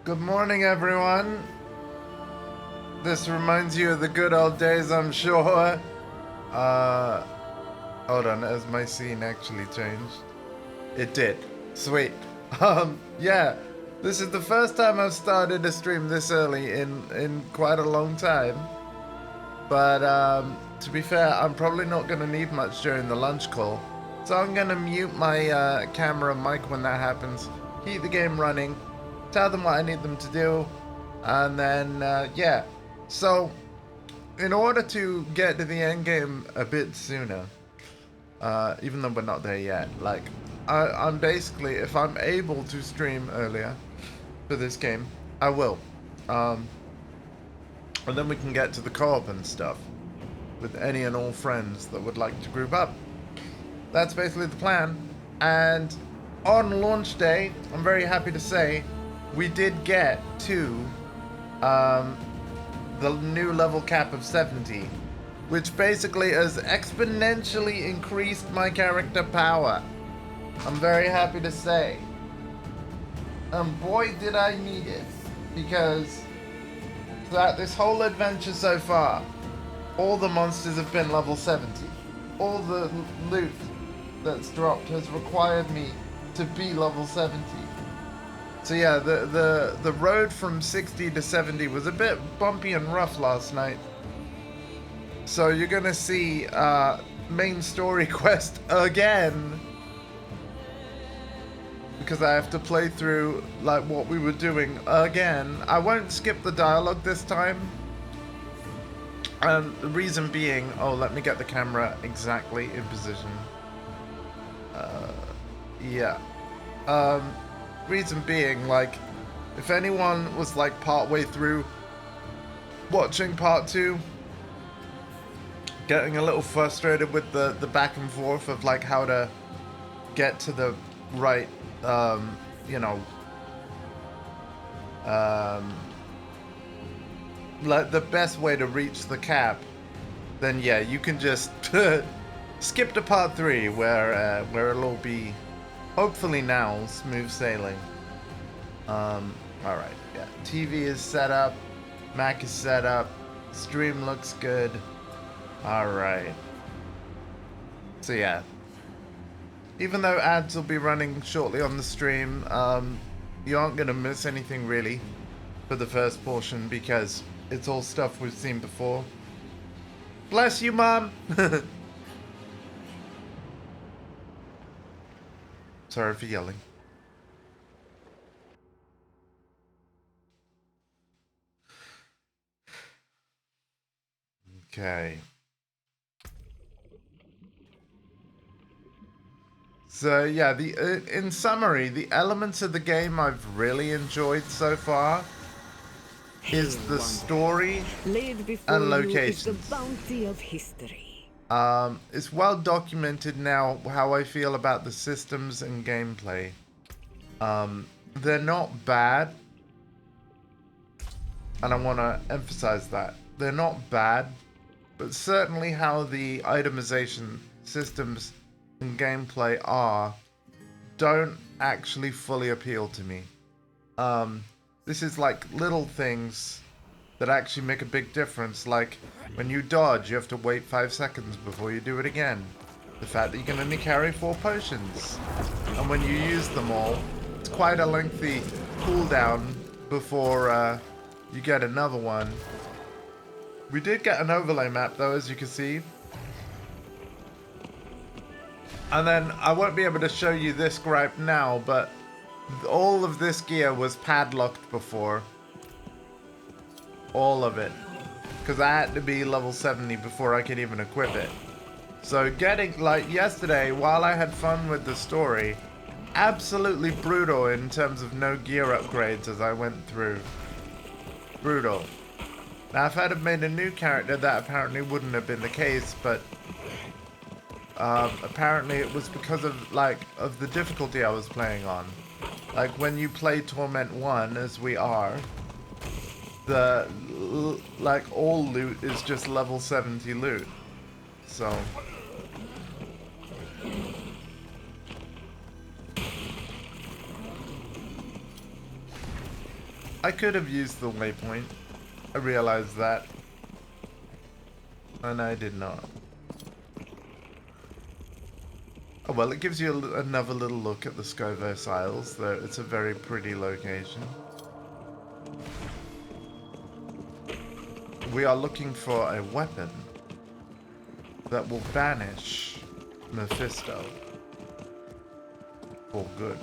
Good morning, everyone. This reminds you of the good old days, I'm sure. Hold on, has my scene actually changed? It did. Sweet. Yeah. This is the first time I've started a stream this early in quite a long time. But, to be fair, I'm probably not going to need much during the lunch call. So I'm going to mute my camera and mic when that happens, keep the game running, tell them what I need them to do, and then, yeah. So, in order to get to the end game a bit sooner, even though we're not there yet, like, I'm basically, if I'm able to stream earlier for this game, I will. And then we can get to the co-op and stuff with any and all friends that would like to group up. That's basically the plan. And on launch day, I'm very happy to say, we did get to the new level cap of 70, which basically has exponentially increased my character power. I'm very happy to say. And boy did I need it, because throughout this whole adventure so far, all the monsters have been level 70. All the loot that's dropped has required me to be level 70. So yeah, the road from 60 to 70 was a bit bumpy and rough last night. So you're gonna see main story quest again, because I have to play through like what we were doing again. I won't skip the dialogue this time. And the reason being, oh, let me get the camera exactly in position. Yeah. Reason being, like, if anyone was like partway through watching part 2, getting a little frustrated with the back and forth of like how to get to the right, you know, like the best way to reach the cap, then yeah, you can just skip to part 3 where it'll all be hopefully now smooth sailing. Alright, yeah, TV is set up, Mac is set up, stream looks good. Alright, so yeah, even though ads will be running shortly on the stream, you aren't gonna miss anything really for the first portion, because it's all stuff we've seen before. Bless you, Mom! Sorry for yelling. Okay. So yeah, in summary, the elements of the game I've really enjoyed so far is the story and locations. The bounty of history. It's well documented now how I feel about the systems and gameplay. They're not bad, and I want to emphasize that. They're not bad, but certainly how the itemization systems and gameplay don't actually fully appeal to me. This is like little things that actually make a big difference, like when you dodge, you have to wait 5 seconds before you do it again. The fact that you can only carry 4 potions, and when you use them all, it's quite a lengthy cooldown before you get another one. We did get an overlay map though, as you can see. And then I won't be able to show you this gripe now, but all of this gear was padlocked before. All of it. Because I had to be level 70 before I could even equip it. So getting, like yesterday, while I had fun with the story, absolutely brutal in terms of no gear upgrades as I went through. Brutal. Now if I'd have made a new character, that apparently wouldn't have been the case, but apparently it was because of the difficulty I was playing on. Like when you play Torment 1, as we are, all loot is just level 70 loot. So I could have used the waypoint. I realized that. And I did not. Oh well, it gives you another little look at the Scovos Isles, though it's a very pretty location. We are looking for a weapon that will banish Mephisto for good.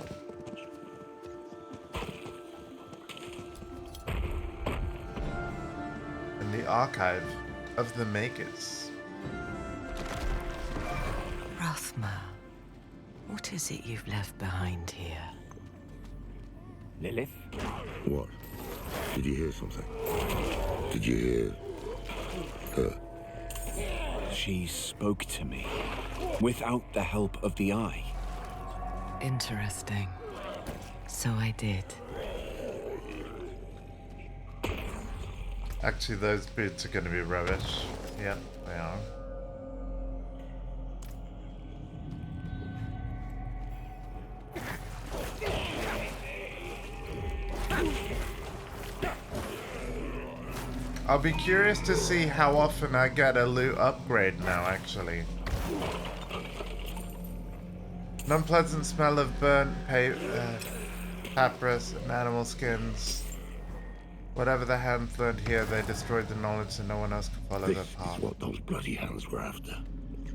In the archive of the Makers. Rathma, what is it you've left behind here? Lilith? What? Did you hear something? Did you hear her? She spoke to me without the help of the Eye. Interesting. So I did. Actually, those boots are going to be rubbish. Yep, they are. I'll be curious to see how often I get a loot upgrade now, actually. An unpleasant smell of burnt papyrus and animal skins. Whatever the hands learned here, they destroyed the knowledge so no one else could follow This their is path. what those bloody hands were after.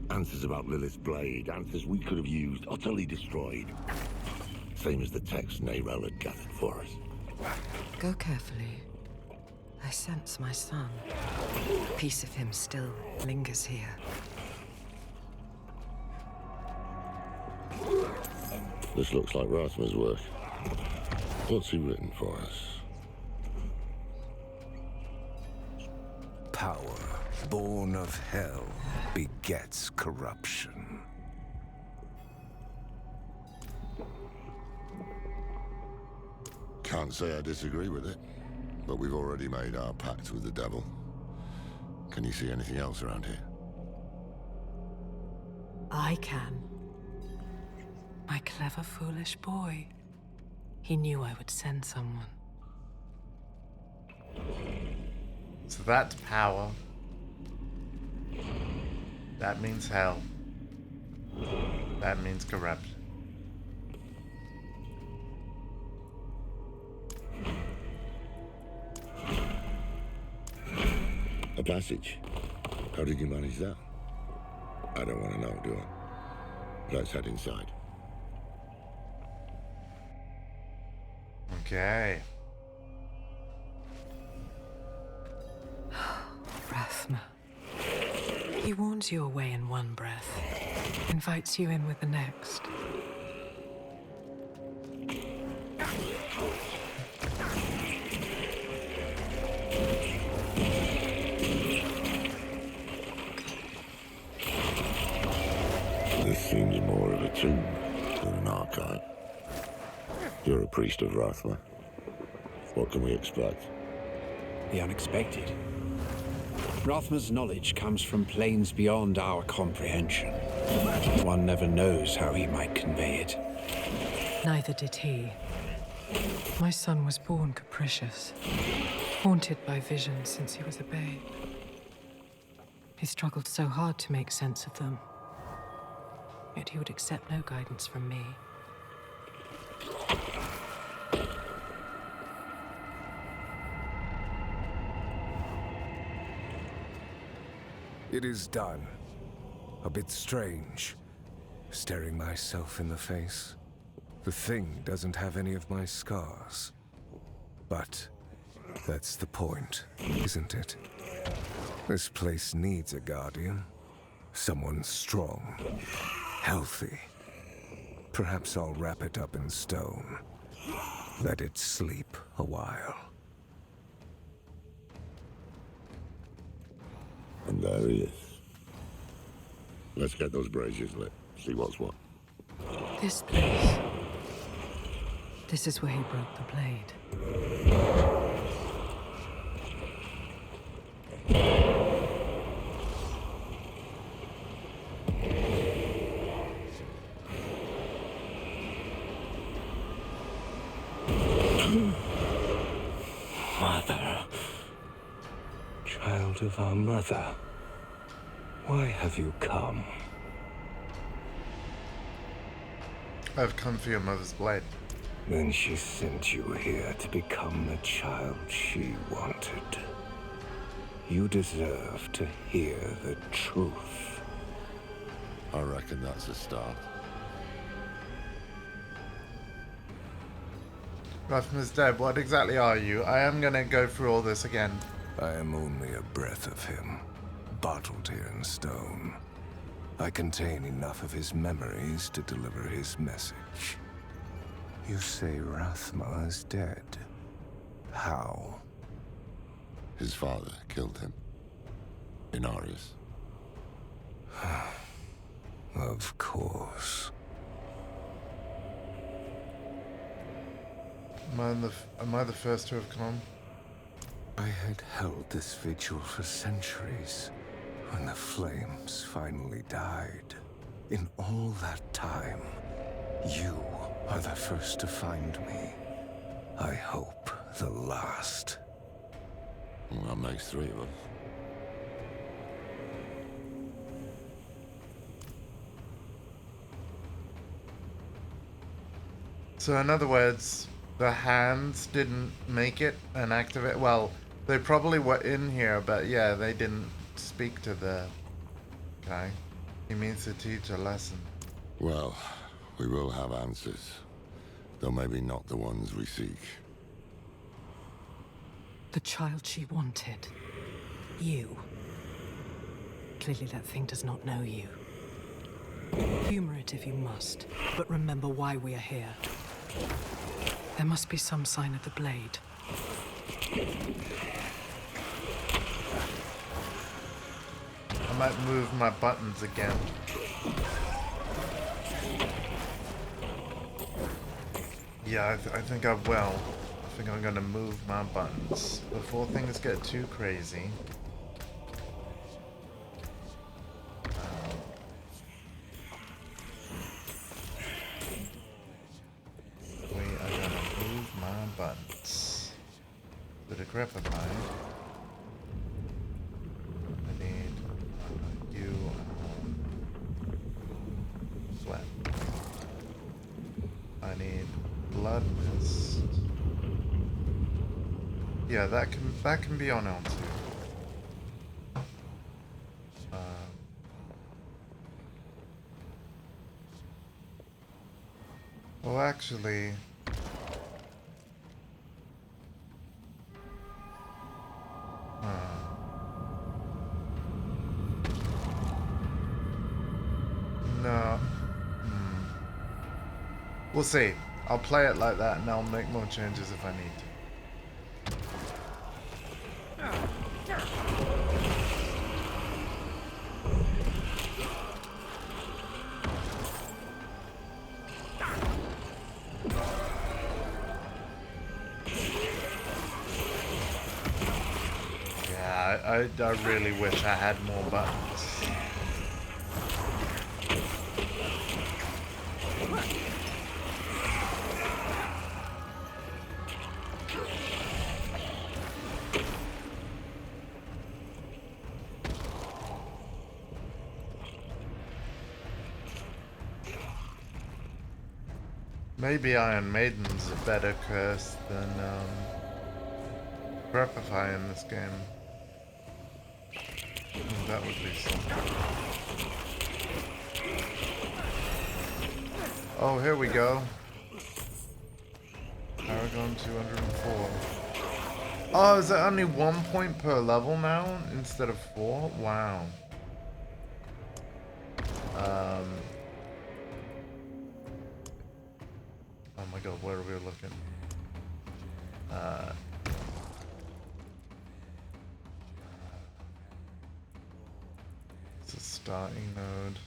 Answers about Lilith's blade, answers we could have used, utterly destroyed. Same as the text Neyrel had gathered for us. Go carefully. I sense my son. A piece of him still lingers here. This looks like Rathma's work. What's he written for us? Power, born of hell, begets corruption. Can't say I disagree with it, but we've already made our pact with the devil. Can you see anything else around here? I can. My clever, foolish boy. He knew I would send someone. So that's power. That means hell. That means corruption. A passage. How did you manage that? I don't want to know, do I? Let's head inside. Okay. Rathma. He warns you away in one breath, invites you in with the next. This seems more of a tomb than an archive. You're a priest of Rathma. What can we expect? The unexpected. Rathma's knowledge comes from planes beyond our comprehension. One never knows how he might convey it. Neither did he. My son was born capricious, haunted by visions since he was a babe. He struggled so hard to make sense of them, yet he would accept no guidance from me. It is done. A bit strange, staring myself in the face. The thing doesn't have any of my scars. But that's the point, isn't it? This place needs a guardian. Someone strong, healthy. Perhaps I'll wrap it up in stone. Let it sleep a while. And there he is. Let's get those braziers lit. See what's what. This place. This is where he broke the blade. child of our mother. Why have you come? I've come for your mother's blade. Then she sent you here to become the child she wanted. You deserve to hear the truth. I reckon that's a start. Ruffman's dead. What exactly are you? I am gonna go through all this again. I am only a breath of him, bottled here in stone. I contain enough of his memories to deliver his message. You say Rathma is dead. How? His father killed him. Inarius. Of course. Am I the first to have come? I had held this vigil for centuries, when the flames finally died. In all that time, you are the first to find me. I hope the last. Well, that makes 3 of us. So in other words, the hands didn't make it and activate. Well, they probably were in here, but yeah, they didn't speak to the guy. He means to teach a lesson. Well, we will have answers. Though maybe not the ones we seek. The child she wanted. You. Clearly that thing does not know you. Humor it if you must, but remember why we are here. There must be some sign of the blade. I might move my buttons again. Yeah, I think I will. I think I'm gonna move my buttons before things get too crazy. We are gonna move my buttons. With a grip of mine. I need you sweat. I need blood mist. Yeah, that can be on L2. Well, actually, no. We'll see. I'll play it like that and I'll make more changes if I need to. Yeah, I really wish I had more buttons. Maybe Iron Maiden's a better curse than Prepify in this game. That would be something. Oh, here we go. Paragon 204. Oh, is there only 1 point per level now instead of 4? Wow. Oh my god, where are we looking? It's a starting node.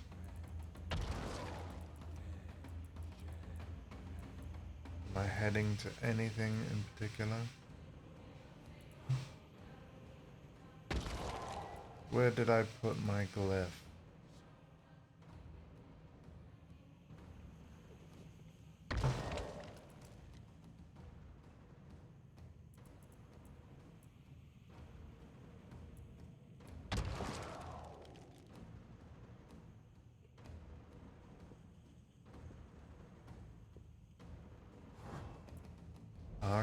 Am I heading to anything in particular? Where did I put my glyph?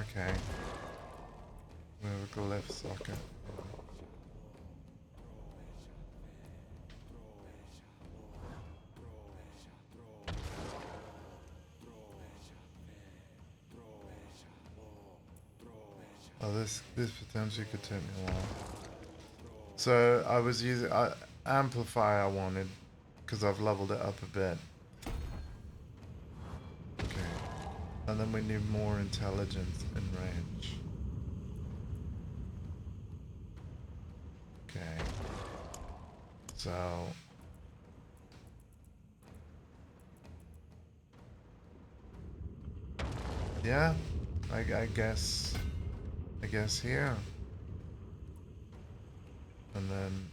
Okay. We have a glyph socket. Oh, this potentially could take me a while. So I was using amplifier I wanted because I've leveled it up a bit. Okay, and then we need more intelligence in range. Okay, so yeah, I guess here. And then,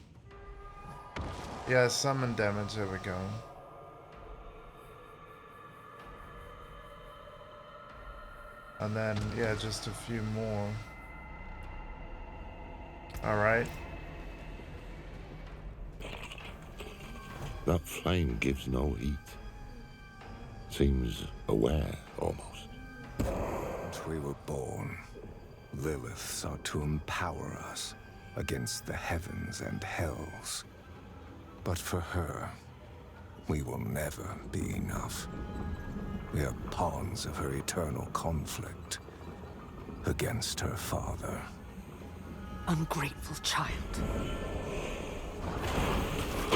yeah, summon damage, there we go. And then, yeah, just a few more. Alright. That flame gives no heat. Seems aware, almost. We were born. Lilith sought to empower us against the heavens and hells. But for her, we will never be enough. We are pawns of her eternal conflict against her father. Ungrateful child.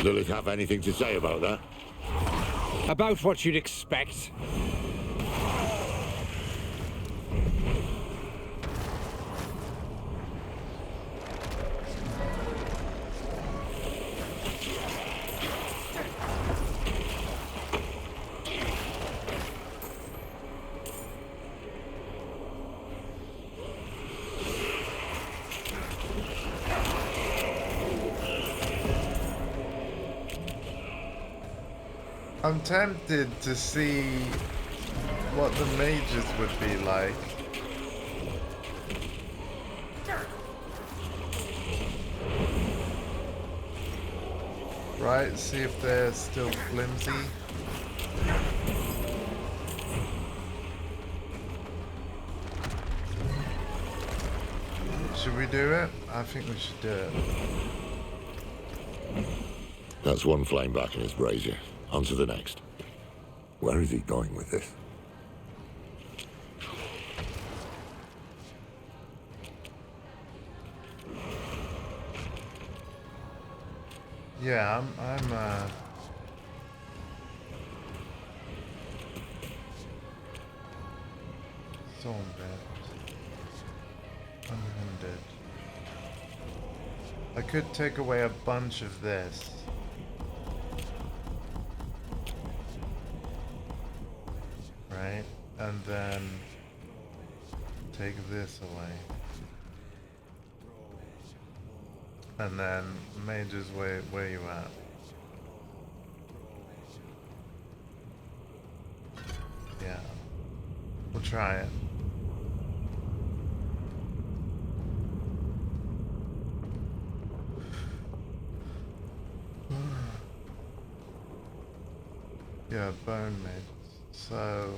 Lilith have anything to say about that? About what you'd expect. I'm tempted to see what the mages would be like. Right, see if they're still flimsy. Should we do it? I think we should do it. That's one flame back in his brazier. On to the next. Where is he going with this? Yeah, I'm Stormbeard. Unhindered. I could take away a bunch of this. Right? And then take this away. And then mages, where you at? Yeah. We'll try it. Yeah, bone mages. So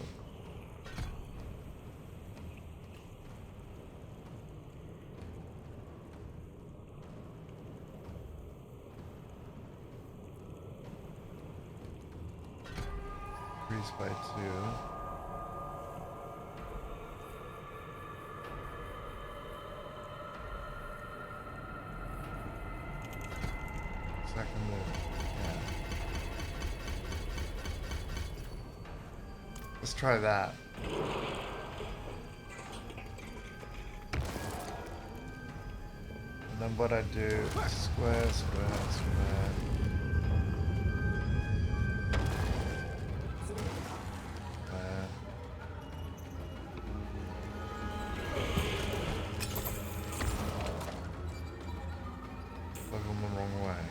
increase by 2. Second move. Yeah. Let's try that. And then what I do, square, square, square. Square. Plug them the wrong way.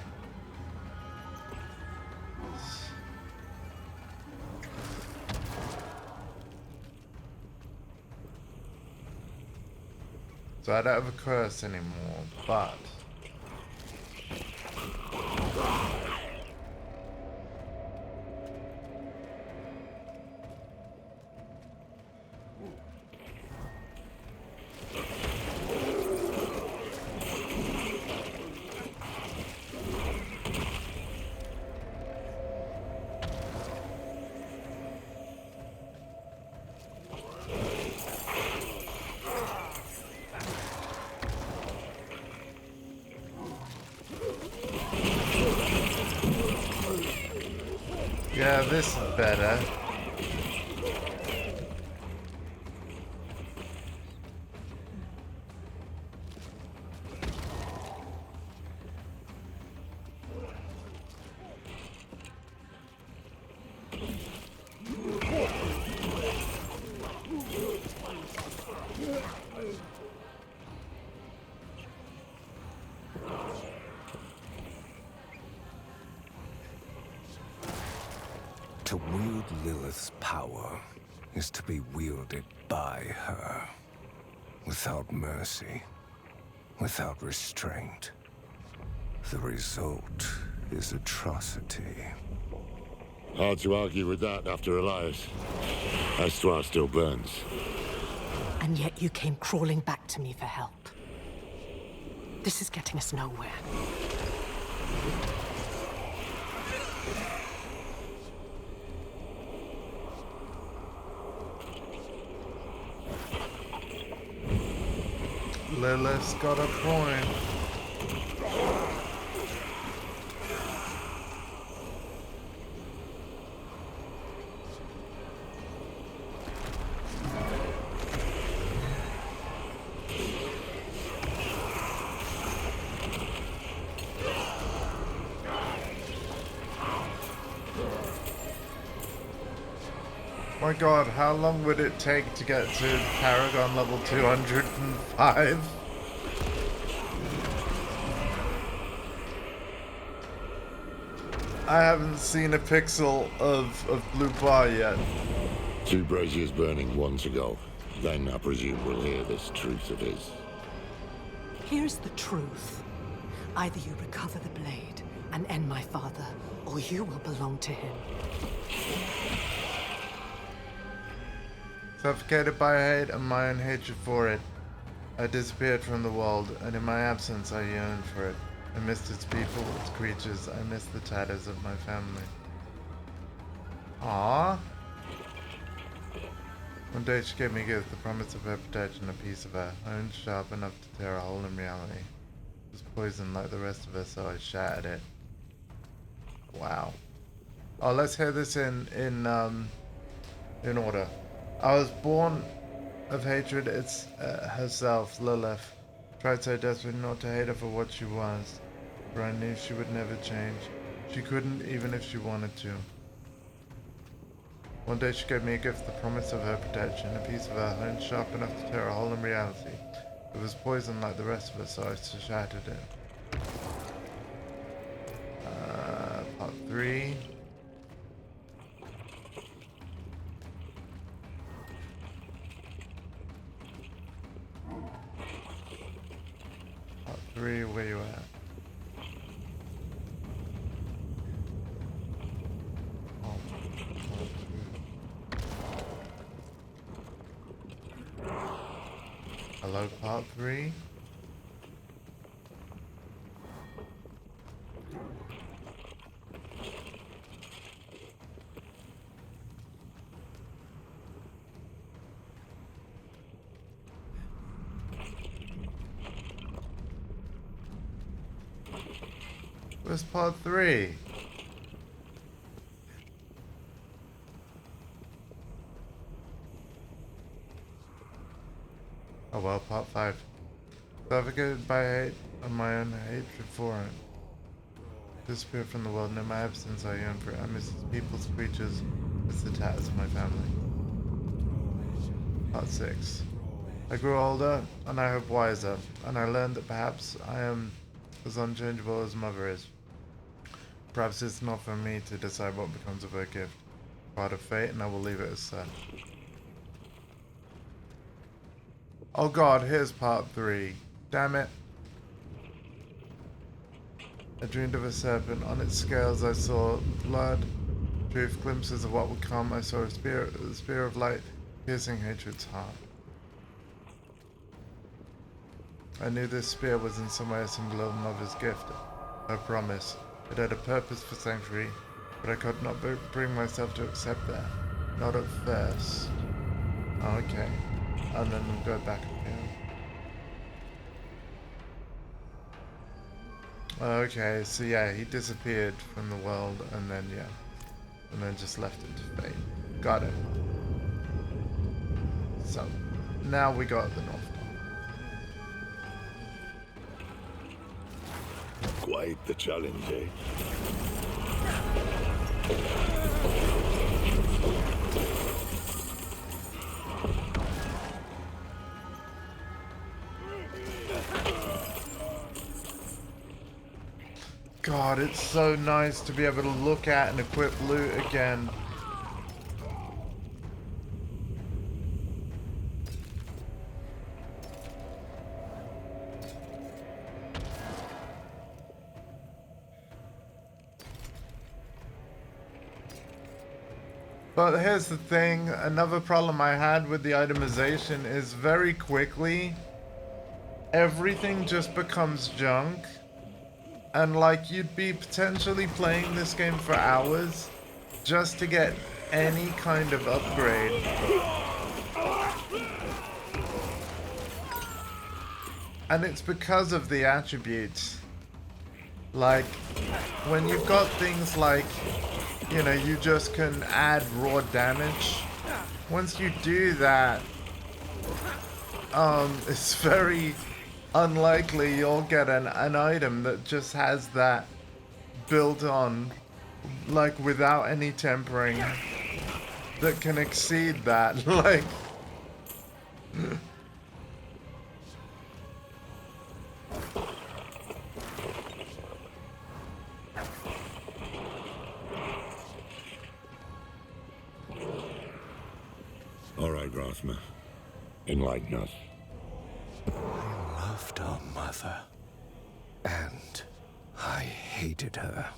So I don't have a curse anymore, but Yeah, this is better. To wield Lilith's power is to be wielded by her. Without mercy, without restraint. The result is atrocity. Hard to argue with that after Elias. Estoire still burns. And yet you came crawling back to me for help. This is getting us nowhere. Lilith's got a point. My god, how long would it take to get to Paragon level 205? I haven't seen a pixel of blue bar yet. 2 braziers burning, 1 to go. Then I presume we'll hear this truth of his. Here's the truth. Either you recover the blade and end my father, or you will belong to him. Suffocated by hate and my own hatred for it, I disappeared from the world, and in my absence I yearned for it. I missed its people, its creatures, I missed the tatters of my family. Aww. One day she gave me a gift, the promise of her protection, a piece of her, honed sharp enough to tear a hole in reality. It was poisoned like the rest of her, so I shattered it. Wow. Oh, let's hear this in order. I was born of hatred. It's herself, Lilith. Tried so desperately not to hate her for what she was, for I knew she would never change. She couldn't, even if she wanted to. One day she gave me a gift, the promise of her protection, a piece of her honed sharp enough to tear a hole in reality. It was poisoned like the rest of us, so I shattered it. Part 3. Part 3, where you at? Hello, part 3. Where's part 3? Oh well, part 5. Suffocated by hate and my own hatred for it. Disappeared from the world, and in my absence I yearn for it. I miss its people's creatures, miss the tatters of my family. Part 6. I grew older, and I hope wiser, and I learned that perhaps I am as unchangeable as Mother is. Perhaps it's not for me to decide what becomes of her gift. Part of fate, and I will leave it as such. Oh god, here's part 3. Damn it. I dreamed of a serpent. On its scales I saw blood, truth, glimpses of what would come. I saw a spear of light piercing hatred's heart. I knew this spear was in some way a symbol of Mother's gift, her promise. It had a purpose for sanctuary, but I could not bring myself to accept that. Not at first. Oh, okay. And then we'll go back again. Okay, so yeah, he disappeared from the world, and then yeah. And then just left it to fade. Got it. So, now we got the North Pole. Quite the challenge, eh? God, it's so nice to be able to look at and equip loot again. But here's the thing, another problem I had with the itemization is very quickly, everything just becomes junk. And like, you'd be potentially playing this game for hours just to get any kind of upgrade. And it's because of the attributes. Like, when you've got things like, you know, you just can add raw damage. Once you do that, it's very unlikely you'll get an item that just has that built on, like, without any tempering, that can exceed that. Like, All right, Rothma. Enlighten us. I loved our mother. And I hated her.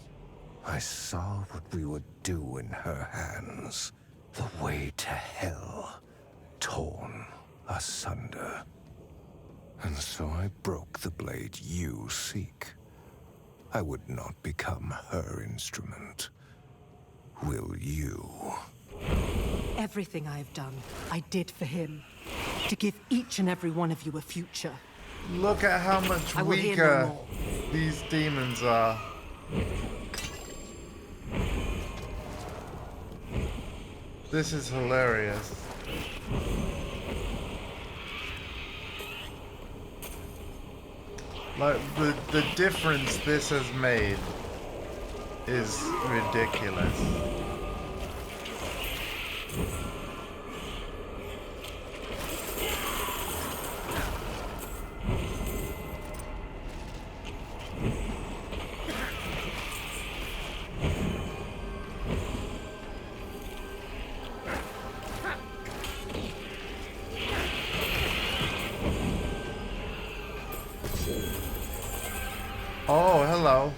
I saw what we would do in her hands. The way to hell. Torn asunder. And so I broke the blade you seek. I would not become her instrument. Will you? Everything I have done, I did for him. To give each and every one of you a future. look at how much I will hear no weaker more. these demons are. This is hilarious. Like, the difference this has made is ridiculous. Oh, hello.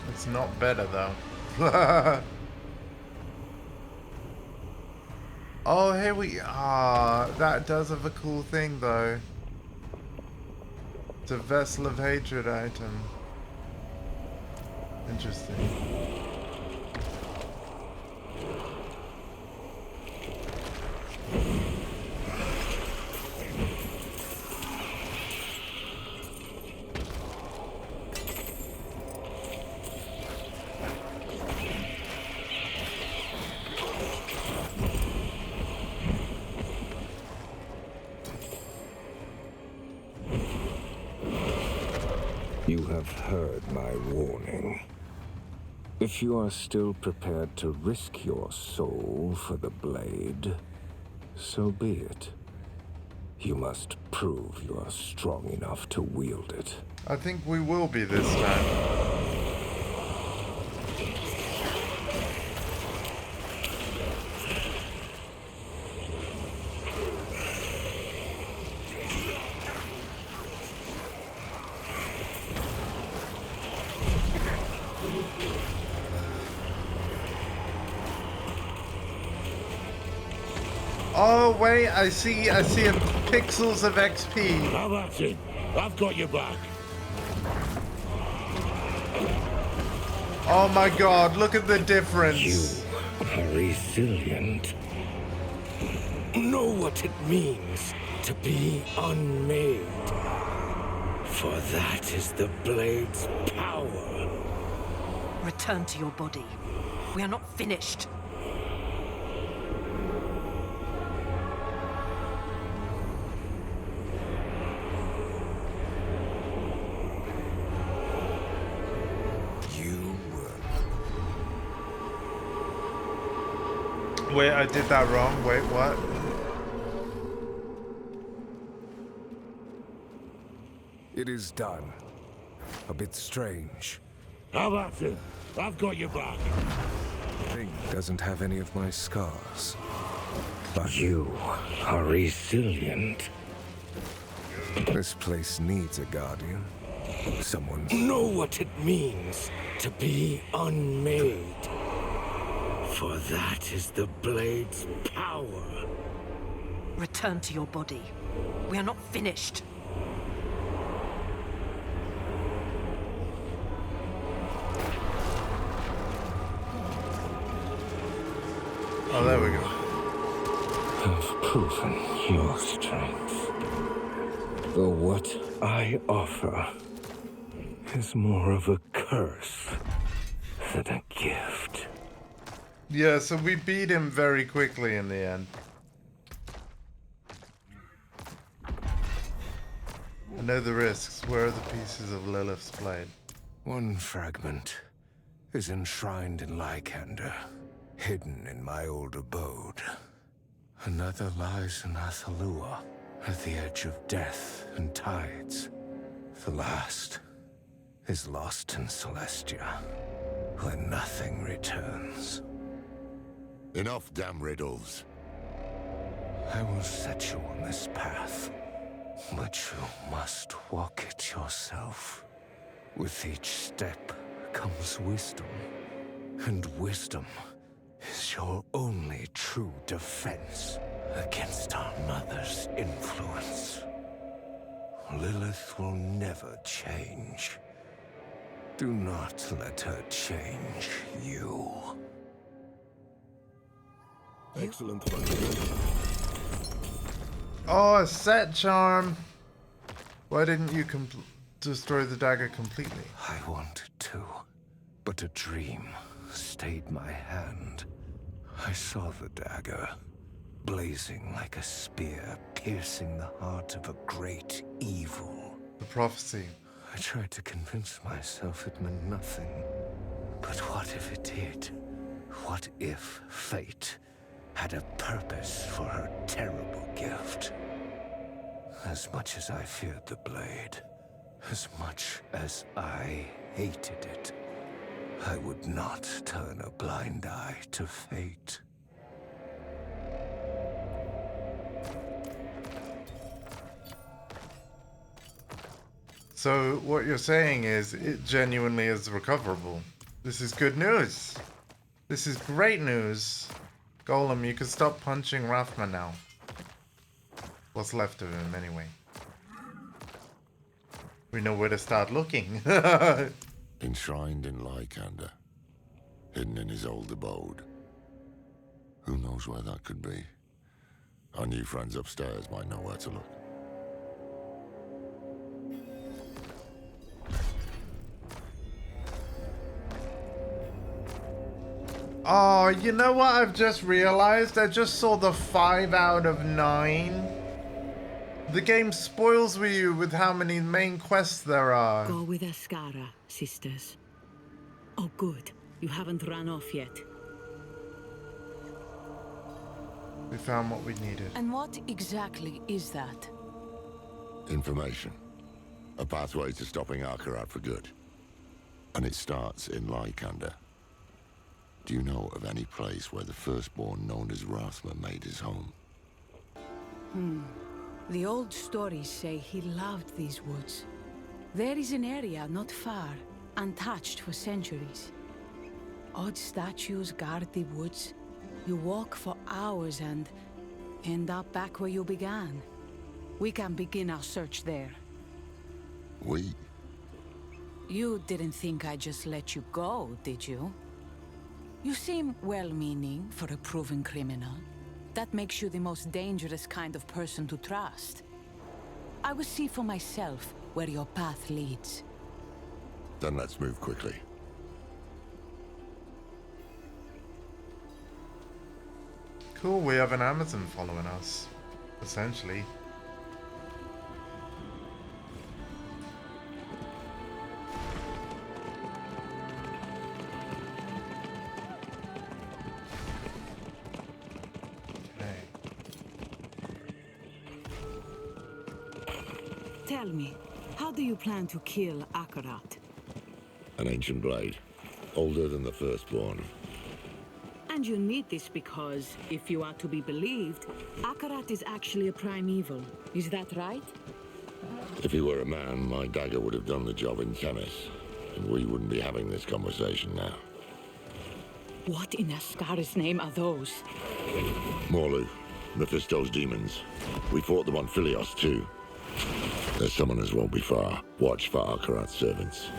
It's not better though. Oh, here we are. That does have a cool thing though. It's a Vessel of Hatred item. Interesting. You have heard my warning. If you are still prepared to risk your soul for the blade, so be it. You must prove you are strong enough to wield it. I think we will be this time. Oh wait, I see pixels of XP. Now that's it. I've got your back. Oh my god, look at the difference. You are resilient. Know what it means to be unmade. For that is the blade's power. Return to your body. We are not finished. Wait, I did that wrong. Wait, what? It is done. A bit strange. How about it? I've got your back. The thing doesn't have any of my scars. But You are resilient. this place needs a guardian. Someone. Know what it means to be unmade. For that is the blade's power. Return to your body. We are not finished. Oh, there we go. Have proven your strength. Though what I offer is more of a curse than a gift. Yeah, so we beat him very quickly in the end. I know the risks. Where are the pieces of Lilith's blade? One fragment is enshrined in Lycander, hidden in my old abode. Another lies in Athalua, at the edge of death and tides. The last is lost in Celestia, where nothing returns. Enough damn riddles. I will set you on this path, but you must walk it yourself. With each step comes wisdom, and wisdom is your only true defense against our mother's influence. Lilith will never change. Do not let her change you. Excellent. Oh, a set charm. Why didn't you destroy the dagger completely? I wanted to, but a dream stayed my hand. I saw the dagger, blazing like a spear, piercing the heart of a great evil. The prophecy. I tried to convince myself it meant nothing. But what if it did? What if fate had a purpose for her terrible gift? As much as I feared the blade, as much as I hated it, I would not turn a blind eye to fate. So what you're saying is it genuinely is recoverable. This is good news. This is great news. Golem, you can stop punching Rathma now. What's left of him anyway. We know where to start looking. Enshrined in Lycander, hidden in his old abode. Who knows where that could be? Our new friends upstairs might know where to look. Oh, you know what I've just realized? I just saw the 5 out of 9. The game spoils you with how many main quests there are. Go with Ascara, sisters. Oh, good. You haven't run off yet. We found what we needed. And what exactly is that? Information. A pathway to stopping Arkarat for good. And it starts in Lycander. Do you know of any place where the firstborn known as Rathma made his home? The old stories say he loved these woods. There is an area not far, untouched for centuries. Odd statues guard the woods. You walk for hours and end up back where you began. We can begin our search there. We? You didn't think I'd just let you go, did you? You seem well-meaning for a proven criminal. That makes you the most dangerous kind of person to trust. I will see for myself where your path leads. Then let's move quickly. Cool, we have an Amazon following us, essentially. Tell me, how do you plan to kill Akarat? An ancient blade, older than the Firstborn. And you need this because, if you are to be believed, Akarat is actually a primeval. Is that right? If he were a man, my dagger would have done the job in tennis, and we wouldn't be having this conversation now. What in Ascaris' name are those? Morlu, Mephisto's demons. We fought them on Philios too. Their summoners won't be far. Watch for Akarat's servants.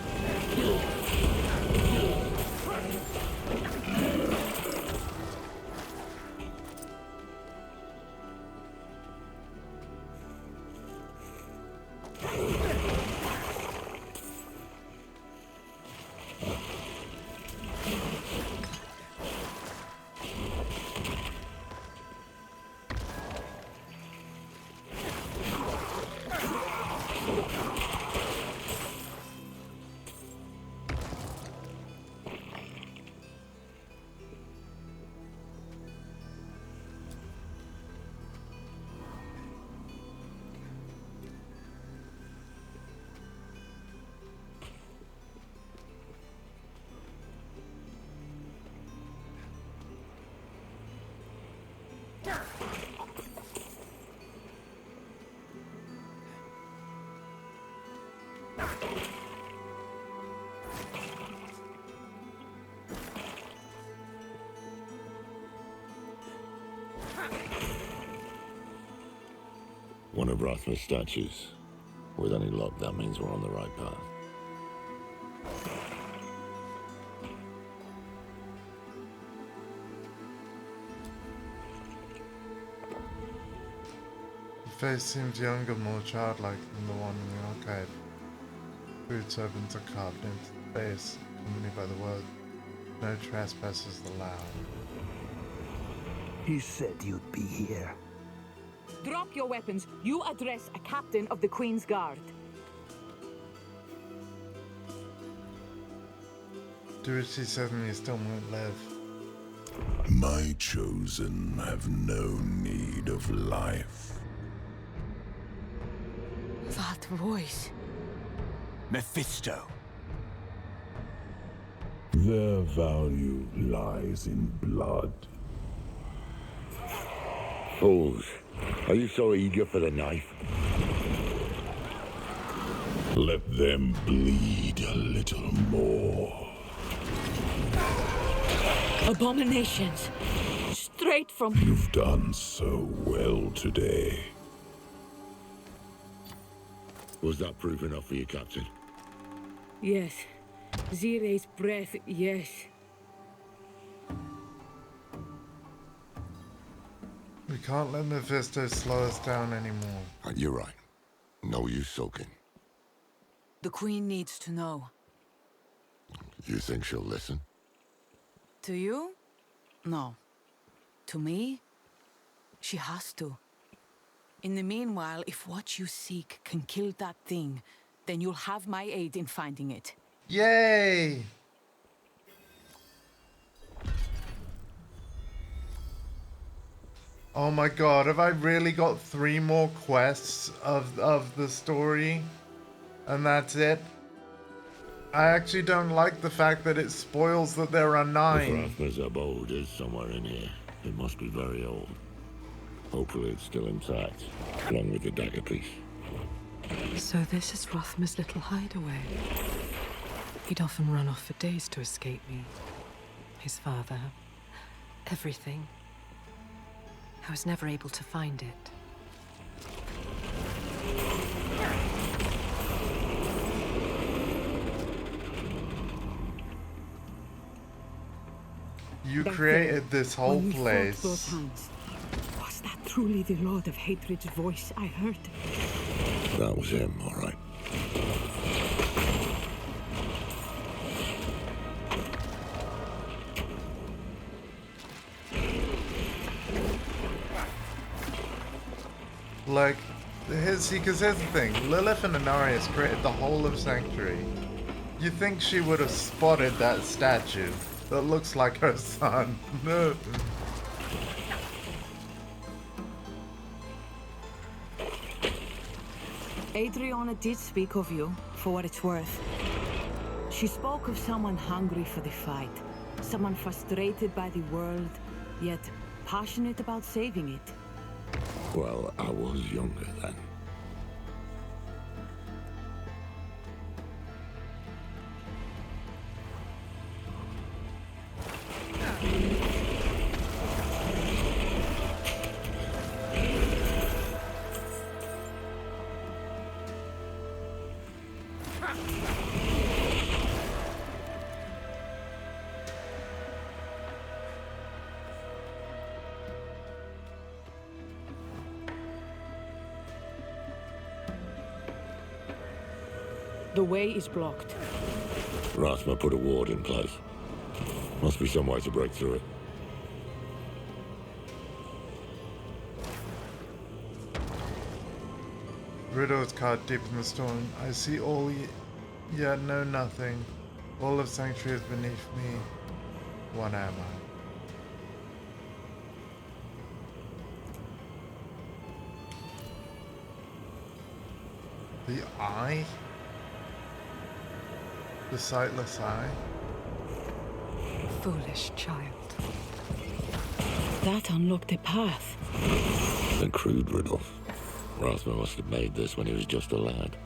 One of Rathma's statues. With any luck, that means we're on the right path. The face seems younger, more childlike than the one in the arcade. Boots open to carved into the face, accompanied by the word, "No trespassers allowed." He said you'd be here. Drop your weapons. You address a captain of the Queen's Guard. Do as she says and you still won't live. My chosen have no need of life. That voice. Mephisto. Their value lies in blood. Fools, are you so eager for the knife? Let them bleed a little more. Abominations. Straight from... You've done so well today. Was that proof enough for you, Captain? Yes. Zire's breath, yes. We can't let Mephisto slow us down anymore. You're right. No use sulking. The Queen needs to know. You think she'll listen? To you? No. To me? She has to. In the meanwhile, if what you seek can kill that thing, then you'll have my aid in finding it. Yay! Oh my god, have I really got 3 more quests of the story? And that's it? I actually don't like the fact that it spoils that there are 9. If Rathma's abode is somewhere in here, it must be very old. Hopefully it's still intact, along with the dagger piece. So this is Rothma's little hideaway. He'd often run off for days to escape me. His father. Everything. I was never able to find it. You Back created there, this whole when we fought place. those hands, was that truly the Lord of Hatred's voice I heard? That was him, all right. Like, because here's the thing. Lilith and Anarius created the whole of Sanctuary. You think she would have spotted that statue that looks like her son? No. Adriana did speak of you, for what it's worth. She spoke of someone hungry for the fight, someone frustrated by the world, yet passionate about saving it. Well, I was younger then. The way is blocked. Rathma put a ward in place. Must be some way to break through it. Riddle is caught deep in the storm. I see all yet know nothing. All of Sanctuary is beneath me. What am I? The eye? The sightless eye? Foolish child. That unlocked a path. A crude riddle. Rathma must have made this when he was just a lad.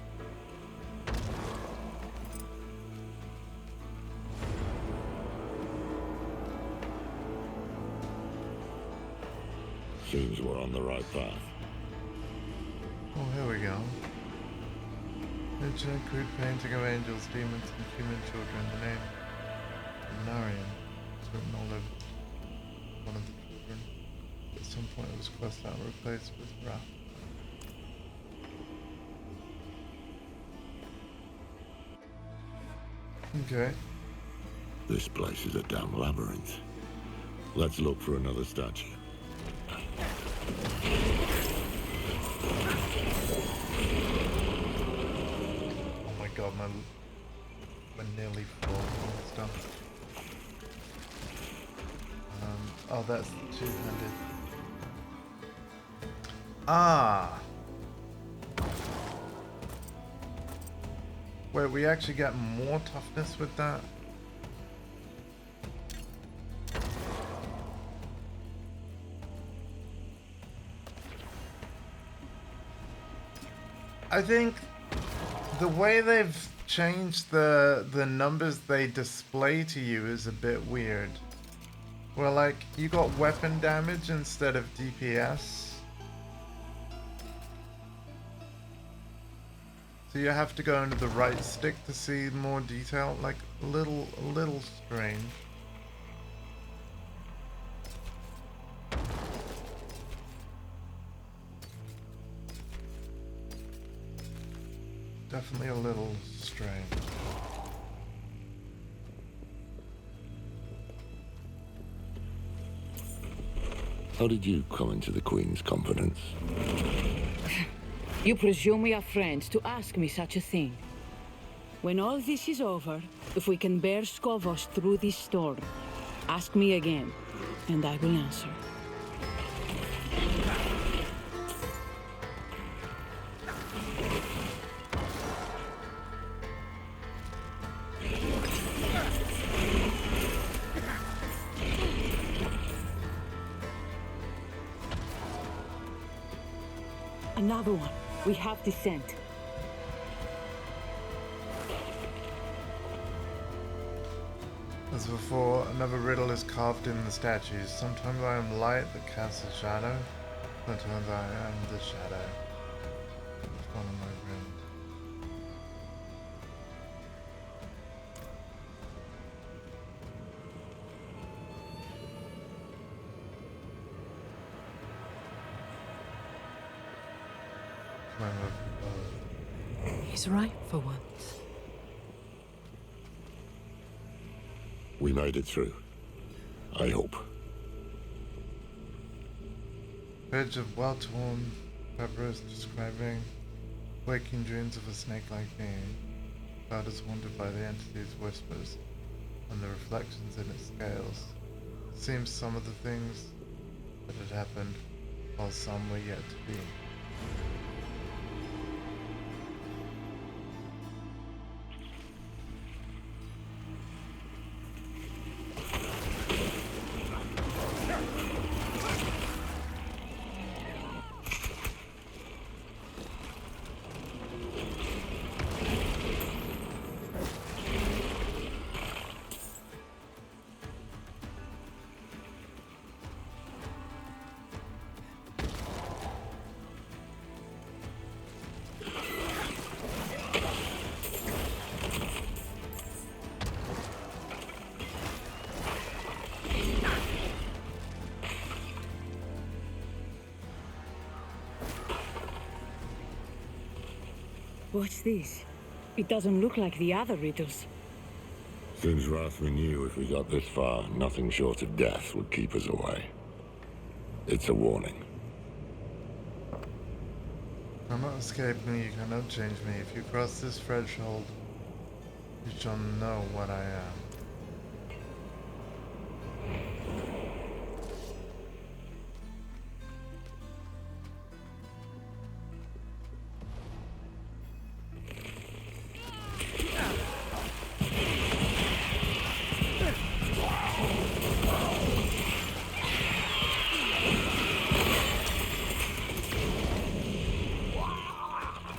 Seems we're on the right path. Oh, here we go. Ancient crude painting of angels, demons, and human children. The name Narian is written all over one of the children. At some point it was crossed out and replaced with Wrath. Okay. This place is a damn labyrinth. Let's look for another statue. Oh my god, we're nearly full and stuff. Oh, that's the two-handed. Ah! Wait, we actually get more toughness with that? I think the way they've changed the numbers they display to you is a bit weird. Well, like, you got weapon damage instead of DPS. So you have to go into the right stick to see more detail. Like, a little strange. Definitely a little strange. How did you come into the Queen's confidence? You presume we are friends to ask me such a thing. When all this is over, if we can bear Skovos through this storm, ask me again, and I will answer. Another one. We have descent. As before, another riddle is carved in the statues. Sometimes I am light that casts a shadow. Sometimes I am the shadow. It's one of my rooms. My love. He's right for once. We made it through. I hope. Page of well-torn papyrus describing waking dreams of a snake-like being. Cloud is haunted by the entity's whispers and the reflections in its scales. It seems some of the things that had happened, while some were yet to be. What's this? It doesn't look like the other riddles. Seems Rathman knew if we got this far, nothing short of death would keep us away. It's a warning. You cannot escape me, you cannot change me. If you cross this threshold, you shall know what I am.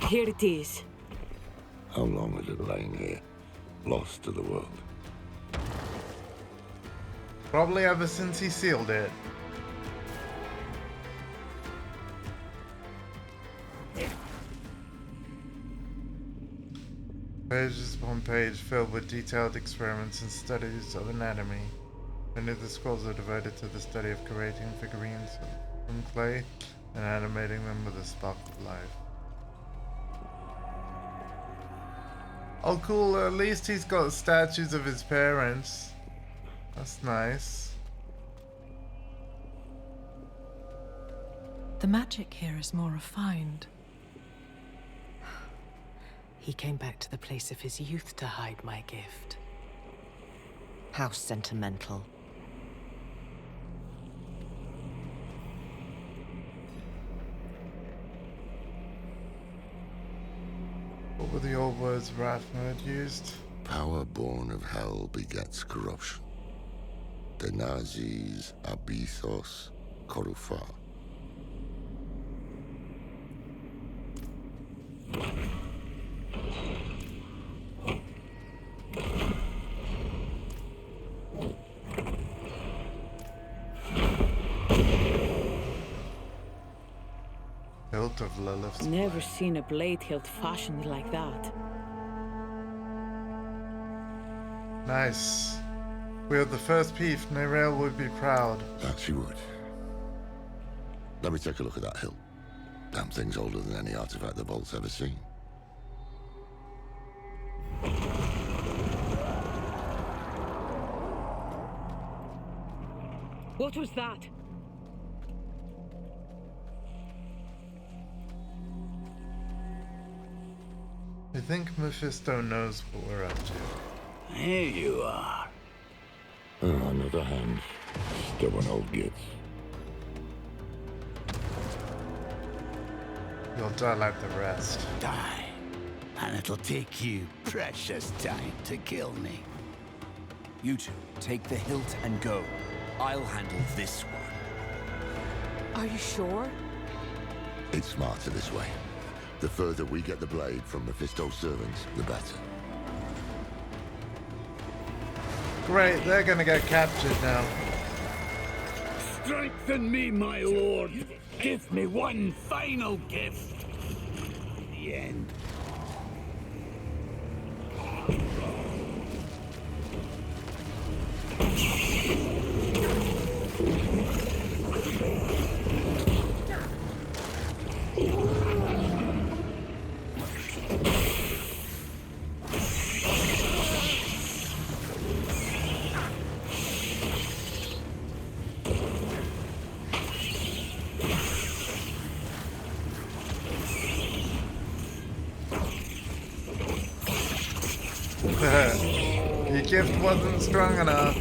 Here it is. How long has it lain here, lost to the world? Probably ever since he sealed it. Pages upon page filled with detailed experiments and studies of anatomy. Many of the scrolls are devoted to the study of creating figurines from clay and animating them with a spark of life. Oh cool, at least he's got statues of his parents. That's nice. The magic here is more refined. He came back to the place of his youth to hide my gift. How sentimental. What were the old words Rathma had used? Power born of hell begets corruption. Denazis abithos korufa. Hilt of Lilith's Never blade. seen a blade hilt fashioned like that. Nice. Wield the first piece, Nereal would be proud. That she would. Let me take a look at that hilt. Damn thing's older than any artifact the Vault's ever seen. What was that? I think Mephisto knows what we're up to. Here you are. Another hand. Stubborn old gits. You'll die like the rest. Die. And it'll take you precious time to kill me. You two, take the hilt and go. I'll handle this one. Are you sure? It's smarter this way. The further we get the blade from Mephisto's servants, the better. Great, they're gonna get captured now. Strengthen me, my lord. Give me one final gift. The end. Your gift wasn't strong enough.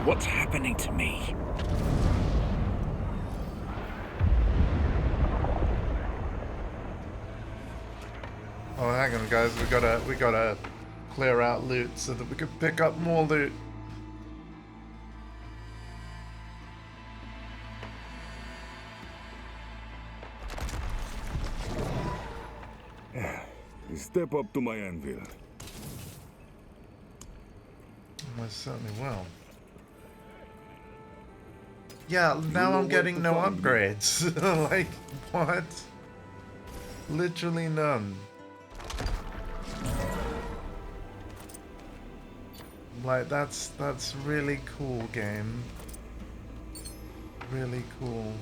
What's happening to me? Oh, hang on, guys. We gotta clear out loot so that we can pick up more loot. Step up to my anvil. I certainly will. Yeah, now I'm getting no upgrades. Like, what? Literally none. Like, that's really cool, game. Really cool.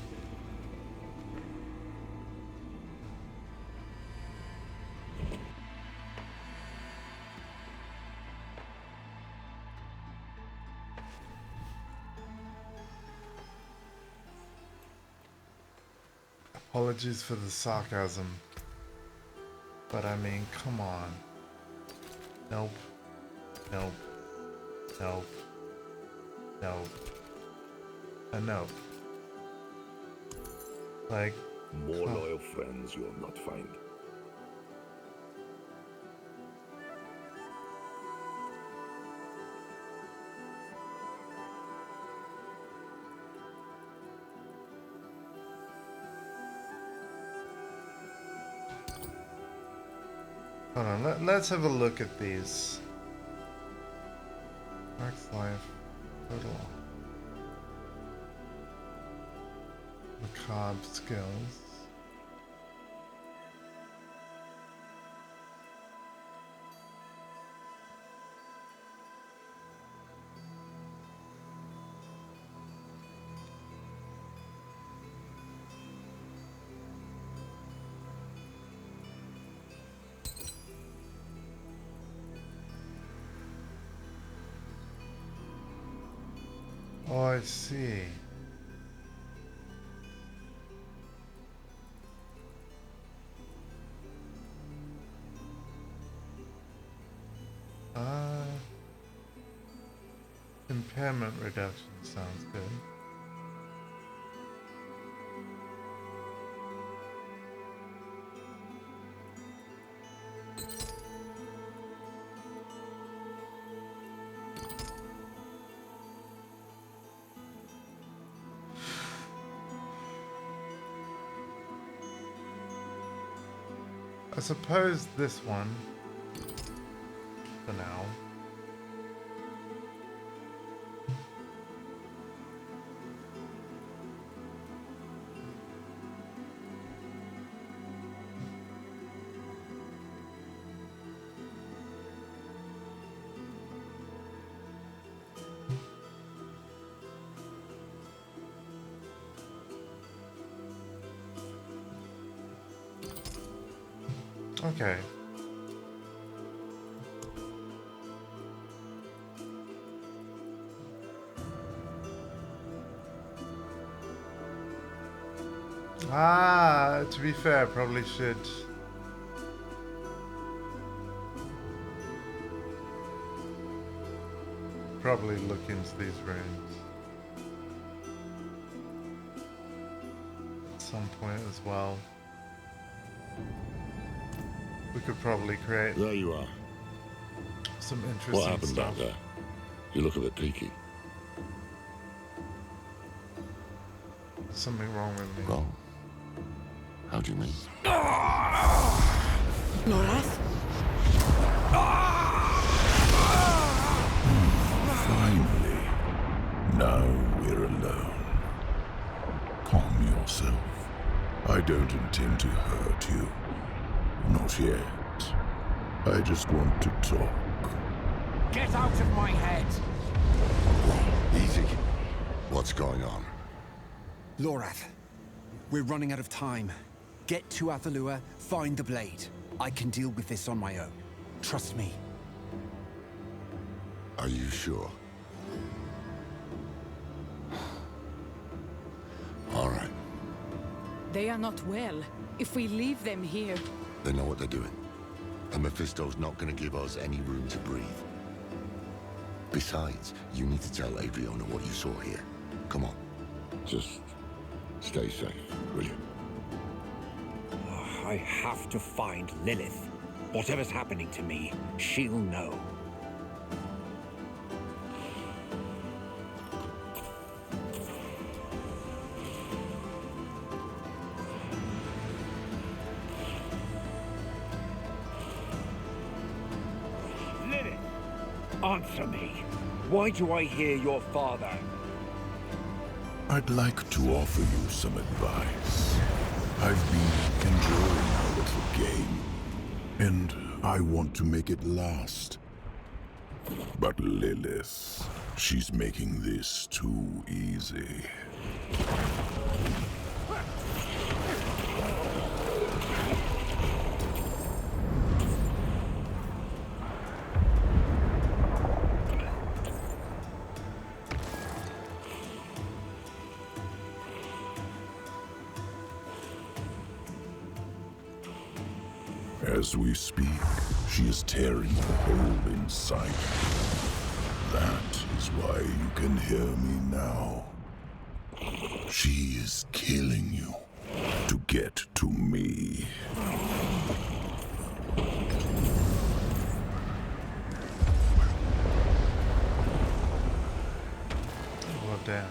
Apologies for the sarcasm. But I mean, come on. Nope. Nope. Nope. Nope. And nope. Like... More loyal friends you'll not find. Hold on, let's have a look at these. Max life, total. Macabre skills. Oh, I see. Impairment reduction sounds good. I suppose this one, for now. Okay. To be fair, probably should probably look into these runes at some point as well. We could probably create There you are. some interesting What happened stuff. back there? You look a bit peaky. Something wrong with me. Wrong? How do you mean? Lorath? Finally. Now we're alone. Calm yourself. I don't intend to hurt you. Not yet. I just want to talk. Get out of my head! Easy. What's going on? Lorath, we're running out of time. Get to Athalua, find the blade. I can deal with this on my own. Trust me. Are you sure? They are not well. If we leave them here... They know what they're doing. And Mephisto's not gonna give us any room to breathe. Besides, you need to tell Adriana what you saw here. Come on. Just stay safe, will you? I have to find Lilith. Whatever's happening to me, she'll know. Lilith! Answer me. Why do I hear your father? I'd like to offer you some advice. I've been enjoying our little game, and I want to make it last. But Lilith, she's making this too easy. As we speak, she is tearing the hole inside. That is why you can hear me now. She is killing you to get to me. Well, damn.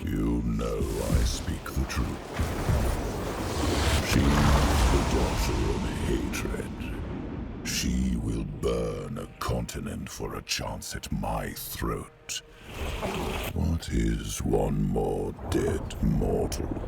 You know I speak the truth. She is the daughter of hatred. She will burn a continent for a chance at my throat. What is one more dead mortal?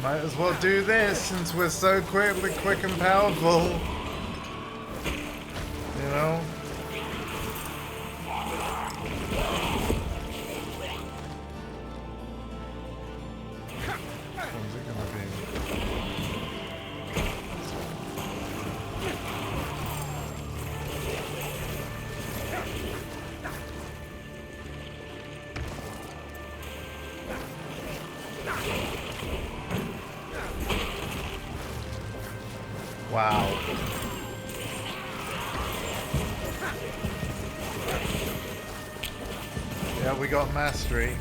Might as well do this since we're so quick and powerful. You know? When's it gonna be? Wow. Yeah, we got mastery.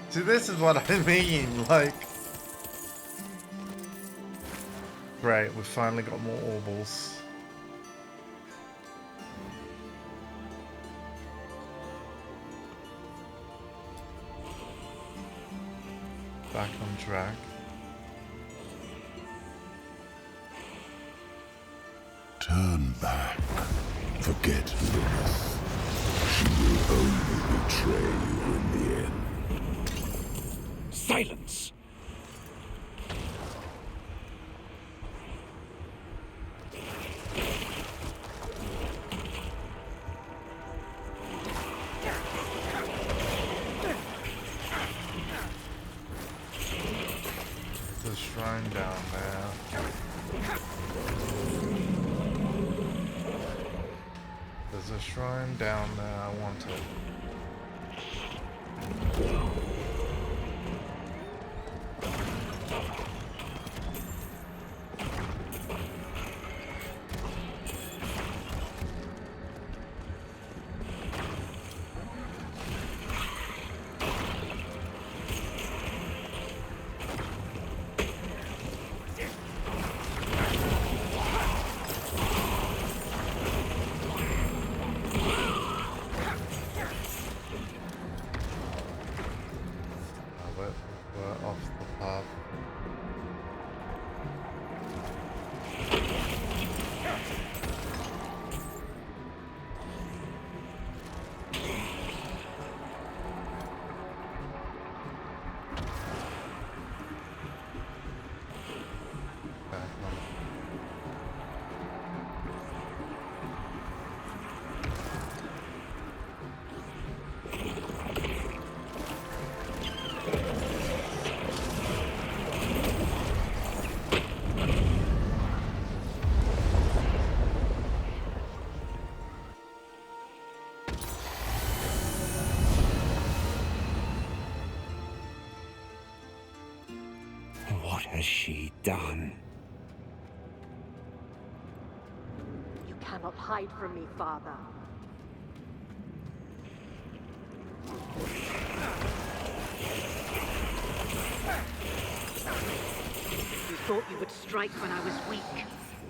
See, this is what I mean, like... Great, we've finally got more orbals. Back on track. Turn back. Forget Lilith. She will only betray you in the end. Silence! There's a shrine down there. There's a shrine down there, I want it. We're off the path. What has she done? You cannot hide from me, Father. You thought you would strike when I was weak,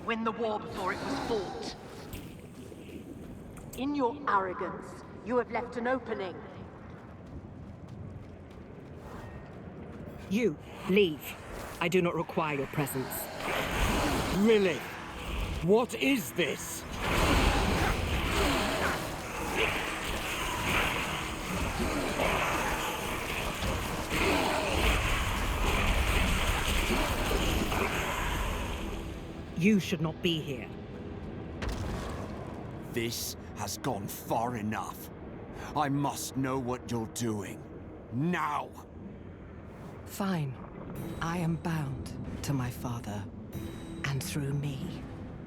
win the war before it was fought. In your arrogance, you have left an opening. You, leave. I do not require your presence. Really? What is this? You should not be here. This has gone far enough. I must know what you're doing. Now! Fine. I am bound to my father. And through me,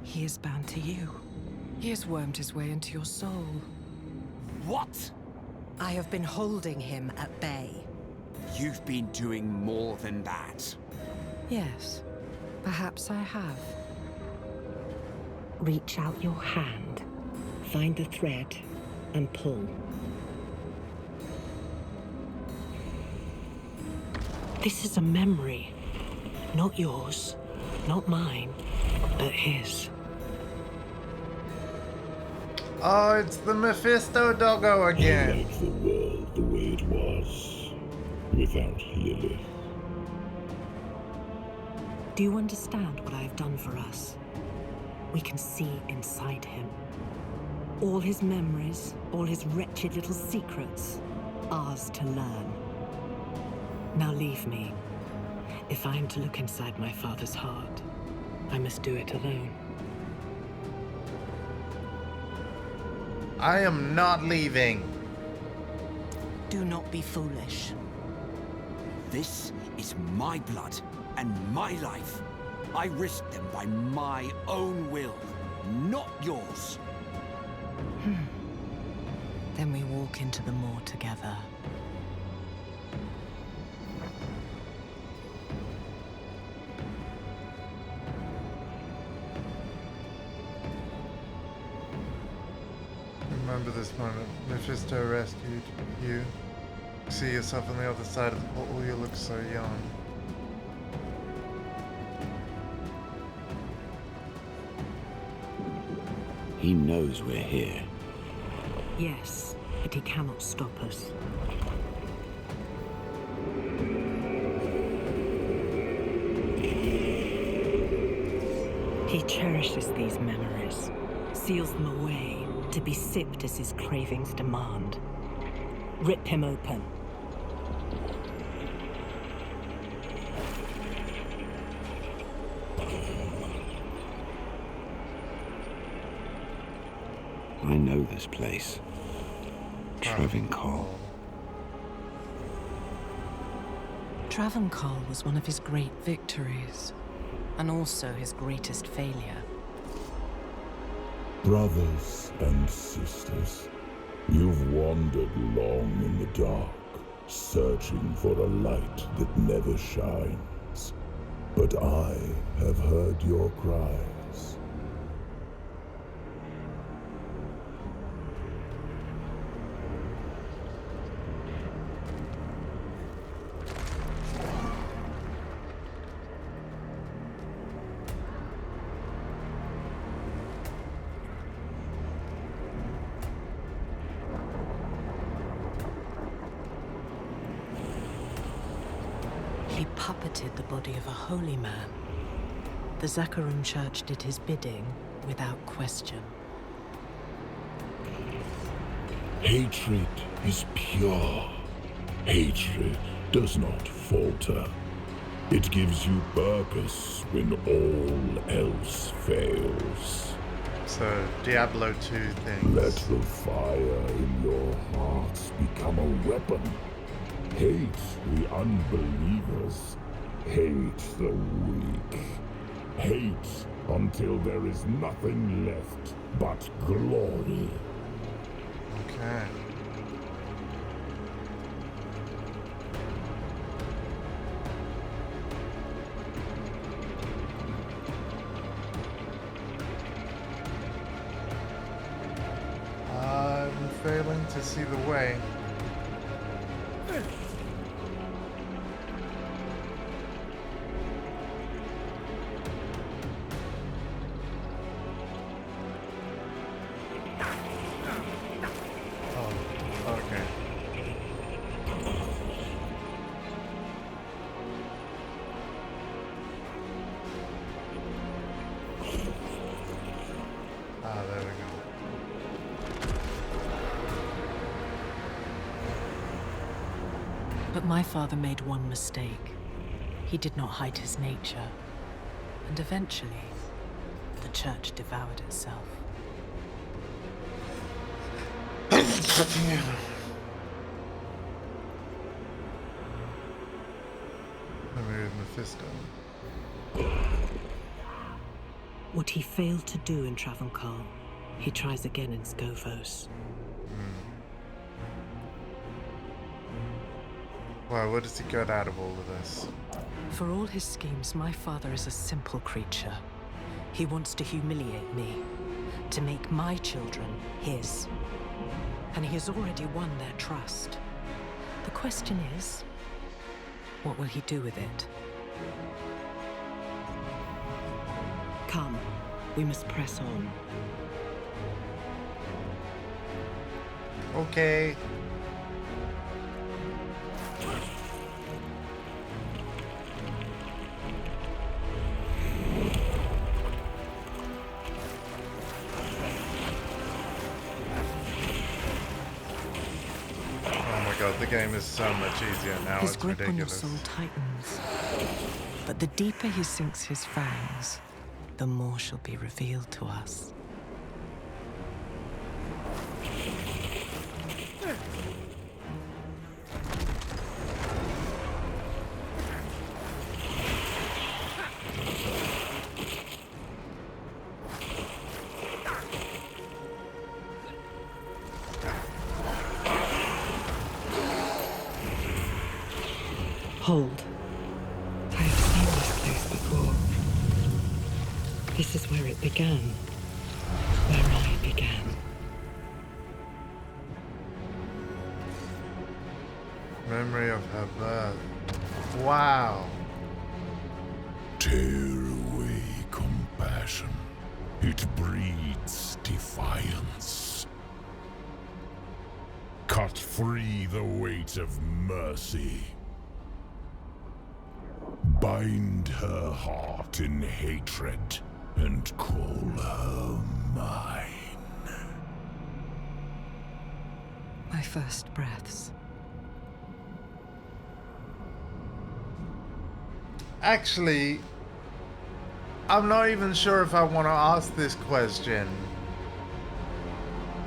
he is bound to you. He has wormed his way into your soul. What? I have been holding him at bay. You've been doing more than that. Yes, perhaps I have. Reach out your hand, find the thread, and pull. This is a memory. Not yours, not mine, but his. Oh, it's the Mephisto doggo I again. like the world the way it was, without Lilith. Do you understand what I have done for us? We can see inside him. All his memories, all his wretched little secrets, ours to learn. Now leave me. If I am to look inside my father's heart, I must do it alone. I am not leaving. Do not be foolish. This is my blood and my life. I risked them by my own will, not yours. Then we walk into the moor together. Remember this moment. Mephisto rescued you. See yourself on the other side of the portal. You look so young. He knows we're here. Yes, but he cannot stop us. He cherishes these memories, seals them away to be sipped as his cravings demand. Rip him open. I know this place. Travancore. Travancore was one of his great victories, and also his greatest failure. Brothers and sisters, you've wandered long in the dark, searching for a light that never shines. But I have heard your cries. He puppeted the body of a holy man. The Zakharum Church did his bidding without question. Hatred is pure. Hatred does not falter. It gives you purpose when all else fails. So, Diablo 2 things. Let the fire in your hearts become a weapon. Hate the unbelievers. Hate the weak. Hate until there is nothing left but glory. Okay. failing to see the way. Oh, okay. Ah, there we go. But my father made one mistake. He did not hide his nature. And eventually, the church devoured itself. Memory of Mephisto. What he failed to do in Travancore, he tries again in Scovos. Wow, what does he get out of all of this? For all his schemes, my father is a simple creature. He wants to humiliate me, to make my children his. And he has already won their trust. The question is, what will he do with it? Come, we must press on. Okay. The game is so much easier now. His It's grip on your ridiculous. soul tightens. But the deeper he sinks his fangs, the more shall be revealed to us. Hold. I have seen this place before. This is where it began. Where I began. Memory of her birth. Wow. Tear away compassion. It breeds defiance. Cut free the weight of mercy. Bind her heart in hatred and call her mine. My first breaths. Actually, I'm not even sure if I want to ask this question.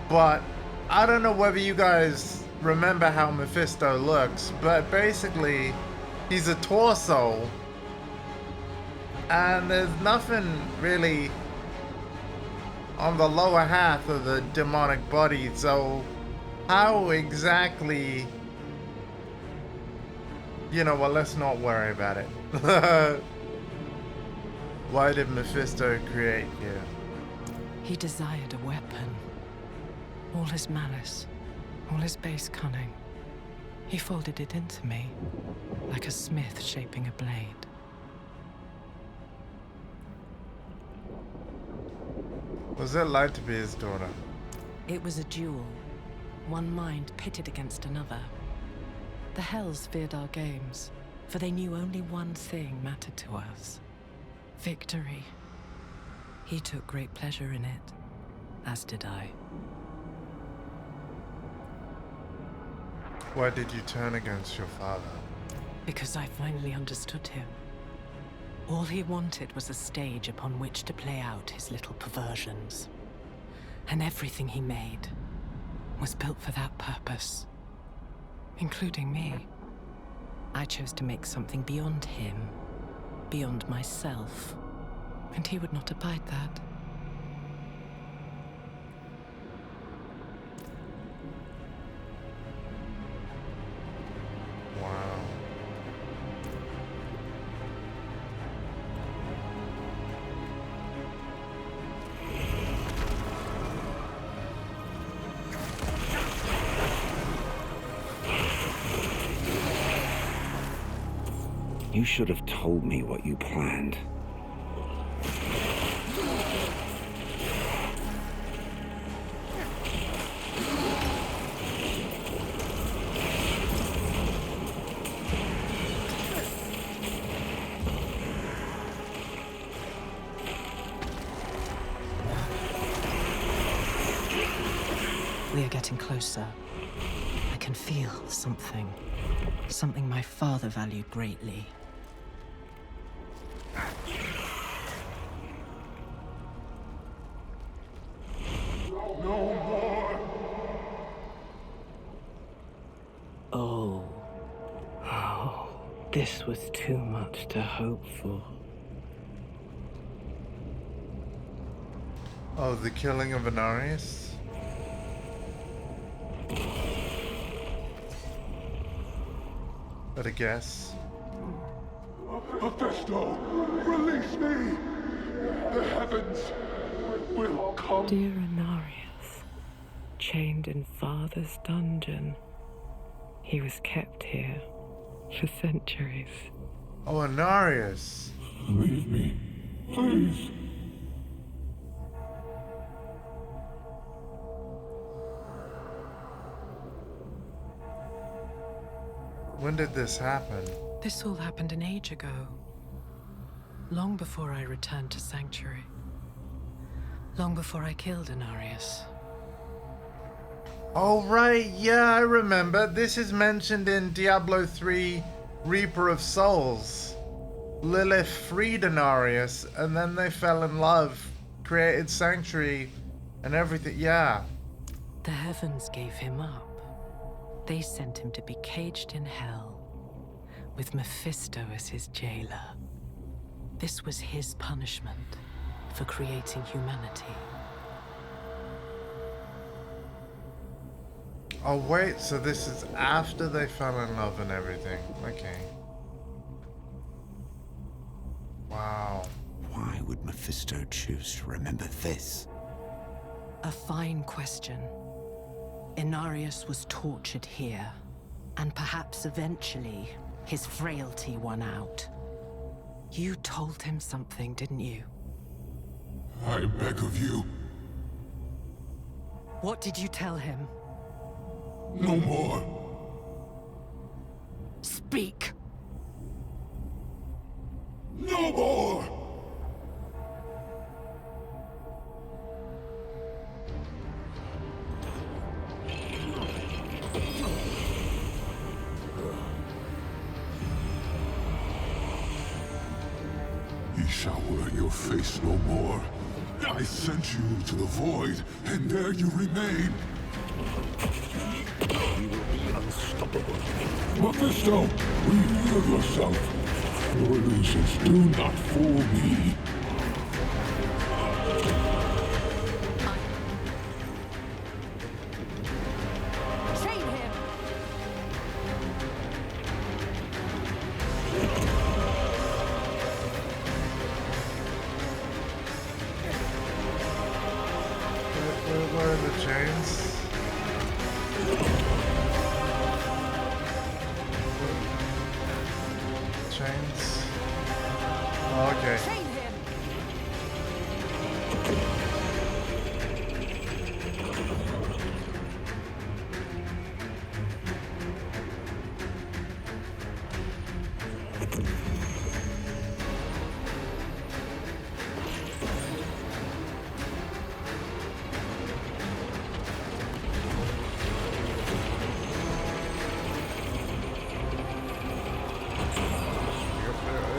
But I don't know whether you guys remember how Mephisto looks, but basically, he's a torso. And there's nothing really on the lower half of the demonic body, so how exactly... You know what, let's not worry about it. Why did Mephisto create you? He desired a weapon. All his malice, all his base cunning. He folded it into me, like a smith shaping a blade. Was it like to be his daughter? It was a duel. One mind pitted against another. The Hells feared our games, for they knew only one thing mattered to us. Victory. He took great pleasure in it, as did I. Why did you turn against your father? Because I finally understood him. All he wanted was a stage upon which to play out his little perversions. And everything he made was built for that purpose. Including me. I chose to make something beyond him, beyond myself. And he would not abide that. Wow. You should have told me what you planned. We are getting closer. I can feel something. Something my father valued greatly. Oh. Oh. This was too much to hope for. Oh, the killing of Anarius? But I guess. Mephisto, release me! The heavens will come. Dear Anarius, chained in Father's dungeon. He was kept here for centuries. Oh, Anarius. Leave me, please. When did this happen? This all happened an age ago. Long before I returned to Sanctuary. Long before I killed Anarius. Oh, right. Yeah, I remember. This is mentioned in Diablo 3 Reaper of Souls. Lilith freed Anarius, and then they fell in love, created Sanctuary, and everything. Yeah. The heavens gave him up. They sent him to be caged in hell, with Mephisto as his jailer. This was his punishment for creating humanity. Oh, wait, so this is after they fell in love and everything. Okay. Wow. Why would Mephisto choose to remember this? A fine question. Inarius was tortured here, and perhaps eventually his frailty won out. You told him something, didn't you? I beg of you, What did you tell him? no more. Speak! No more! Ye shall wear your face no more. I sent you to the void, and there you remain. You will be unstoppable. Mephisto, reveal yourself. Your illusions do not fool me. Chain him! Where are the chains? Chains? Oh, okay. Chain him!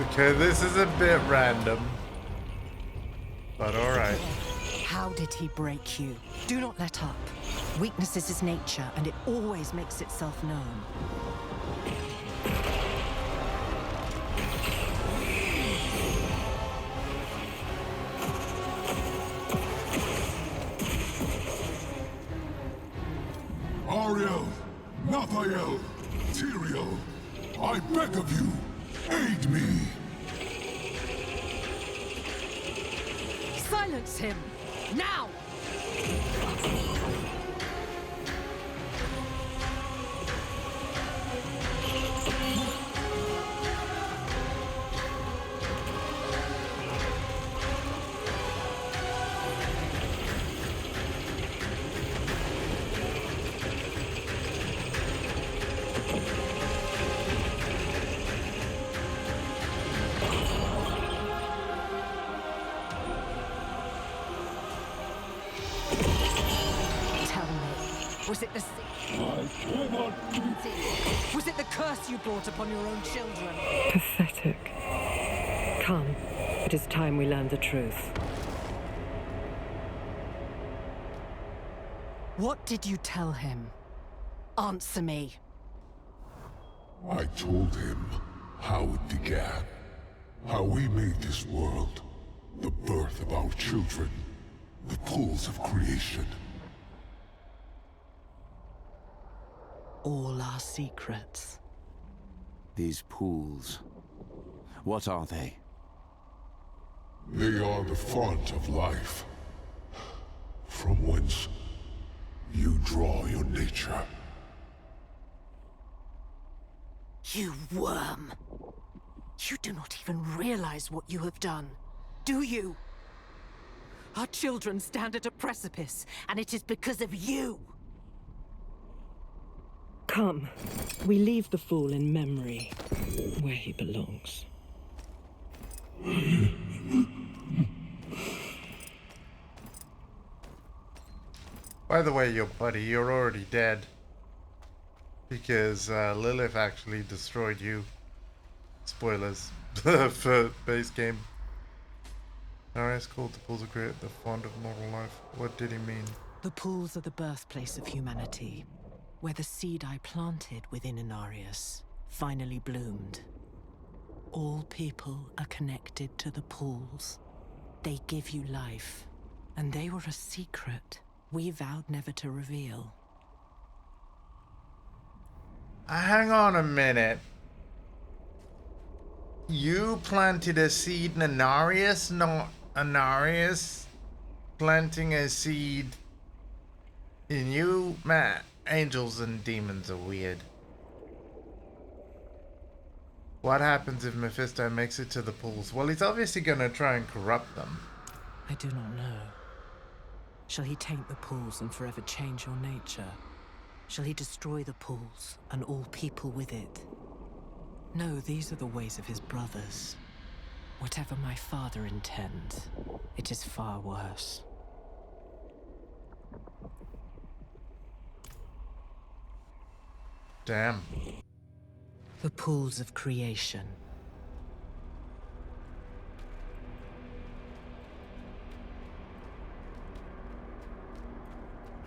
Okay, this is a bit random. But alright. How did he break you? Do not let up. Weakness is his nature, and it always makes itself known. Ariel, Naphael, Tyrael, I beg of you, aid me. Silence him! Now! Was it the Was it the curse you brought upon your own children? Pathetic. Come. It is time we learned the truth. What did you tell him? Answer me. I told him how it began. How we made this world. The birth of our children. The pools of creation. All our secrets. These pools. What are they? They are the font of life. From whence you draw your nature. You worm! You do not even realize what you have done, do you? Our children stand at a precipice, and it is because of you! Come. We leave the fool in memory, where he belongs. By the way, buddy, you're already dead. Because Lilith actually destroyed you. Spoilers for base game. Arius called the pools of create the font of mortal life. What did he mean? The pools are the birthplace of humanity, where the seed I planted within Inarius finally bloomed. All people are connected to the pools. They give you life, and they were a secret we vowed never to reveal. Hang on a minute. You planted a seed in Inarius, not Inarius planting a seed in you? Man, angels and demons are weird. What happens if Mephisto makes it to the pools? Well, he's obviously gonna try and corrupt them. I do not know. Shall he taint the pools and forever change your nature? Shall he destroy the pools and all people with it? No, these are the ways of his brothers. Whatever my father intends, it is far worse. Damn. The pools of creation.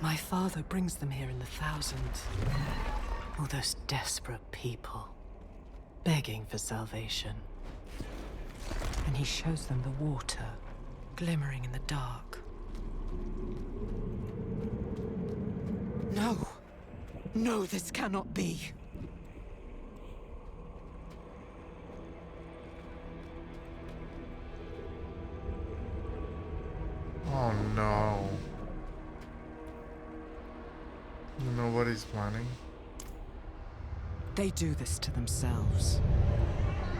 My father brings them here in the thousands. All those desperate people, begging for salvation. And he shows them the water, glimmering in the dark. No! No, this cannot be! Oh no. You know what he's planning? They do this to themselves.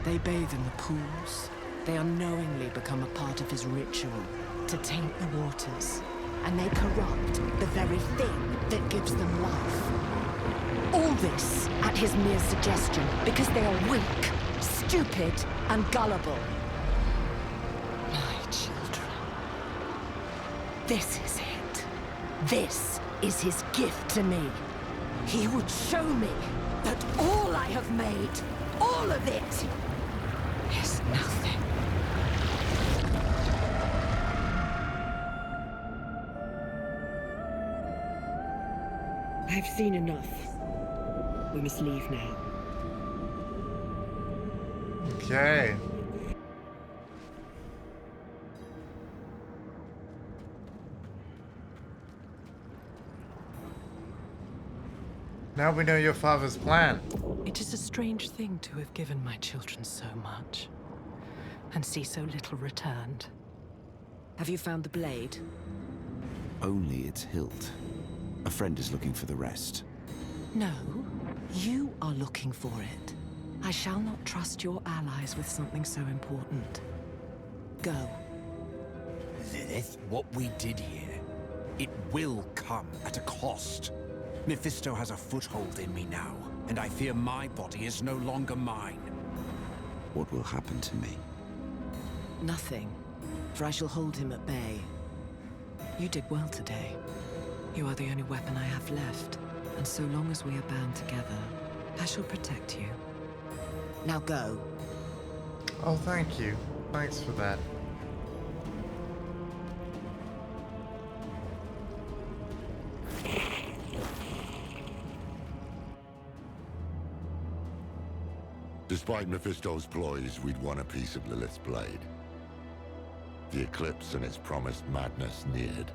They bathe in the pools. They unknowingly become a part of his ritual to taint the waters. And they corrupt the very thing that gives them life. All this at his mere suggestion because they are weak, stupid, and gullible. My children. This is it. This is his gift to me. He would show me that all I have made, all of it, is nothing. I've seen enough. We must leave now. Okay. Now we know your father's plan. It is a strange thing to have given my children so much, and see so little returned. Have you found the blade? Only its hilt. A friend is looking for the rest. No, you are looking for it. I shall not trust your allies with something so important. Go. Lilith, what we did here, it will come at a cost. Mephisto has a foothold in me now, and I fear my body is no longer mine. What will happen to me? Nothing, for I shall hold him at bay. You did well today. You are the only weapon I have left, and so long as we are bound together, I shall protect you. Now go. Oh, thank you. Thanks for that. Despite Mephisto's ploys, we'd won a piece of Lilith's blade. The eclipse and its promised madness neared.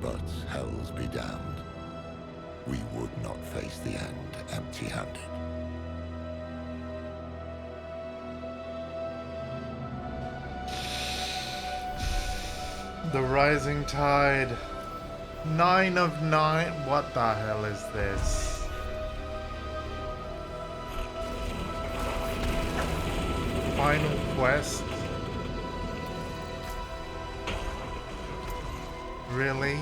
But hells be damned. We would not face the end empty-handed. The rising tide. 9 of 9. What the hell is this? Final quest? Really?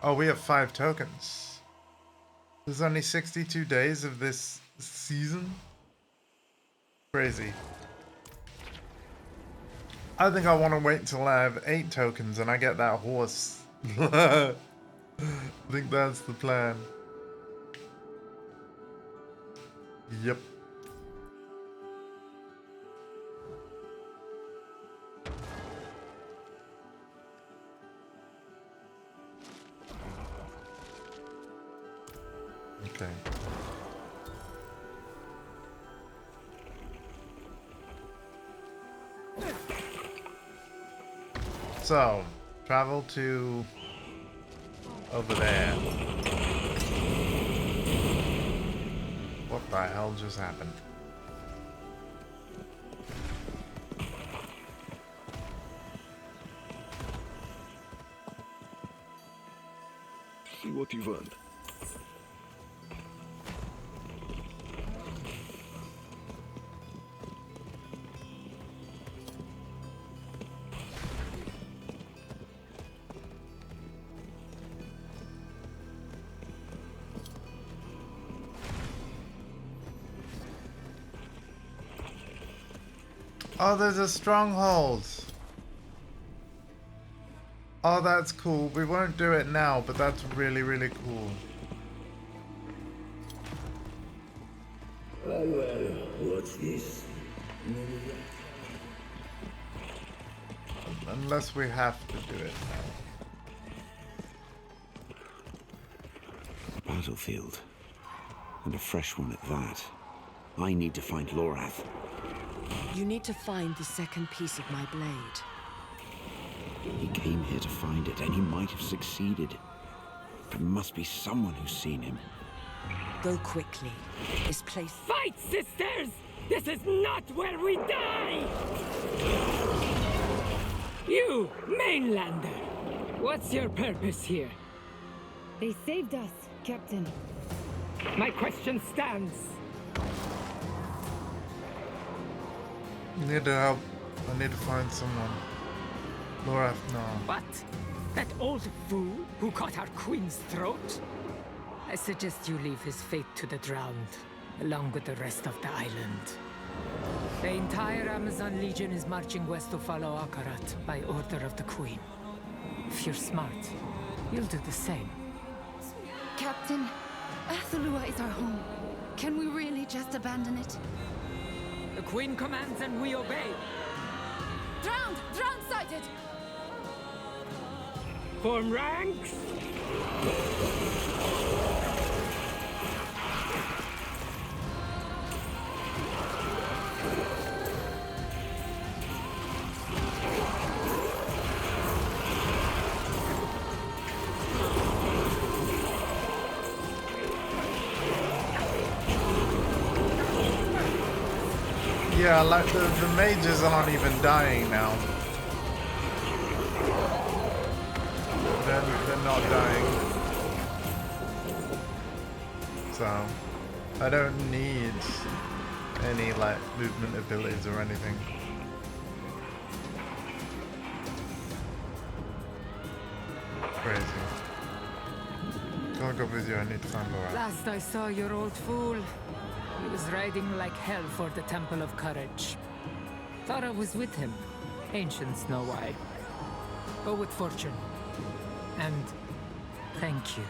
Oh, we have 5 tokens. There's only 62 days of this season? Crazy. I think I want to wait until I have 8 tokens and I get that horse. I think that's the plan. Yep. Okay. So, travel to over there. What the hell just happened? See what you want. Oh, there's a stronghold. Oh, that's cool. We won't do it now, but that's really, really cool. Well, what's this? Unless we have to do it now. A battlefield. And a fresh one at that. I need to find Lorath. You need to find the second piece of my blade. He came here to find it, and he might have succeeded. There must be someone who's seen him. Go quickly. This place... Fight, sisters! This is not where we die! You, mainlander! What's your purpose here? They saved us, Captain. My question stands. Need to help. I need to find someone. Lorath, no. What? That old fool who cut our queen's throat? I suggest you leave his fate to the drowned, along with the rest of the island. The entire Amazon Legion is marching west to follow Akarat by order of the queen. If you're smart, you'll do the same. Captain, Athalua is our home. Can we really just abandon it? The queen commands and we obey. Drowned! Drowned sighted! Form ranks! Yeah, like the mages aren't even dying now. They're not dying. So, I don't need any like movement abilities or anything. Crazy. Can't go with you, I need to find Laura. Last I saw your old fool, he was riding like hell for the Temple of Courage. Thought I was with him. Ancients know why. Go with fortune. And thank you.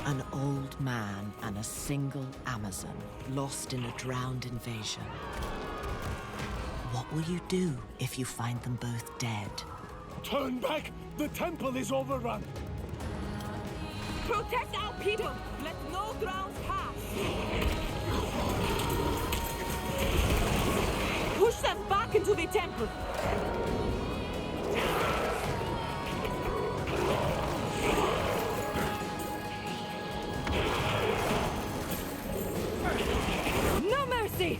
An old man and a single Amazon lost in a drowned invasion. What will you do if you find them both dead? Turn back! The temple is overrun! Protect our people! Let no grounds pass! Push them back into the temple! No mercy!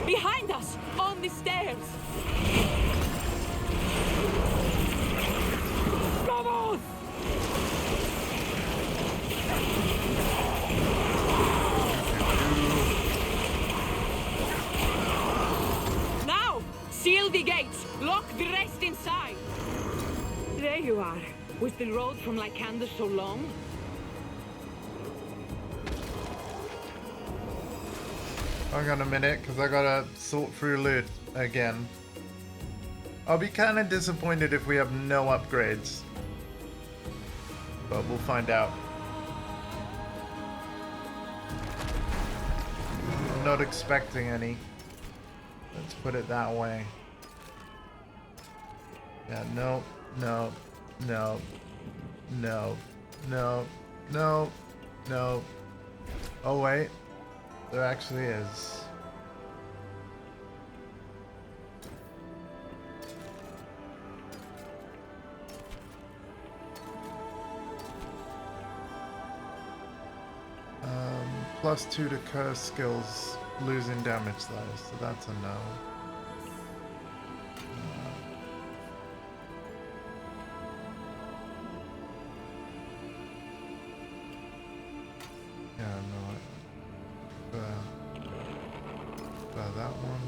Behind us! On the stairs! Vamos! Now! Seal the gates! Lock the rest inside! There you are. Was the road from Lycander so long? Hang on a minute, because I gotta sort through loot again. I'll be kind of disappointed if we have no upgrades. But we'll find out. I'm not expecting any. Let's put it that way. Yeah, no, no, no, no, no, no, no. Oh wait. There actually is. +2 to curse skills, losing damage though, so that's a no. Yeah, no. That one.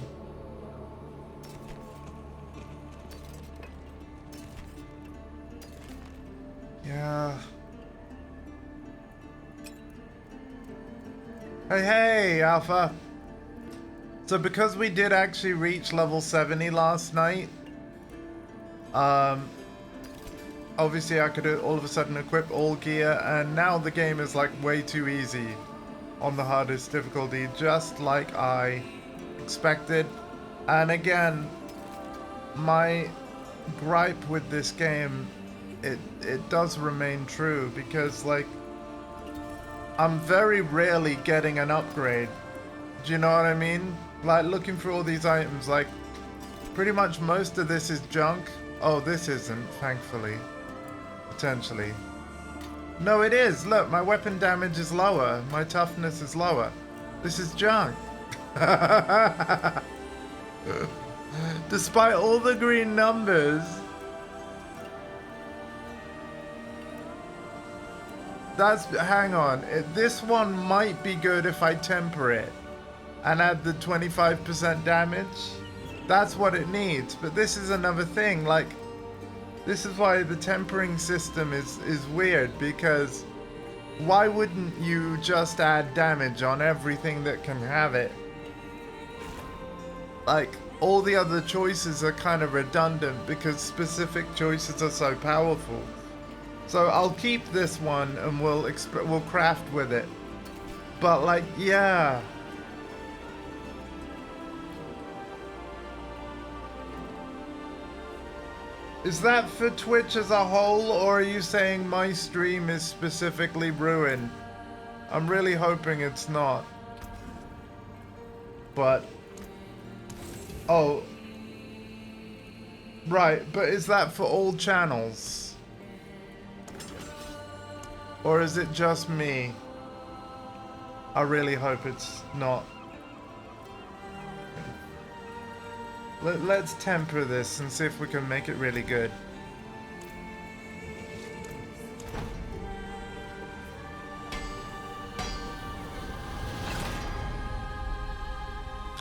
Yeah. Hey, Alpha. So because we did actually reach level 70 last night, obviously I could all of a sudden equip all gear, and now the game is like way too easy on the hardest difficulty, just like I expected. And again, my gripe with this game, it does remain true, because like I'm very rarely getting an upgrade. Do you know what I mean? Like looking through all these items, like pretty much most of this is junk. Oh, this isn't, thankfully. Potentially. No, it is. Look, my weapon damage is lower. My toughness is lower. This is junk. Despite all the green numbers. Hang on. This one might be good if I temper it and add the 25% damage. That's what it needs. But this is another thing. Like, this is why the tempering system is weird, because why wouldn't you just add damage on everything that can have it? Like, all the other choices are kind of redundant because specific choices are so powerful. So I'll keep this one and we'll craft with it. But like, yeah. Is that for Twitch as a whole, or are you saying my stream is specifically ruined? I'm really hoping it's not. But... oh. Right, but is that for all channels? Or is it just me? I really hope it's not. Let's temper this and see if we can make it really good.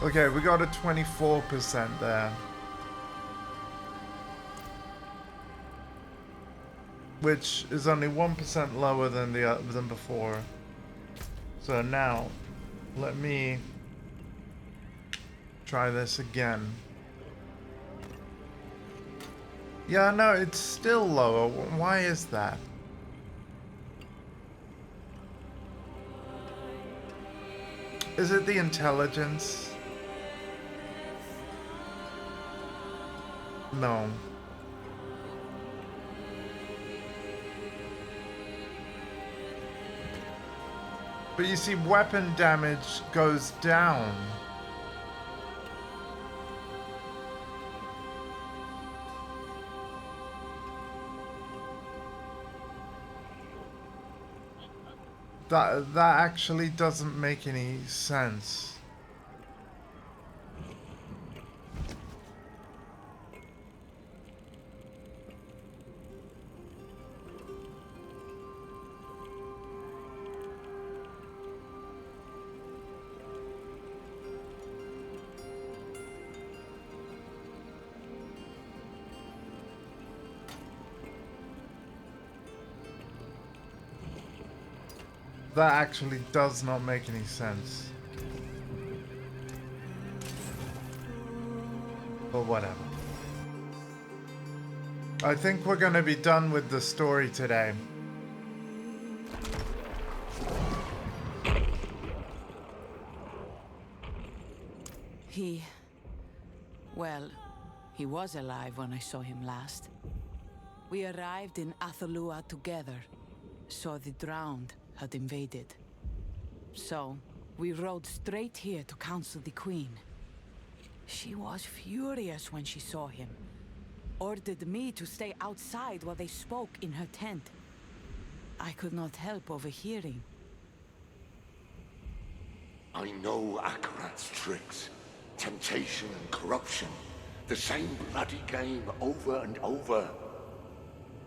Okay, we got a 24% there. which is only 1% lower than than before. So now, let me try this again. Yeah, no, it's still lower. Why is that? Is it the intelligence? No. But you see, weapon damage goes down. That actually doesn't make any sense. That actually does not make any sense. But whatever. I think we're gonna be done with the story today. Well, he was alive when I saw him last. We arrived in Athalua together, saw the drowned had invaded. So, we rode straight here to counsel the Queen. She was furious when she saw him. Ordered me to stay outside while they spoke in her tent. I could not help overhearing. I know Akarat's tricks. Temptation and corruption. The same bloody game over and over.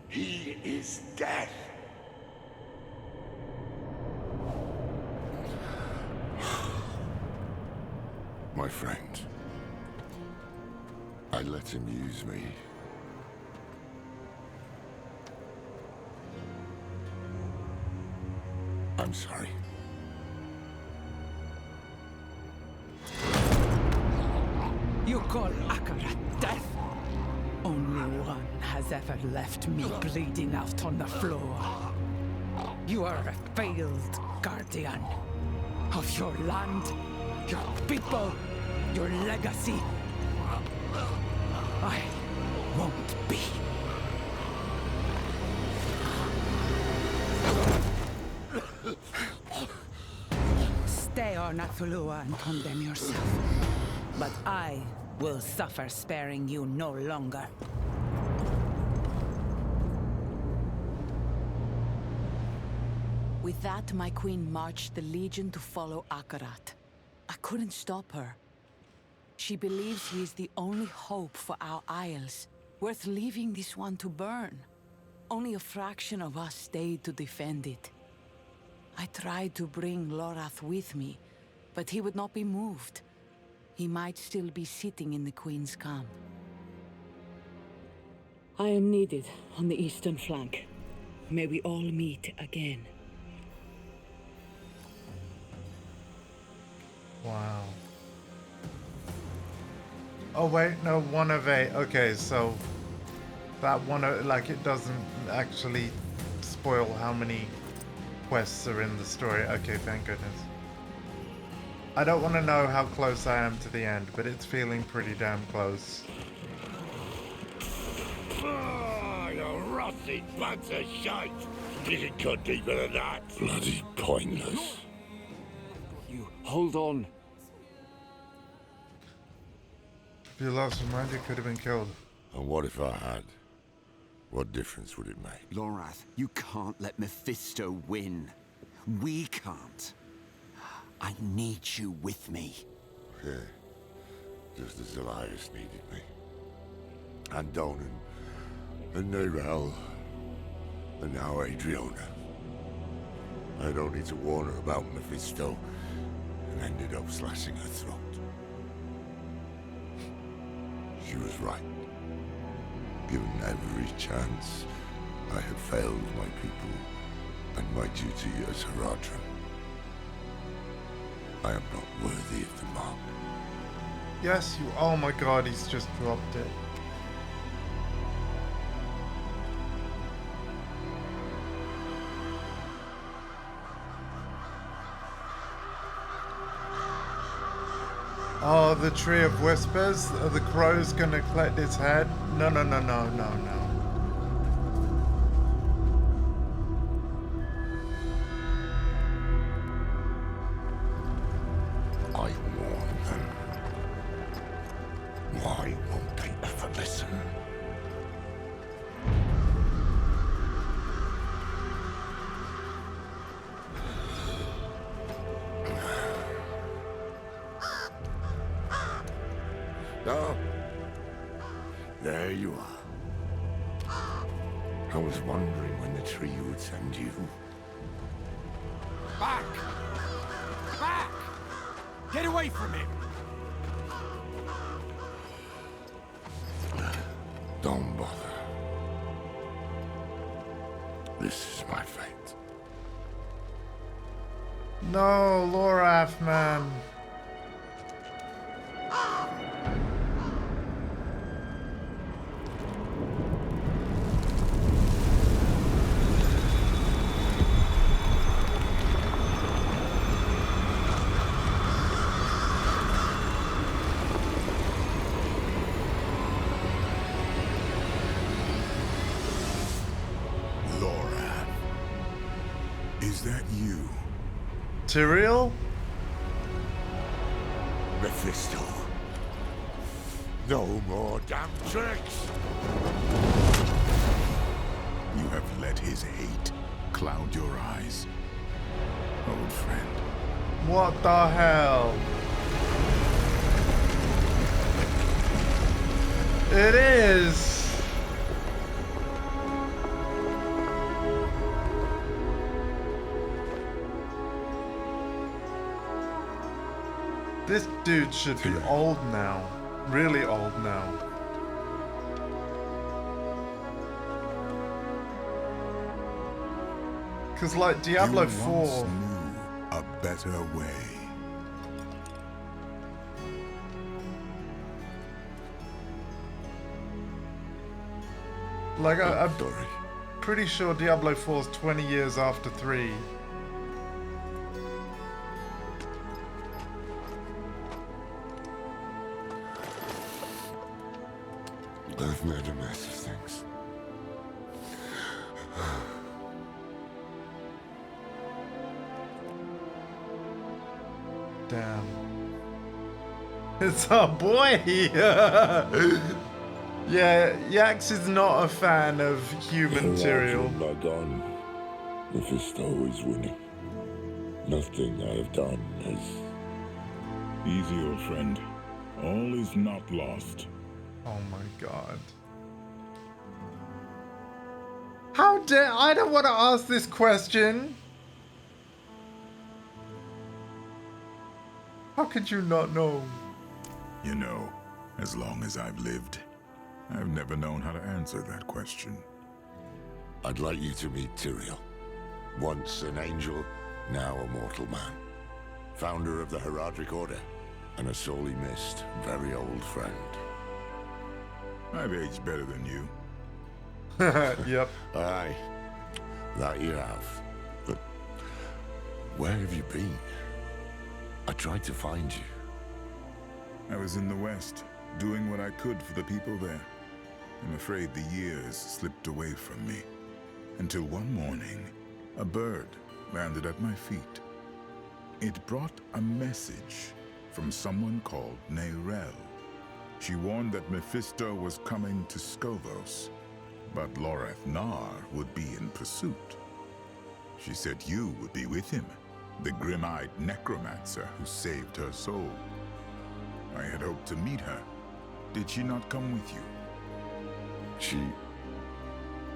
He is death. My friend. I let him use me. I'm sorry. You call Akarat death? Only one has ever left me bleeding out on the floor. You are a failed guardian of your land, your people, your legacy. I won't be. Stay on Athalua and condemn yourself. But I will suffer sparing you no longer. With that, my queen marched the Legion to follow Akarat. I couldn't stop her. She believes he is the only hope for our isles, worth leaving this one to burn. Only a fraction of us stayed to defend it. I tried to bring Lorath with me, but he would not be moved. He might still be sitting in the Queen's camp. I am needed on the eastern flank. May we all meet again. Wow. Oh wait, no, 1 of 8. Okay, so that one, like, it doesn't actually spoil how many quests are in the story. Okay, thank goodness. I don't want to know how close I am to the end, but it's feeling pretty damn close. Oh, you rusty bunch of shite! You can cut deeper than that. Bloody pointless. You hold on. If you lost your mind, you could have been killed. And what if I had? What difference would it make? Lorath, you can't let Mephisto win. We can't. I need you with me. Yeah. Just as Elias needed me. And Donan. And Neyrel. And now Adriona. I'd only to warn her about Mephisto. And ended up slashing her throat. She was right. Given every chance, I have failed my people and my duty as Haradrim. I am not worthy of the mark. Yes, you. Oh my god, he's just dropped it. Oh, the Tree of Whispers? Are the crows gonna collect its head? No, no, no, no, no, no. I warn them. Why won't they ever listen? Oh, there you are. I was wondering when the tree would send you. Back! Back! Get away from him! Don't bother. This is my fate. No, Lorath, man. Is that you? Tyrael? Mephisto. No more damn tricks! You have let his hate cloud your eyes, old friend. What the hell? It is! This dude should be old now. Really old now. Cause like Diablo 4 knew a better way. like I'm pretty sure Diablo 4 is 20 years after 3. I've made a mess of things. Damn. It's our boy! Yeah, Yax is not a fan of human material. Are gone. Mephisto is winning. Nothing I have done is... Easy, old friend. All is not lost. Oh my god. How dare I don't want to ask this question. How could you not know? You know, as long as I've lived, I've never known how to answer that question. I'd like you to meet Tyrael. Once an angel, now a mortal man. Founder of the Haradrim Order, and a sorely missed, very old friend. I've aged better than you. Yep. Aye, that you have. But where have you been? I tried to find you. I was in the West, doing what I could for the people there. I'm afraid the years slipped away from me. Until one morning, a bird landed at my feet. It brought a message from someone called Neyrelle. She warned that Mephisto was coming to Skovos, but Lorath Nar would be in pursuit. She said you would be with him, the grim-eyed Necromancer who saved her soul. I had hoped to meet her. Did she not come with you?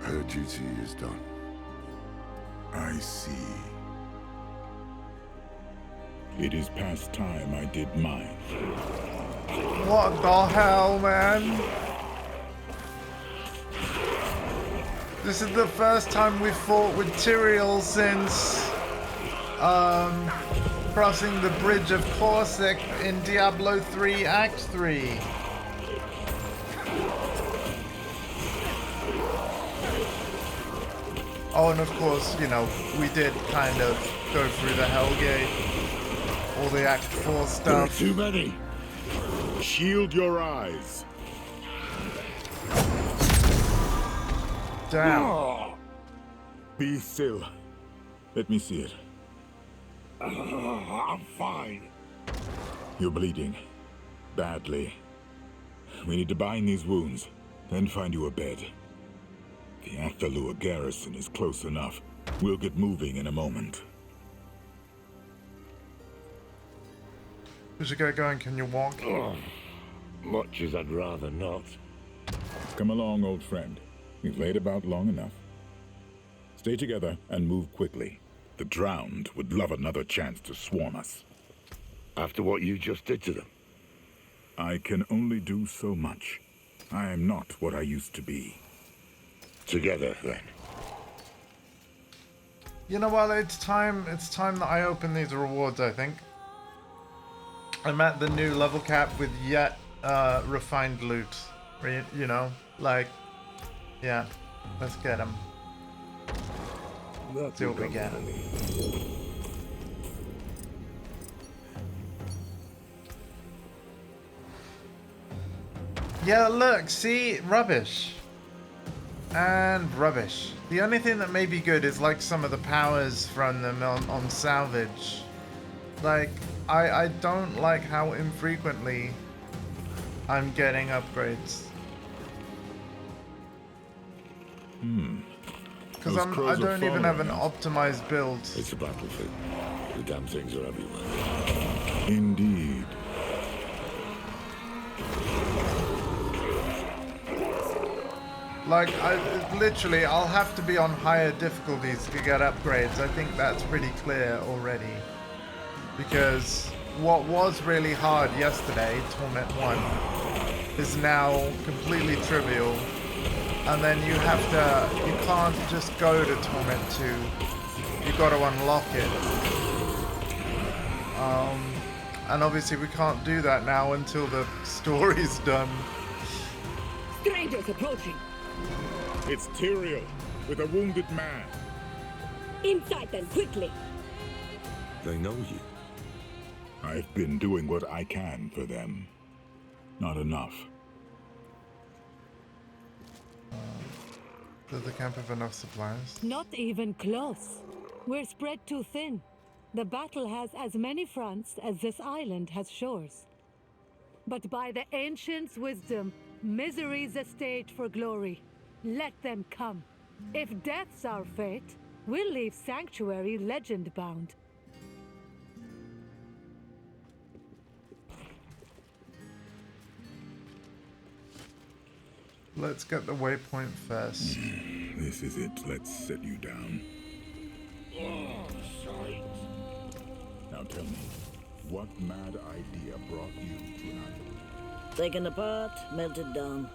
Her duty is done. I see. It is past time I did mine. What the hell, man? This is the first time we've fought with Tyrael since crossing the Bridge of Corsic in Diablo 3 Act 3. Oh, and of course, you know, we did kind of go through the Hellgate, all the Act 4 stuff. There are too many. Shield your eyes. Damn. Be still. Let me see it. I'm fine. You're bleeding. Badly. We need to bind these wounds, then find you a bed. The Athalua garrison is close enough. We'll get moving in a moment. We should get going. Can you walk? Oh, much as I'd rather not. Come along, old friend. We've laid about long enough. Stay together and move quickly. The drowned would love another chance to swarm us. After what you just did to them? I can only do so much. I am not what I used to be. Together, then. You know what? It's time that I open these rewards, I think. I'm at the new level cap with yet refined loot. You know, like, yeah, let's get them. See what we get. Yeah, look, see, rubbish. And rubbish. The only thing that may be good is like some of the powers from them on salvage. Like, I don't like how infrequently I'm getting upgrades. Because I don't even have an optimized build. It's a battlefield. The damn things are everywhere. Indeed. Like, literally, I'll have to be on higher difficulties to get upgrades. I think that's pretty clear already. Because what was really hard yesterday, Torment 1, is now completely trivial. And then you can't just go to Torment 2. You've got to unlock it. And obviously we can't do that now until the story's done. Strangers approaching. It's Tyrael with a wounded man. Inside them, quickly. They know you. I've been doing what I can for them. Not enough. Does the camp have enough supplies? Not even close. We're spread too thin. The battle has as many fronts as this island has shores. But by the ancients' wisdom, misery's a stage for glory. Let them come. If death's our fate, we'll leave Sanctuary legend-bound. Let's get the waypoint first. This is it. Let's set you down. Oh, sight. Now tell me, what mad idea brought you to Athalua? Taken apart, melted down.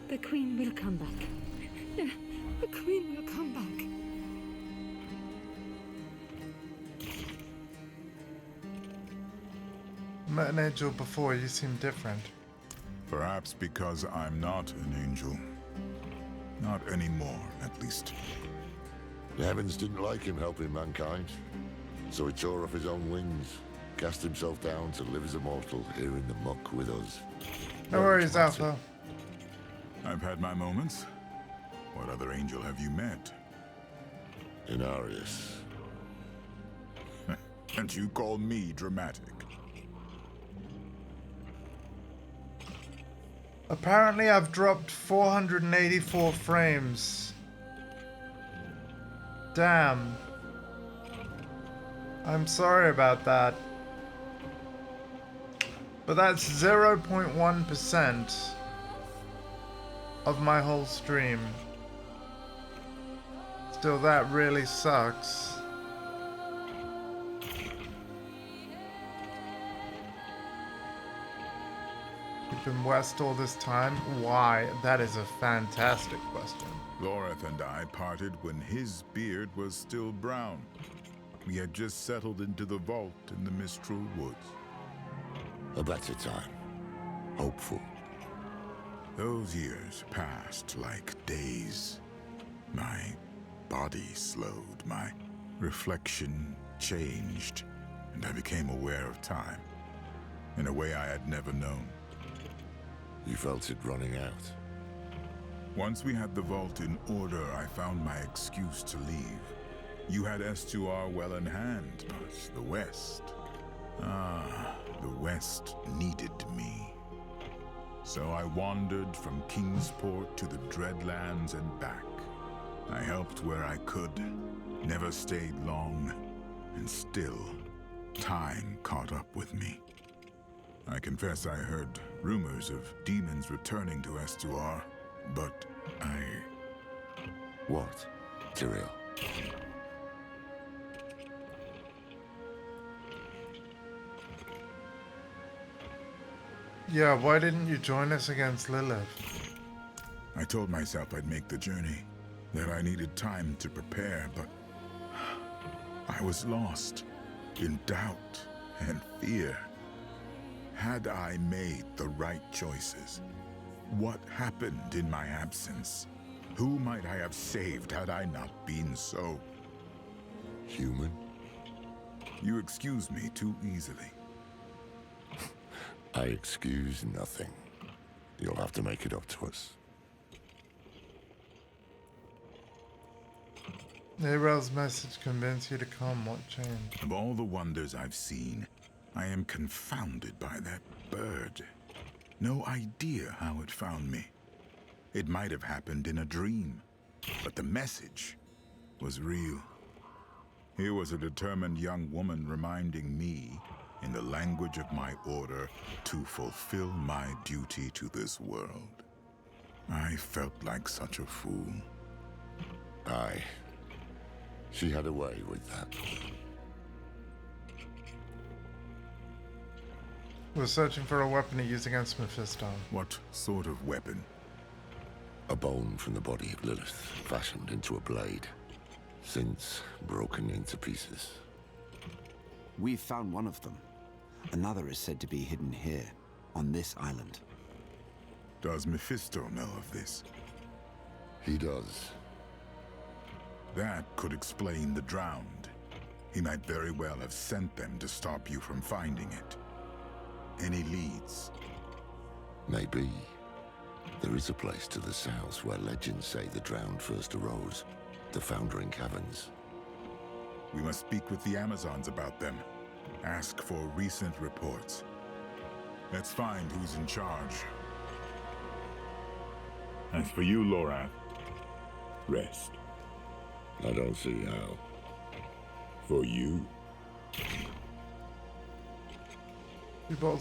The Queen will come back. The Queen will come back. Met an angel before, you seem different. Perhaps because I'm not an angel. Not anymore, at least. The heavens didn't like him helping mankind, so he tore off his own wings, cast himself down to live as a mortal here in the muck with us. No worries, Alpha. I've had my moments. What other angel have you met? Inarius. And you call me dramatic? Apparently I've dropped 484 frames. Damn. I'm sorry about that. But that's 0.1% of my whole stream. Still, that really sucks. been west all this time? Why? That is a fantastic question. Loreth and I parted when his beard was still brown. We had just settled into the vault in the Mistral Woods. A better time. Hopeful. Those years passed like days. My body slowed, my reflection changed, and I became aware of time in a way I had never known. You felt it running out? Once we had the vault in order, I found my excuse to leave. You had S2R well in hand, but the West... the West needed me. So I wandered from Kingsport to the Dreadlands and back. I helped where I could, never stayed long, and still, time caught up with me. I confess I heard rumors of demons returning to S2R, but I... What, Tyrael? Yeah, why didn't you join us against Lilith? I told myself I'd make the journey, that I needed time to prepare, but I was lost, in doubt and fear. Had I made the right choices? What happened in my absence? Who might I have saved had I not been so? Human? You excuse me too easily. I excuse nothing. You'll have to make it up to us. Nero's message convinced you to come. What changed? Of all the wonders I've seen, I am confounded by that bird. No idea how it found me. It might have happened in a dream, but the message was real. Here was a determined young woman reminding me, in the language of my order, to fulfill my duty to this world. I felt like such a fool. Aye. She had a way with that. We're searching for a weapon to use against Mephisto. What sort of weapon? A bone from the body of Lilith, fashioned into a blade, since broken into pieces. We've found one of them. Another is said to be hidden here, on this island. Does Mephisto know of this? He does. That could explain the drowned. He might very well have sent them to stop you from finding it. Any leads? Maybe. There is a place to the south where legends say the drowned first arose. The Foundering Caverns. We must speak with the Amazons about them. Ask for recent reports. Let's find who's in charge. As for you, Lorath, rest. I don't see how. For you?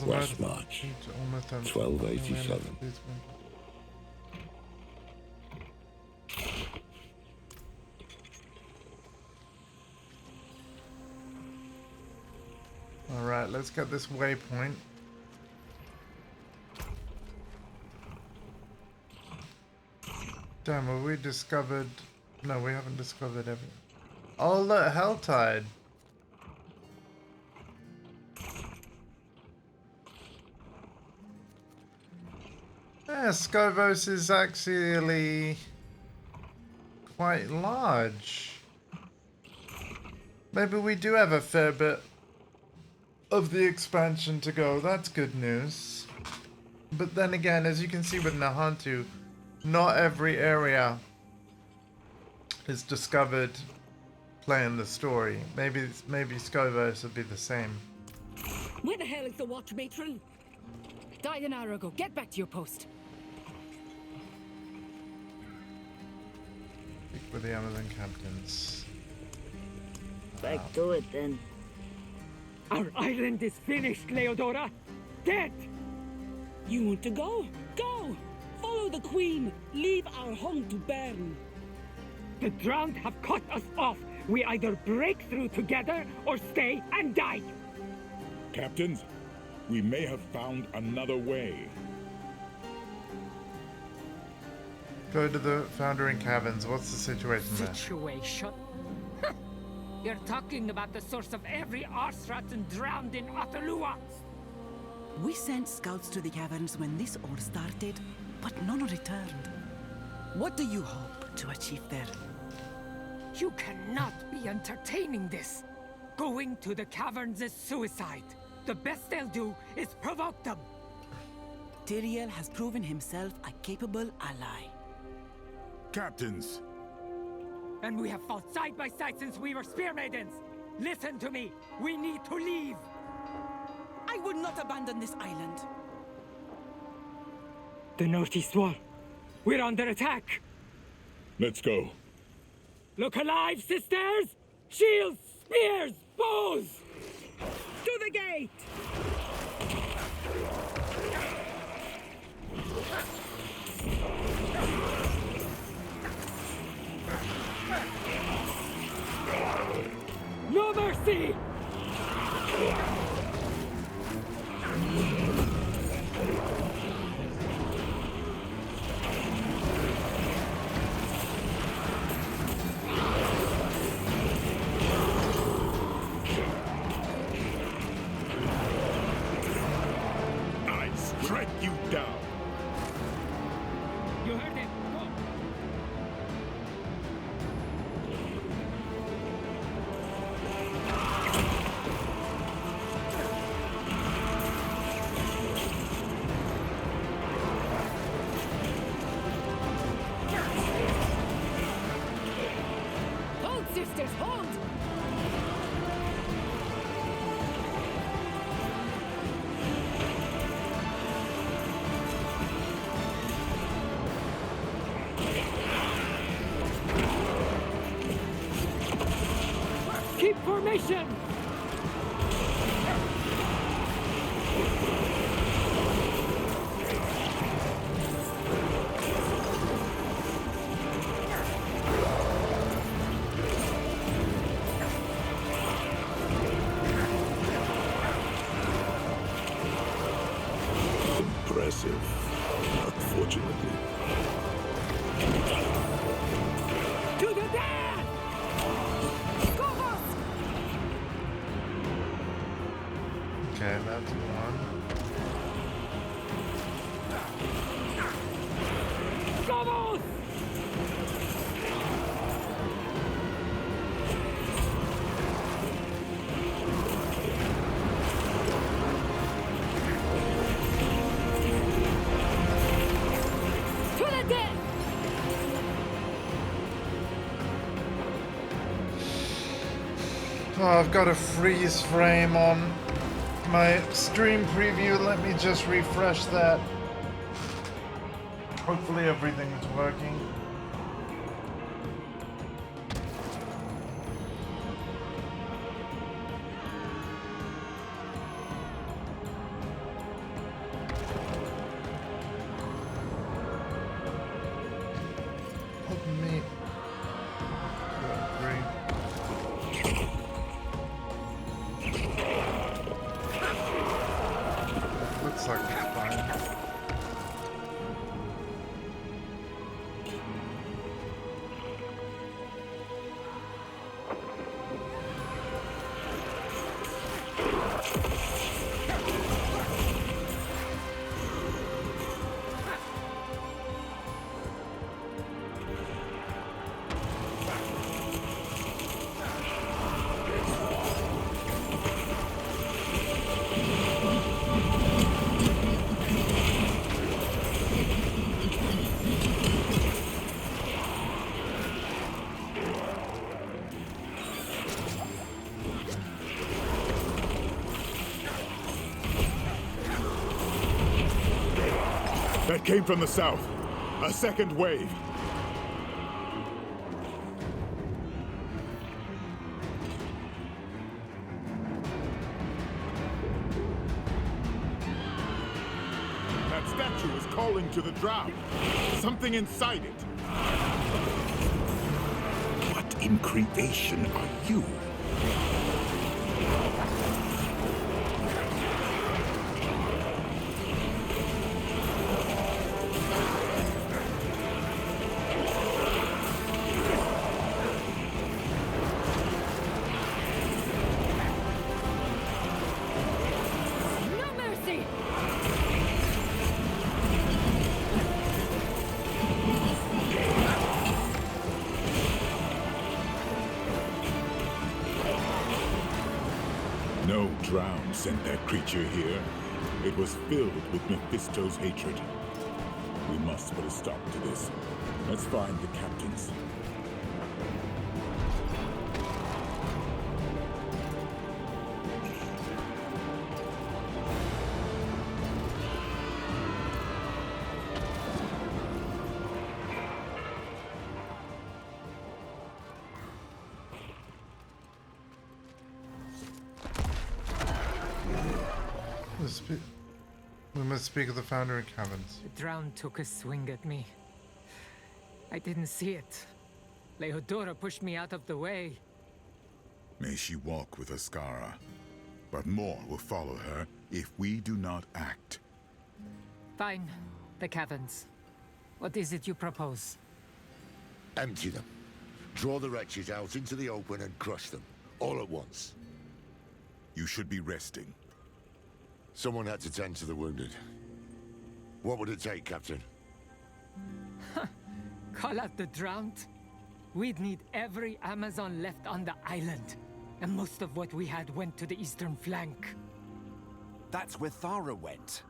West March, 1287. Alright, let's get this waypoint. Damn, have we discovered... No, we haven't discovered everything. Oh look, Helltide. Yeah, Scovos is actually quite large. Maybe we do have a fair bit of the expansion to go. That's good news. But then again, as you can see with Nahantu, not every area is discovered playing the story. Maybe Scovos would be the same. Where the hell is the watch matron? Died an hour ago. Get back to your post. Speak with the Amazon captains. Back to it then. Our island is finished, Leodora. Dead! You want to go? Go! Follow the Queen. Leave our home to burn. The drowned have cut us off. We either break through together or stay and die. Captains, we may have found another way. Go to the Foundering Caverns. What's the situation there? Situation? You're talking about the source of every arse-rotten drowned in Atalua! We sent scouts to the caverns when this all started, but none returned. What do you hope to achieve there? You cannot be entertaining this! Going to the caverns is suicide. The best they'll do is provoke them. Tyrael has proven himself a capable ally. Captains! And we have fought side by side since we were spear maidens! Listen to me! We need to leave! I would not abandon this island. The Northeast Wall. We're under attack! Let's go. Look alive, sisters! Shields, spears, bows! To the gate! No mercy! I strike you down. You heard him. Go. Hold, sisters, hold! Keep formation! Impressive, unfortunately. To the death! Okay, that's one. Vamos! To the death! Oh, I've got a freeze frame on my stream preview. Let me just refresh that. Hopefully everything's working. Help me. Great. Looks like it's fine. That came from the south. A second wave. That statue is calling to the drow. Something inside it. What in creation are you? No drown sent that creature here. It was filled with Mephisto's hatred. We must put a stop to this. Let's find the captains. We must speak of the Foundry Caverns. The drown took a swing at me. I didn't see it. Leodora pushed me out of the way. May she walk with Ascara, but more will follow her if we do not act. Fine. The caverns. What is it you propose? Empty them. Draw the wretches out into the open and crush them, all at once. You should be resting. Someone had to tend to the wounded. What would it take, Captain? Call out the drowned? We'd need every Amazon left on the island. And most of what we had went to the eastern flank. That's where Thara went.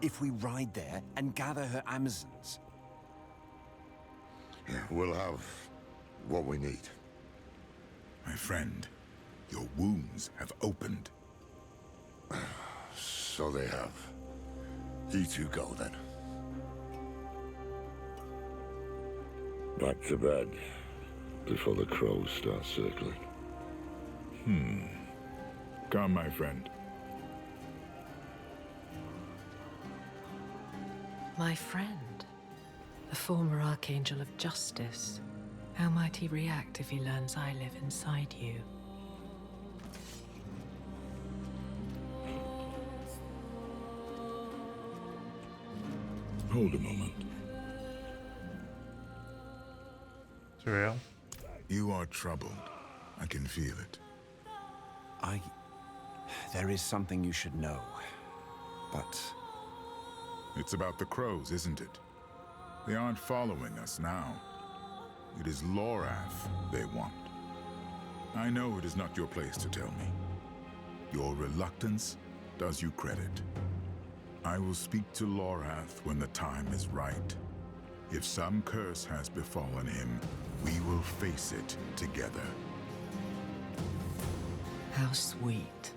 If we ride there and gather her Amazons. Yeah, we'll have what we need. My friend, your wounds have opened. So they have. You two go, then. Back to bed, before the crows start circling. Come, my friend. My friend, the former Archangel of Justice. How might he react if he learns I live inside you? Hold a moment. Turiel? You are troubled. I can feel it. There is something you should know. But... It's about the crows, isn't it? They aren't following us now. It is Lorath they want. I know it is not your place to tell me. Your reluctance does you credit. I will speak to Lorath when the time is right. If some curse has befallen him, we will face it together. How sweet.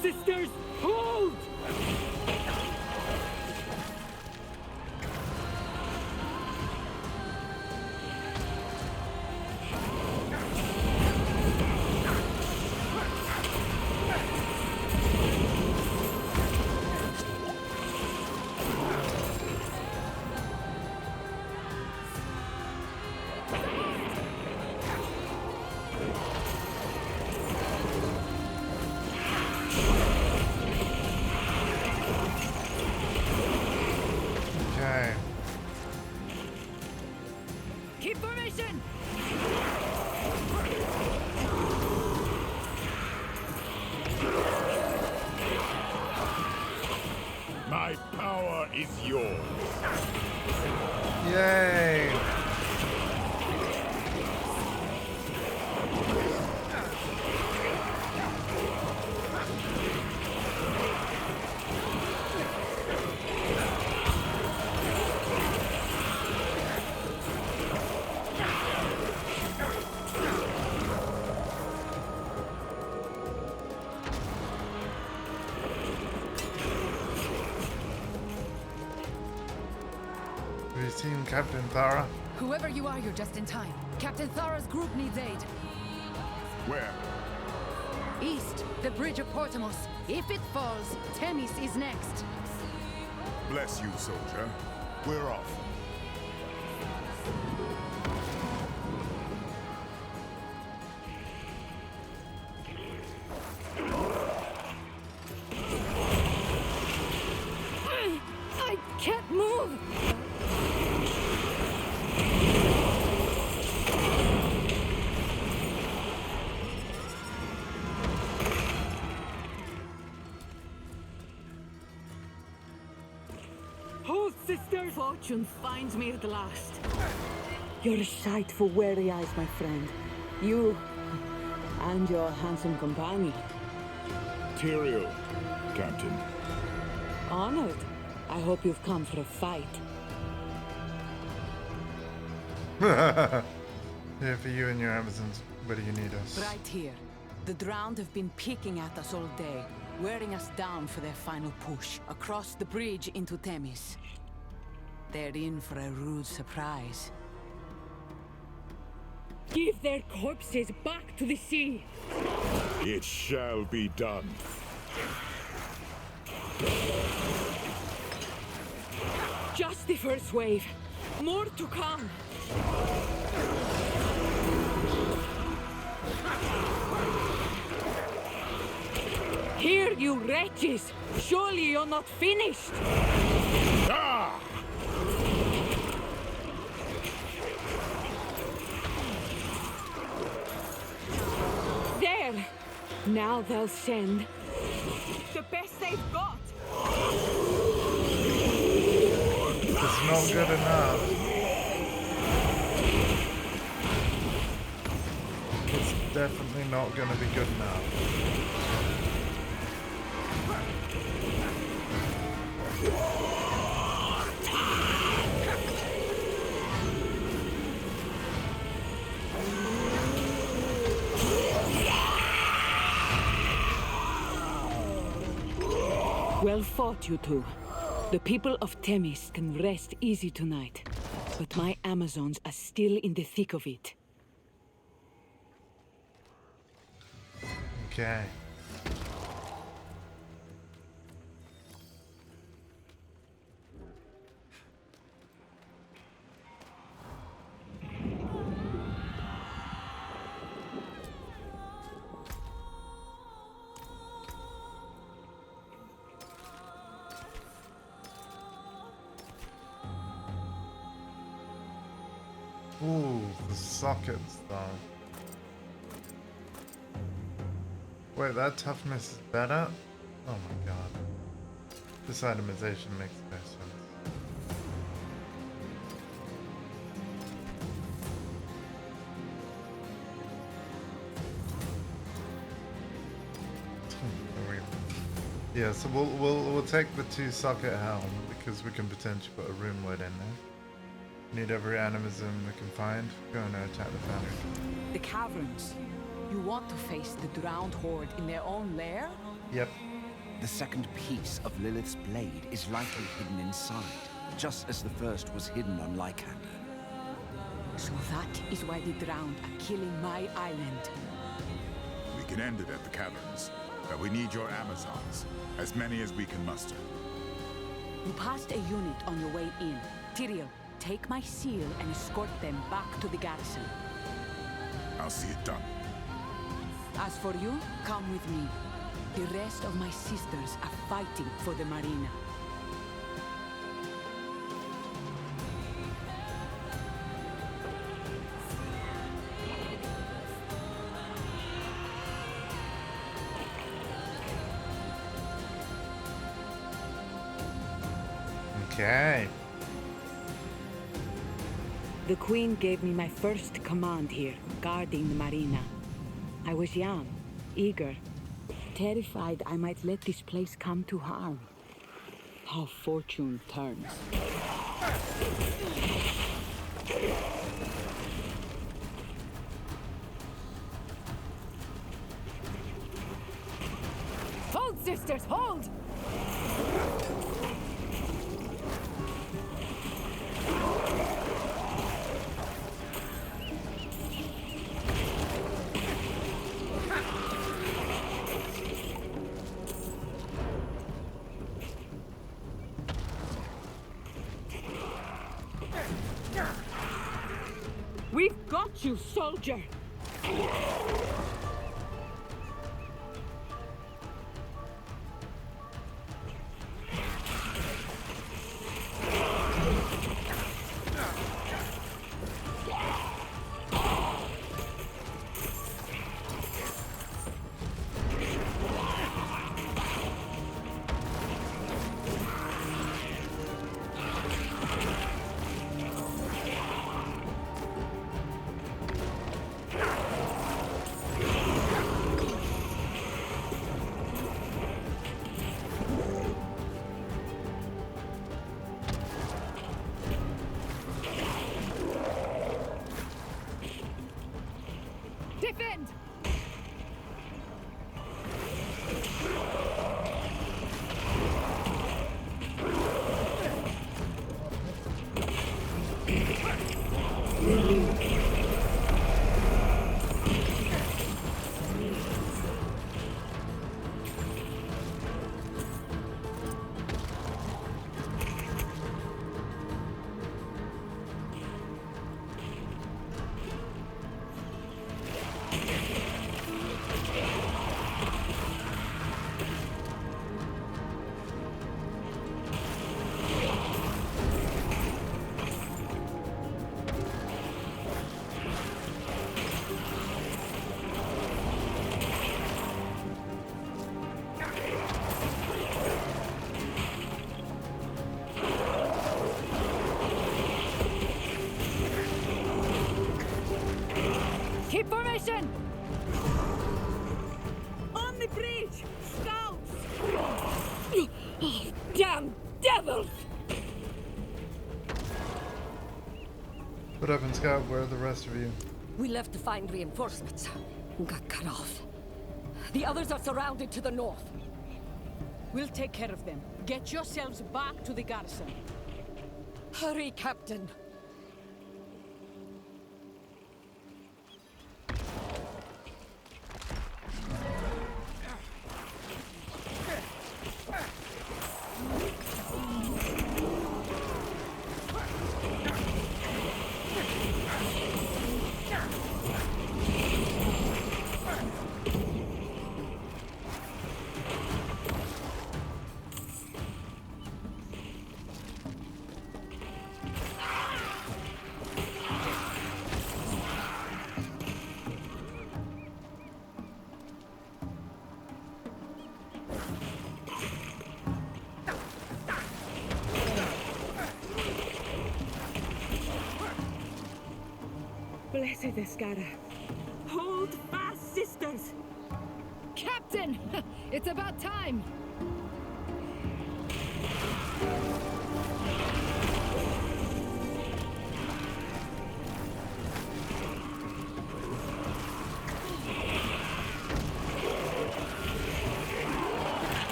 Sisters, hold! Keep formation! My power is yours. Yay! We've seen Captain Thara. Whoever you are, you're just in time. Captain Thara's group needs aid. Where? East, the bridge of Portimos. If it falls, Themis is next. Bless you, soldier. We're off. Fortune finds me at last. You're a sight for weary eyes, my friend. You and your handsome companion. Tyrael, Captain. Honored. I hope you've come for a fight. Here for you and your Amazons. Where do you need us? Right here. The Drowned have been picking at us all day, wearing us down for their final push across the bridge into Themis. They're in for a rude surprise. Give their corpses back to the sea. It shall be done. Just the first wave. More to come. Here, you wretches! Surely you're not finished! Ah! There! Now they'll send The best they've got! It's not good enough. It's definitely not going to be good enough. Well fought, you two. The people of Themis can rest easy tonight. But my Amazons are still in the thick of it. Okay. Ooh, the sockets though. Wait, that toughness is better? Oh my god. This itemization makes no sense. Yeah, so we'll take the 2 socket helm because we can potentially put a rune wood in there. Need every animism we can find. Go and attack the foundry. The caverns. You want to face the Drowned horde in their own lair? Yep. The second piece of Lilith's blade is likely hidden inside, just as the first was hidden on Lycander. So that is why the Drowned are killing my island. We can end it at the caverns, but we need your Amazons. As many as we can muster. You passed a unit on your way in. Tyrael, take my seal and escort them back to the garrison. I'll see it done. As for you, come with me. The rest of my sisters are fighting for the Marina. Okay. The Queen gave me my first command here, guarding the Marina. I was young, eager, terrified I might let this place come to harm. How fortune turns. Hold, sisters, hold! We've got you, soldier! Keep formation! On the bridge! Scouts! Oh, damn devils! What happened, Scout? Where are the rest of you? We left to find reinforcements and got cut off. The others are surrounded to the north. We'll take care of them. Get yourselves back to the garrison. Hurry, Captain. Blessed Escada. Hold fast, sisters! Captain! It's about time!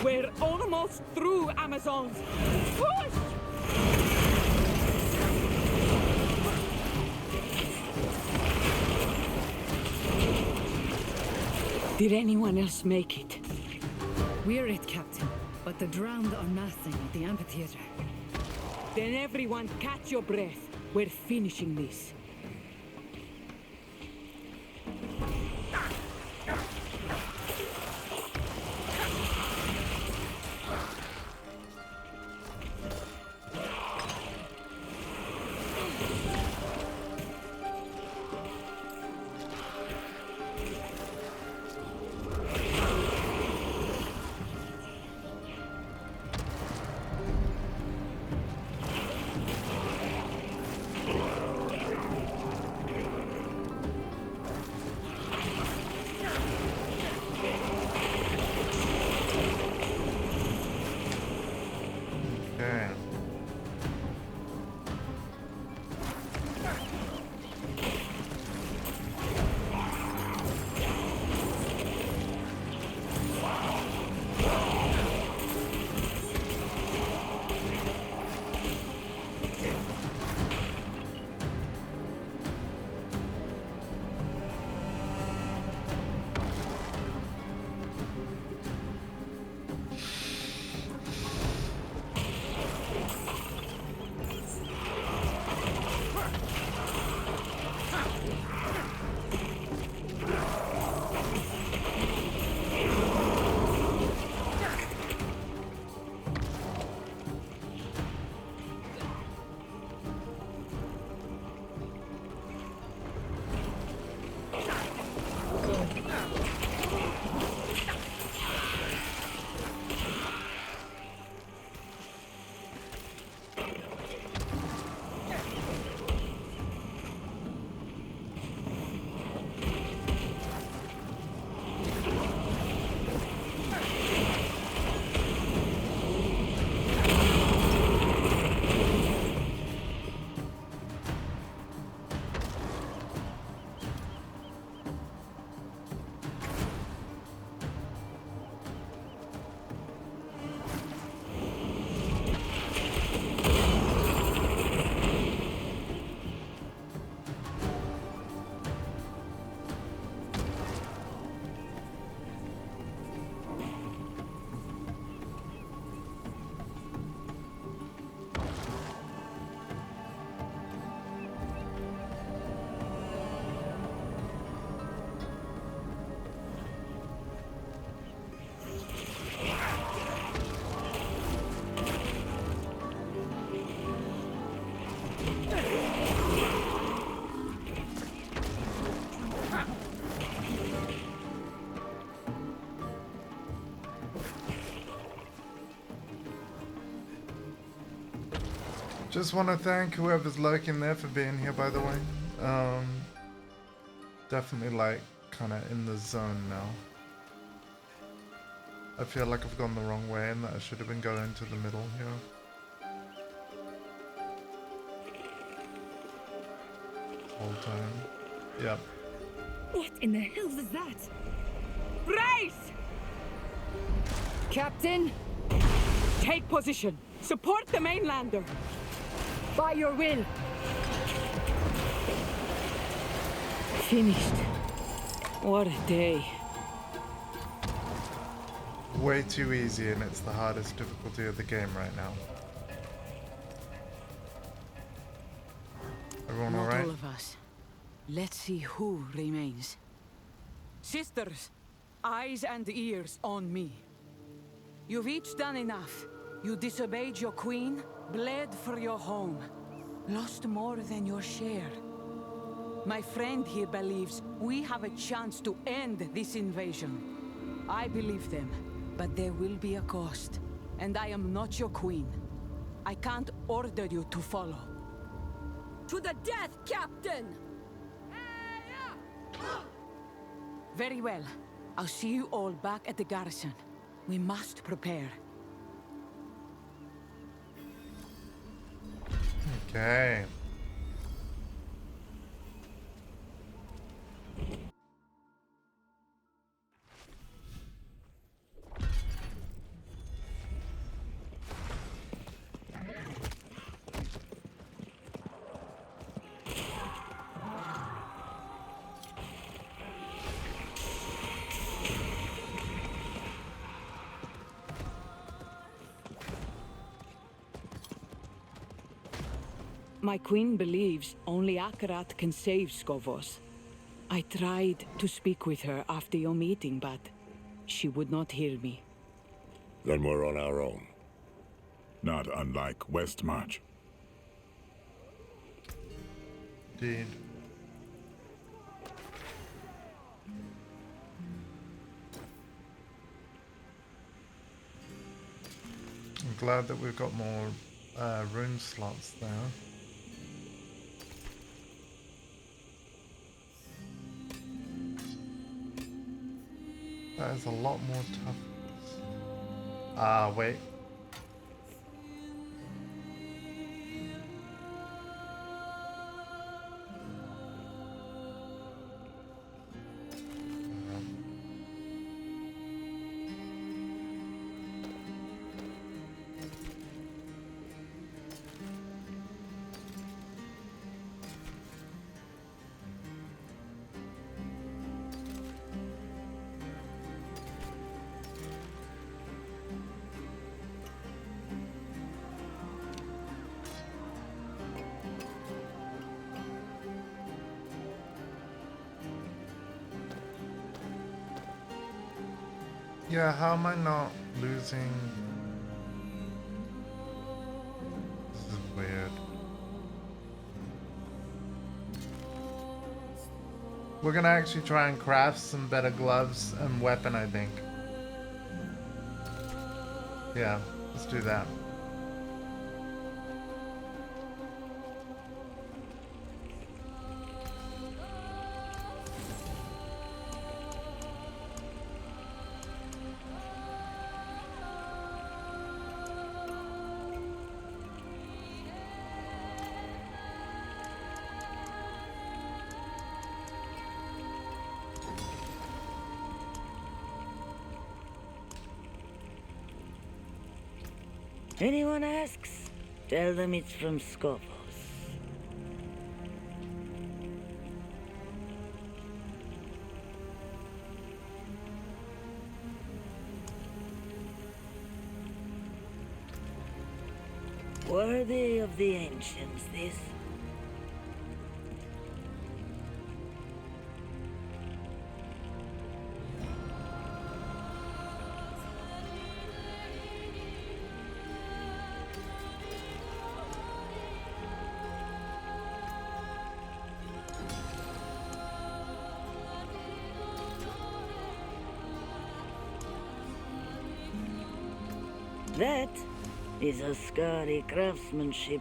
We're almost through, Amazons! Push! Did anyone else make it? We're it, Captain. But the drowned are massing at the amphitheater. Then everyone catch your breath. We're finishing this. Just want to thank whoever's lurking there for being here, by the way. Definitely like kind of in the zone now. I feel like I've gone the wrong way and that I should have been going to the middle here. Whole time. Yep. What in the hell is that? Brace! Captain, take position. Support the mainlander. By your will. Finished. What a day. Way too easy, and it's the hardest difficulty of the game right now. Everyone alright? Not all of us. Let's see who remains. Sisters, eyes and ears on me. You've each done enough. You disobeyed your queen, bled for your home, lost more than your share. My friend here believes we have a chance to end this invasion. I believe them, but there will be a cost. And I am not your queen. I can't order you to follow. To the death, Captain! Very well. I'll see you all back at the garrison. We must prepare. Okay. My queen believes only Akarat can save Skovos. I tried to speak with her after your meeting, but she would not hear me. Then we're on our own. Not unlike Westmarch. Indeed. I'm glad that we've got more rune slots there. That is a lot more tough. Ah, wait. Yeah, how am I not losing? This is weird. We're gonna actually try and craft some better gloves and weapon, I think. Yeah, let's do that. Anyone asks, tell them it's from Skovos. Worthy of the ancients, this. That is a Skadi craftsmanship.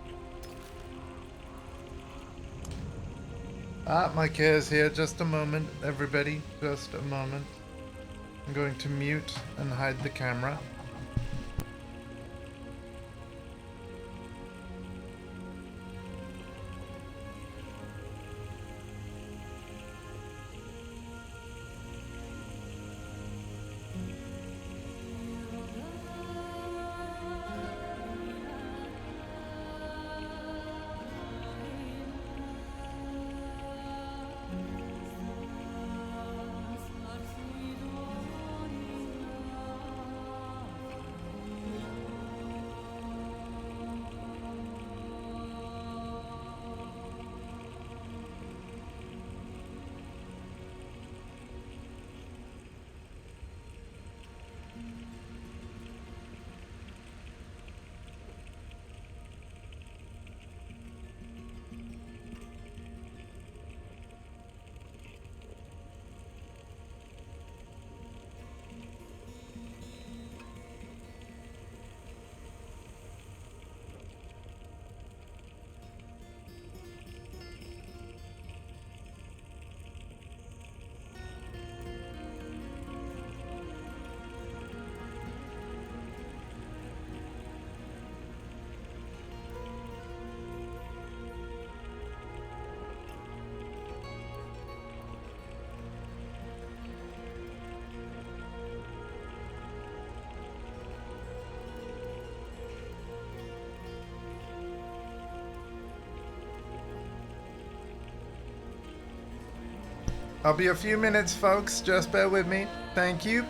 My care's here. Just a moment, everybody. Just a moment. I'm going to mute and hide the camera. I'll be a few minutes, folks. Just bear with me. Thank you.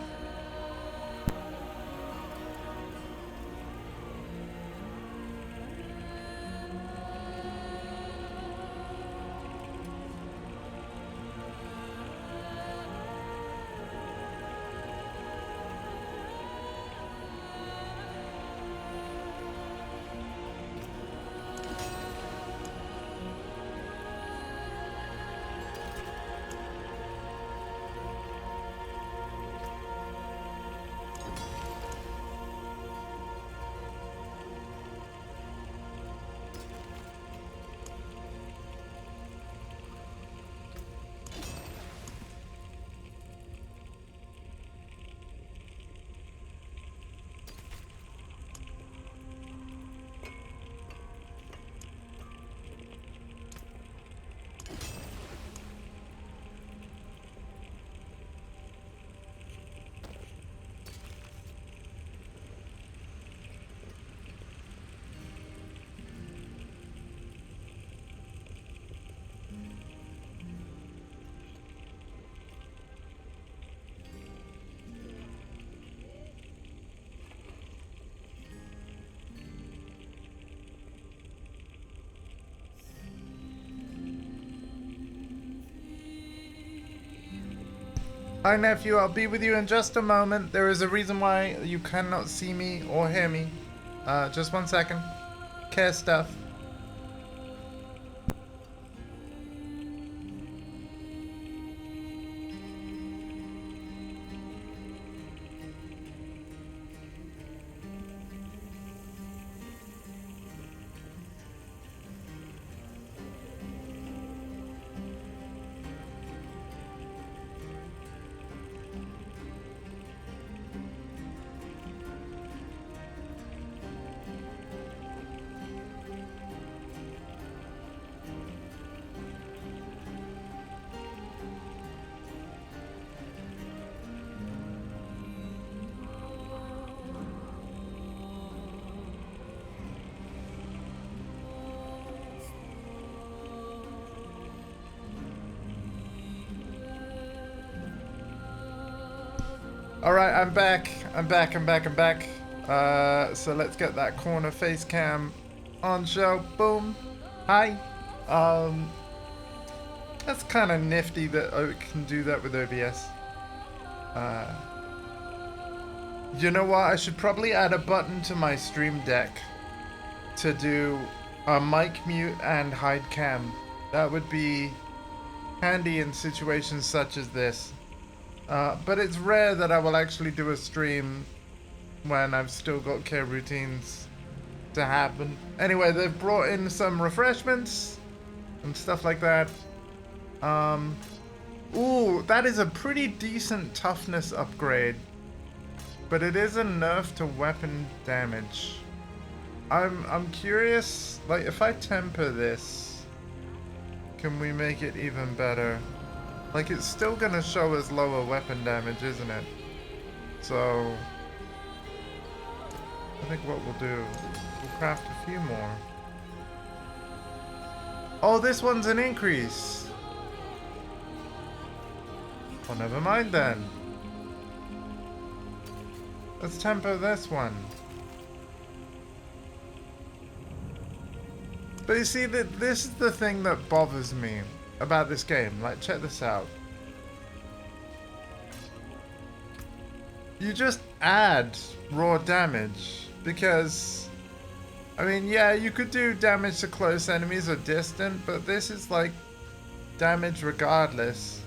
Hi, nephew. I'll be with you in just a moment. There is a reason why you cannot see me or hear me. Just 1 second. Care stuff. Alright, I'm back. I'm back. So let's get that corner face cam on show. Boom. Hi. That's kind of nifty that I can do that with OBS. You know what? I should probably add a button to my stream deck to do a mic mute and hide cam. That would be handy in situations such as this. But it's rare that I will actually do a stream when I've still got care routines to happen. Anyway, they've brought in some refreshments and stuff like that. Ooh, that is a pretty decent toughness upgrade. But it is a nerf to weapon damage. I'm curious, like if I temper this, can we make it even better? Like it's still gonna show us lower weapon damage, isn't it? So I think what we'll do, we'll craft a few more. Oh, this one's an increase. Oh, never mind then. Let's temper this one. But you see, this is the thing that bothers me about this game. Like, check this out. You just add raw damage because, I mean, yeah, you could do damage to close enemies or distant, but this is like damage regardless.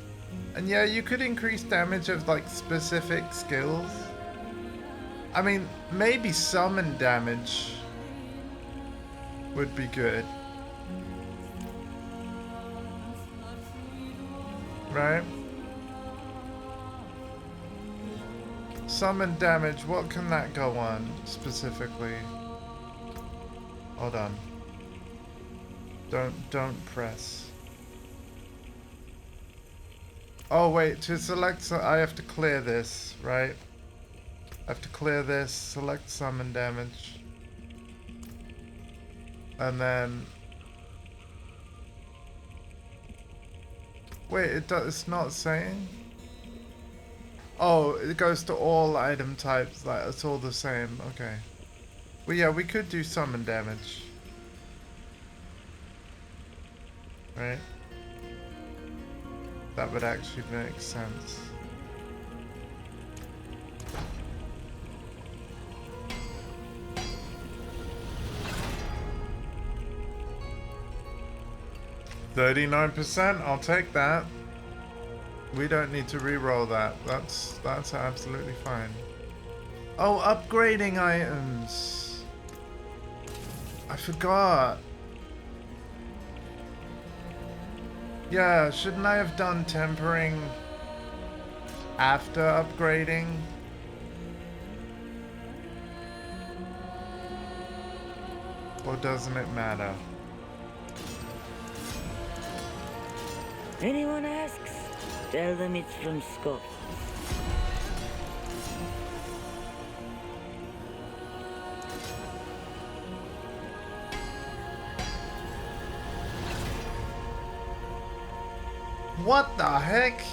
And yeah, you could increase damage of like specific skills. I mean, maybe summon damage would be good. Right? Summon damage, what can that go on specifically? Hold on. Don't press. Oh wait, to select, I have to clear this, right? I have to clear this, select summon damage. And then... Wait, it's not saying? Oh, it goes to all item types, like it's all the same, okay. Well yeah, we could do summon damage. Right? That would actually make sense. $39%, I'll take that. We don't need to re-roll that. That's absolutely fine. Oh, upgrading items. I forgot. Yeah, shouldn't I have done tempering after upgrading? Or doesn't it matter? Anyone asks, tell them it's from Scott. What the heck?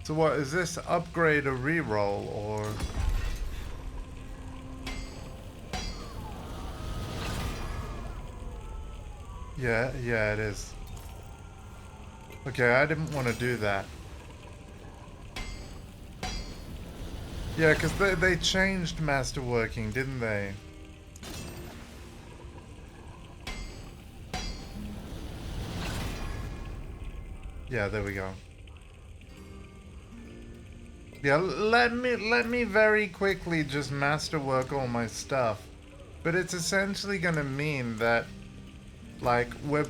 So what, is this upgrade a reroll or? Yeah, it is. Okay, I didn't want to do that. Yeah, because they changed masterworking, didn't they? Yeah, there we go. Yeah, let me very quickly just masterwork all my stuff. But it's essentially gonna mean that, like, we're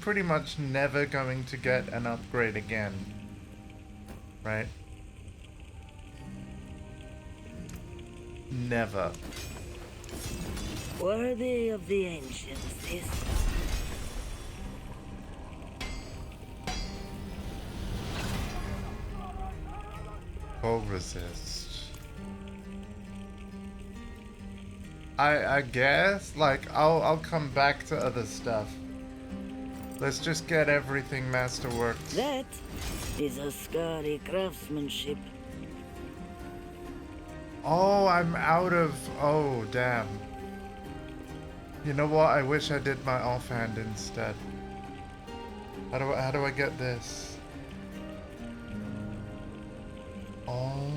pretty much never going to get an upgrade again. Right? Never. Worthy of the ancients, this. Cold resist. I guess, like, I'll come back to other stuff. Let's just get everything masterworked. That is a scary craftsmanship. Oh, I'm out of... Oh, damn. You know what? I wish I did my offhand instead. How do I get this? Oh.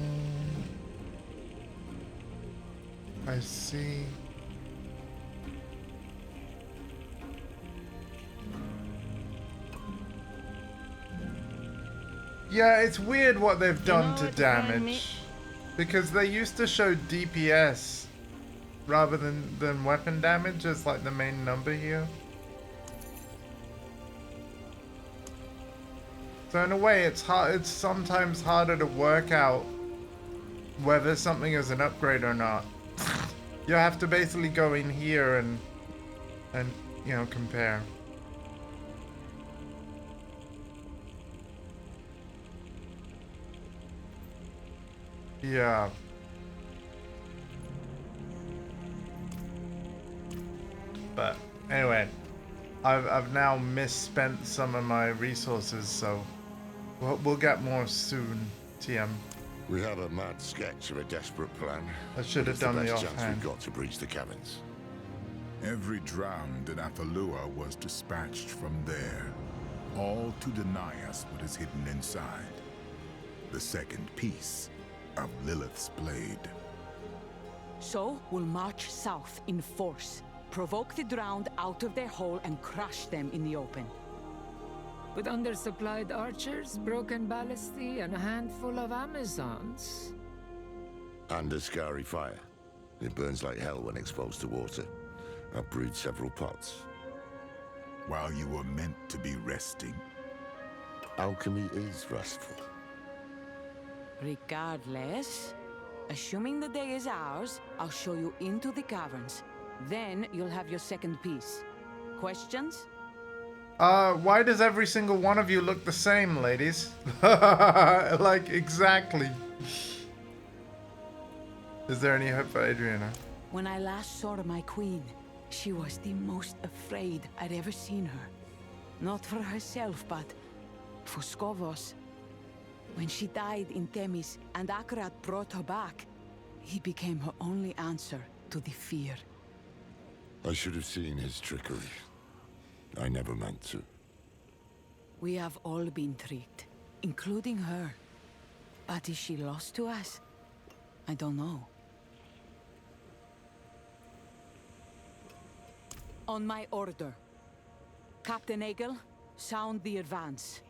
I see. Yeah, it's weird what they've done to damage. Because they used to show DPS rather than weapon damage as like the main number here. So in a way, it's sometimes harder to work out whether something is an upgrade or not. You have to basically go in here and you know, compare. Yeah. But anyway, I've now misspent some of my resources, so we'll get more soon, TM. We have a mad sketch of a desperate plan. I should have done the best chance offhand. we've got to breach the caverns. Every drowned in Athalua was dispatched from there, all to deny us what is hidden inside. The second piece of Lilith's blade. So, we'll march south in force, provoke the drowned out of their hole and crush them in the open. With undersupplied archers, broken ballistae, and a handful of Amazons. And a scary fire. It burns like hell when exposed to water. I've brewed several pots. While you were meant to be resting. Alchemy is restful. Regardless, assuming the day is ours, I'll show you into the caverns. Then you'll have your second piece. Questions? Why does every single one of you look the same, ladies? Like, exactly. Is there any hope for Adriana? When I last saw my queen, she was the most afraid I'd ever seen her. Not for herself, but for Skovos. When she died in Themis and Akarat brought her back, he became her only answer to the fear. I should have seen his trickery. I never meant to. We have all been tricked, including her. But is she lost to us? I don't know. On my order. Captain Egel, sound the advance.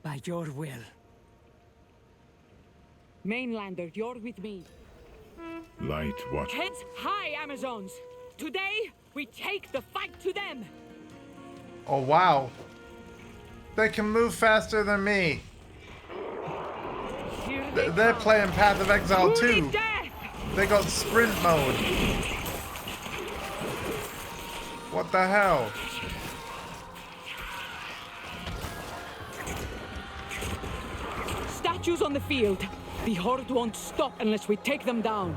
By your will. Mainlander, you're with me. Light watch. Heads high, Amazons! Today, we take the fight to them! Oh, wow. They can move faster than me. They're playing Path of Exile too. They got sprint mode. What the hell? Statues on the field. The Horde won't stop unless we take them down.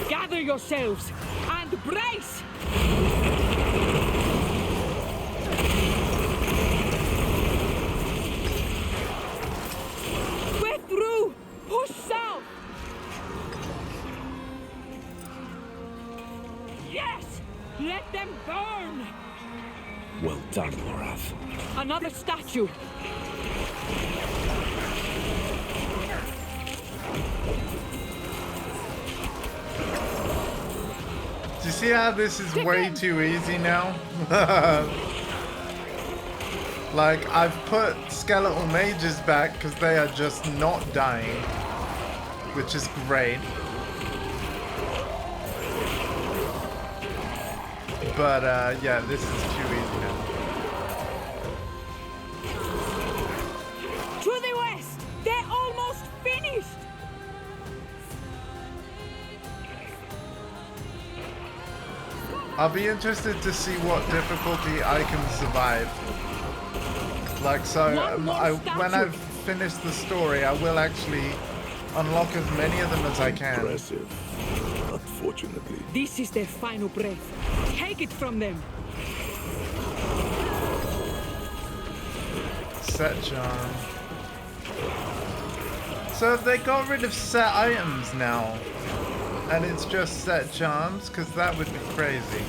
Gather yourselves and brace! We're through! Push south! Yes! Let them burn! Well done, Lorath. Another statue! Do you see how this is way too easy now? Like, I've put skeletal mages back because they are just not dying, which is great. But, yeah, this is too easy now. To the west! They're almost finished! I'll be interested to see what difficulty I can survive. Like, so, when I've finished the story, I will actually unlock as many of them as I can. Impressive. Unfortunately. This is their final breath. Take it from them. Set charm. So they got rid of set items now. And it's just set charms, because that would be crazy.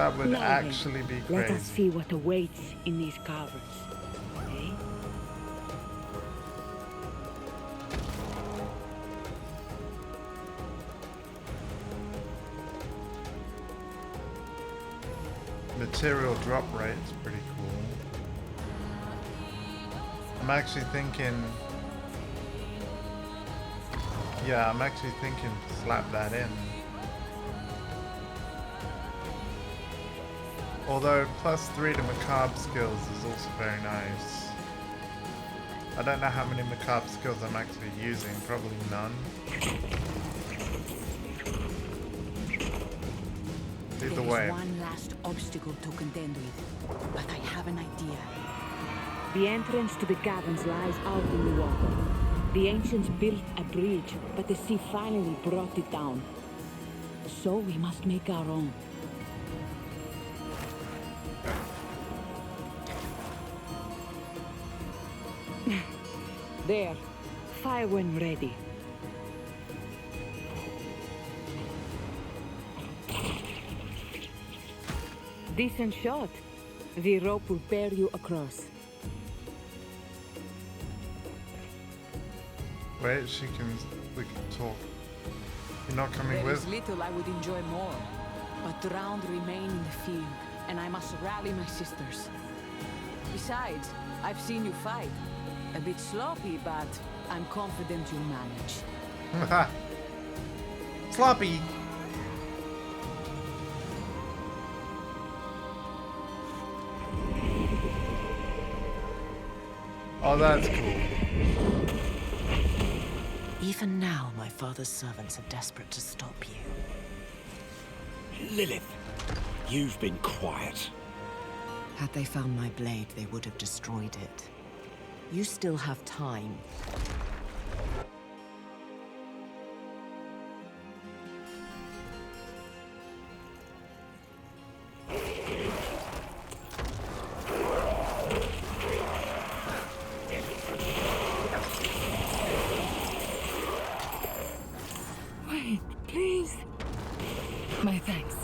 That would Now actually then, be let us crazy. see what awaits in these caverns. Eh? Material drop rate is pretty cool. I'm actually thinking... Yeah, I'm actually thinking to slap that in. Although +3 to macabre skills is also very nice. I don't know how many macabre skills I'm actually using, probably none. Either way. There is one last obstacle to contend with, but I have an idea. The entrance to the caverns lies out in the water. The ancients built a bridge, but the sea finally brought it down. So we must make our own. There. Fire when ready. Decent shot. The rope will bear you across. Wait, we can talk. You're not coming There with? is little I would enjoy more, but drowned remain in the field, and I must rally my sisters. Besides, I've seen you fight. A bit sloppy, but I'm confident you'll manage. Sloppy! Oh, that's cool. Even now, my father's servants are desperate to stop you. Lilith, you've been quiet. Had they found my blade, they would have destroyed it. You still have time. Wait, please. My thanks.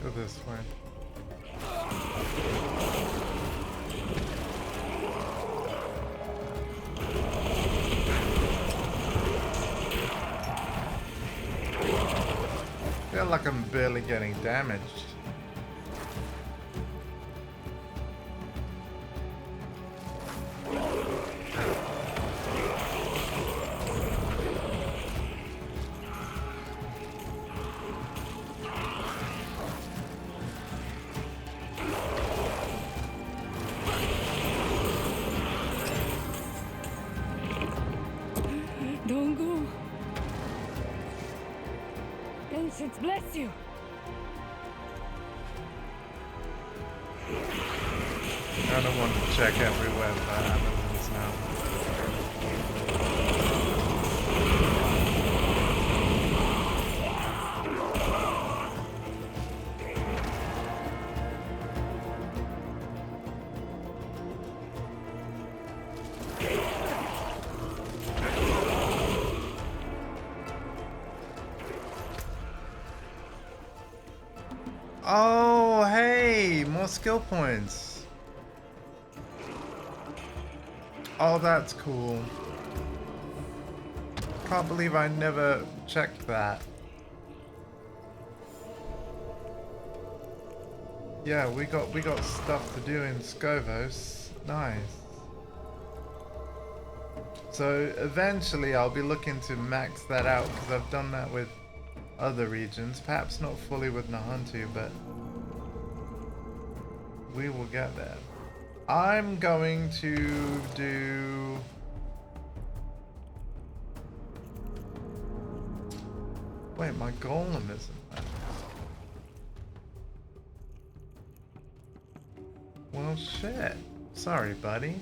Go this way. I feel like I'm barely getting damaged. Don't go. Ancients bless you. I don't want to check everywhere for animals now. Oh, hey, more skill points. Oh, that's cool. Can't believe I never checked that. Yeah, we got stuff to do in Scovos. Nice. So eventually I'll be looking to max that out because I've done that with other regions. Perhaps not fully with Nahuntu, but we will get there. I'm going to do... Wait, my golem isn't there. Well, shit. Sorry, buddy.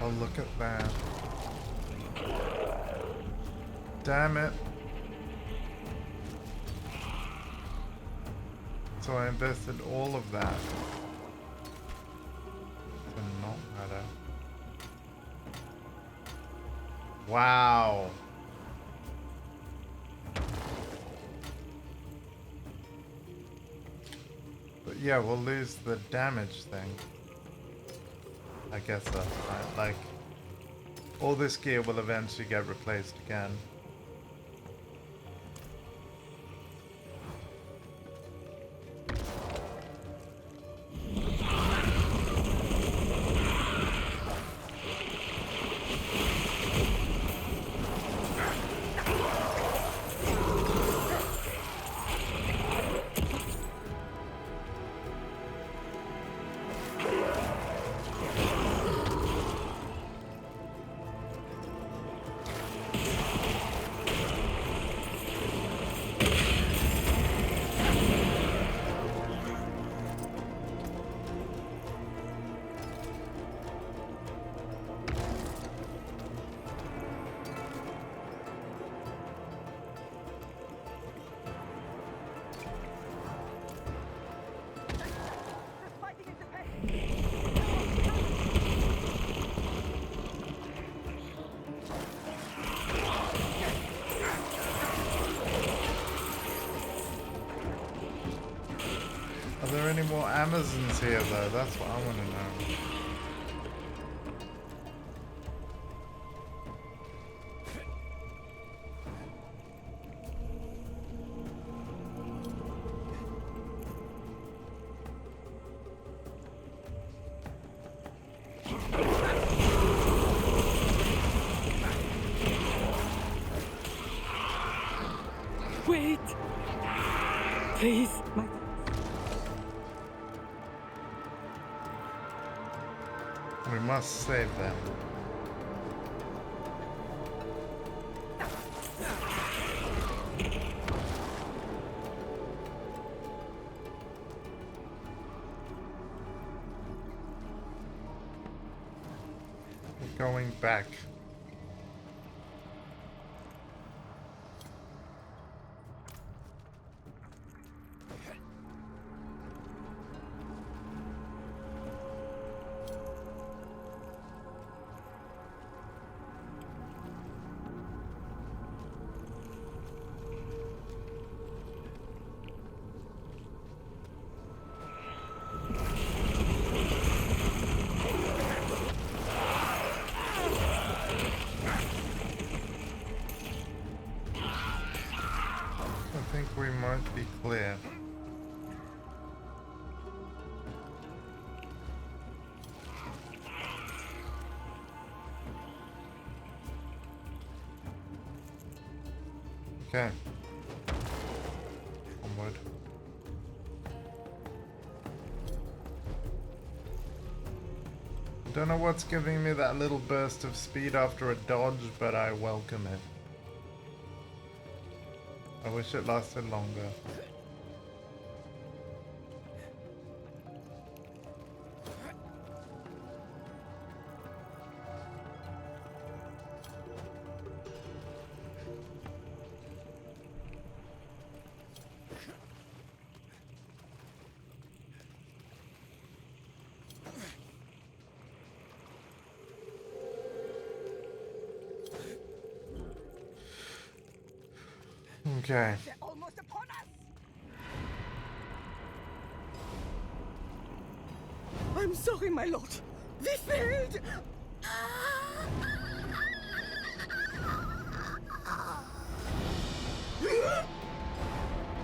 Oh, look at that. Damn it. So I invested all of that. To not matter. Wow. But yeah, we'll lose the damage thing. I guess that's right. Like, all this gear will eventually get replaced again. Are there any more Amazons here though? That's what I want to know. Wait! Please, my... We must save them. We're going back. I think we might be clear. Okay. Onward. Don't know what's giving me that little burst of speed after a dodge, but I welcome it. I wish it lasted longer. Okay. They're almost upon us. I'm sorry, my lord. We failed.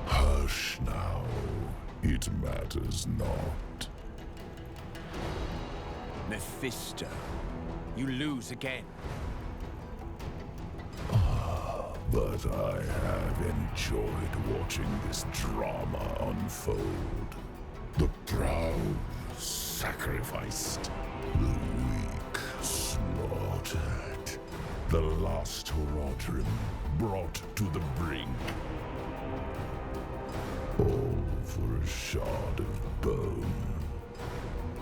Hush now. It matters not. Mephisto, you lose again. But I have enjoyed watching this drama unfold. The proud sacrificed, the weak slaughtered, the last Horadrim brought to the brink. All for a shard of bone.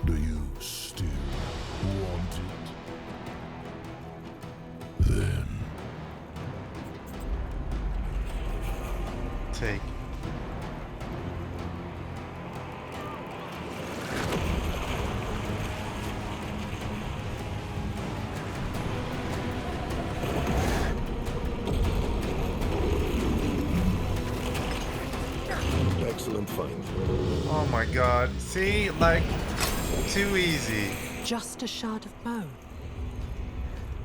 Do you still want it? take. Excellent find. Oh my god. See? Like, too easy. Just a shard of bone.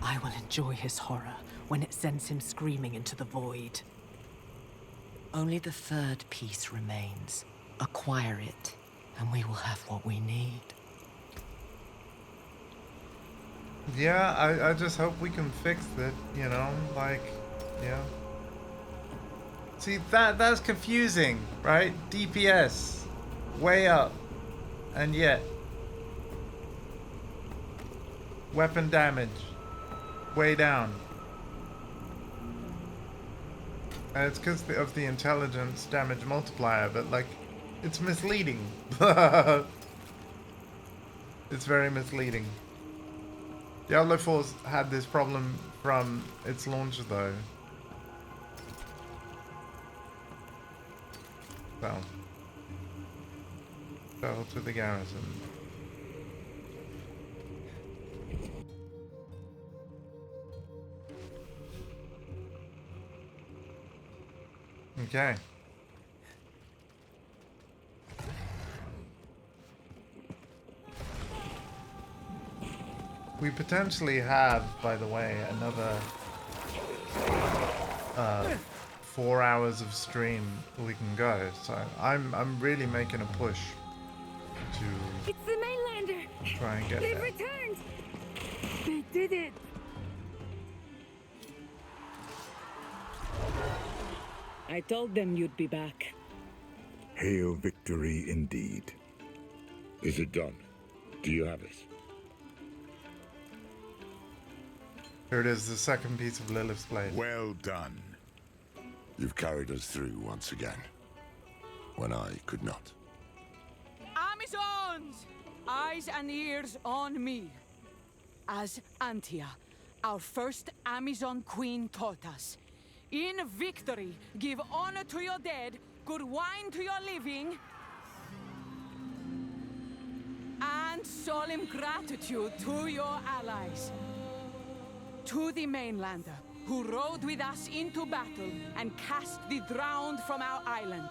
I will enjoy his horror when it sends him screaming into the void. Only the third piece remains. Acquire it, and we will have what we need. Yeah, I just hope we can fix it, you know? Like, yeah. See, that's confusing, right? DPS, way up, and yet weapon damage, way down. And it's because of the intelligence damage multiplier, but like, it's misleading. It's very misleading. Diablo 4's had this problem from its launch though. Fell to the garrison. Okay. We potentially have, by the way, another 4 hours of stream we can go. So I'm really making a push to It's the mainlander. try and get They've there. returned. They did it. I told them you'd be back. Hail victory indeed. Is it done? Do you have it? Here it is, the second piece of Lilith's blade. Well done. You've carried us through once again, when I could not. Amazons! Eyes and ears on me. As Antia, our first Amazon queen taught us, in victory, give honor to your dead, good wine to your living, and solemn gratitude to your allies. To the mainlander, who rode with us into battle and cast the drowned from our island.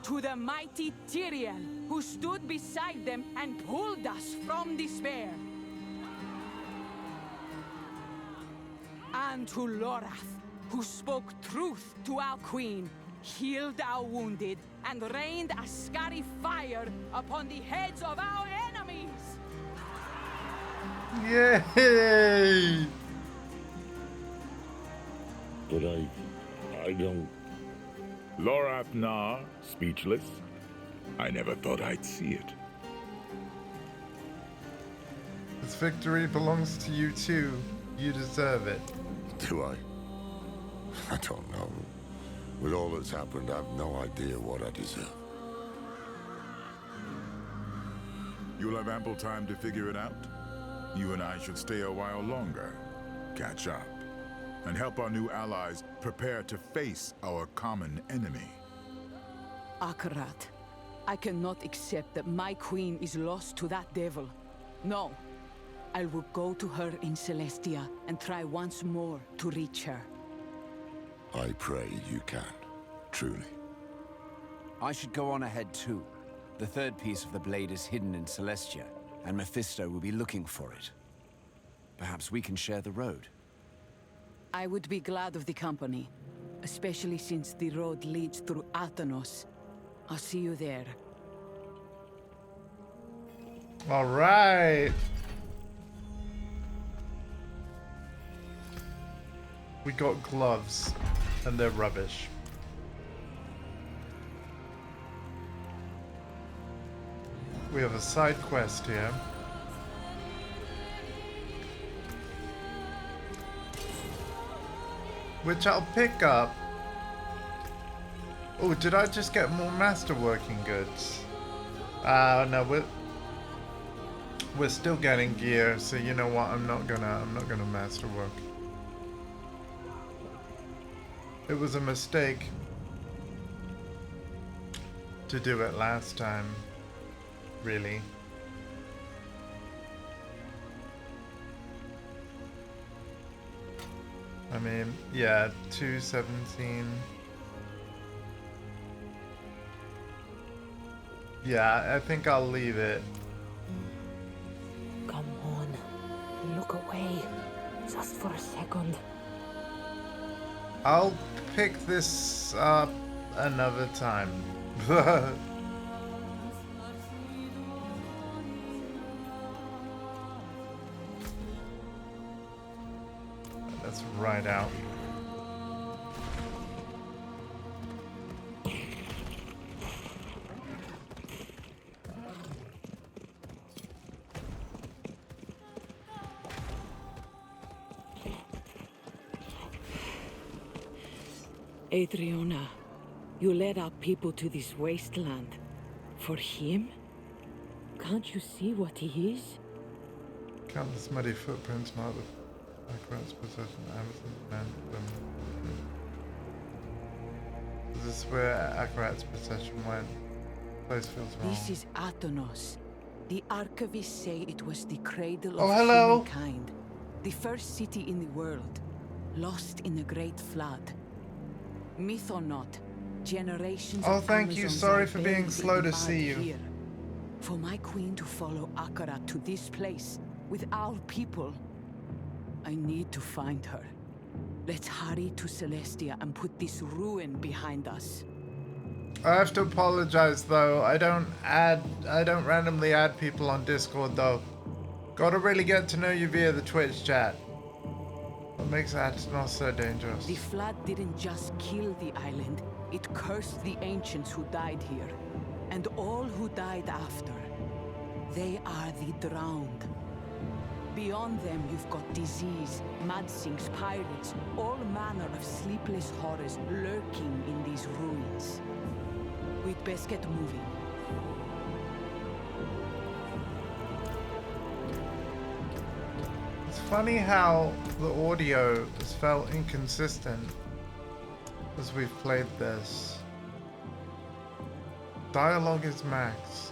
To the mighty Tyriel, who stood beside them and pulled us from despair. And to Lorath, who spoke truth to our queen, healed our wounded, and rained a scary fire upon the heads of our enemies. Yay! But I don't... Lorath Nar, speechless. I never thought I'd see it. This victory belongs to you too. You deserve it. Do I? I don't know. With all that's happened, I have no idea what I deserve. You'll have ample time to figure it out. You and I should stay a while longer, catch up, and help our new allies prepare to face our common enemy. Akarat, I cannot accept that my queen is lost to that devil. No, I will go to her in Celestia and try once more to reach her. I pray you can, truly. I should go on ahead too. The third piece of the blade is hidden in Celestia, and Mephisto will be looking for it. Perhaps we can share the road. I would be glad of the company, especially since the road leads through Athanos. I'll see you there. All right. We got gloves, and they're rubbish. We have a side quest here. Which I'll pick up. Oh, did I just get more masterworking goods? No, we're still getting gear, so you know what? I'm not gonna masterwork. It was a mistake to do it last time, really. I mean, yeah, 217. Yeah, I think I'll leave it. Come on. Look away. Just for a second. I'll pick this up another time. Let's ride out. Adriana, you led our people to this wasteland. For him? Can't you see what he is? Countless muddy footprints mark the Necromancer's possession. Amazon's man. Is this where Akarat's possession went? Place feels wrong. This is Atanos. The archivists say it was the cradle Oh, of hello. humankind. The first city in the world, lost in a great flood. Myth or not, generations Oh, of thank you. Amazons Sorry lie for buried being in slow the to mud see you. here. For my queen to follow Akarat to this place with our people, I need to find her. Let's hurry to Celestia and put this ruin behind us. I have to apologize though. I don't randomly add people on Discord though. Gotta really get to know you via the Twitch chat. What makes that not so dangerous? The flood didn't just kill the island, it cursed the ancients who died here, and all who died after. They are the drowned. Beyond them, you've got disease, mudsinks, pirates, all manner of sleepless horrors lurking in these ruins. We'd best get moving. It's funny how the audio has felt inconsistent as we've played this. Dialogue is maxed.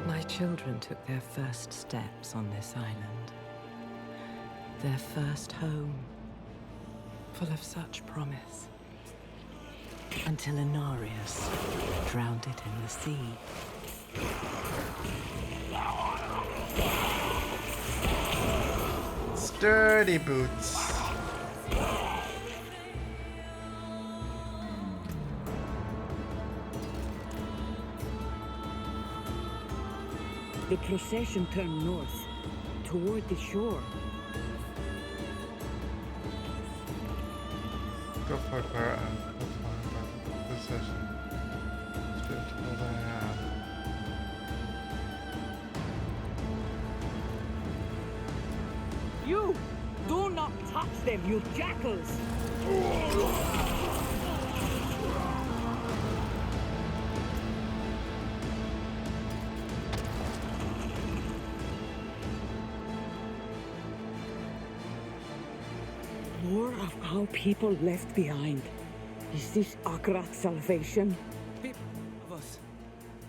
My children took their first steps on this island. Their first home, full of such promise. Until Inarius drowned it in the sea. Sturdy boots. The procession turned north, toward the shore. Go for it, Barrett. Possession. Straight to all I have. You! Do not touch them, you jackals! More of our people left behind. Is this Akarat's salvation? People of us.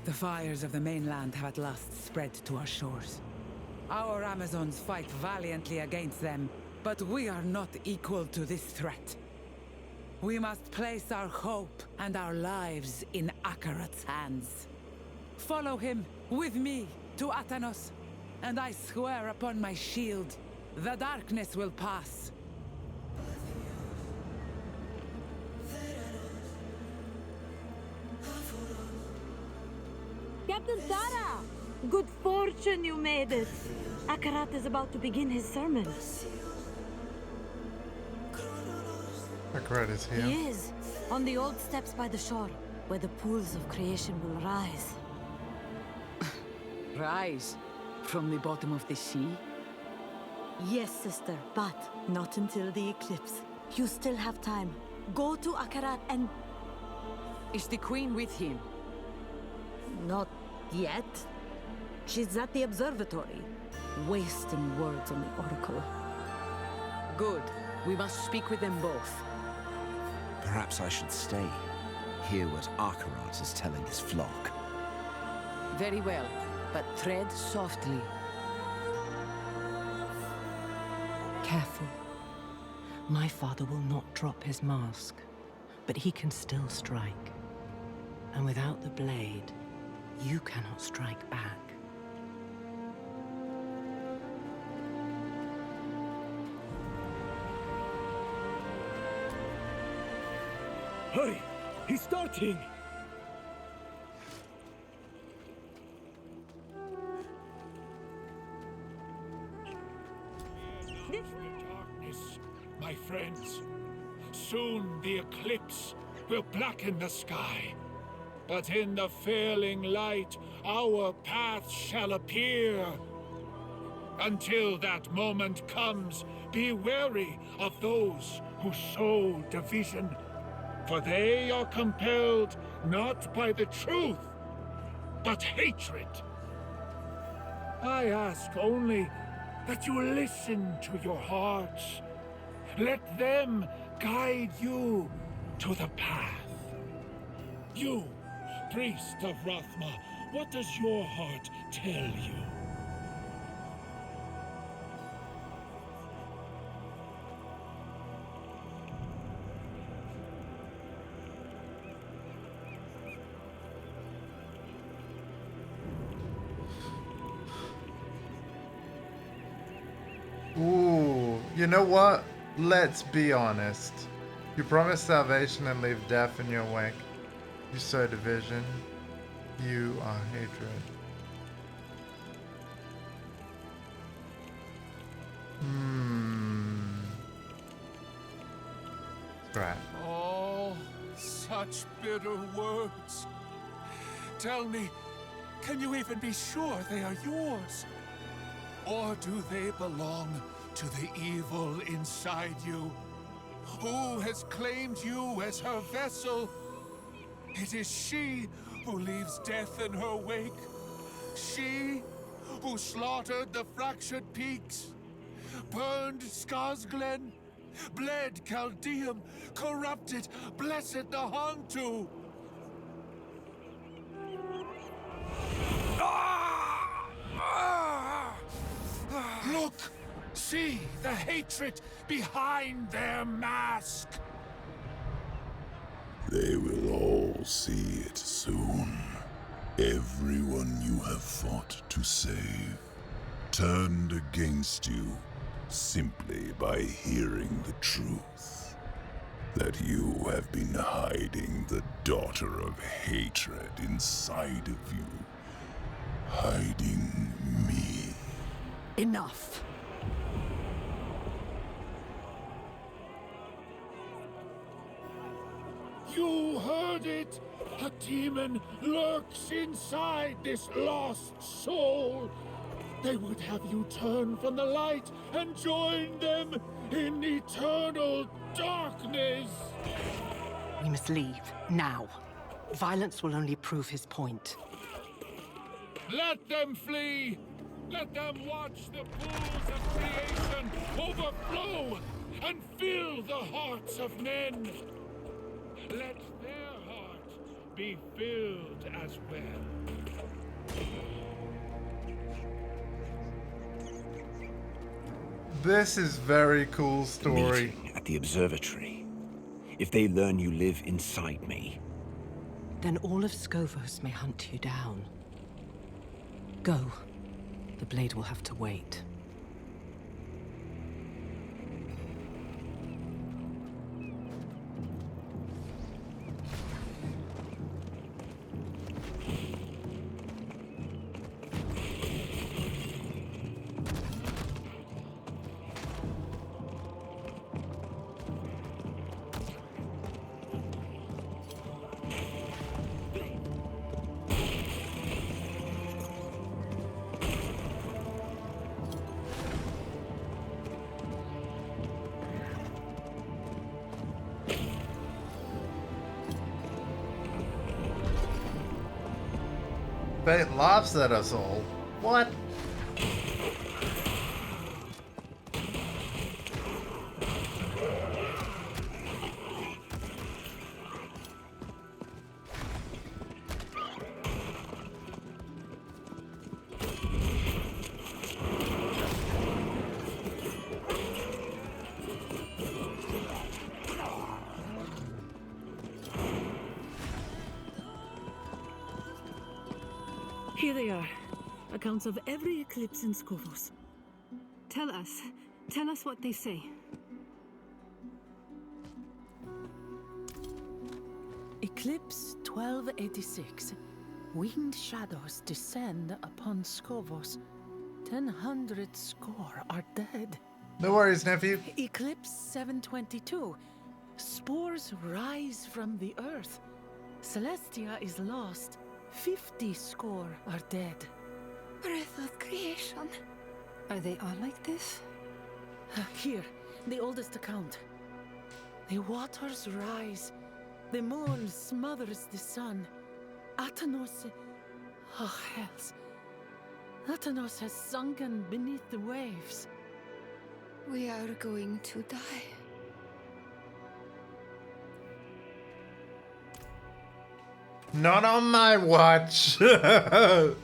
The fires of the mainland have at last spread to our shores. Our Amazons fight valiantly against them, but we are not equal to this threat. We must place our hope and our lives in Akarat's hands. Follow him, with me, to Atanos, and I swear upon my shield, the darkness will pass. Captain Tara! Good fortune you made it. Akarat is about to begin his sermon. Akarat is here. He is, on the old steps by the shore, where the pools of creation will rise. Rise? From the bottom of the sea? Yes, sister, but not until the eclipse. You still have time. Go to Akarat and... Is the queen with him? Not Yet? She's at the observatory, wasting words on the Oracle. Good. We must speak with them both. Perhaps I should stay. Hear what Akarat is telling his flock. Very well, but tread softly. Careful. My father will not drop his mask, but he can still strike. And without the blade, you cannot strike back. Hurry! He's starting! Darkness, my friends. Soon the eclipse will blacken the sky. But in the failing light, our path shall appear. Until that moment comes, be wary of those who sow division. For they are compelled not by the truth, but hatred. I ask only that you listen to your hearts. Let them guide you to the path. You, priest of Rathma, what does your heart tell you? Ooh, you know what? Let's be honest. You promise salvation and leave death in your wake. You sow division. You are hatred. Right. Oh, such bitter words. Tell me, can you even be sure they are yours? Or do they belong to the evil inside you? Who has claimed you as her vessel? It is she who leaves death in her wake. She who slaughtered the fractured peaks, burned Skarsglen, bled Chaldeum, corrupted Blessed Nahantu. Look! See the hatred behind their mask! They will all see it soon. Everyone you have fought to save turned against you simply by hearing the truth. That you have been hiding the daughter of hatred inside of you. Hiding me. Enough. You heard it! A demon lurks inside this lost soul! They would have you turn from the light and join them in eternal darkness! We must leave, now. Violence will only prove his point. Let them flee! Let them watch the pools of creation overflow and fill the hearts of men! Let their heart be filled as well. This is very cool story. Meeting at the observatory. If they learn you live inside me, Then all of Skovos may hunt you down. Go. The blade will have to wait. Fate laughs at us all. What? Here they are. Accounts of every eclipse in Skovos. Tell us what they say. Eclipse 1286. Winged shadows descend upon Skovos. 1,000 score are dead. No worries, nephew. Eclipse 722. Spores rise from the earth. Celestia is lost. 50 score are dead. Breath of creation. Are they all like this? Here, the oldest account. The waters rise. The moon smothers the sun. Atanos... Oh, hells. Atanos has sunken beneath the waves. We are going to die. Not on my watch. Death!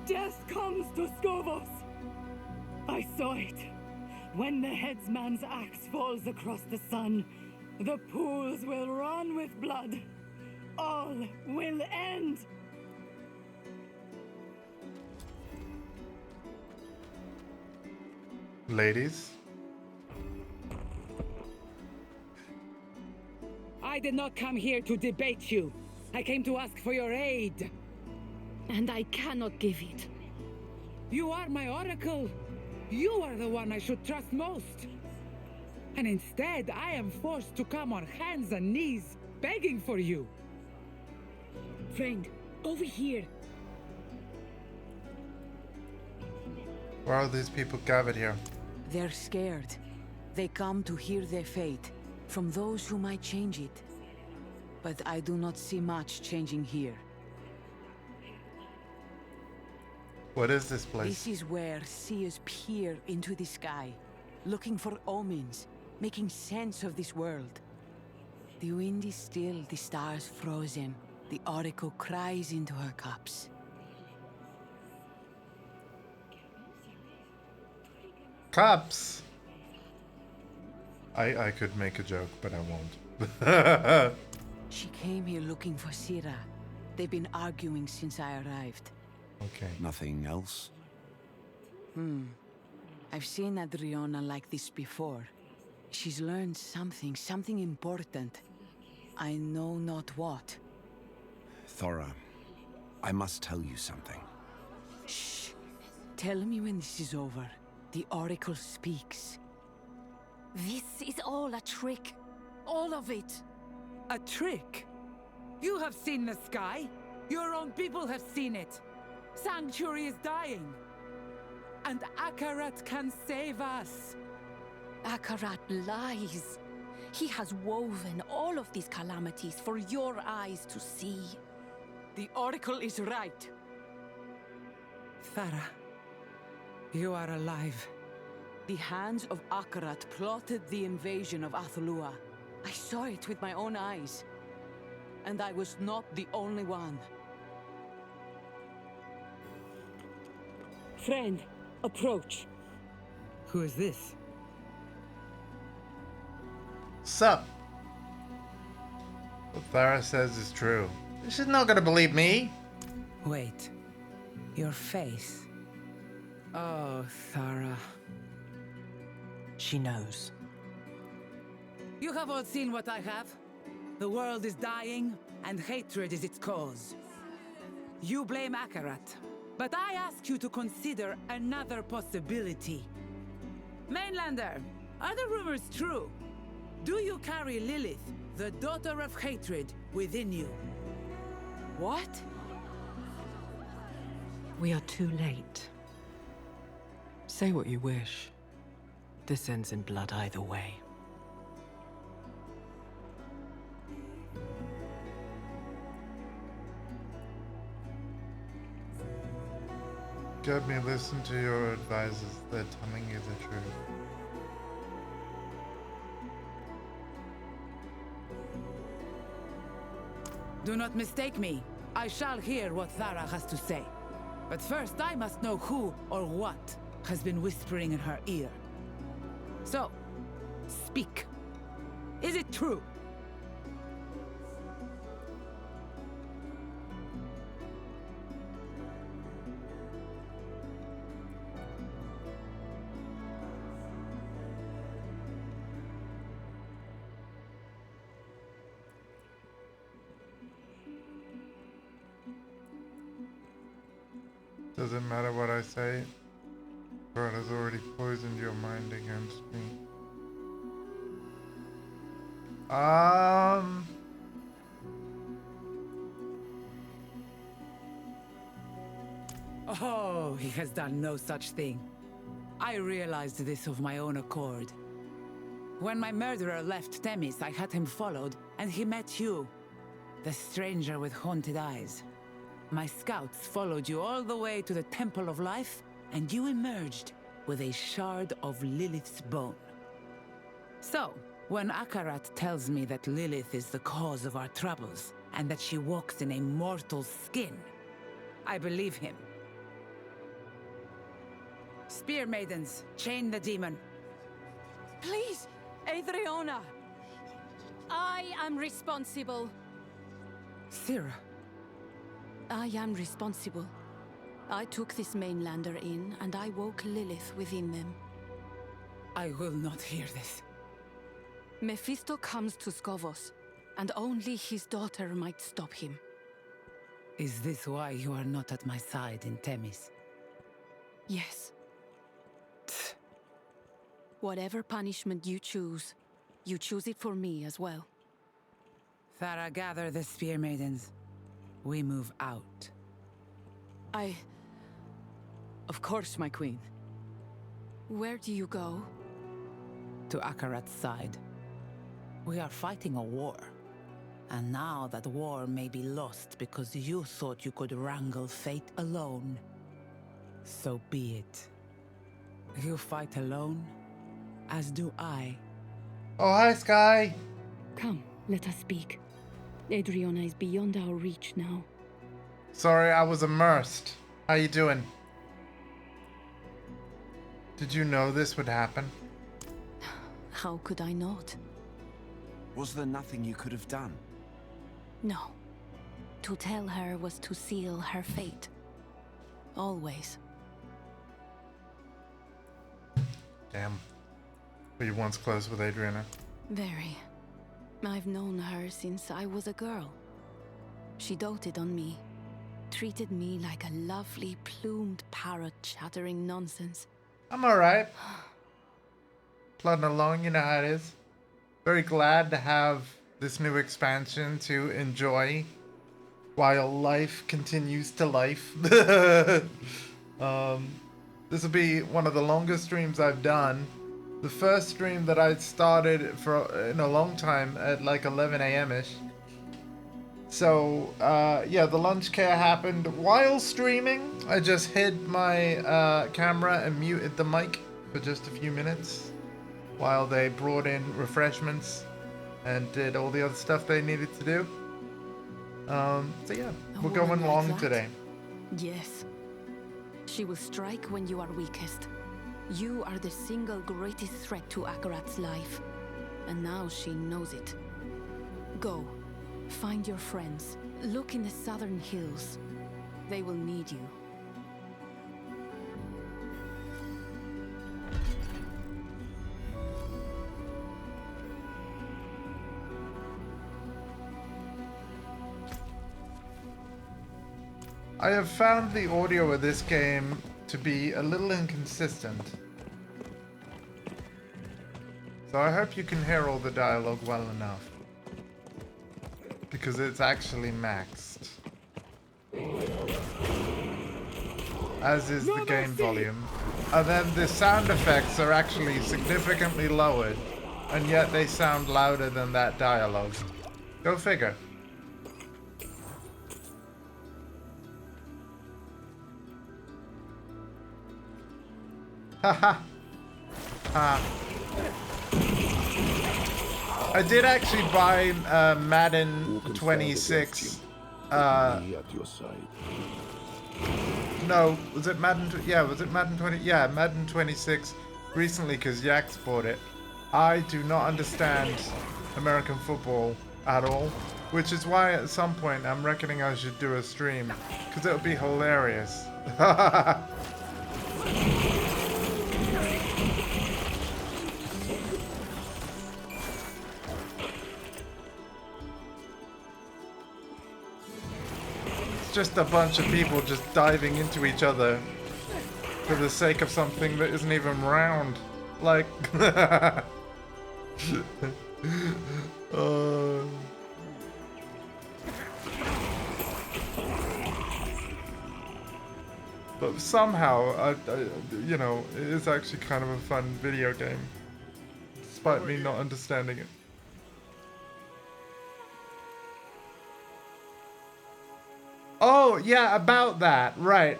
Death comes to Skovos! I saw it. When the headsman's axe falls across the sun, the pools will run with blood. All will end. Ladies? I did not come here to debate you. I came to ask for your aid. And I cannot give it. You are my oracle. You are the one I should trust most. And instead, I am forced to come on hands and knees, begging for you. Friend, over here. Why are these people gathered here? They're scared. They come to hear their fate from those who might change it. But I do not see much changing here. What is this place? This is where seers peer into the sky, looking for omens, making sense of this world. The wind is still, the stars frozen. The oracle cries into her cups. Cups! I could make a joke, but I won't. She came here looking for Sira. They've been arguing since I arrived. Okay. Nothing else? I've seen Adriana like this before. She's learned something important. I know not what. Thora, I must tell you something. Shh. Tell me when this is over. The Oracle speaks. This is all a trick. All of it. A trick? You have seen the sky. Your own people have seen it. Sanctuary is dying. And Akarat can save us. Akarat lies. He has woven all of these calamities for your eyes to see. The Oracle is right. Thara, you are alive. The hands of Akarat plotted the invasion of Athalua. I saw it with my own eyes. And I was not the only one. Friend, approach. Who is this? Sup? What Thara says is true. She's not gonna believe me. Wait. Your face. Oh, Thara. She knows. You have all seen what I have. The world is dying, and hatred is its cause. You blame Akarat, but I ask you to consider another possibility. Mainlander, are the rumors true? Do you carry Lilith, the daughter of hatred, within you? What? We are too late. Say what you wish. This ends in blood either way. Get me, listen to your advisors. They're telling you the truth. Do not mistake me. I shall hear what Thara has to say. But first I must know who or what has been whispering in her ear. So, speak. Is it true? Doesn't matter what I say. God has already poisoned your mind against me. Oh, he has done no such thing. I realized this of my own accord. When my murderer left Themis, I had him followed, and he met you, the stranger with haunted eyes. My scouts followed you all the way to the Temple of Life, and you emerged with a shard of Lilith's bone. So, when Akarat tells me that Lilith is the cause of our troubles, and that she walks in a mortal skin, I believe him. Spear maidens, chain the demon. Please, Adriona! I am responsible. Sira. I am responsible. I took this mainlander in, and I woke Lilith within them. I will not hear this. Mephisto comes to Skovos, and only his daughter might stop him. Is this why you are not at my side in Themis? Yes. Whatever punishment you choose it for me as well. Thara, gather the spear maidens. We move out. Of course, my queen. Where do you go? To Akarat's side. We are fighting a war. And now that war may be lost because you thought you could wrangle fate alone. So be it. You fight alone, as do I. Oh, hi, Sky! Come, let us speak. Adriana is beyond our reach now. Sorry, I was immersed. How you doing? Did you know this would happen? How could I not? Was there nothing you could have done? No. To tell her was to seal her fate. Always. Damn. Were you once close with Adriana? Very. I've known her since I was a girl. She doted on me. Treated me like a lovely, plumed parrot chattering nonsense. I'm alright. Plodding along, you know how it is. Very glad to have this new expansion to enjoy while life continues to life. This will be one of the longest streams I've done. The first stream that I started in a long time at like 11 a.m.-ish. So, yeah, the lunch care happened while streaming. I just hid my camera and muted the mic for just a few minutes while they brought in refreshments and did all the other stuff they needed to do. So yeah, we're going long today. Yes. She will strike when you are weakest. You are the single greatest threat to Akarat's life. And now she knows it. Go. Find your friends. Look in the southern hills. They will need you. I have found the audio of this game to be a little inconsistent. So I hope you can hear all the dialogue well enough. Because it's actually maxed. As is the game volume. And then the sound effects are actually significantly lowered. And yet they sound louder than that dialogue. Go figure. Haha. I did actually buy Madden 26. At your side. No, was it Madden? Yeah, was it Madden 20? Yeah, Madden 26 recently because Yax bought it. I do not understand American football at all, which is why at some point I'm reckoning I should do a stream because it would be hilarious. It's just a bunch of people just diving into each other for the sake of something that isn't even round. Like, but somehow, you know, it is actually kind of a fun video game, despite me not understanding it. Oh, yeah, about that, right.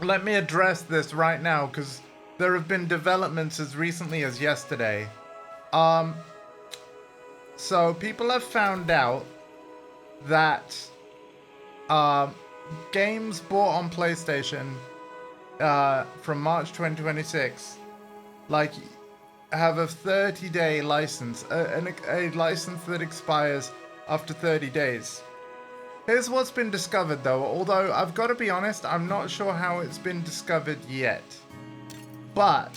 Let me address this right now, because there have been developments as recently as yesterday. So people have found out that games bought on PlayStation from March 2026, like, have a 30-day license, a license that expires after 30 days. Here's what's been discovered though, although I've got to be honest, I'm not sure how it's been discovered yet. But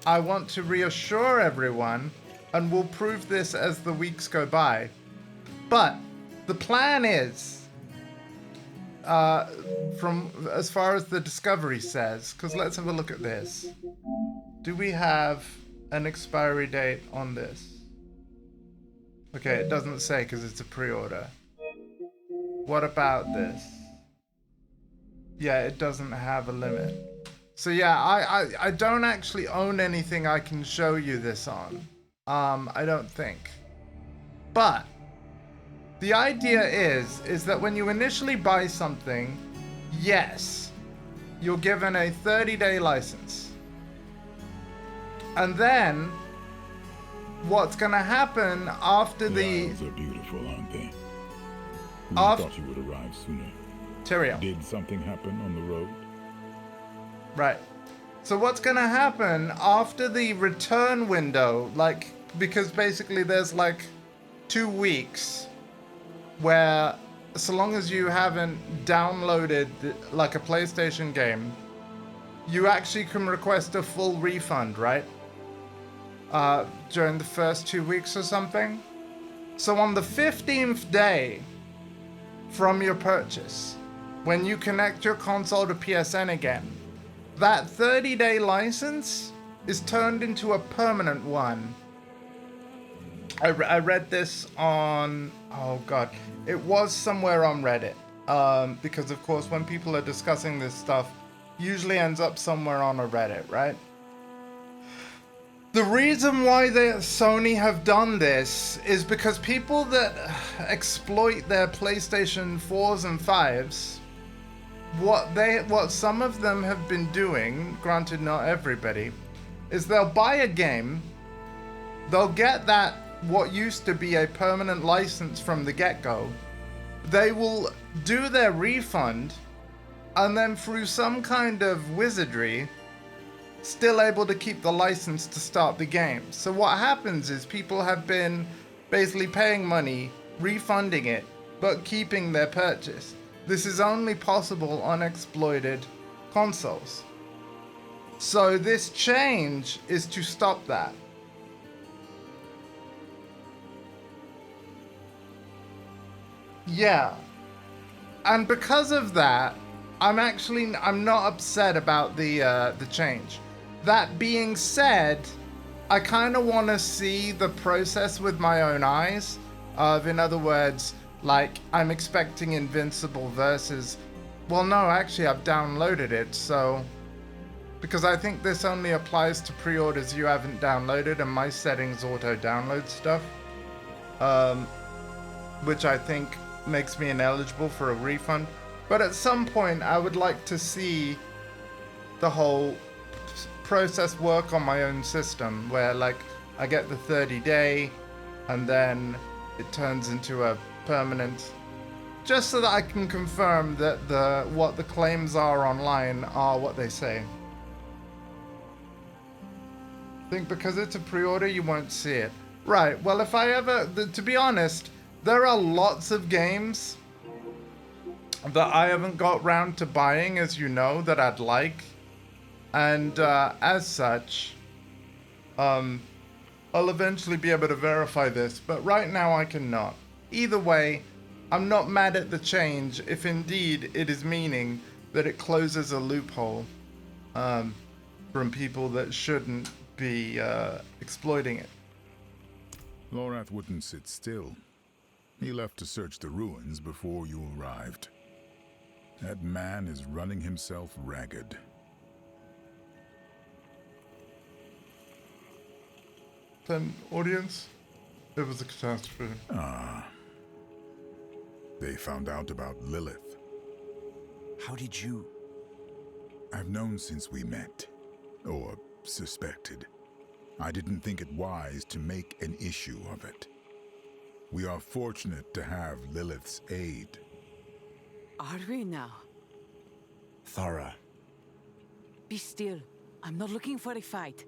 I want to reassure everyone, and we'll prove this as the weeks go by. But the plan is, from as far as the discovery says, because let's have a look at this. Do we have an expiry date on this? Okay, it doesn't say because it's a pre-order. What about this? Yeah, it doesn't have a limit. So yeah, I don't actually own anything I can show you this on. I don't think. But the idea is that when you initially buy something, yes, you're given a 30-day license. And then what's gonna happen after the Isles are beautiful, aren't they? We thought you would arrive sooner. Tyrael. Did something happen on the road? Right. So what's gonna happen after the return window, like, because basically there's like 2 weeks where, so long as you haven't downloaded like a PlayStation game, you actually can request a full refund, right? During the first 2 weeks or something. So on the 15th day from your purchase, when you connect your console to PSN again, that 30-day license is turned into a permanent one. I read this on, oh god, it was somewhere on Reddit, because of course when people are discussing this stuff, usually ends up somewhere on a Reddit, right? The reason why Sony have done this is because people that exploit their PlayStation 4s and 5s, what some of them have been doing, granted not everybody, is they'll buy a game, they'll get that what used to be a permanent license from the get-go, they will do their refund, and then through some kind of wizardry, still able to keep the license to start the game. So what happens is people have been basically paying money, refunding it, but keeping their purchase. This is only possible on exploited consoles. So this change is to stop that. Yeah. And because of that, I'm not upset about the change. That being said, I kind of want to see the process with my own eyes. In other words, like, I'm expecting Invincible versus... Well, no, actually, I've downloaded it, so... Because I think this only applies to pre-orders you haven't downloaded, and my settings auto-download stuff. Which I think makes me ineligible for a refund. But at some point, I would like to see the whole process work on my own system, where like I get the 30-day and then it turns into a permanent, just so that I can confirm that what the claims are online are what they say. I think because it's a pre-order, you won't see it. Right, well, if I ever, to be honest, there are lots of games that I haven't got round to buying, as you know, that I'd like. And as such, I'll eventually be able to verify this, but right now I cannot. Either way, I'm not mad at the change if indeed it is meaning that it closes a loophole from people that shouldn't be exploiting it. Lorath wouldn't sit still. He left to search the ruins before you arrived. That man is running himself ragged. Then, audience, it was a catastrophe. Ah. They found out about Lilith. How did you? I've known since we met. Or suspected. I didn't think it wise to make an issue of it. We are fortunate to have Lilith's aid. Are we now? Thara. Be still. I'm not looking for a fight.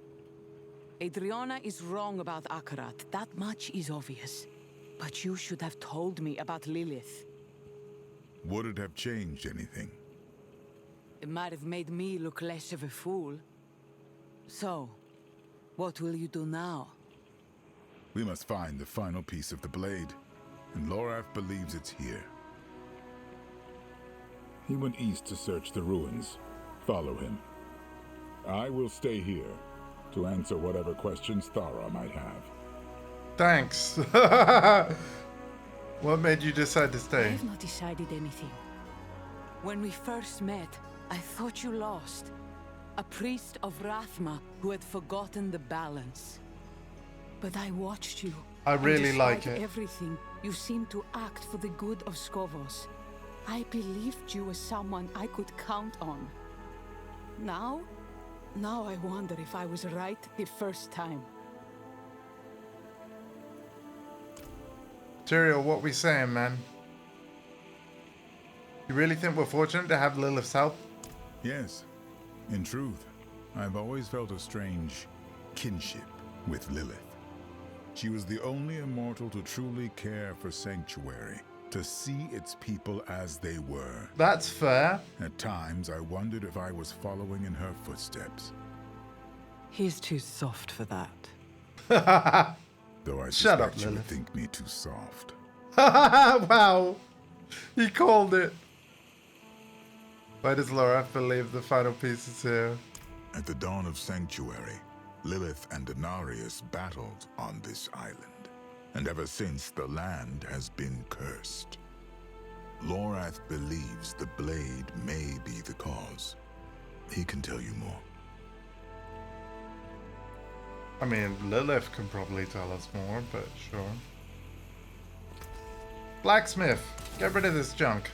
Adriana is wrong about Akarat. That much is obvious. But you should have told me about Lilith. Would it have changed anything? It might have made me look less of a fool. So, what will you do now? We must find the final piece of the blade, and Lorath believes it's here. He went east to search the ruins. Follow him. I will stay here to answer whatever questions Thara might have. Thanks. What made you decide to stay? I have not decided anything. When we first met, I thought you lost. A priest of Rathma who had forgotten the balance. But I watched you. I really like despite it. Everything, you seemed to act for the good of Skovos. I believed you as someone I could count on. Now I wonder if I was right the first time. Tyrael, what we saying, man? You really think we're fortunate to have Lilith's help? Yes. In truth, I've always felt a strange kinship with Lilith. She was the only immortal to truly care for Sanctuary, to see its people as they were. That's fair. At times, I wondered if I was following in her footsteps. He's too soft for that. Though I Shut up, suspect you would Lilith. think me too soft. Wow. He called it. Why does Lorath believe the final piece is here? At the dawn of Sanctuary, Lilith and Denarius battled on this island, and ever since the land has been cursed. Lorath believes the blade may be the cause. He can tell you more. I mean, Lilith can probably tell us more, but sure. Blacksmith, get rid of this junk.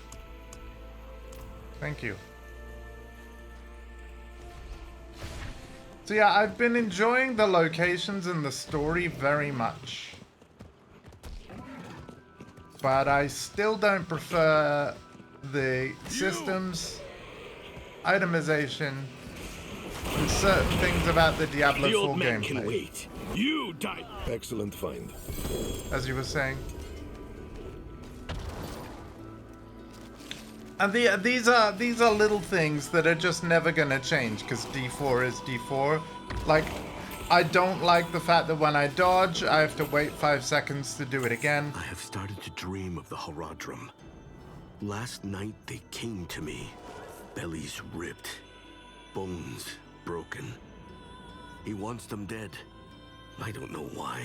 Thank you. So yeah, I've been enjoying the locations and the story very much. But I still don't prefer the systems, itemization, and certain things about the Diablo 4 gameplay. You die. Excellent find. As you were saying. And these are little things that are just never gonna change because D4 is D4. Like, I don't like the fact that when I dodge, I have to wait 5 seconds to do it again. I have started to dream of the Haradrim. Last night they came to me, bellies ripped, bones broken. He wants them dead. I don't know why,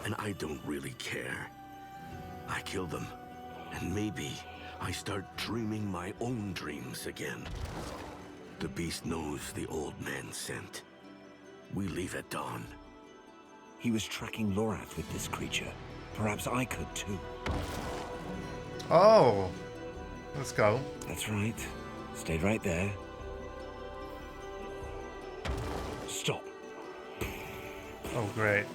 and I don't really care. I kill them, and maybe I start dreaming my own dreams again. The beast knows the old man sent. We leave at dawn. He was tracking Lorath with this creature. Perhaps I could too. Oh, let's go. That's right. Stay right there. Stop. Oh, great.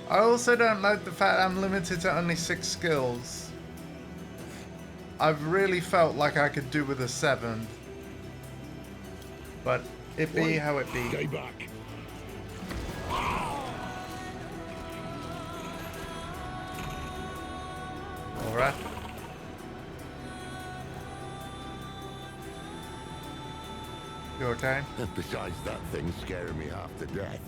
I also don't like the fact I'm limited to only 6 skills. I've really felt like I could do with a 7th. But it be how it be. Stay back. Alright. You okay? Besides that thing scaring me half to death.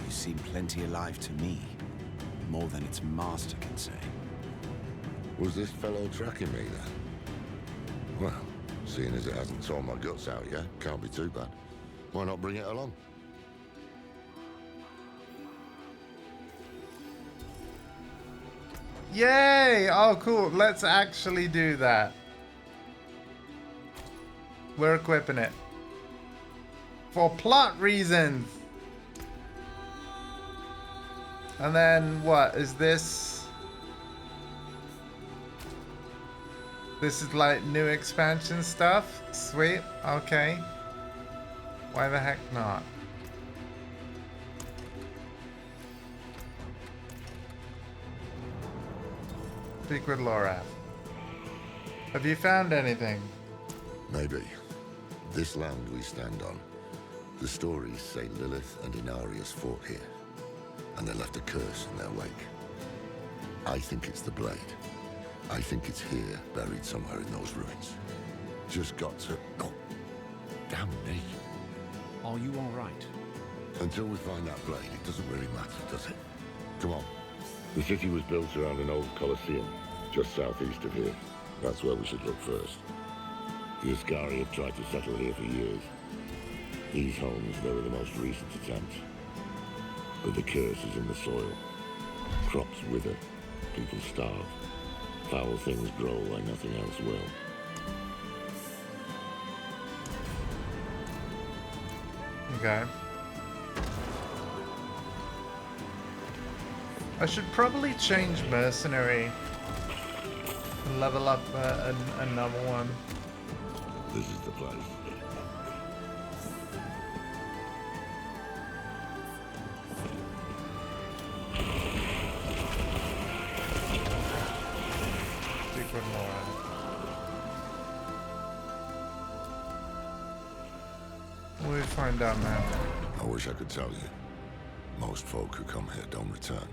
You seem plenty alive to me. More than its master can say. Was this fellow tracking me then? Well, seeing as it hasn't torn my guts out yet, can't be too bad. Why not bring it along? Yay! Oh, cool. Let's actually do that. We're equipping it. For plot reasons. And then what is this? This is like new expansion stuff. Sweet. Okay. Why the heck not? Speak with Laura. Have you found anything? Maybe. This land we stand on. The stories say Lilith and Inarius fought here. And they left a curse in their wake. I think it's the blade. I think it's here, buried somewhere in those ruins. Just got to... Oh, damn me. Are you all right? Until we find that blade, it doesn't really matter, does it? Come on. The city was built around an old Colosseum, just southeast of here. That's where we should look first. The Ascari have tried to settle here for years. These homes, they were the most recent attempt. But the curse is in the soil. Crops wither, people starve. Foul things grow like nothing else will. Okay. I should probably change mercenary and level up another one. This is the place. Secret Laura. We'll find out now. I wish I could tell you. Most folk who come here don't return.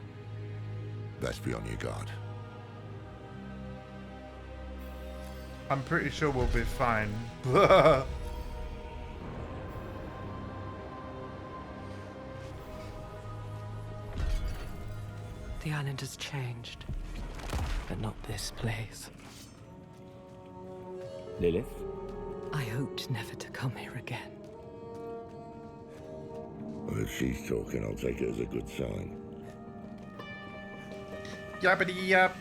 Best be on your guard. I'm pretty sure we'll be fine. The island has changed, but not this place. Lilith? I hoped never to come here again. Well, if she's talking, I'll take it as a good sign. Yappity yap.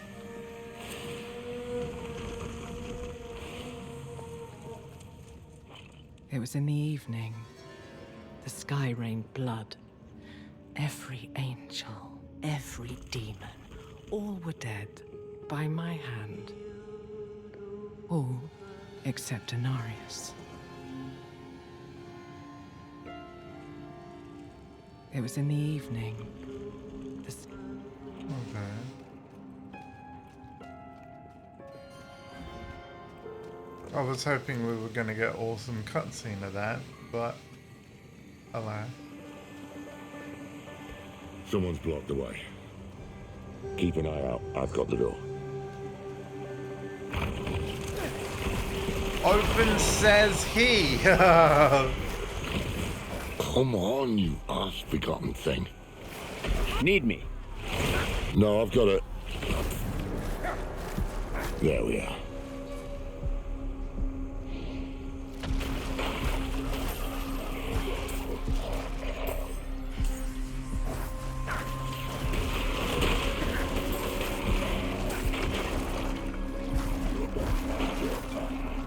It was in the evening. The sky rained blood. Every angel, every demon, all were dead by my hand. All except Inarius. It was in the evening. Okay. I was hoping we were going to get awesome cutscene of that, but alas. Someone's blocked the way. Keep an eye out. I've got the door. Open says he. Come on, you ass-begotten thing. Need me? No, I've got it. There we are.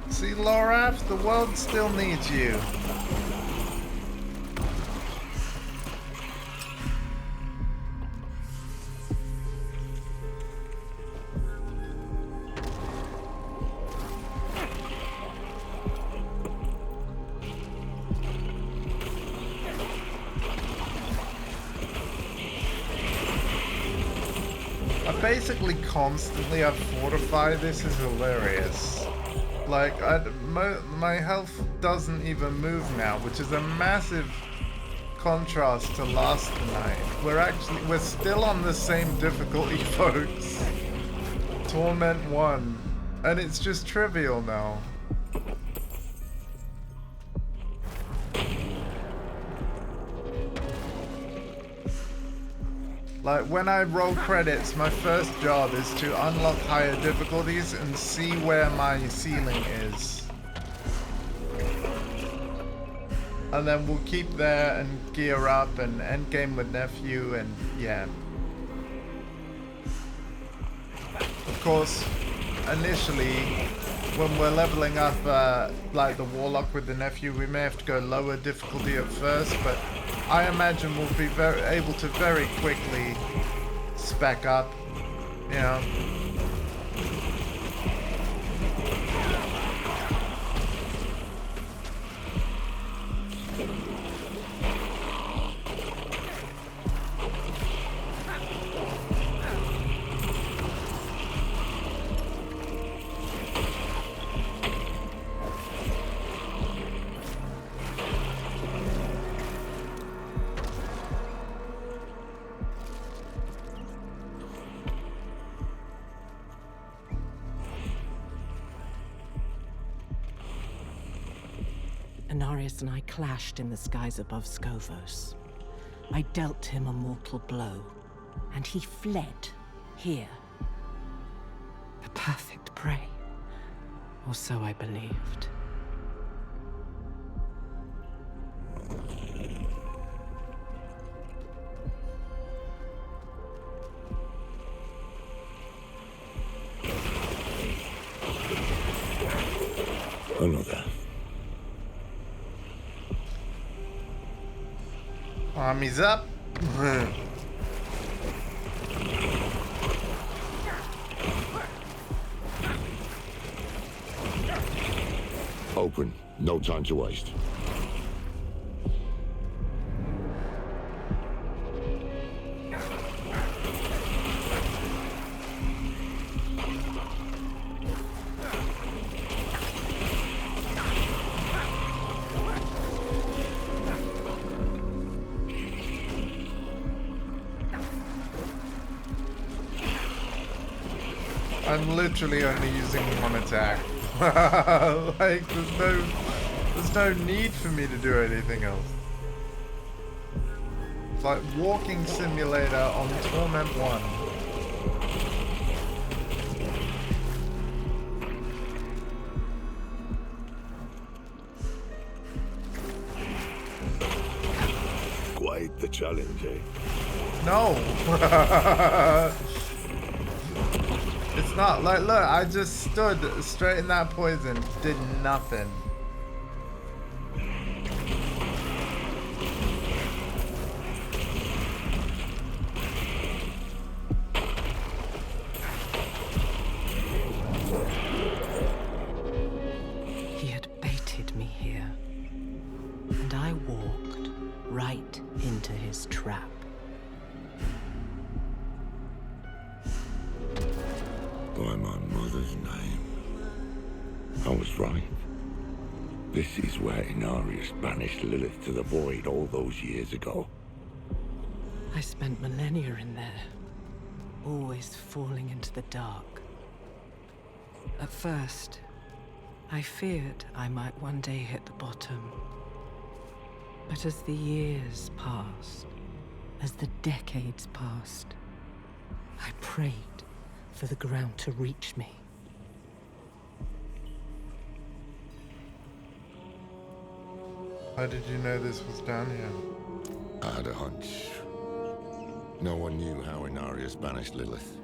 See, Loraf, the world still needs you. basically constantly have fortify. This is hilarious. Like, my health doesn't even move now, which is a massive contrast to last night. We're still on the same difficulty, folks. Torment 1. And it's just trivial now. Like, when I roll credits, my first job is to unlock higher difficulties and see where my ceiling is. And then we'll keep there and gear up and endgame with nephew and yeah. Of course, initially, when we're leveling up like the warlock with the nephew, we may have to go lower difficulty at first, but I imagine we'll be able to very quickly spec up, you know. Inarius and I clashed in the skies above Skovos. I dealt him a mortal blow, and he fled here. The perfect prey, or so I believed. Another. Army's up. Open. No time to waste. I'm literally only using one attack. Like, there's no need for me to do anything else. It's like walking simulator on Torment 1. Quite the challenge, eh? No! It's not. Like, look, I just stood straight in that poison, did nothing. He had baited me here, and I walked right into his trap. By my mother's name. I was right. This is where Inarius banished Lilith to the void all those years ago. I spent millennia in there, always falling into the dark. At first, I feared I might one day hit the bottom. But as the years passed, as the decades passed, I prayed for the ground to reach me. How did you know this was down here? I had a hunch. No one knew how Inarius banished Lilith,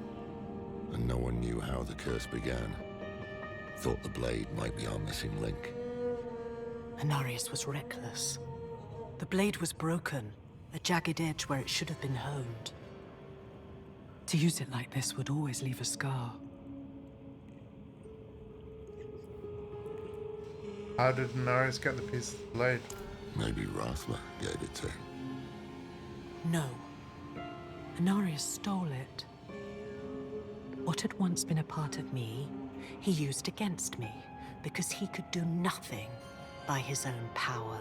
and no one knew how the curse began. Thought the blade might be our missing link. Inarius was reckless. The blade was broken, a jagged edge where it should have been honed. To use it like this would always leave a scar. How did Inarius get the piece of the blade? Maybe Rathma gave it to him. No. Inarius stole it. What had once been a part of me, he used against me, because he could do nothing by his own power.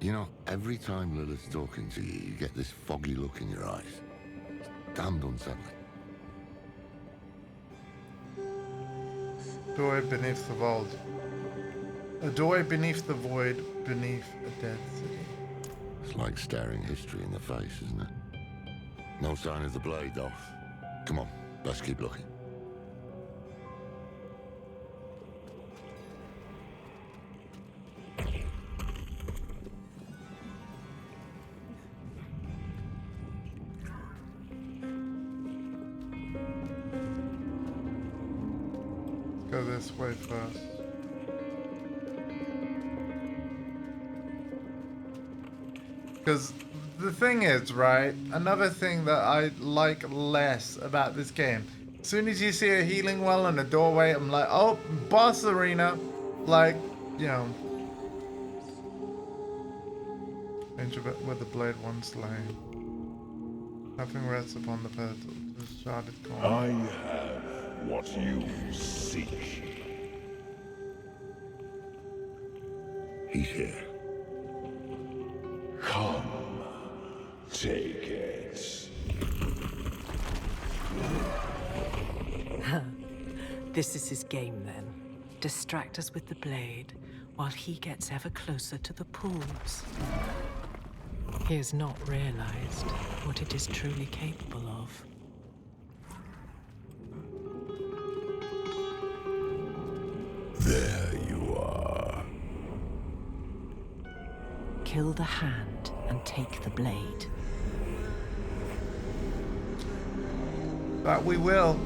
You know, every time Lilith's talking to you, you get this foggy look in your eyes. It's damned unsettling. Doorway beneath the vault. A doorway beneath the void, beneath a dead city. It's like staring history in the face, isn't it? No sign of the blade, though. Come on, let's keep looking. Go this way first. Because the thing is, right, another thing that I like less about this game, as soon as you see a healing well and a doorway, I'm like, oh, boss arena. Like, you know. Enter where the blade once lay. Nothing rests upon the pedestal. This sharded corner. I have what you seek. He's here. Come, take it. This is his game then. Distract us with the blade, while he gets ever closer to the pools. He has not realized what it is truly capable of. There you are. Kill the hand and take the blade. That we will.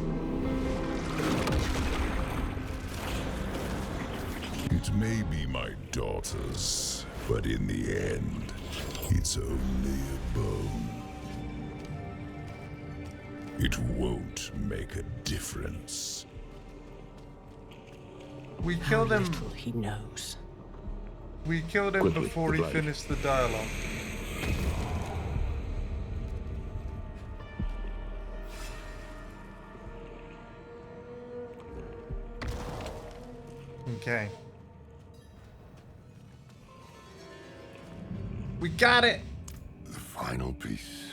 It may be my daughter's, but in the end, it's only a bone. It won't make a difference. We killed him. Little he knows. We killed him Quickly, before he the blade. finished the dialogue. Okay. We got it! The final piece.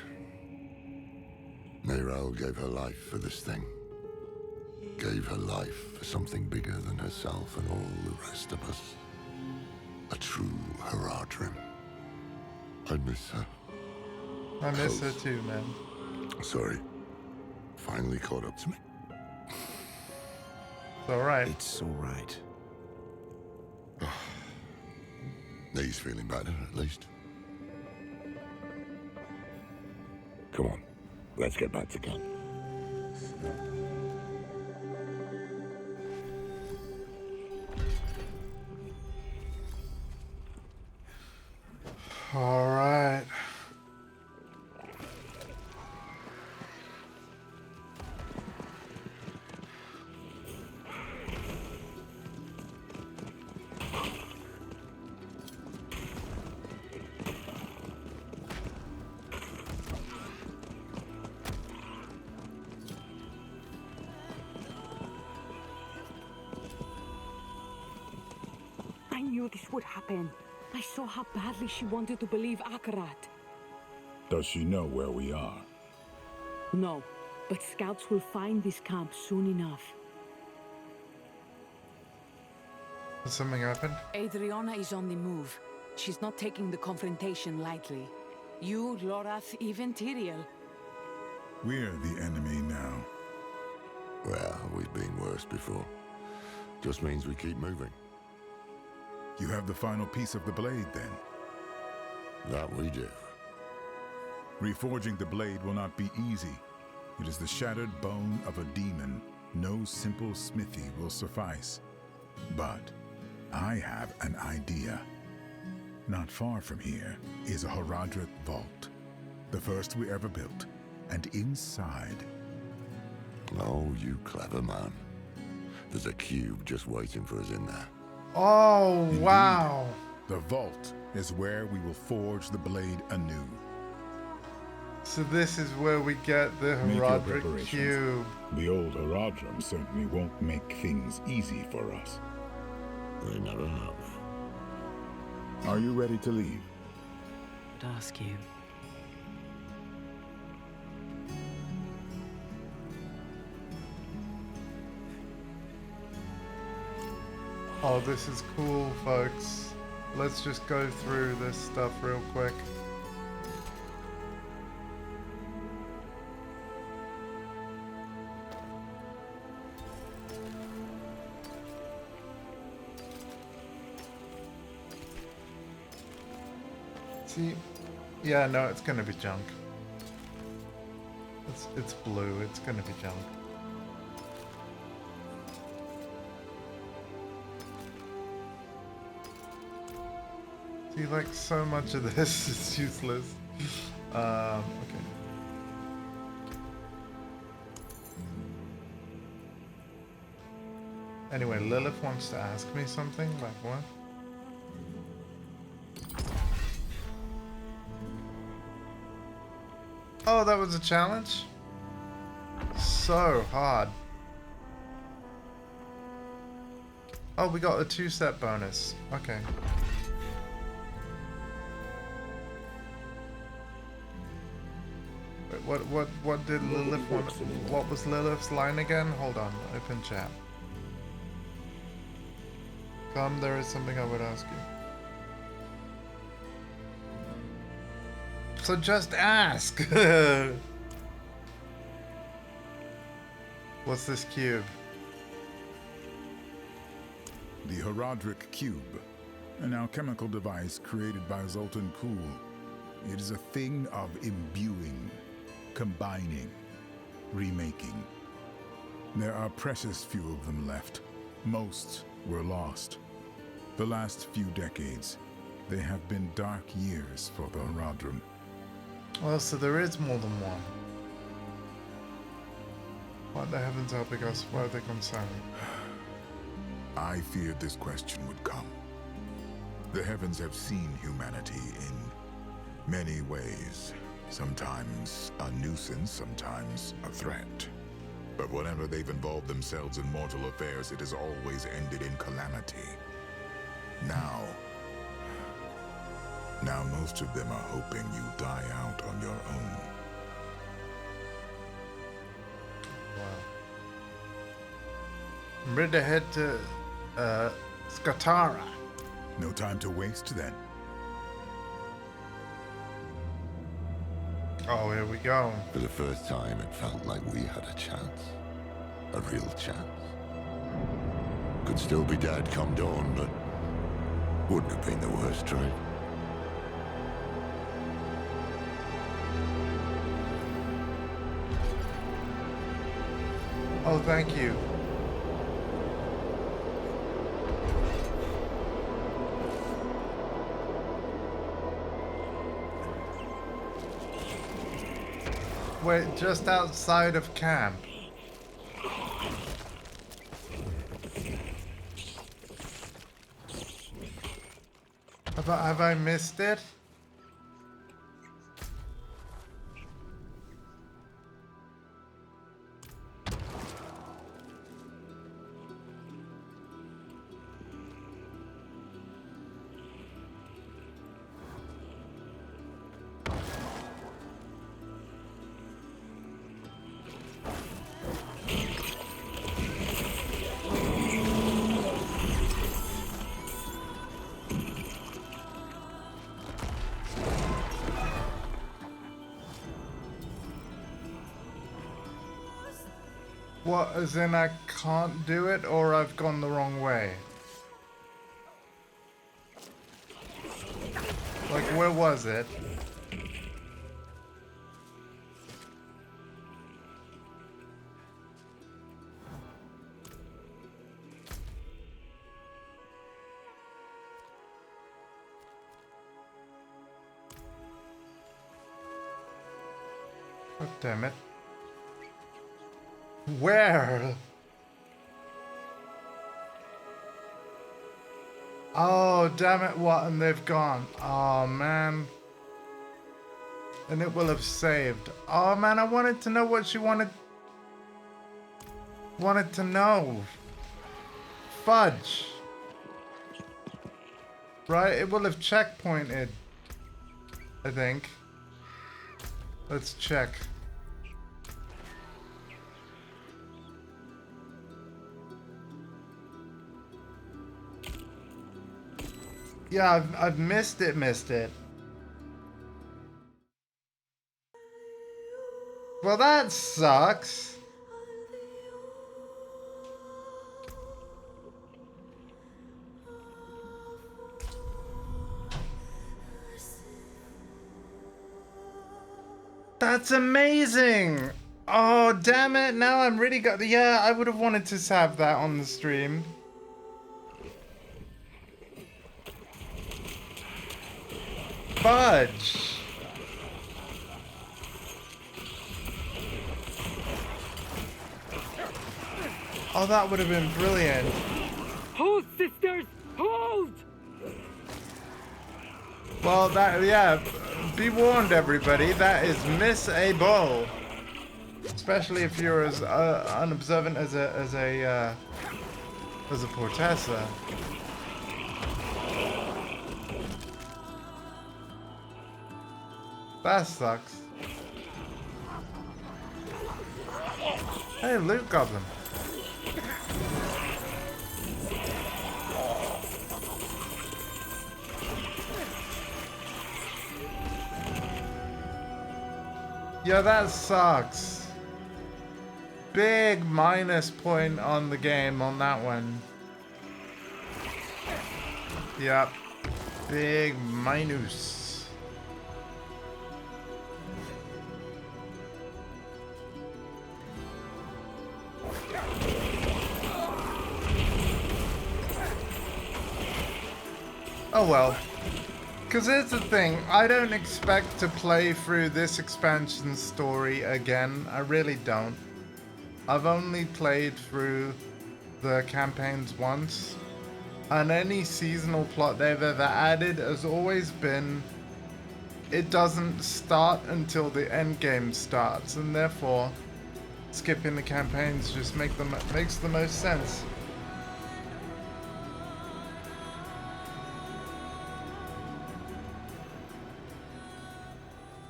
Neyrelle gave her life for this thing. Gave her life for something bigger than herself and all the rest of us. A true Haradrim. I miss her. I miss her too, man. Sorry. Finally caught up to me. It's alright. It's alright. He's feeling better, at least. Come on, let's get back to camp. Alright. I knew this would happen. I saw how badly she wanted to believe Akarat. Does she know where we are? No, but scouts will find this camp soon enough. Has something happened? Adriana is on the move. She's not taking the confrontation lightly. You, Lorath, even Tyrael. We're the enemy now. Well, we've been worse before. Just means we keep moving. You have the final piece of the blade, then? That we do. Reforging the blade will not be easy. It is the shattered bone of a demon. No simple smithy will suffice. But I have an idea. Not far from here is a Haradrim vault. The first we ever built. And inside... Oh, you clever man. There's a cube just waiting for us in there. Oh, Indeed, wow. The vault is where we will forge the blade anew. So this is where we get the Make your Herodric preparations. Cube. The old Herodrum certainly won't make things easy for us. They never have. Are you ready to leave? I'd ask you. Oh, this is cool, folks. Let's just go through this stuff real quick. See? Yeah, no, it's gonna be junk. It's blue, it's gonna be junk. See, like, so much of this is useless. Okay. Anyway, Lilith wants to ask me something, like what? Oh, that was a challenge? So hard. Oh, we got a 2-step bonus. Okay. Wait, what did Lilith want? What was Lilith's line again? Hold on, open chat. Come, there is something I would ask you. So just ask! What's this cube? The Herodric Cube, an alchemical device created by Zoltan Kuhl. It is a thing of imbuing, combining, remaking. There are precious few of them left. Most were lost. The last few decades, they have been dark years for the Herodrum. Well, so there is more than one. What the heavens helping us? Why are they gone silent? I feared this question would come. The heavens have seen humanity in many ways. Sometimes a nuisance, sometimes a threat. But whenever they've involved themselves in mortal affairs, it has always ended in calamity. Now most of them are hoping you die out on your own. Wow. I'm ready to head to Skatara. No time to waste then. Oh, here we go. For the first time, it felt like we had a chance. A real chance. Could still be dead come dawn, but wouldn't have been the worst trade. Oh, thank you. Wait, just outside of camp. Have I missed it? What, as in I can't do it, or I've gone the wrong way? Like, where was it? God damn it. Where? Oh, damn it, what? And they've gone. Oh, man. And it will have saved. Oh man, I wanted to know what she wanted to know. Fudge. Right, it will have checkpointed, I think. Let's check. Yeah, I've missed it. Well, that sucks. That's amazing. Oh, damn it. Now I'm really got... Yeah, I would have wanted to have that on the stream. Fudge. Oh, that would have been brilliant. Hold, sisters! Hold! Well, that, yeah, be warned, everybody. That is miss-able. Especially if you're as unobservant as a Portessa. That sucks. Hey, loot goblin. Yeah, that sucks. Big minus point on the game on that one. Yep. Big minus. Oh well. Because here's the thing, I don't expect to play through this expansion story again. I really don't. I've only played through the campaigns once. And any seasonal plot they've ever added has always been... It doesn't start until the end game starts. And therefore, skipping the campaigns just makes the most sense.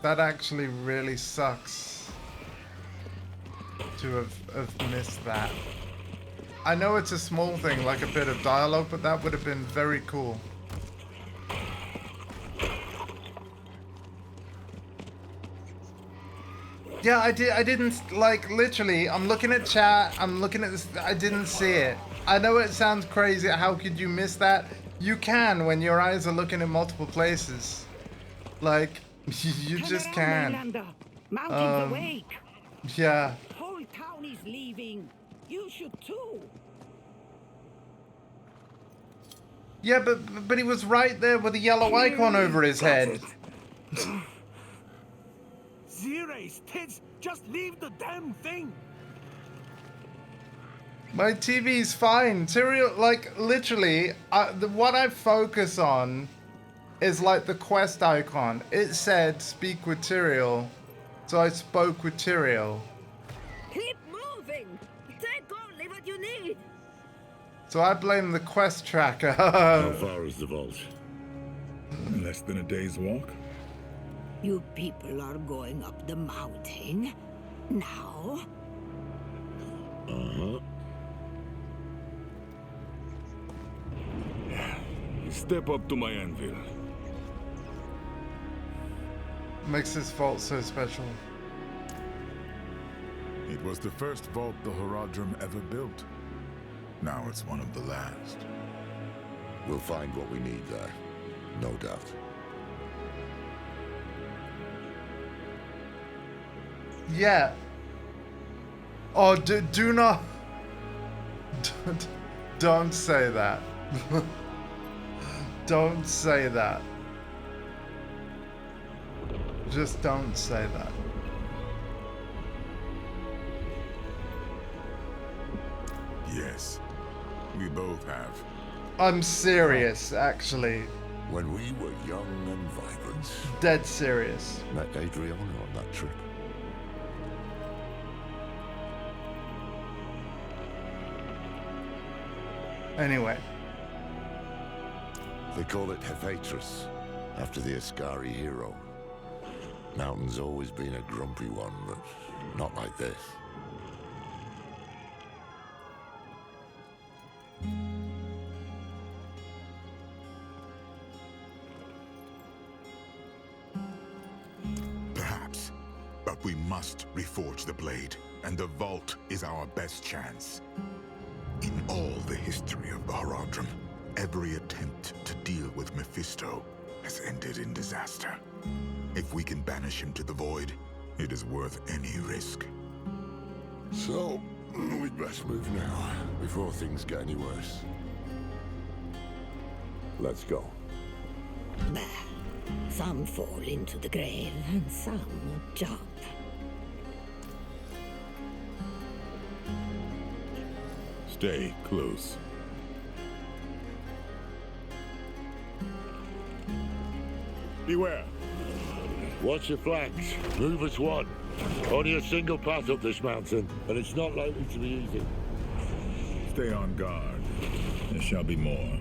That actually really sucks to have missed that. I know it's a small thing, like a bit of dialogue, but that would have been very cool. Yeah, I didn't, like, literally, I'm looking at chat, I'm looking at this, I didn't see it. I know it sounds crazy, how could you miss that? You can when your eyes are looking in multiple places. Like... You just can't. Mountains awake. Yeah. Whole town is leaving. You should too. Yeah, but he was right there with a yellow icon over his head. Zirace, Tids, just leave the damn thing. My TV's fine. Tyrael, like, literally, what I focus on is like the quest icon. It said speak with Tyrael, so I spoke with Tyrael. Keep moving. Take only what you need. So I blame the quest tracker. How far is the vault? Less than a day's walk. You people are going up the mountain now. Uh-huh. Step up to my anvil. Makes this vault so special. It was the first vault the Horadrim ever built. Now it's one of the last. We'll find what we need there. No doubt. Yeah. Oh, do not... Don't say that. Don't say that. Just don't say that. Yes, we both have. I'm serious, actually. When we were young and vibrant. Dead serious. Met Adriana on that trip. Anyway. They call it Hephaestus, after the Ascari hero. Mountain's always been a grumpy one, but not like this. Perhaps. But we must reforge the blade, and the vault is our best chance. In all the history of the Horadrim, every attempt to deal with Mephisto has ended in disaster. If we can banish him to the void, it is worth any risk. So, we'd best move now, before things get any worse. Let's go. Bah. Some fall into the grave, and some jump. Stay close. Beware. Watch your flanks. Move as one. Only a single path up this mountain, and it's not likely to be easy. Stay on guard. There shall be more.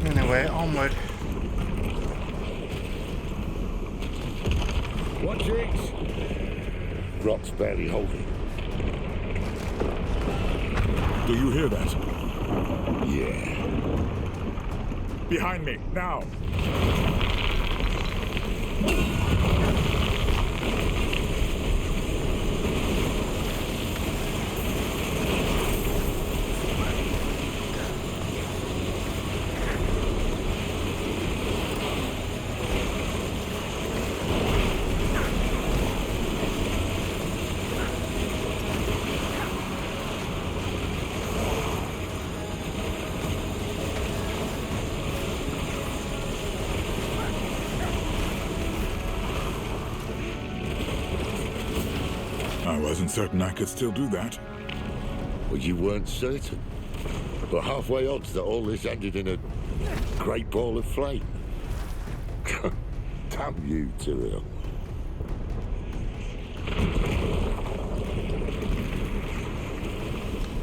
Anyway, onward. Watch it! Rock's barely holding. Do you hear that? Yeah. Behind me, now! I wasn't certain I could still do that. Well, you weren't certain. But halfway odds that all this ended in a great ball of flame. Damn you, Tyrael.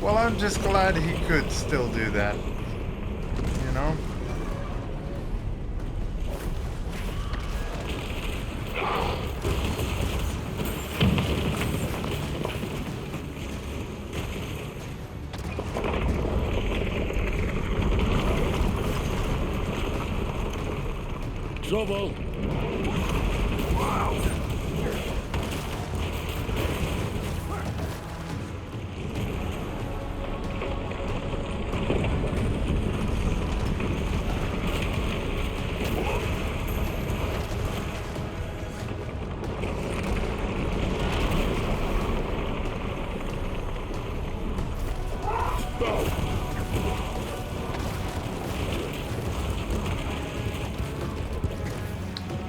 Well, I'm just glad he could still do that. You know? Trouble! Wow!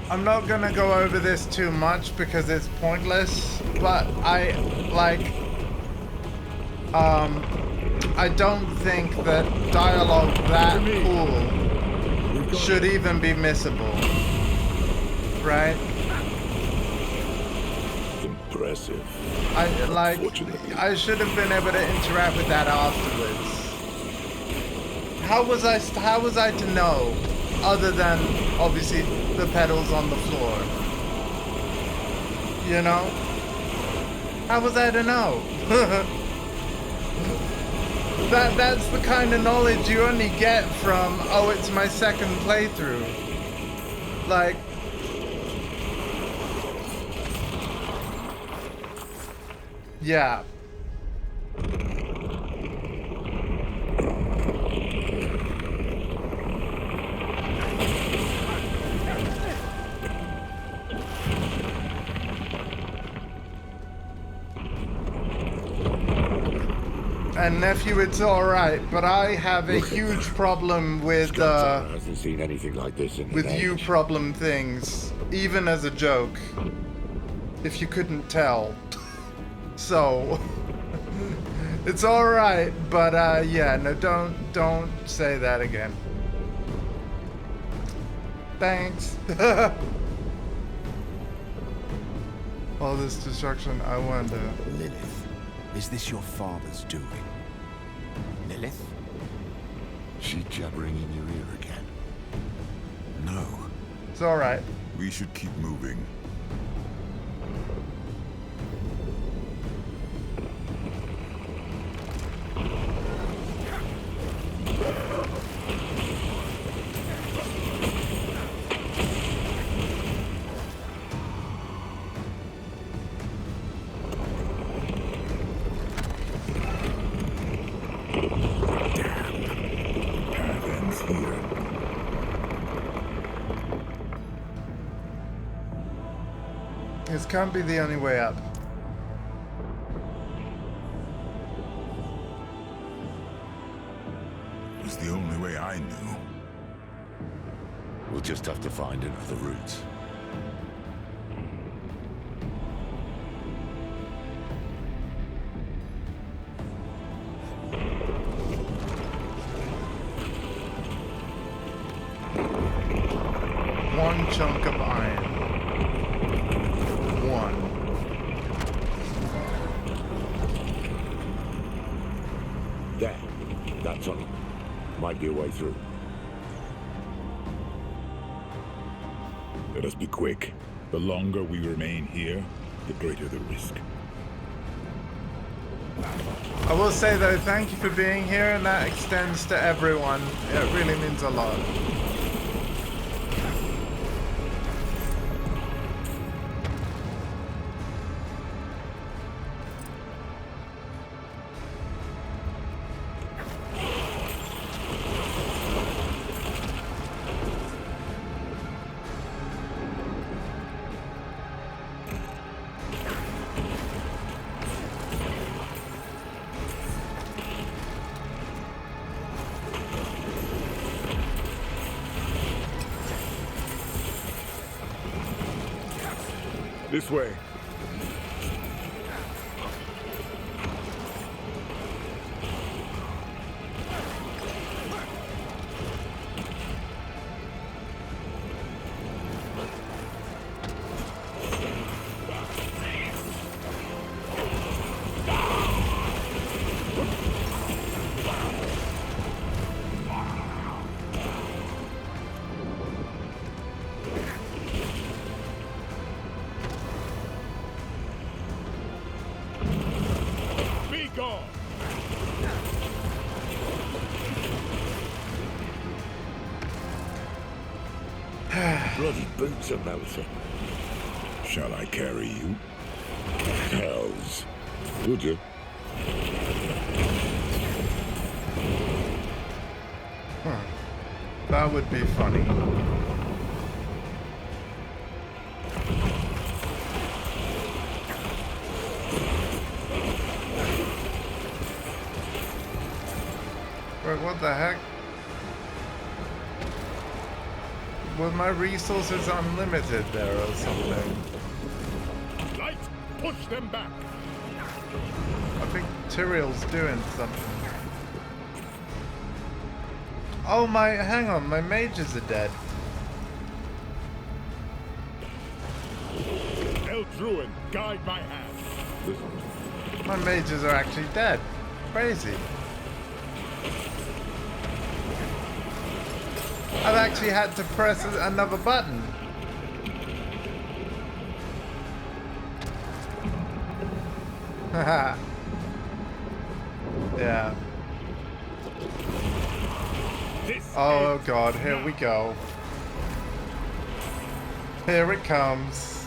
I'm not gonna go over this too much because it's pointless, but I don't think that dialogue that cool should even be missable, right? Impressive. I should have been able to interact with that afterwards. How was I to know, other than obviously the pedals on the floor? You know? How was I to know? That's the kind of knowledge you only get from, oh, it's my second playthrough. Like, yeah. And nephew, it's alright, but I have a huge problem with hasn't seen anything like this in with you problem things, even as a joke. if you couldn't tell. So, it's alright, but yeah, no, don't say that again. Thanks. All this destruction, I wonder. Lilith, is this your father's doing? Lilith? She jabbering in your ear again? No. It's alright. We should keep moving. This can't be the only way up. It's the only way I knew. We'll just have to find another route. One chunk of iron. One. There. That's on it. Might be a way through. Let us be quick. The longer we remain here, the greater the risk. I will say though, thank you for being here, and that extends to everyone. It really means a lot. This way. Bloody boots are melting. Shall I carry you? Hells. Would you? That would be funny. Wait, what the heck? Were my resources unlimited there or something? Light! Push them back! I think Tyrael's doing something. Oh my, hang on, my mages are dead. Eldruin, guide my hand. My mages are actually dead. Crazy. I've actually had to press another button. Haha. Yeah. Oh god, here we go. Here it comes.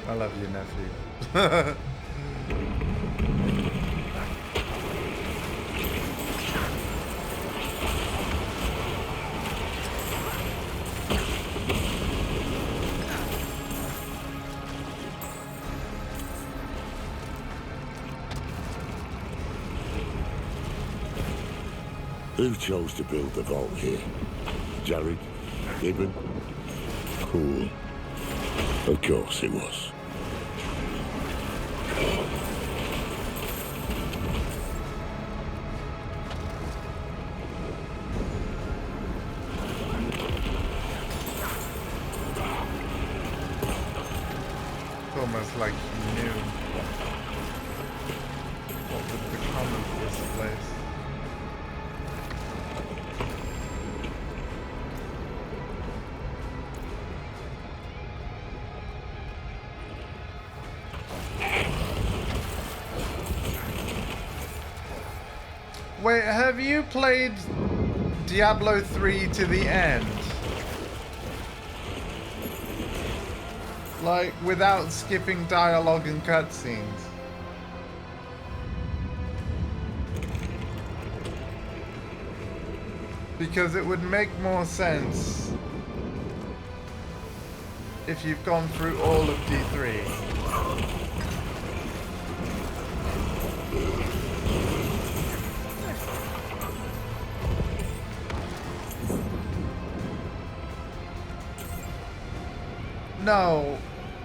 I love you, nephew. Who chose to build the vault here? Jared? Ibn? Cool. Of course it was. It's almost like he knew what would become of this place. Wait, have you played Diablo 3 to the end? Like, without skipping dialogue and cutscenes? Because it would make more sense if you've gone through all of D3.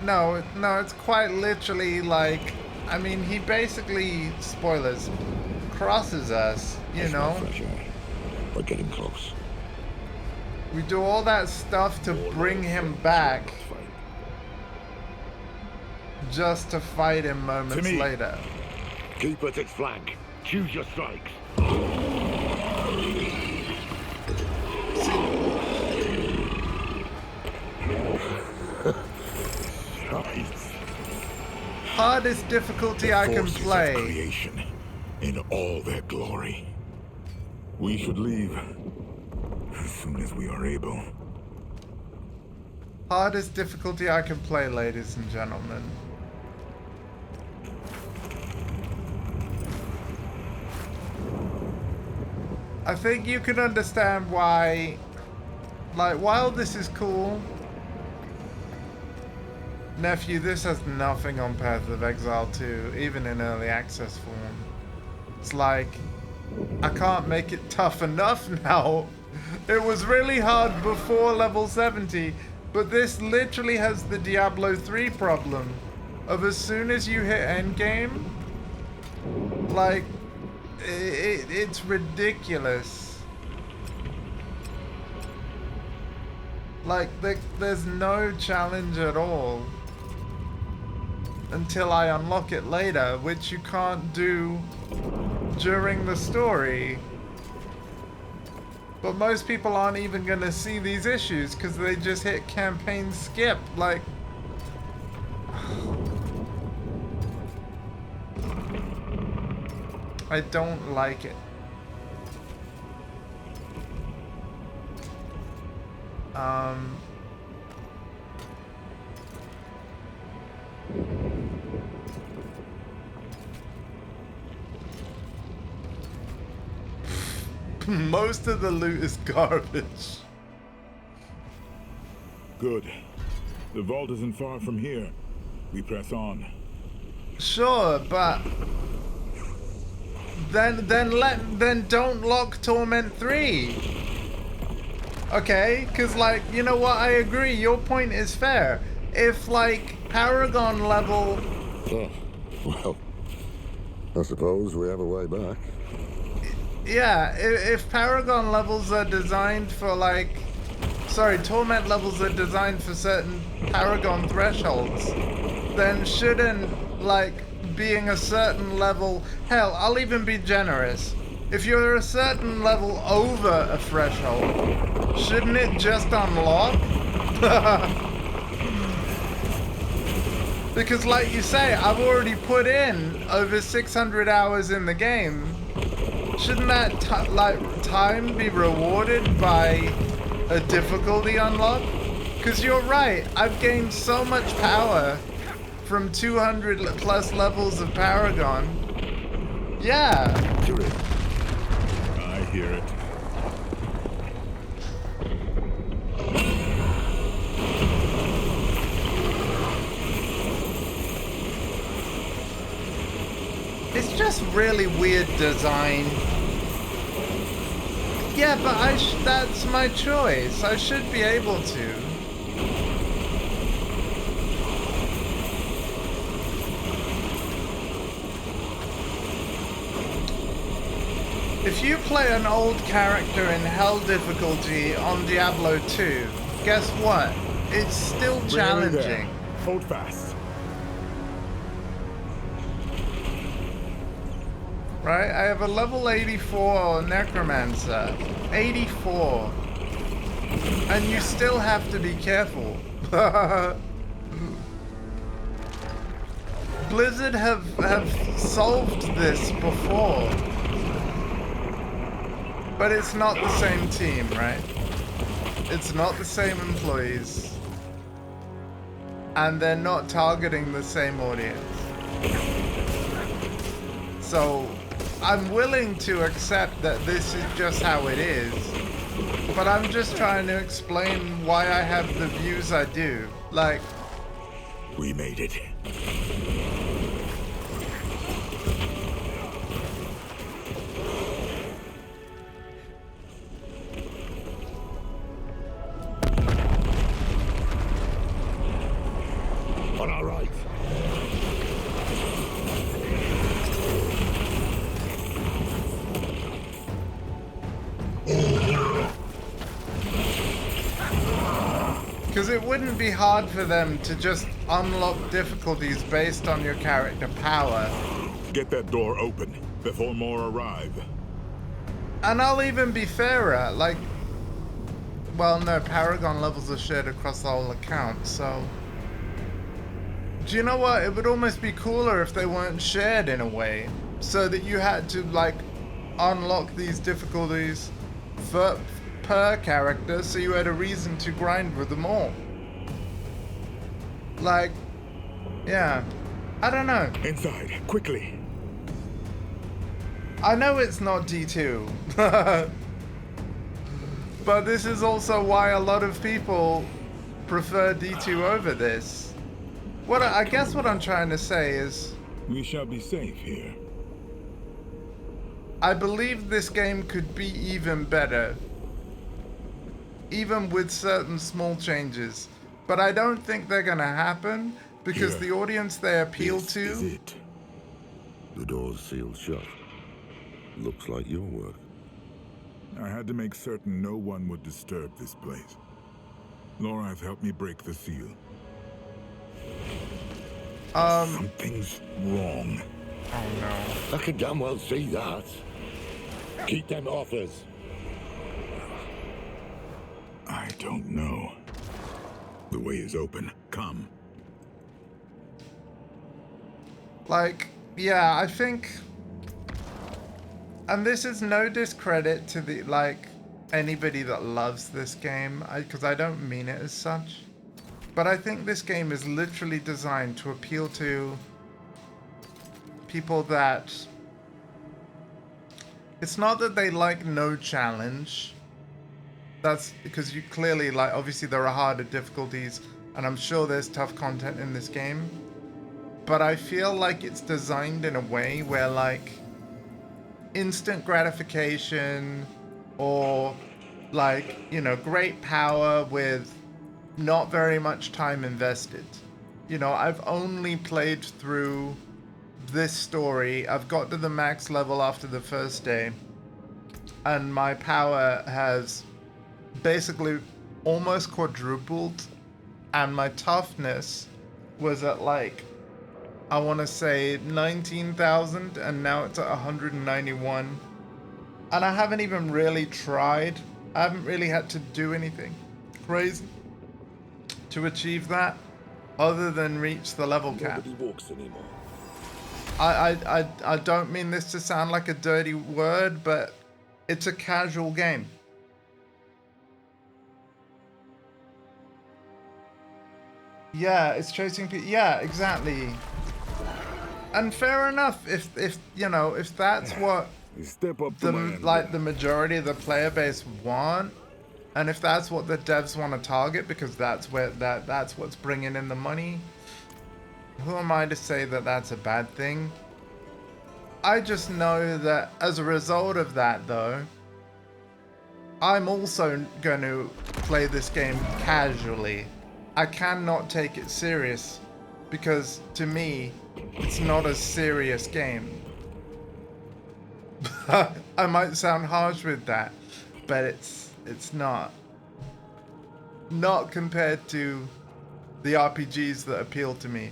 No, it's quite literally like, I mean, he basically, spoilers, crosses us, you know? We're getting close. We do all that stuff to bring him back, just to fight him moments later. Keep at its flank. Choose your strikes. Hardest difficulty I can play. Creation in all their glory. We should leave as soon as we are able. Hardest difficulty I can play, ladies and gentlemen. I think you can understand why, like, while this is cool, nephew, this has nothing on Path of Exile 2, even in early access form. It's like, I can't make it tough enough now. It was really hard before level 70, but this literally has the Diablo 3 problem of as soon as you hit endgame, like, it's ridiculous. Like, there's no challenge at all until I unlock it later, which you can't do during the story. But most people aren't even gonna see these issues because they just hit campaign skip. Like, I don't like it. Most of the loot is garbage. Good. The vault isn't far from here. We press on. Sure, but then don't lock Torment 3. Okay, cause like, you know what, I agree, your point is fair. If like Paragon level... Oh, well, I suppose we have a way back. Yeah, if Paragon levels are designed for like... Sorry, Torment levels are designed for certain Paragon thresholds, then shouldn't, like, being a certain level... Hell, I'll even be generous. If you're a certain level over a threshold, shouldn't it just unlock? Because like you say, I've already put in over 600 hours in the game. Shouldn't that time be rewarded by a difficulty unlock? Because you're right, I've gained so much power from 200 plus levels of Paragon. Yeah. I hear it. It's just really weird design. Yeah, but that's my choice. I should be able to. If you play an old character in Hell difficulty on Diablo 2, guess what? It's still challenging. Hold fast. Right? I have a level 84 Necromancer. 84. And you still have to be careful. Blizzard have solved this before. But it's not the same team, right? It's not the same employees. And they're not targeting the same audience. So, I'm willing to accept that this is just how it is. But I'm just trying to explain why I have the views I do. Like... We made it. On our right. Because it wouldn't be hard for them to just unlock difficulties based on your character power. Get that door open before more arrive. And I'll even be fairer, like... Well, no, Paragon levels are shared across the whole account, so... Do you know what? It would almost be cooler if they weren't shared in a way. So that you had to, like, unlock these difficulties per character, so you had a reason to grind with them all. Like, yeah. I don't know. Inside, quickly. I know it's not D2. But this is also why a lot of people prefer D2 over this. I guess what I'm trying to say is... We shall be safe here. I believe this game could be even better. Even with certain small changes. But I don't think they're gonna happen, because the audience they appeal to... Is it? The door's sealed shut. Looks like your work. I had to make certain no one would disturb this place. Lorath helped me break the seal. Something's wrong. Oh no. I can damn well see that. Keep them off us. I don't know. The way is open. Come. Like, yeah, I think... And this is no discredit to the, like, anybody that loves this game, because I don't mean it as such. But I think this game is literally designed to appeal to people that... It's not that they like no challenge. That's because you clearly, like, obviously there are harder difficulties, and I'm sure there's tough content in this game. But I feel like it's designed in a way where, like, instant gratification or, like, you know, great power with not very much time invested. You know, I've only played through this story. I've got to the max level after the first day, and my power has basically almost quadrupled, and my toughness was at, like, I want to say 19,000, and now it's at 191. And I haven't even really tried. I haven't really had to do anything crazy to achieve that, other than reach the level cap. Nobody walks anymore. I don't mean this to sound like a dirty word, but it's a casual game. Yeah, it's chasing people. Yeah, exactly. And fair enough, if you know, if that's what Step up the majority of the player base want, and if that's what the devs want to target, because that's where that's what's bringing in the money, who am I to say that that's a bad thing? I just know that as a result of that, though, I'm also going to play this game casually. I cannot take it serious because to me, it's not a serious game. I might sound harsh with that, but it's not. Not compared to the RPGs that appeal to me.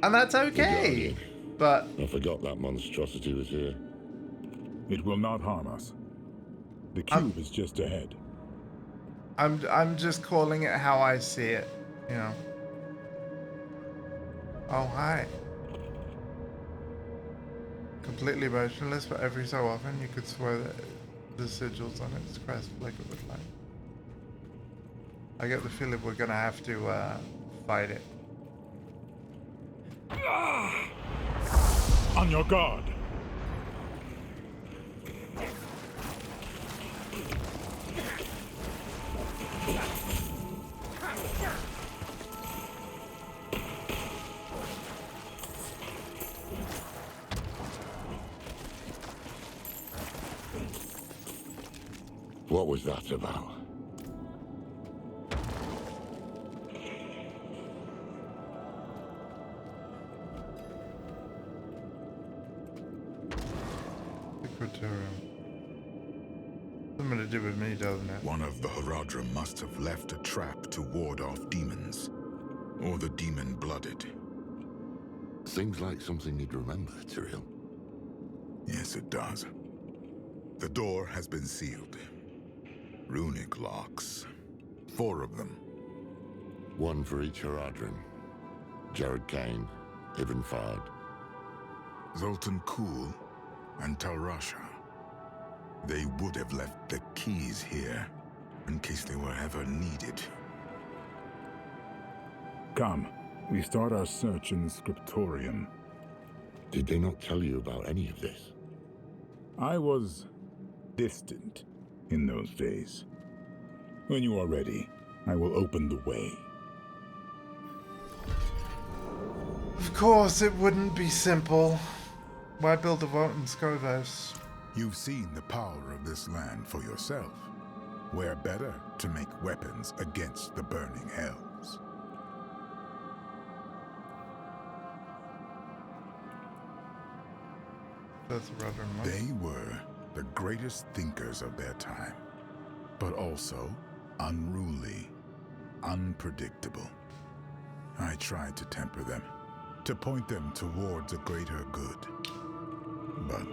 And that's okay. But I forgot that monstrosity was here. It will not harm us. The cube is just ahead. I'm just calling it how I see it, you know. Oh, hi. Completely motionless, but every so often you could swear that the sigils on its crest flicker with light. I get the feeling we're gonna have to fight it. On your guard. What was that about? Something to do with me, doesn't it? One of the Haradrim must have left a trap to ward off demons. Or the demon-blooded. Seems like something you'd remember, Tyrael. Yes, it does. The door has been sealed. Runic locks. 4 of them. One for each Haradrim. Jared Kane, Ibn Fard. Zoltan Kuhl and Talrasha. They would have left the keys here, in case they were ever needed. Come, we start our search in the scriptorium. Did they not tell you about any of this? I was distant in those days. When you are ready, I will open the way. Of course, it wouldn't be simple. Why build a vault in Skovos? You've seen the power of this land for yourself. Where better to make weapons against the burning hells? That's rather much. They were the greatest thinkers of their time, but also unruly, unpredictable. I tried to temper them, to point them towards a greater good. But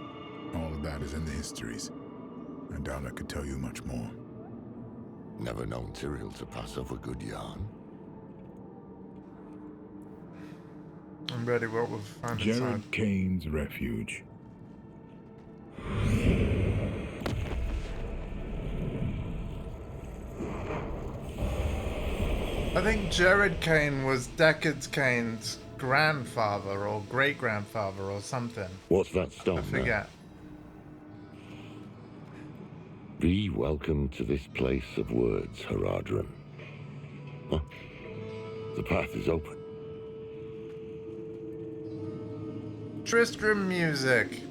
all of that is in the histories. I doubt I could tell you much more. Never known Tyrael to pass off a good yarn. I'm ready. What we'll find Jared inside. Kane's refuge. I think Jared Kane was Deckard Kane's grandfather or great-grandfather or something. What's that stone? I forget. Be welcome to this place of words, Haradrim. Huh? The path is open. Tristram music.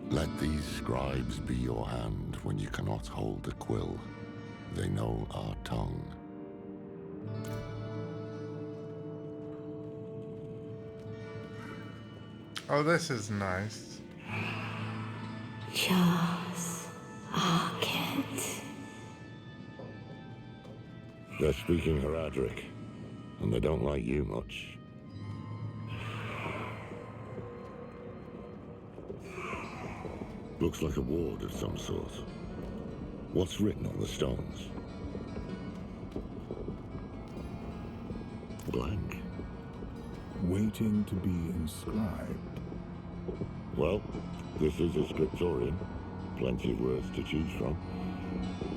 Let these scribes be your hand when you cannot hold a quill. They know our tongue. Oh, this is nice. Jaws Arket. They're speaking Haradric, and they don't like you much. Looks like a ward of some sort. What's written on the stones? Blank. Waiting to be inscribed. Well, this is a scriptorium. Plenty of words to choose from.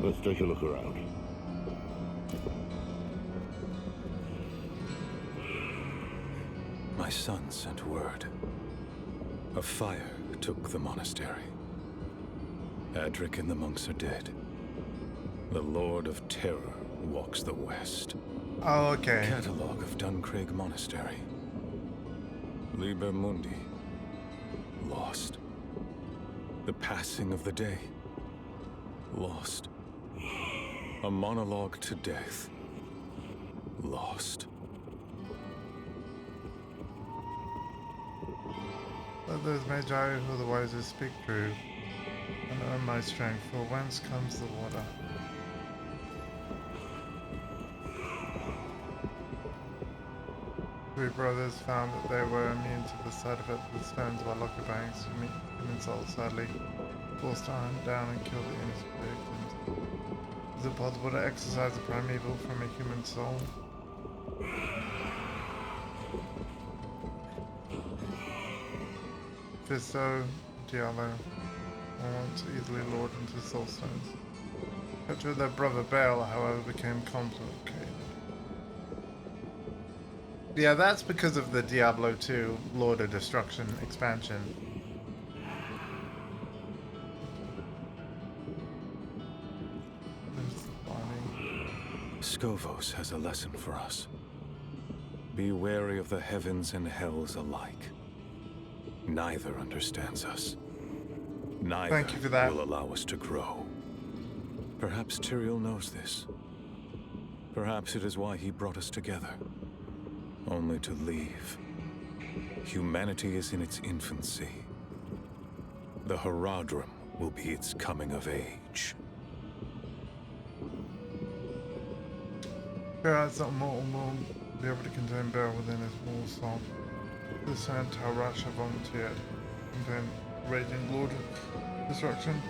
Let's take a look around. My son sent word. A fire took the monastery. Adric and the monks are dead. The Lord of Terror walks the west. Oh, okay. Catalogue of Duncraig Monastery. Liber Mundi. Lost. The passing of the day. Lost. A monologue to death. Lost. Let those magi who are the wisest speak true, and earn my strength, for whence comes the water? Three brothers found that they were immune to the side effects of the stones while occupying human souls, sadly forced to hunt down and kill the innocent victims. Is it possible to exorcise the primeval from a human soul? Fisto, Diablo, once easily lured into soul stones. Capture with their brother Baal, however, became complicated. Yeah, that's because of the Diablo 2 Lord of Destruction expansion. Skovos has a lesson for us. Be wary of the heavens and hells alike. Neither understands us. Neither Thank you for that. will allow us to grow. Perhaps Tyrael knows this. Perhaps it is why he brought us together. Only to leave. Humanity is in its infancy. The Horadrim will be its coming of age. God's not mortal will be able to contain Baal within his mortal soul. This time Tarasha volunteered. And then Raging Lord of Destruction.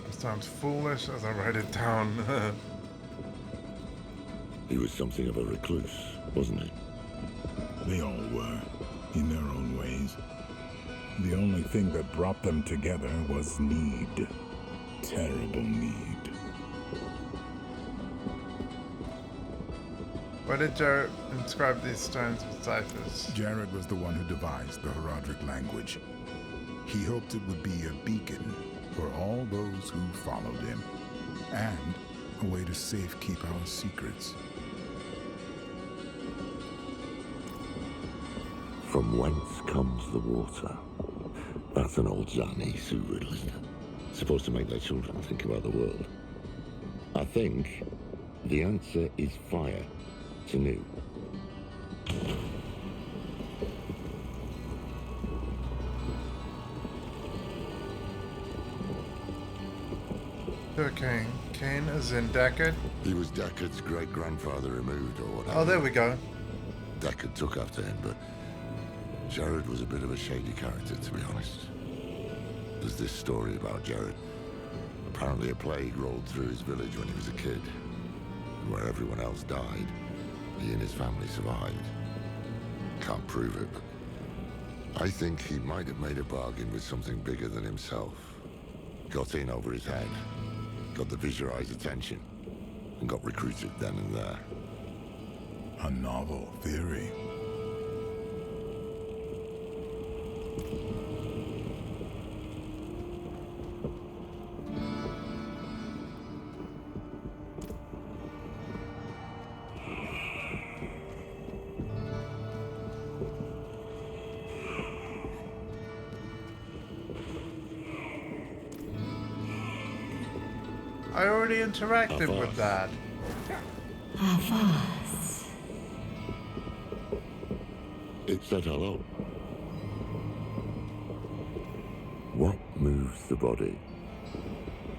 It sounds foolish as I write it down. He was something of a recluse, wasn't he? They all were, in their own ways. The only thing that brought them together was need. Terrible need. Why did Jared inscribe these stones with ciphers? Jared was the one who devised the Horadric language. He hoped it would be a beacon for all those who followed him, and a way to safekeep our secrets. From whence comes the water? That's an old Zani Sioux riddle, isn't it? Supposed to make their children think about the world. I think the answer is fire. To new. Okay, Cain is in Deckard. He was Deckard's great-grandfather removed, or whatever. Oh, there we go. Deckard took after him, but Jared was a bit of a shady character, to be honest. There's this story about Jared. Apparently a plague rolled through his village when he was a kid, and where everyone else died, he and his family survived. Can't prove it, but I think he might have made a bargain with something bigger than himself. Got in over his head, got the Viserais' attention, and got recruited then and there. A novel theory. I already interacted with that. It said hello. What moves the body?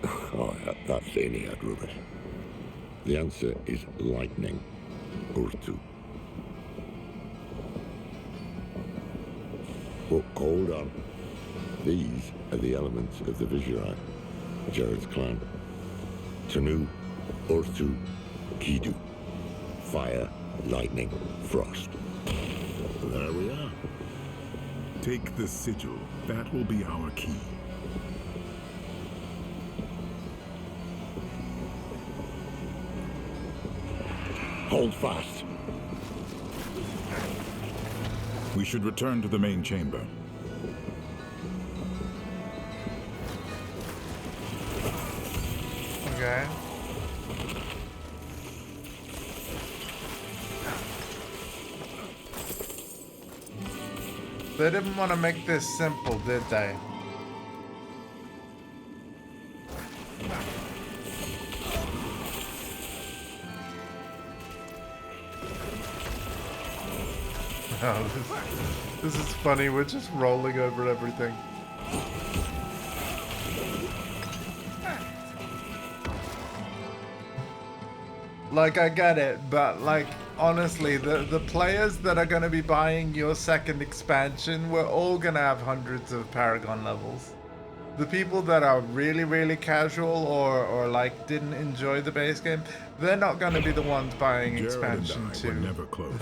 Oh, that's Aeneid rubbish. The answer is lightning. Urtu. But hold on. These are the elements of the Viserai, Jared's clan. Tanu, Urtu, Kidu. Fire, lightning, frost. There we are. Take the sigil. That will be our key. Hold fast. We should return to the main chamber. Okay. They didn't want to make this simple, did they? Oh, this is funny. We're just rolling over everything. Like, I get it, but like, honestly, the players that are going to be buying your second expansion, we're all going to have hundreds of Paragon levels. The people that are really, really casual or like didn't enjoy the base game, they're not going to be the ones buying expansion 2. Were never close.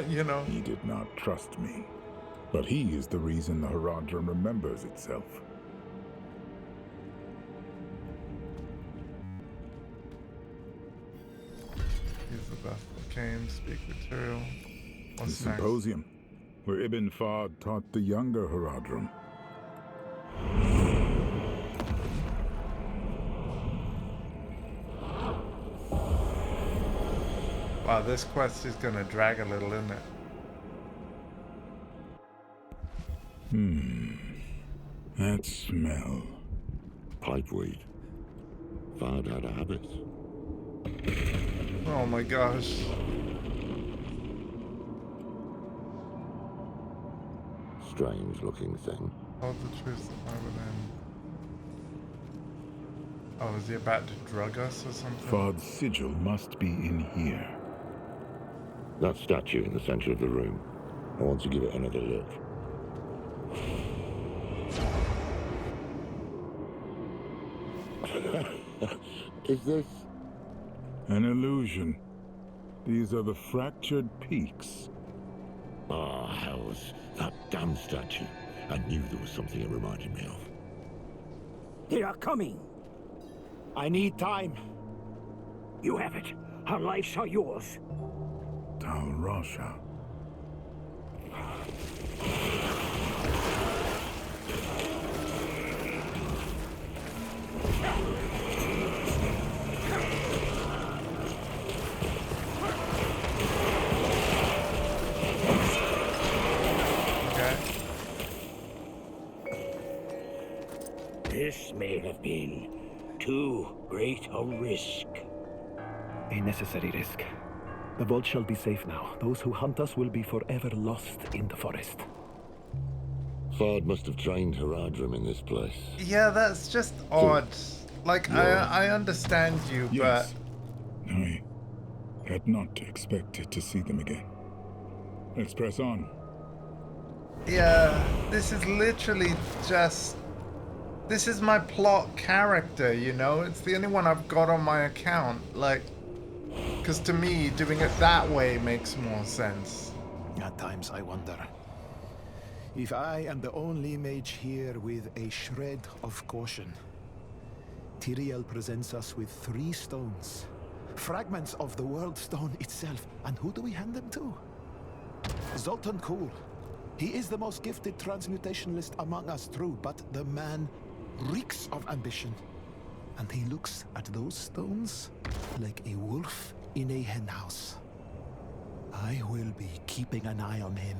You know? He did not trust me. But he is the reason the Horadrim remembers itself. Use the best game, speak material. What's The next? symposium, where Ibn Fahd taught the younger Horadrim. Wow, this quest is gonna drag a little, isn't it? That smell. Pipeweed. Fahd had a habit. Oh my gosh. Strange looking thing. Hold the truth within. Oh, is he about to drug us or something? Fahd's sigil must be in here. That statue in the center of the room. I want to give it another look. Is this... An illusion. These are the fractured peaks. Ah, hells. That damn statue. I knew there was something it reminded me of. They are coming. I need time. You have it. Our lives are yours. Tal Rasha. This may have been too great a risk. A necessary risk. The vault shall be safe now. Those who hunt us will be forever lost in the forest. Fahd must have trained Horadrim in this place. Yeah, that's just odd. Like, I understand you, Yes. I had not expected to see them again. Let's press on. Yeah, this is literally just... This is my plot character, you know? It's the only one I've got on my account. Like, because to me, doing it that way makes more sense. At times I wonder if I am the only mage here with a shred of caution. Tyrael presents us with 3 stones. Fragments of the World Stone itself. And who do we hand them to? Zoltan Kuhl. He is the most gifted transmutationalist among us, true, but the man reeks of ambition. And he looks at those stones like a wolf in a henhouse. I will be keeping an eye on him.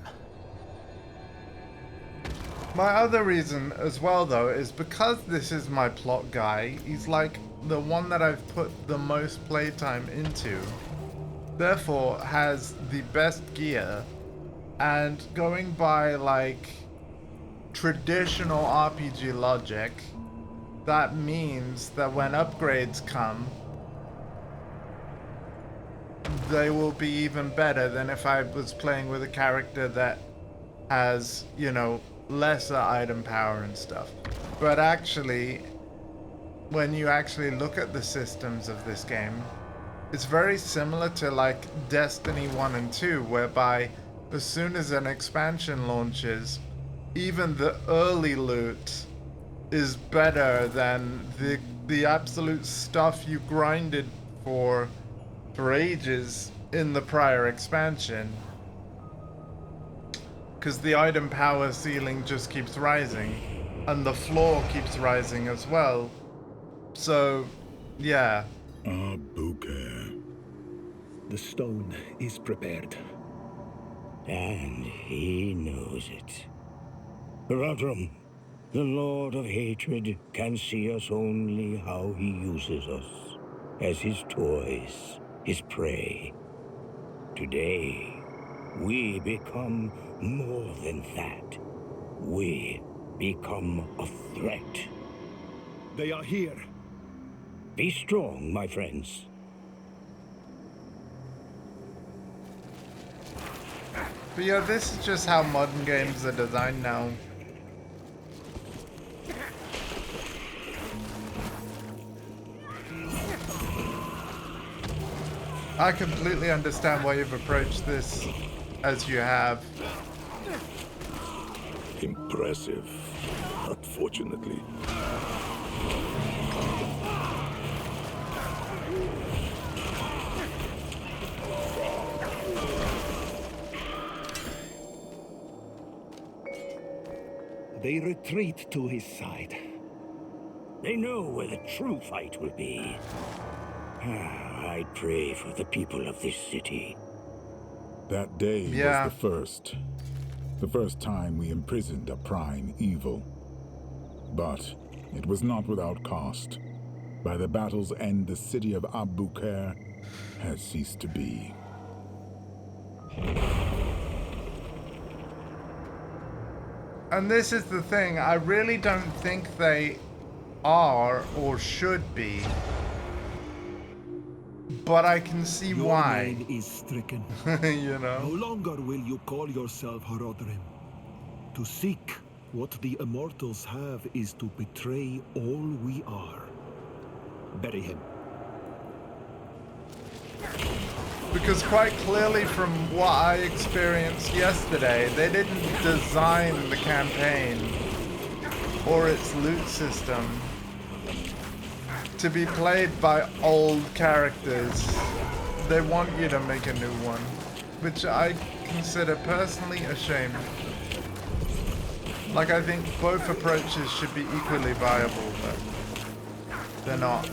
My other reason as well, though, is because this is my plot guy, he's like the one that I've put the most playtime into, therefore has the best gear, and going by like traditional RPG logic, that means that when upgrades come, they will be even better than if I was playing with a character that has, you know, lesser item power and stuff. But actually, when you actually look at the systems of this game, it's very similar to like Destiny 1 and 2, whereby as soon as an expansion launches, even the early loot is better than the absolute stuff you grinded for ages in the prior expansion. Because the item power ceiling just keeps rising, and the floor keeps rising as well. So, yeah. Bouquet. The stone is prepared. And he knows it. Haradrim, the Lord of Hatred, can see us only how he uses us, as his toys, his prey. Today, we become more than that. We become a threat. They are here. Be strong, my friends. But yeah, this is just how modern games are designed now. I completely understand why you've approached this as you have. Impressive, unfortunately. They retreat to his side. They know where the true fight will be. I pray for the people of this city. That day was the first. The first time we imprisoned a prime evil. But it was not without cost. By the battle's end, the city of Abu Khair has ceased to be. And this is the thing, I really don't think they are or should be. But I can see why. Your name is stricken. You know? No longer will you call yourself Haradrim. To seek what the immortals have is to betray all we are. Bury him. Because quite clearly from what I experienced yesterday, they didn't design the campaign or its loot system to be played by old characters. They want you to make a new one, which I consider personally a shame. Like, I think both approaches should be equally viable, but they're not.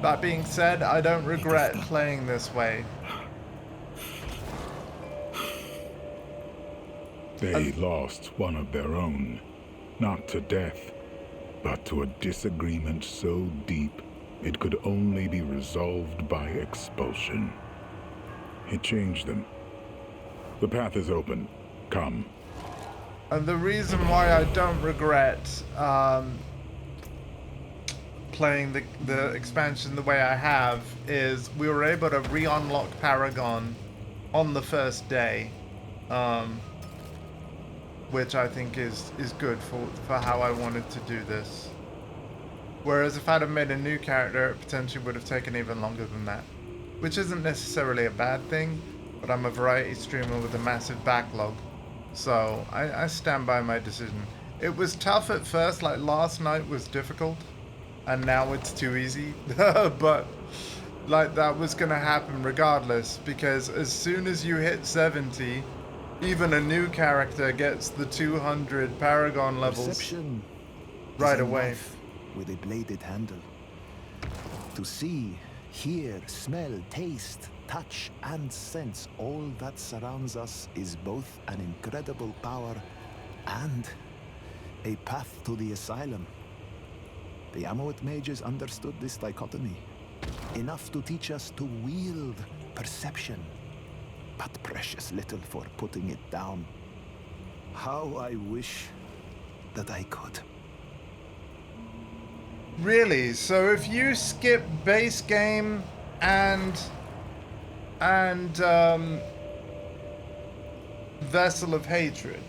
That being said, I don't regret playing this way. They lost one of their own, not to death, but to a disagreement so deep it could only be resolved by expulsion. It changed them. The path is open. Come. And the reason why I don't regret playing the expansion the way I have is we were able to re-unlock Paragon on the first day, which I think is good for how I wanted to do this. Whereas if I'd have made a new character, it potentially would have taken even longer than that, which isn't necessarily a bad thing, but I'm a variety streamer with a massive backlog, so I stand by my decision. It was tough at first, like last night was difficult, and now it's too easy, but like that was gonna happen regardless, because as soon as you hit 70, even a new character gets the 200 Paragon levels Perception right is a away. knife with a bladed handle. To see, hear, smell, taste, touch, and sense all that surrounds us is both an incredible power and a path to the asylum. The Amawit mages understood this dichotomy, enough to teach us to wield perception, but precious little for putting it down. How I wish that I could. Really? So if you skip base game and Vessel of Hatred,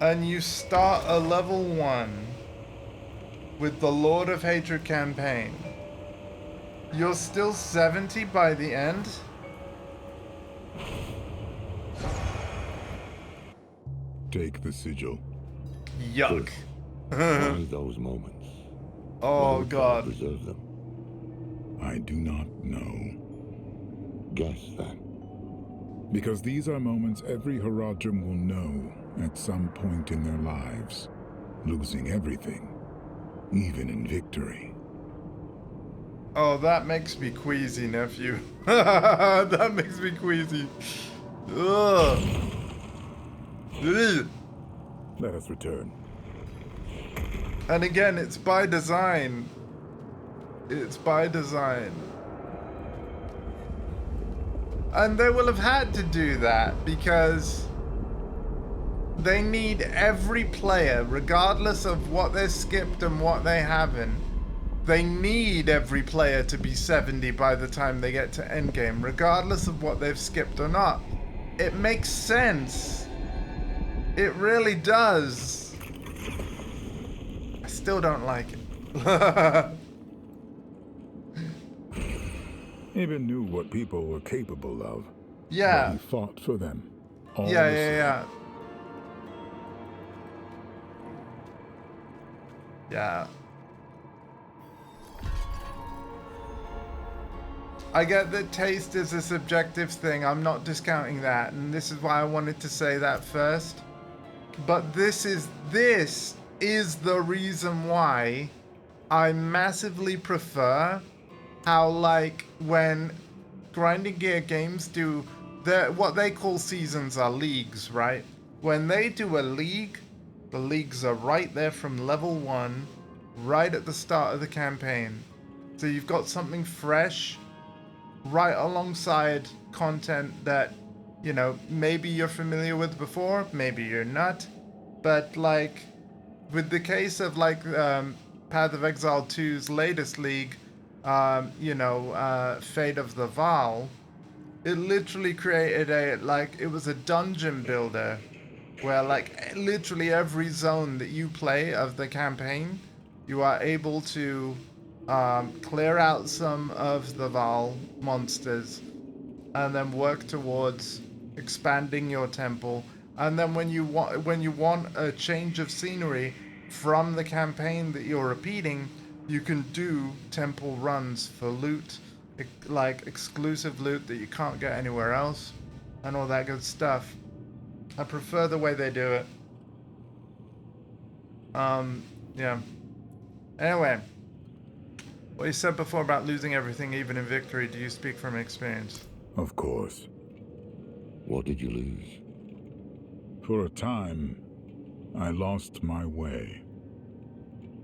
and you start a level 1 with the Lord of Hatred campaign, you're still 70 by the end? Take the sigil. Yuck. Why those moments? Oh, Why God. Preserve them. I do not know. Guess then. Because these are moments every Haradrim will know at some point in their lives. Losing everything even in victory. Oh, that makes me queasy, nephew. That makes me queasy. Ugh. Ugh. Let us return. And again, it's by design. It's by design. And they will have had to do that because they need every player, regardless of what they've skipped and what they haven't. They need every player to be 70 by the time they get to endgame, regardless of what they've skipped or not. It makes sense. It really does. I still don't like it. Even knew what people were capable of. Yeah. But he fought for them. All Yeah, the yeah, same. yeah. Yeah. I get that taste is a subjective thing. I'm not discounting that, and this is why I wanted to say that first. But this is the reason why I massively prefer how, like, when grinding gear games do what they call seasons are leagues, right? When they do a league, the leagues are right there from level 1, right at the start of the campaign. So you've got something fresh right alongside content that, you know, maybe you're familiar with before, maybe you're not. But like with the case of like Path of Exile 2's latest league, Fate of the Val, it literally created it was a dungeon builder where like literally every zone that you play of the campaign, you are able to clear out some of the Val monsters and then work towards expanding your temple. And then when you want a change of scenery from the campaign that you're repeating, you can do temple runs for loot, like exclusive loot that you can't get anywhere else, and all that good stuff. I prefer the way they do it. Yeah. Anyway, what you said before about losing everything even in victory, do you speak from experience? Of course. What did you lose? For a time, I lost my way.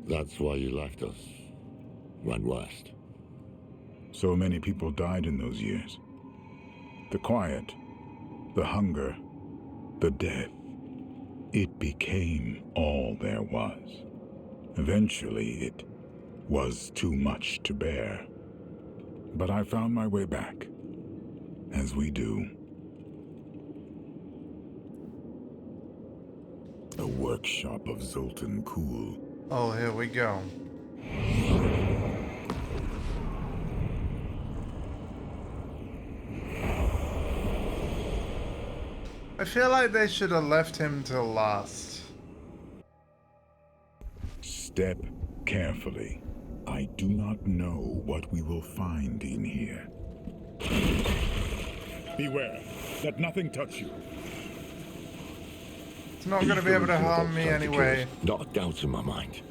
That's why you left us. Went west. So many people died in those years. The quiet, the hunger, the death. It became all there was. Eventually, it was too much to bear. But I found my way back, as we do. A workshop of Zoltan Kuhl. Oh, here we go. I feel like they should have left him till last. Step carefully. I do not know what we will find in here. Beware, let nothing touch you. It's not going to be able to harm me anyway. Not a doubt in my mind.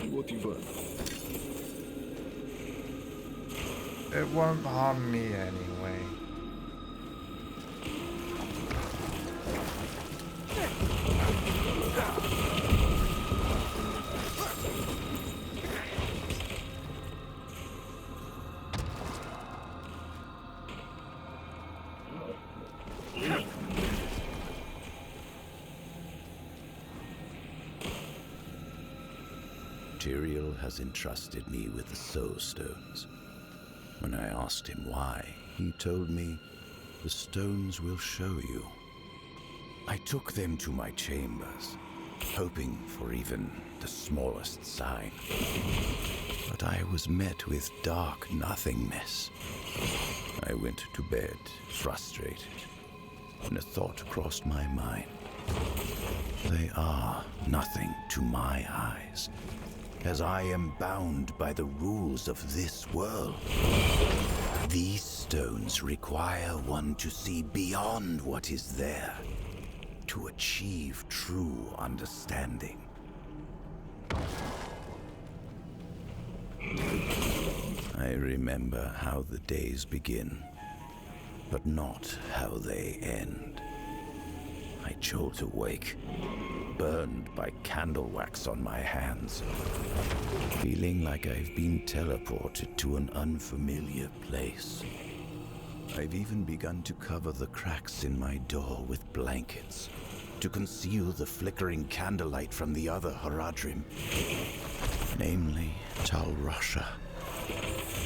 What you've learned. It won't harm me anyway. Tyrael has entrusted me with the Soul Stones. When I asked him why, he told me, the stones will show you. I took them to my chambers, hoping for even the smallest sign. But I was met with dark nothingness. I went to bed, frustrated, when a thought crossed my mind. They are nothing to my eyes, as I am bound by the rules of this world. These stones require one to see beyond what is there, to achieve true understanding. I remember how the days begin, but not how they end. I jolt awake, burned by candle wax on my hands, feeling like I've been teleported to an unfamiliar place. I've even begun to cover the cracks in my door with blankets, to conceal the flickering candlelight from the other Haradrim, namely Tal Rasha.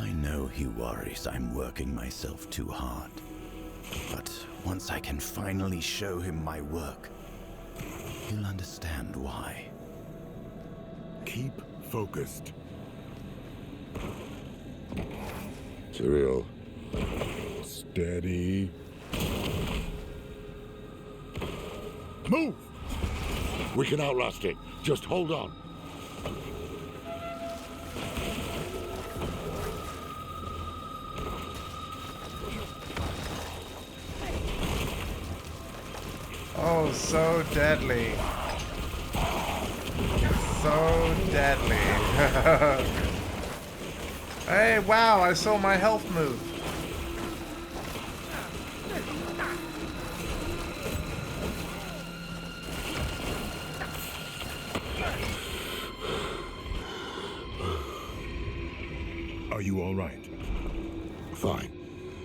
I know he worries I'm working myself too hard, but once I can finally show him my work, he'll understand why. Keep focused. Tyrael. Steady. Move! We can outlast it. Just hold on. Oh, so deadly. So deadly. Hey, wow, I saw my health move. Are you all right? Fine.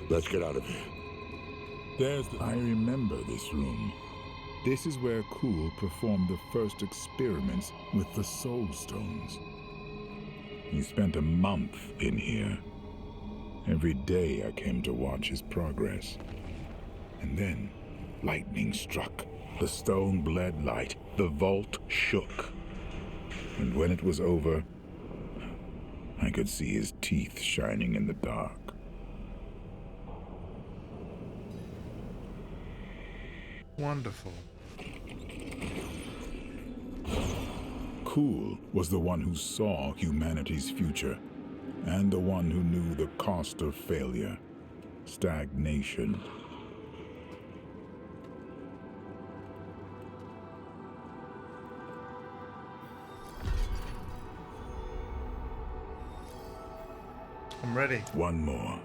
Let's get out of here. I remember this room. This is where Kuhl performed the first experiments with the Soul Stones. He spent a month in here. Every day I came to watch his progress. And then, lightning struck. The stone bled light. The vault shook. And when it was over, I could see his teeth shining in the dark. Wonderful. Kuhl was the one who saw humanity's future, and the one who knew the cost of failure, stagnation. I'm ready. One more.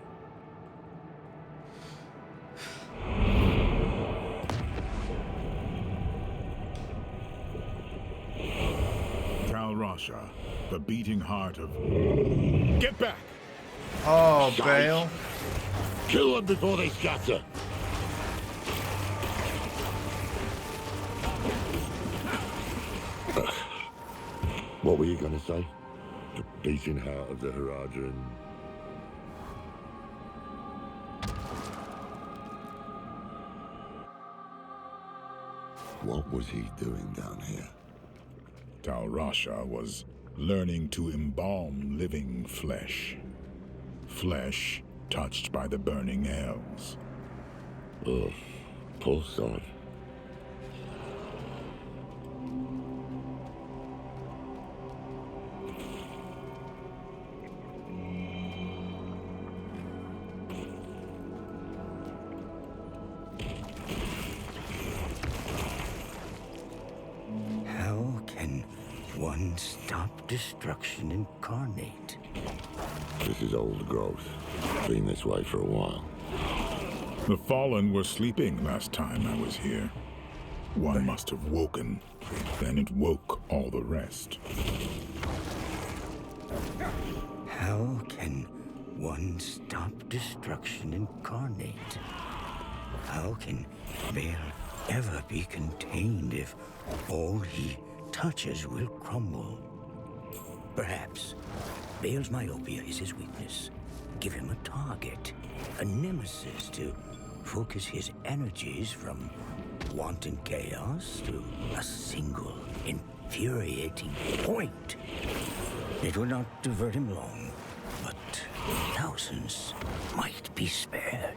Tal Rasha, the beating heart of... Get back! Oh, Bale. Kill them before they scatter. What were you gonna say? The beating heart of the Haradrim. What was he doing down here? Tal Rasha was learning to embalm living flesh. Flesh touched by the burning hells. Ugh, poor sod. How can one stop destruction incarnate? This is old growth. Been this way for a while. The Fallen were sleeping last time I was here. One must have woken. Then it woke all the rest. How can one stop destruction incarnate? How can Baal ever be contained if all he touches will crumble? Perhaps Baal's myopia is his weakness. Give him a target, a nemesis to focus his energies from wanton chaos to a single infuriating point. It will not divert him long, but thousands might be spared.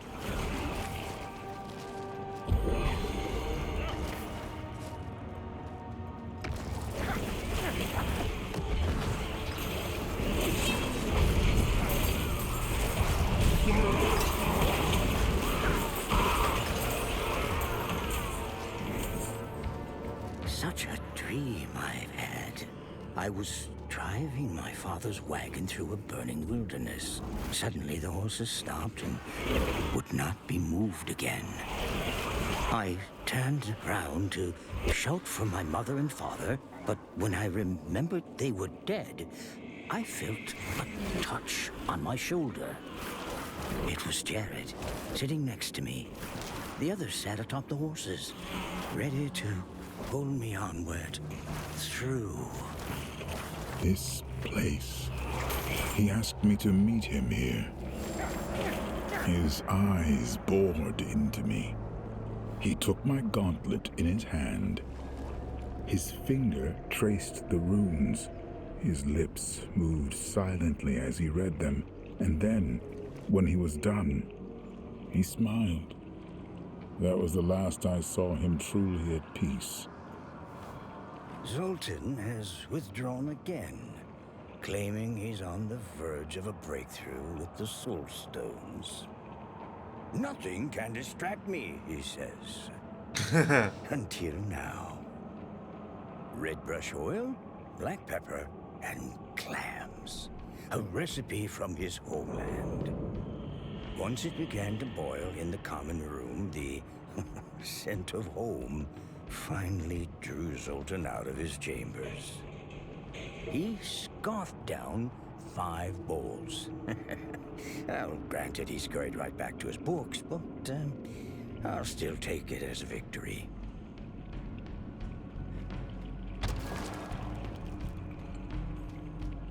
Such a dream I've had. I was driving my father's wagon through a burning wilderness. Suddenly the horses stopped and would not be moved again. I turned around to shout for my mother and father, but when I remembered they were dead, I felt a touch on my shoulder. It was Jared, sitting next to me. The others sat atop the horses, ready to pull me onward, through. This place. He asked me to meet him here. His eyes bored into me. He took my gauntlet in his hand. His finger traced the runes. His lips moved silently as he read them, and then, when he was done, he smiled. That was the last I saw him truly at peace. Zoltan has withdrawn again, claiming he's on the verge of a breakthrough with the Soul Stones. Nothing can distract me, he says. Until now. Red brush oil, black pepper, and clams. A recipe from his homeland. Once it began to boil in the common room, the scent of home finally drew Zoltan out of his chambers. He scoffed down 5 bowls. Well, granted, he scurried right back to his books, but I'll still take it as a victory.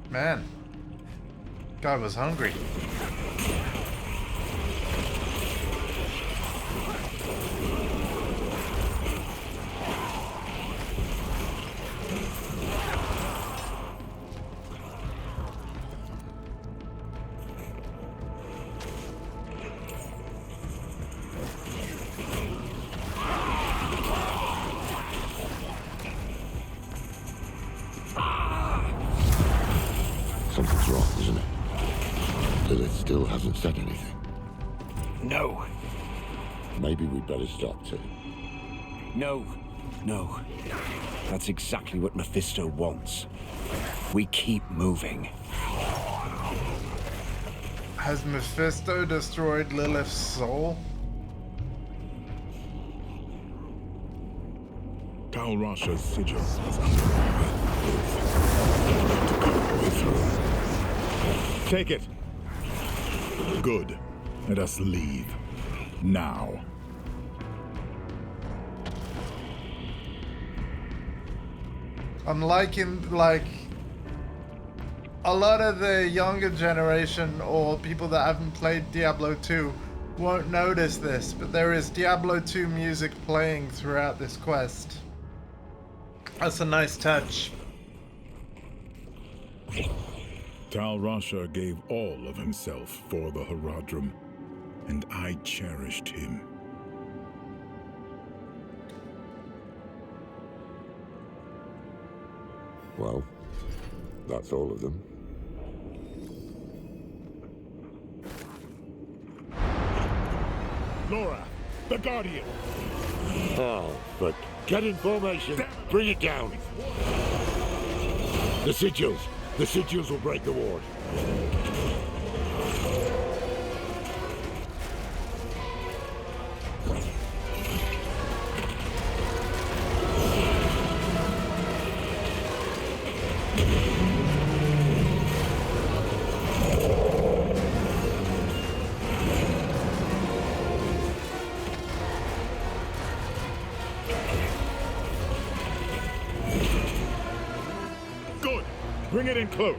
Man, guy was hungry. Something's wrong, isn't it? Lilith still hasn't said anything. No. Maybe we'd better stop too. No. No. That's exactly what Mephisto wants. We keep moving. Has Mephisto destroyed Lilith's soul? Tal Rasha's sigil is under Take it. Good. Let us leave. Now. I'm liking, a lot of the younger generation or people that haven't played Diablo 2 won't notice this, but there is Diablo 2 music playing throughout this quest. That's a nice touch. Tal Rasha gave all of himself for the Horadrim, and I cherished him. Well, that's all of them. Laura, the Guardian! Oh, but get in formation. Bring it down. The sigils. The sigils will break the ward. Good. Bring it in close.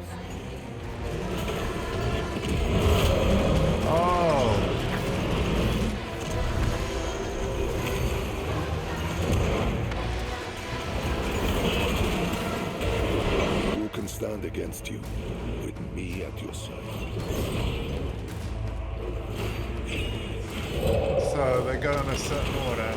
Who can stand against you with me at your side? So they go in a certain order.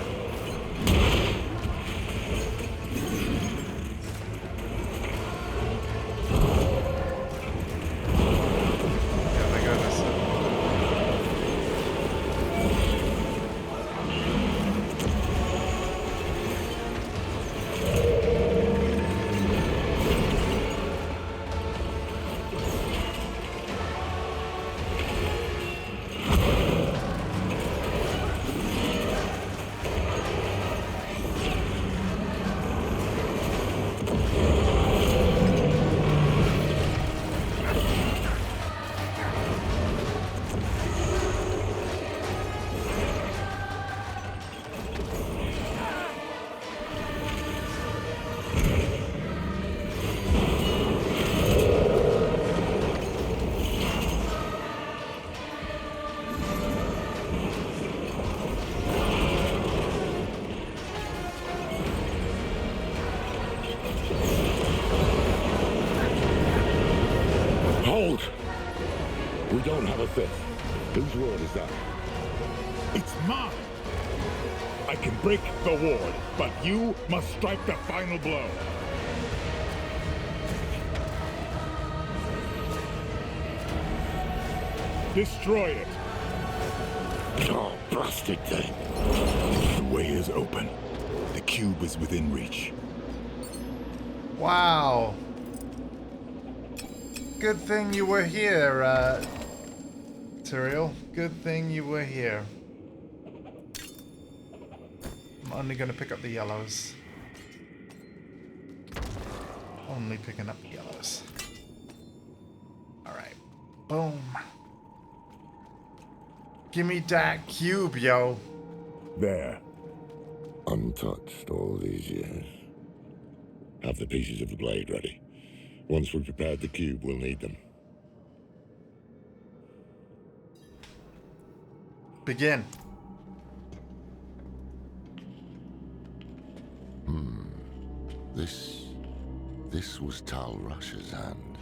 Assess. Whose ward is that? It's mine! I can break the ward, but you must strike the final blow. Destroy it! Oh, blasted thing. The way is open. The cube is within reach. Wow. Good thing you were here, Tyrael. Good thing you were here. I'm only gonna pick up the yellows. Only picking up the yellows. Alright. Boom. Give me that cube, yo. There. Untouched all these years. Have the pieces of the blade ready. Once we've prepared the cube, we'll need them. Begin. This was Tal Rush's hand.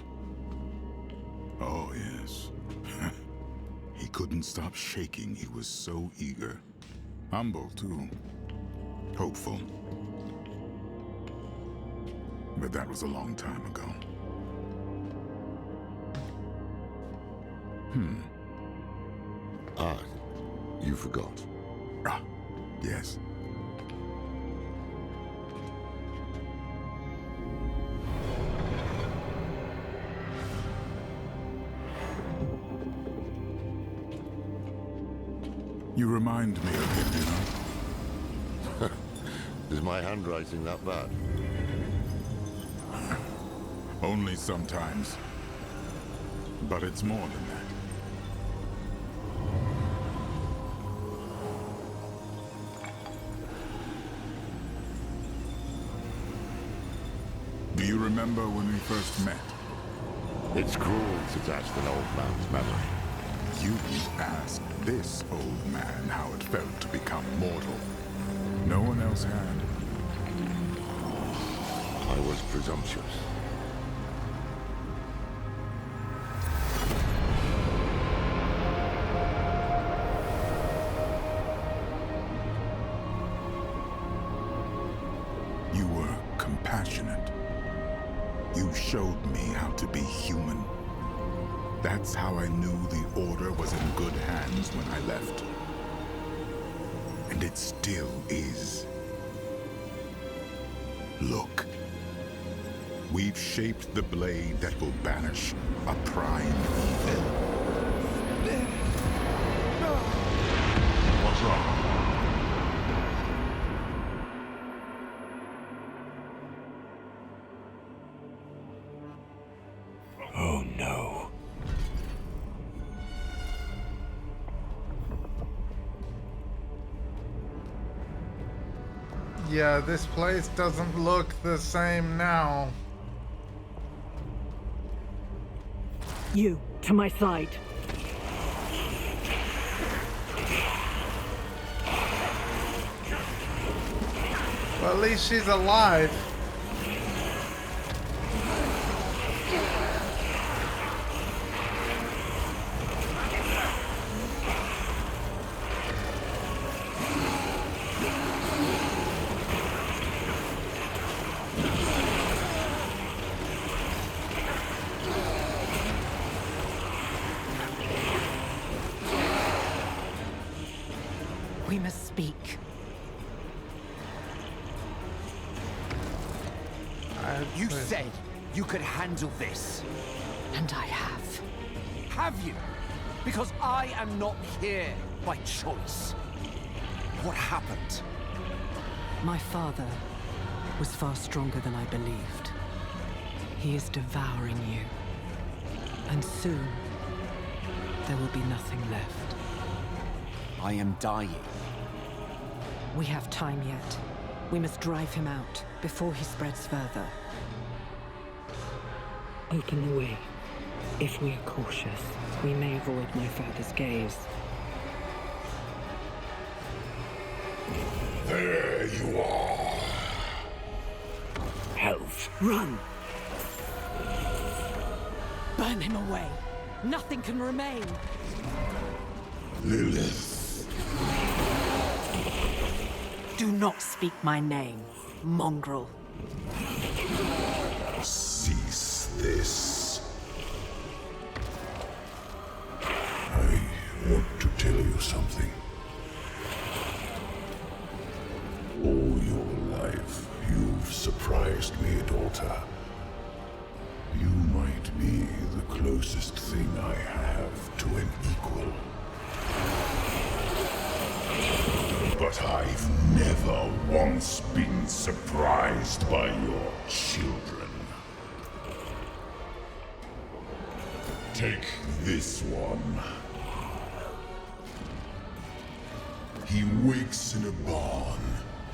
Oh, yes. He couldn't stop shaking. He was so eager. Humble, too. Hopeful. But that was a long time ago. Ah, you forgot. Ah, yes. You remind me of him, you know? Is my handwriting that bad? Only sometimes. But it's more than that. Do you remember when we first met? It's cruel to test an old man's memory. You asked this old man how it felt to become mortal. No one else had. I was presumptuous. You were compassionate. You showed me how to be human. That's how I knew the Order was in good hands when I left. And it still is. Look. We've shaped the blade that will banish a prime evil. What's wrong? Oh no. Yeah, this place doesn't look the same now. You, to my side. Well, at least she's alive. We must speak. You said you could handle this. And I have. Have you? Because I am not here by choice. What happened? My father was far stronger than I believed. He is devouring you. And soon, there will be nothing left. I am dying. We have time yet. We must drive him out before he spreads further. Open the way. If we are cautious, we may avoid my father's gaze. There you are. Health. Run! Burn him away. nothing can remain. Lilith. Do not speak my name, mongrel. Cease this. I want to tell you something. All your life, you've surprised me, daughter. You might be the closest thing I have to an equal. But I've never once been surprised by your children. Take this one. He wakes in a barn,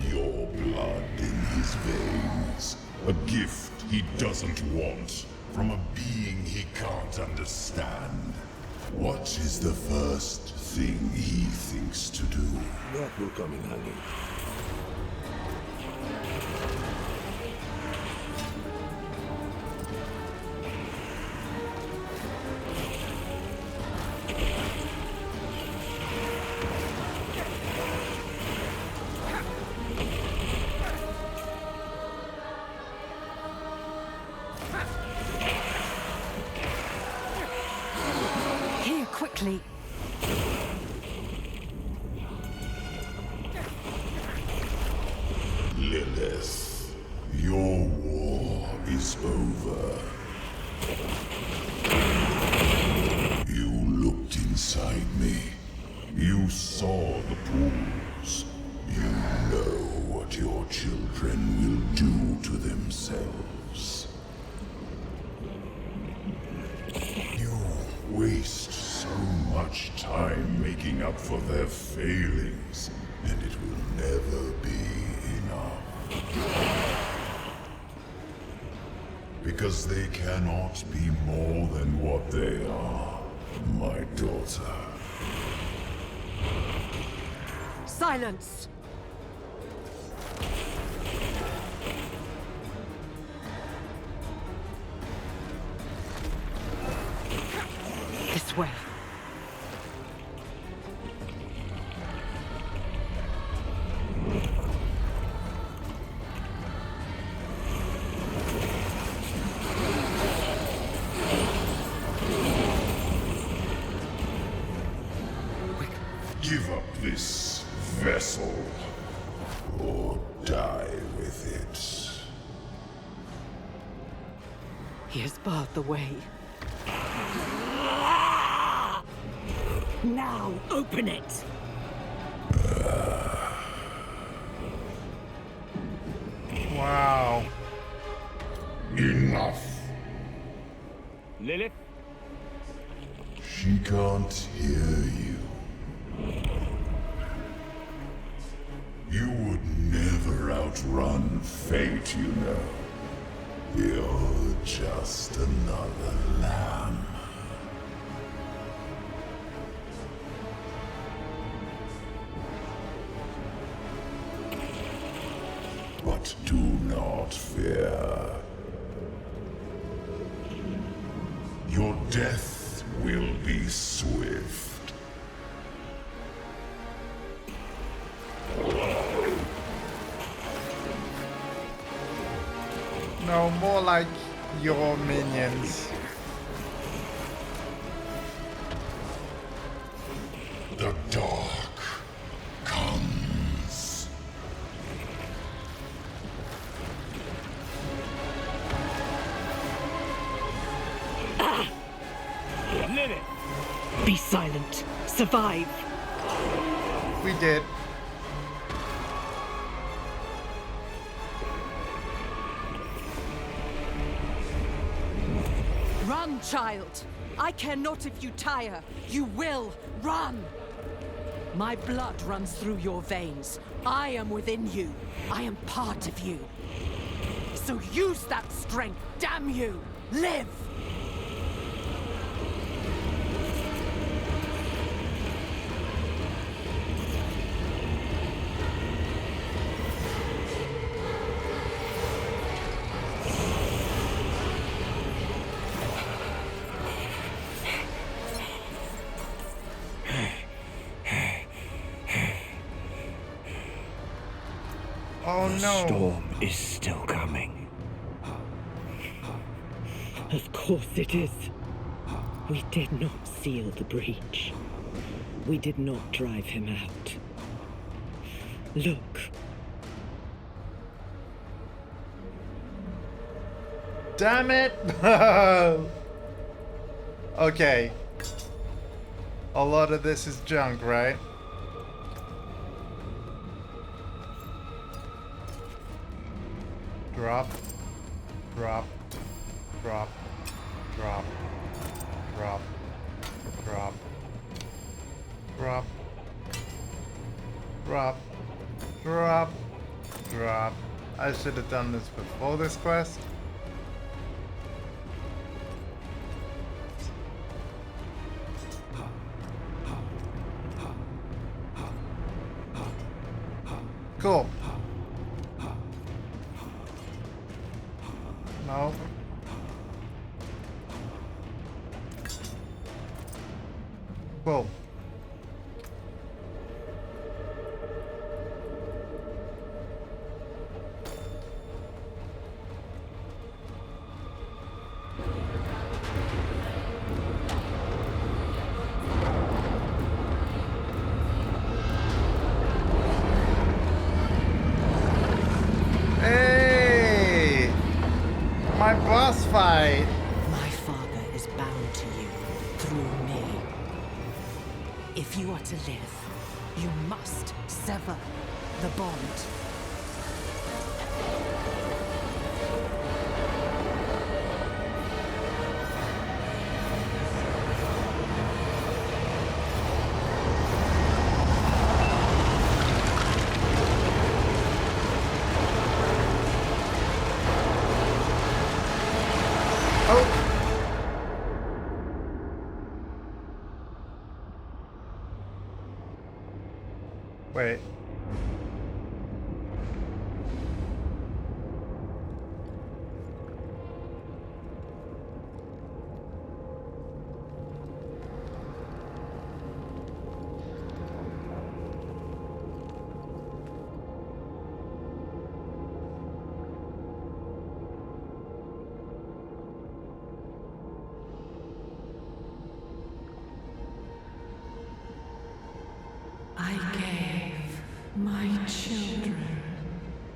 your blood in his veins. A gift he doesn't want from a being he can't understand. What is the first thing he thinks to do? That will come in handy. Here, quickly. Lilith, your war is over. You looked inside me. You saw the pools. You know what your children will do to themselves. You waste so much time making up for their failings, and it will never be enough. Because they cannot be more than what they are, my daughter. Silence! This way. Give up this vessel, or die with it. He has barred the way. Now, open it! Wow. Enough. Lilith? She can't hear you. You would never outrun fate, you know. You're just another lamb. But do not fear. Your death will be swift. No, more like your minions. The dark comes. Lilith! Be silent. Survive. We did. Run, child! I care not if you tire. You will run! My blood runs through your veins. I am within you. I am part of you. So use that strength, damn you! Live! Oh the no. storm is still coming. Of course it is. We did not seal the breach. We did not drive him out. Look. Damn it! Okay. A lot of this is junk, right? Drop. Drop. Drop. Drop. Drop. Drop. Drop. Drop. Drop. Drop. I should have done this before this quest. Cool. No. Cool. Hey! My boss fight! My father is bound to you through me. If you are to live, you must sever the bond. Wait. I gave my children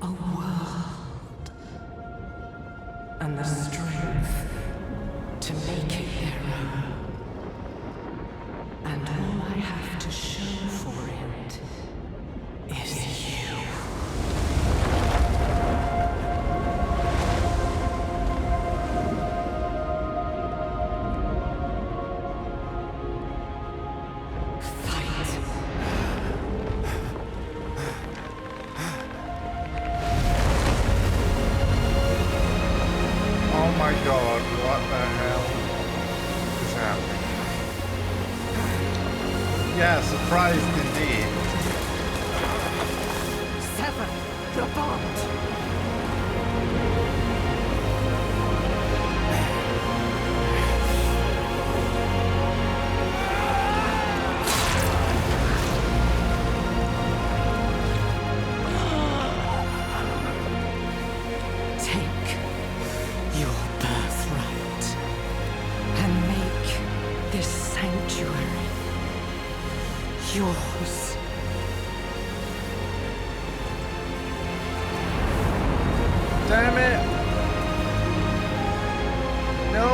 a world and the strength to make it their own. And all I have to show for it is you. Oh my god, what the hell is happening? Yeah, surprised indeed. Sever the bond. Take your birthright and make this sanctuary yours. Damn it! No!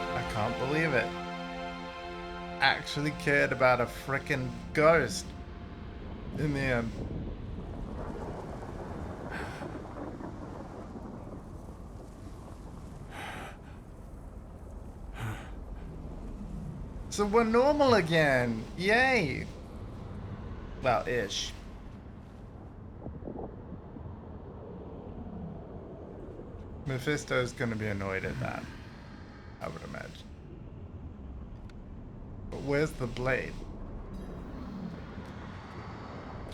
I can't believe it. Actually cared about a frickin' ghost in the end. So we're normal again. Yay. Well, ish. Mephisto's gonna be annoyed at that, I would imagine. where's the blade?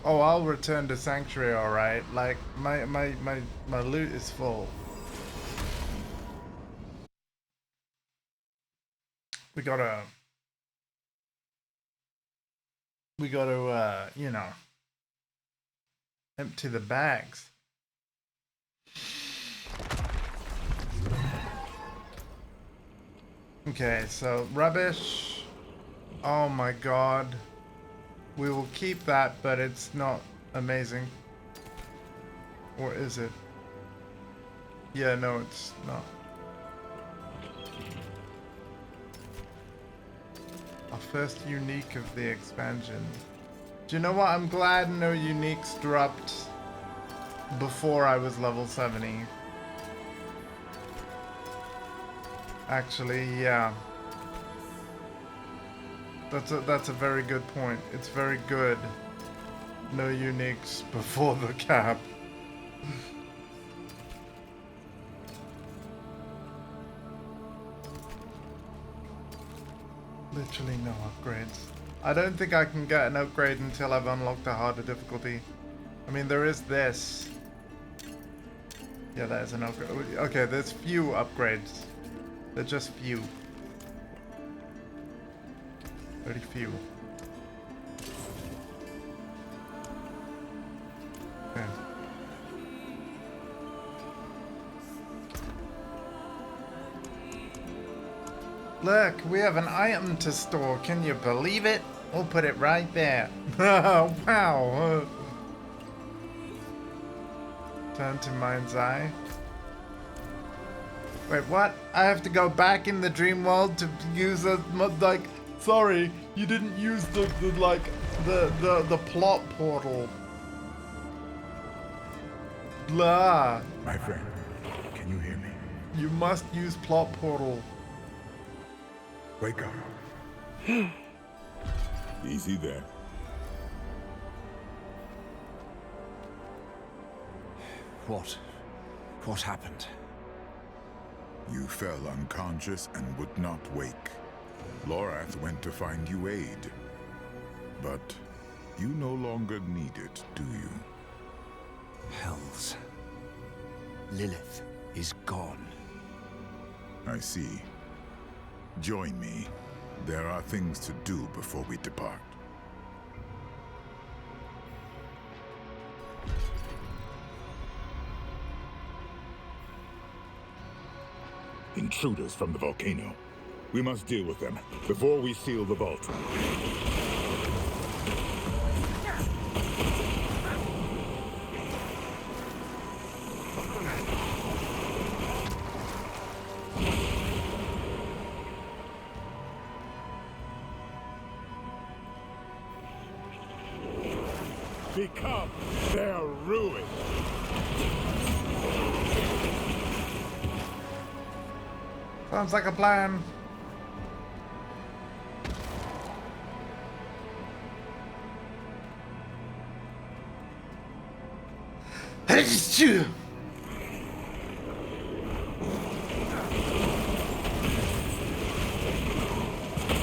Oh, I'll return to Sanctuary, alright. Like, my loot is full. We gotta, you know, empty the bags. Okay, so rubbish. Oh my god. We will keep that, but it's not amazing. Or is it? Yeah, no, it's not. Our first unique of the expansion. Do you know what? I'm glad no uniques dropped before I was level 70. Actually, yeah. That's a very good point. It's very good. No uniques before the cap. Literally no upgrades. I don't think I can get an upgrade until I've unlocked a harder difficulty. I mean, there is this. Yeah, that is an upgrade. Okay, there's few upgrades. They're just few. Very few. Okay. Look, we have an item to store. Can you believe it? We'll put it right there. Oh, wow. Turn to Mind's Eye. Wait, what? I have to go back in the dream world to use a, like, sorry, you didn't use the plot portal. Blah. My friend, can you hear me? You must use plot portal. Wake up. Easy there. What happened? You fell unconscious and would not wake. Lorath went to find you aid. But you no longer need it, do you? Hells. Lilith is gone. I see. Join me. There are things to do before we depart. Intruders from the volcano. We must deal with them before we seal the vault. Become their ruin. Sounds like a plan.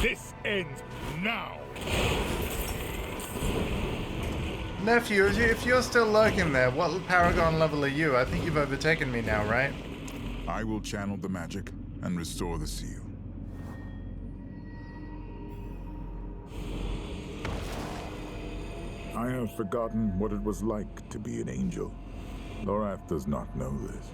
This ends now. Nephew, if you're still lurking there, what Paragon level are you? I think you've overtaken me now, right? I will channel the magic and restore the seal. I have forgotten what it was like to be an angel. Lorath does not know this.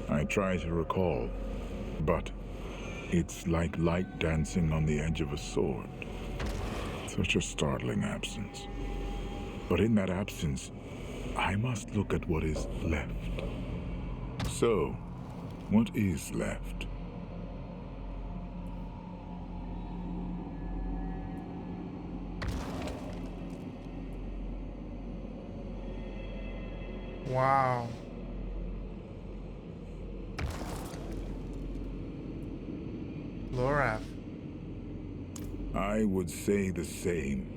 I try to recall, but it's like light dancing on the edge of a sword. Such a startling absence. But in that absence, I must look at what is left. So, what is left? Wow. Lorath. I would say the same.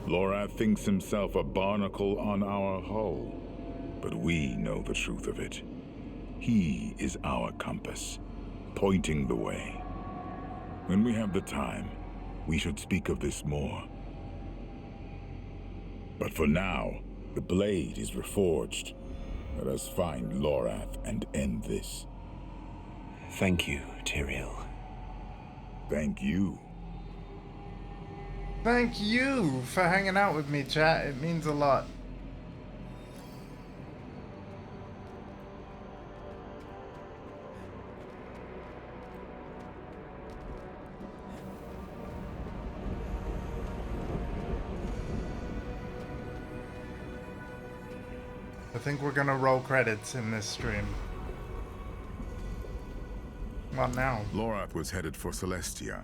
Lorath thinks himself a barnacle on our hull, but we know the truth of it. He is our compass, pointing the way. When we have the time, we should speak of this more. But for now, the blade is reforged. Let us find Lorath and end this. Thank you, Tyrael. Thank you. Thank you for hanging out with me, chat. It means a lot. I think we're gonna roll credits in this stream. What now? Lorath was headed for Celestia.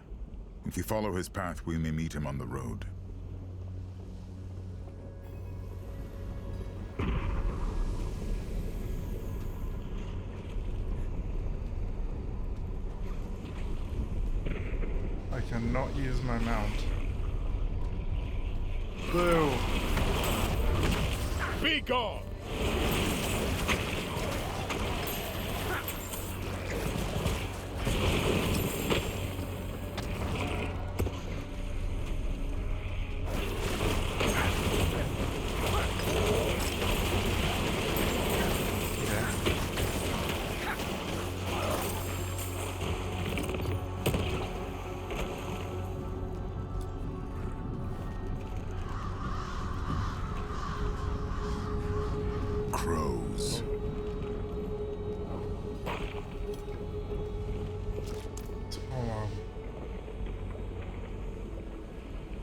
If we follow his path, we may meet him on the road. I cannot use my mount. Boo! Be gone! Crows. Oh.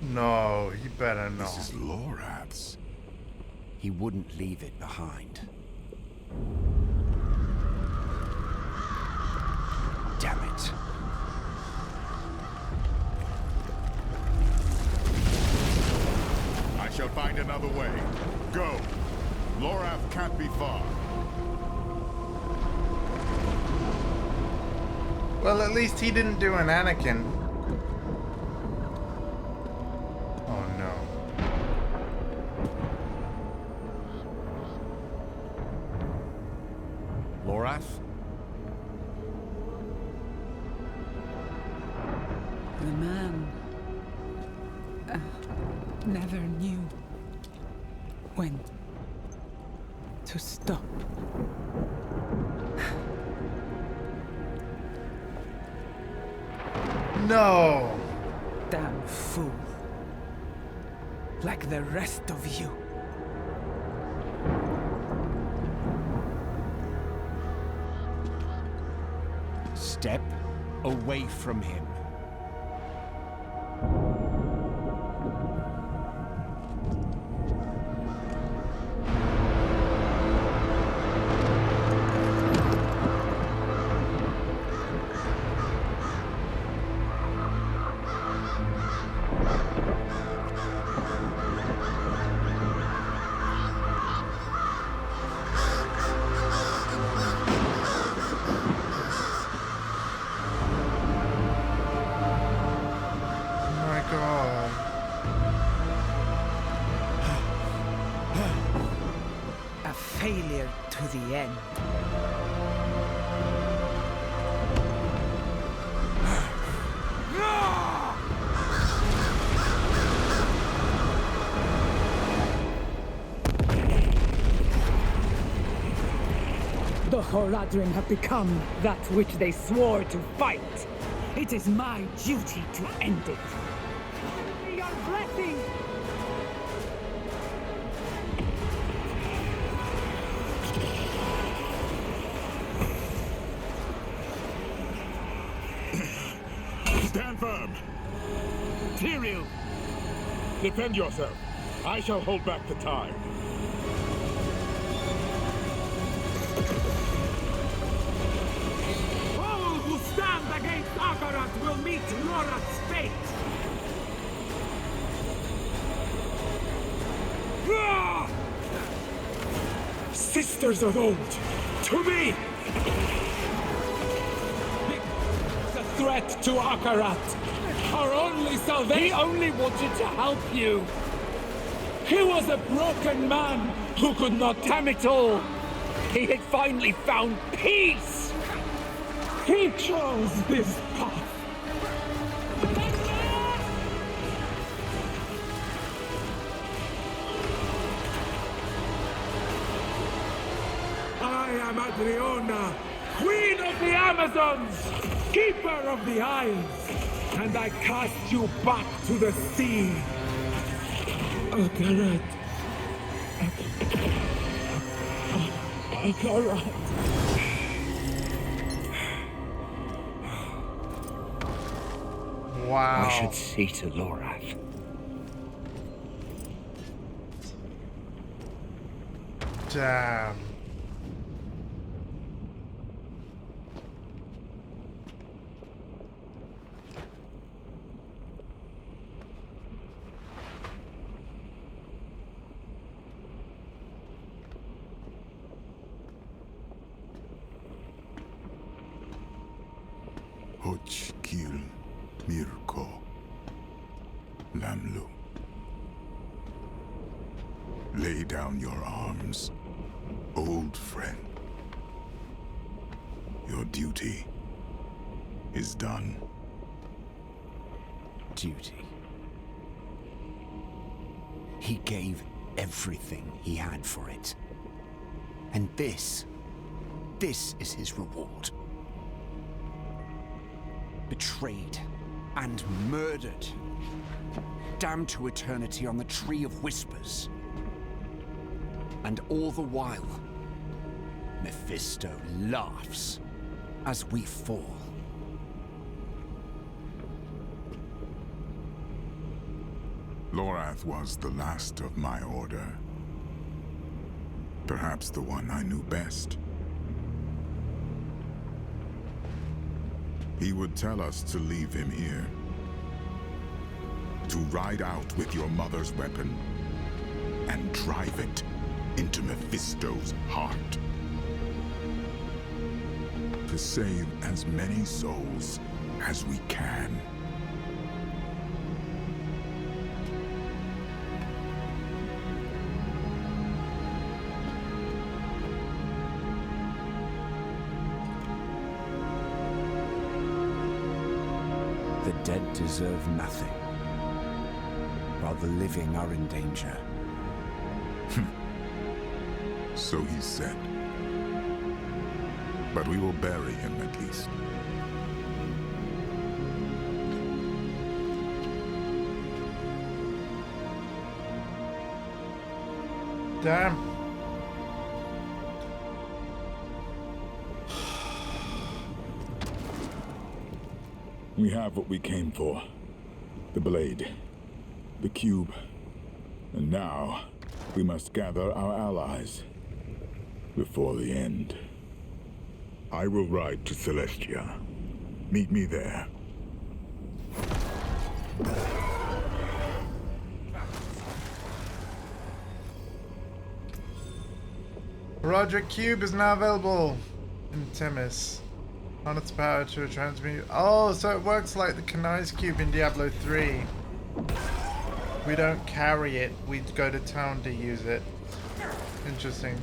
No, he better not. This is Lorath's. He wouldn't leave it behind. Damn it. I shall find another way. Go. Lorath can't be far. Well, at least he didn't do an Anakin. Oh no. Lorath? The man never knew when to stop. No! Damn fool. Like the rest of you. Step away from him. A failure to the end. The Horadrim have become that which they swore to fight. It is my duty to end it. Your blessing! Stand firm! Tyrael! Defend yourself. I shall hold back the tide. All who stand against Akarat will meet Lorath's fate! Sisters of old, to me! The threat to Akarat! Our only salvation! He only wanted to help you! He was a broken man who could not. Damn it all! He had finally found peace! He chose this path! I am Adriona, Queen of the Amazons, Keeper of the Isles, and I cast you back to the sea. Akarat. Akarat. Wow. I should see to Lorath. Damn. Hoch Kil Mirko Lamlu. Lay down your arms, old friend. Your duty is done. Duty. He gave everything he had for it. And this is his reward. Betrayed and murdered. Damned to eternity on the Tree of Whispers. And all the while, Mephisto laughs as we fall. Lorath was the last of my order. Perhaps the one I knew best. He would tell us to leave him here. To ride out with your mother's weapon and drive it into Mephisto's heart. To save as many souls as we can. The dead deserve nothing, while the living are in danger. So he said. But we will bury him at least. Damn. We have what we came for. The blade. The cube. And now, we must gather our allies. Before the end. I will ride to Celestia. Meet me there. Roger, cube is now available in Temis. On its power to transmute. Oh, so it works like the Kanai's cube in Diablo 3. We don't carry it, we go to town to use it. Interesting.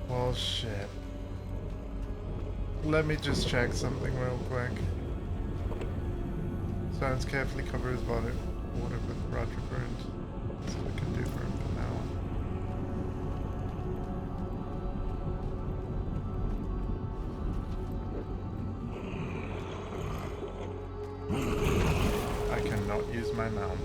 Well, shit. Let me just check something real quick. Stones carefully cover his body water with Roger burns. That's what we can do for him for now. I cannot use my mount.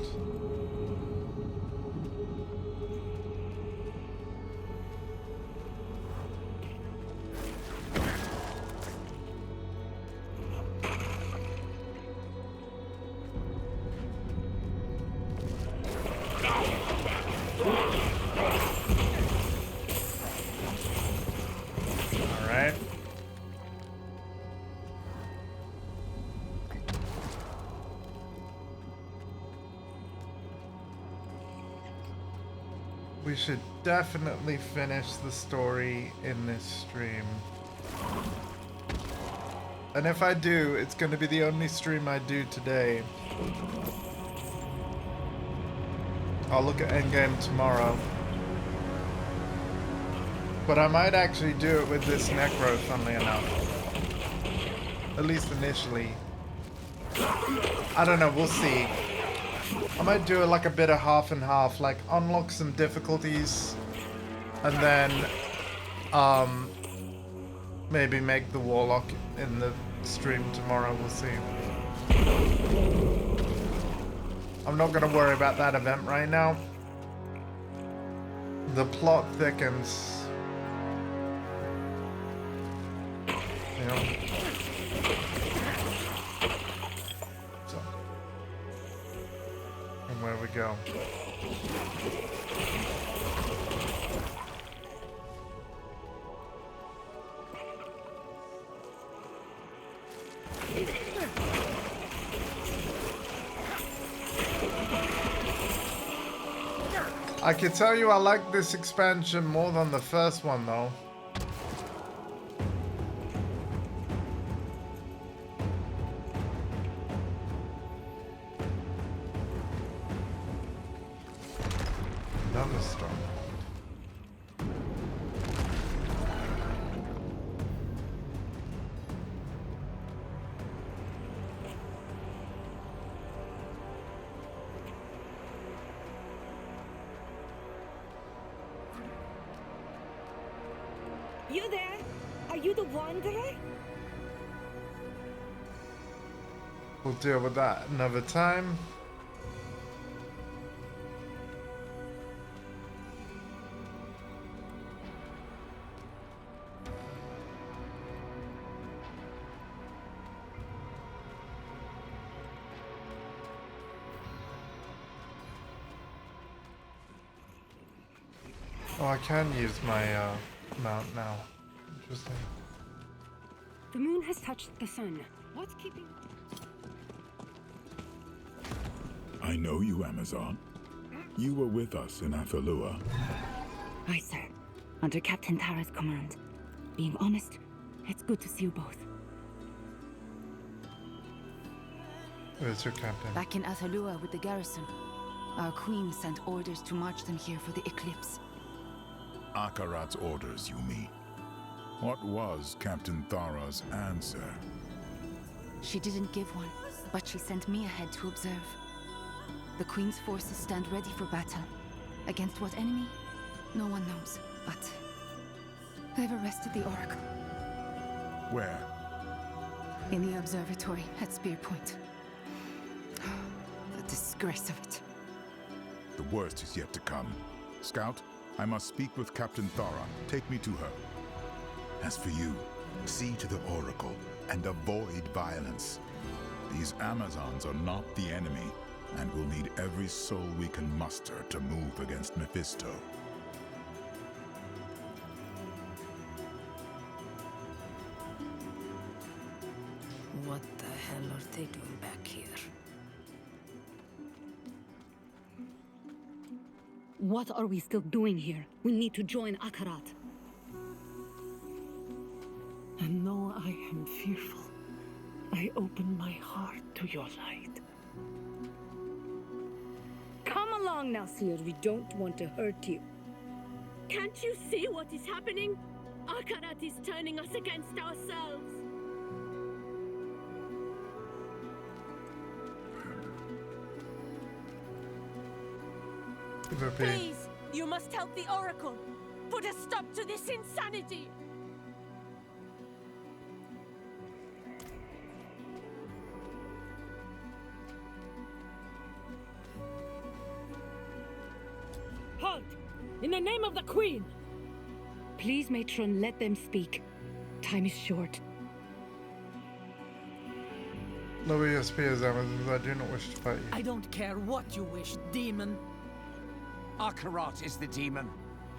Alright. We should definitely finish the story in this stream. And if I do, it's going to be the only stream I do today. I'll look at Endgame tomorrow. But I might actually do it with this Necro, funnily enough. At least initially. I don't know, we'll see. I might do it like a bit of half and half, like unlock some difficulties and then maybe make the Warlock in the stream tomorrow, we'll see. I'm not gonna worry about that event right now. The plot thickens. You know? So. And where we go. I can tell you I like this expansion more than the first one though. Another strong. You there? Are you the Wanderer? We'll deal with that another time. Oh, I can use my mount now. Interesting. The moon has touched the sun. What's keeping... I know you, Amazon. You were with us in Athalua. Aye, sir. Under Captain Tara's command. Being honest, it's good to see you both. Where's your captain? Back in Athalua with the garrison. Our queen sent orders to march them here for the eclipse. Akarat's orders, you mean? What was Captain Thara's answer? She didn't give one, but she sent me ahead to observe. The queen's forces stand ready for battle. Against what enemy? No one knows, but they've arrested the Oracle. Where? In the observatory at Spear Point. The disgrace of it. The worst is yet to come. Scout, I must speak with Captain Thara. Take me to her. As for you, see to the Oracle and avoid violence. These Amazons are not the enemy, and we'll need every soul we can muster to move against Mephisto. What the hell are they doing back here? What are we still doing here? We need to join Akarat. And though I am fearful, I open my heart to your light. Come along now, Seer. We don't want to hurt you. Can't you see what is happening? Akarat is turning us against ourselves. Please, you must help the Oracle. Put a stop to this insanity. Halt! In the name of the Queen! Please, Matron, let them speak. Time is short. Lower your spears, Amazons. I do not wish to fight you. I don't care what you wish, demon. Akarat is the demon.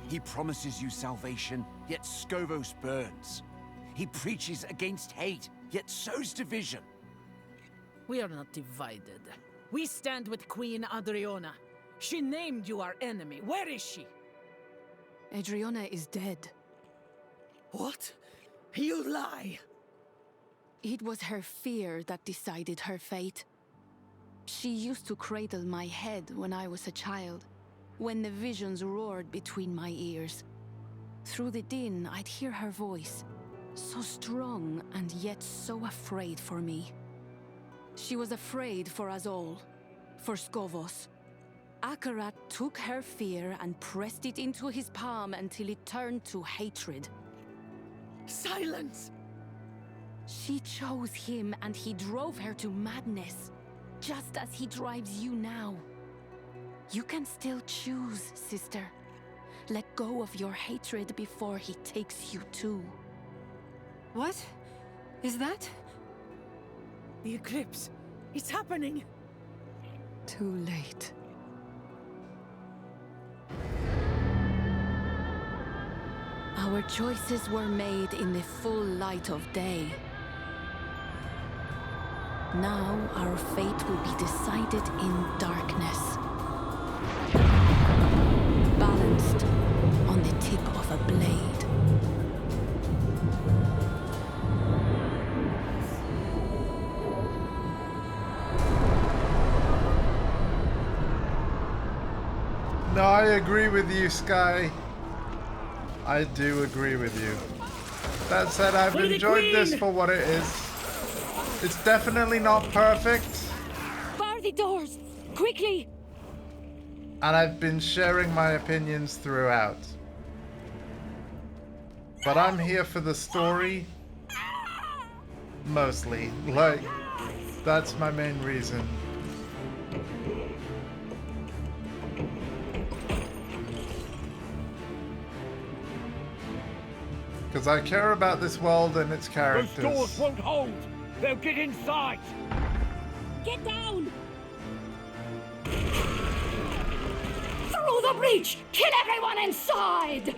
He promises you salvation, yet Skovos burns. He preaches against hate, yet sows division. We are not divided. We stand with Queen Adriana. She named you our enemy. Where is she? Adriana is dead. What? You lie! It was her fear that decided her fate. She used to cradle my head when I was a child, when the visions roared between my ears. Through the din, I'd hear her voice, so strong and yet so afraid for me. She was afraid for us all, for Skovos. Akarat took her fear and pressed it into his palm until it turned to hatred. Silence! She chose him and he drove her to madness, just as he drives you now. You can still choose, sister. Let go of your hatred before he takes you too. What? Is that? The eclipse. It's happening. Too late. Our choices were made in the full light of day. Now our fate will be decided in darkness. Balanced on the tip of a blade. No, I agree with you, Sky. I do agree with you. That said, I've enjoyed this for what it is. It's definitely not perfect. Bar the doors! Quickly! And I've been sharing my opinions throughout. But I'm here for the story. Mostly. Like, that's my main reason. Because I care about this world and its characters. Those doors won't hold! They'll get inside! Get down! Through the breach! Kill everyone inside!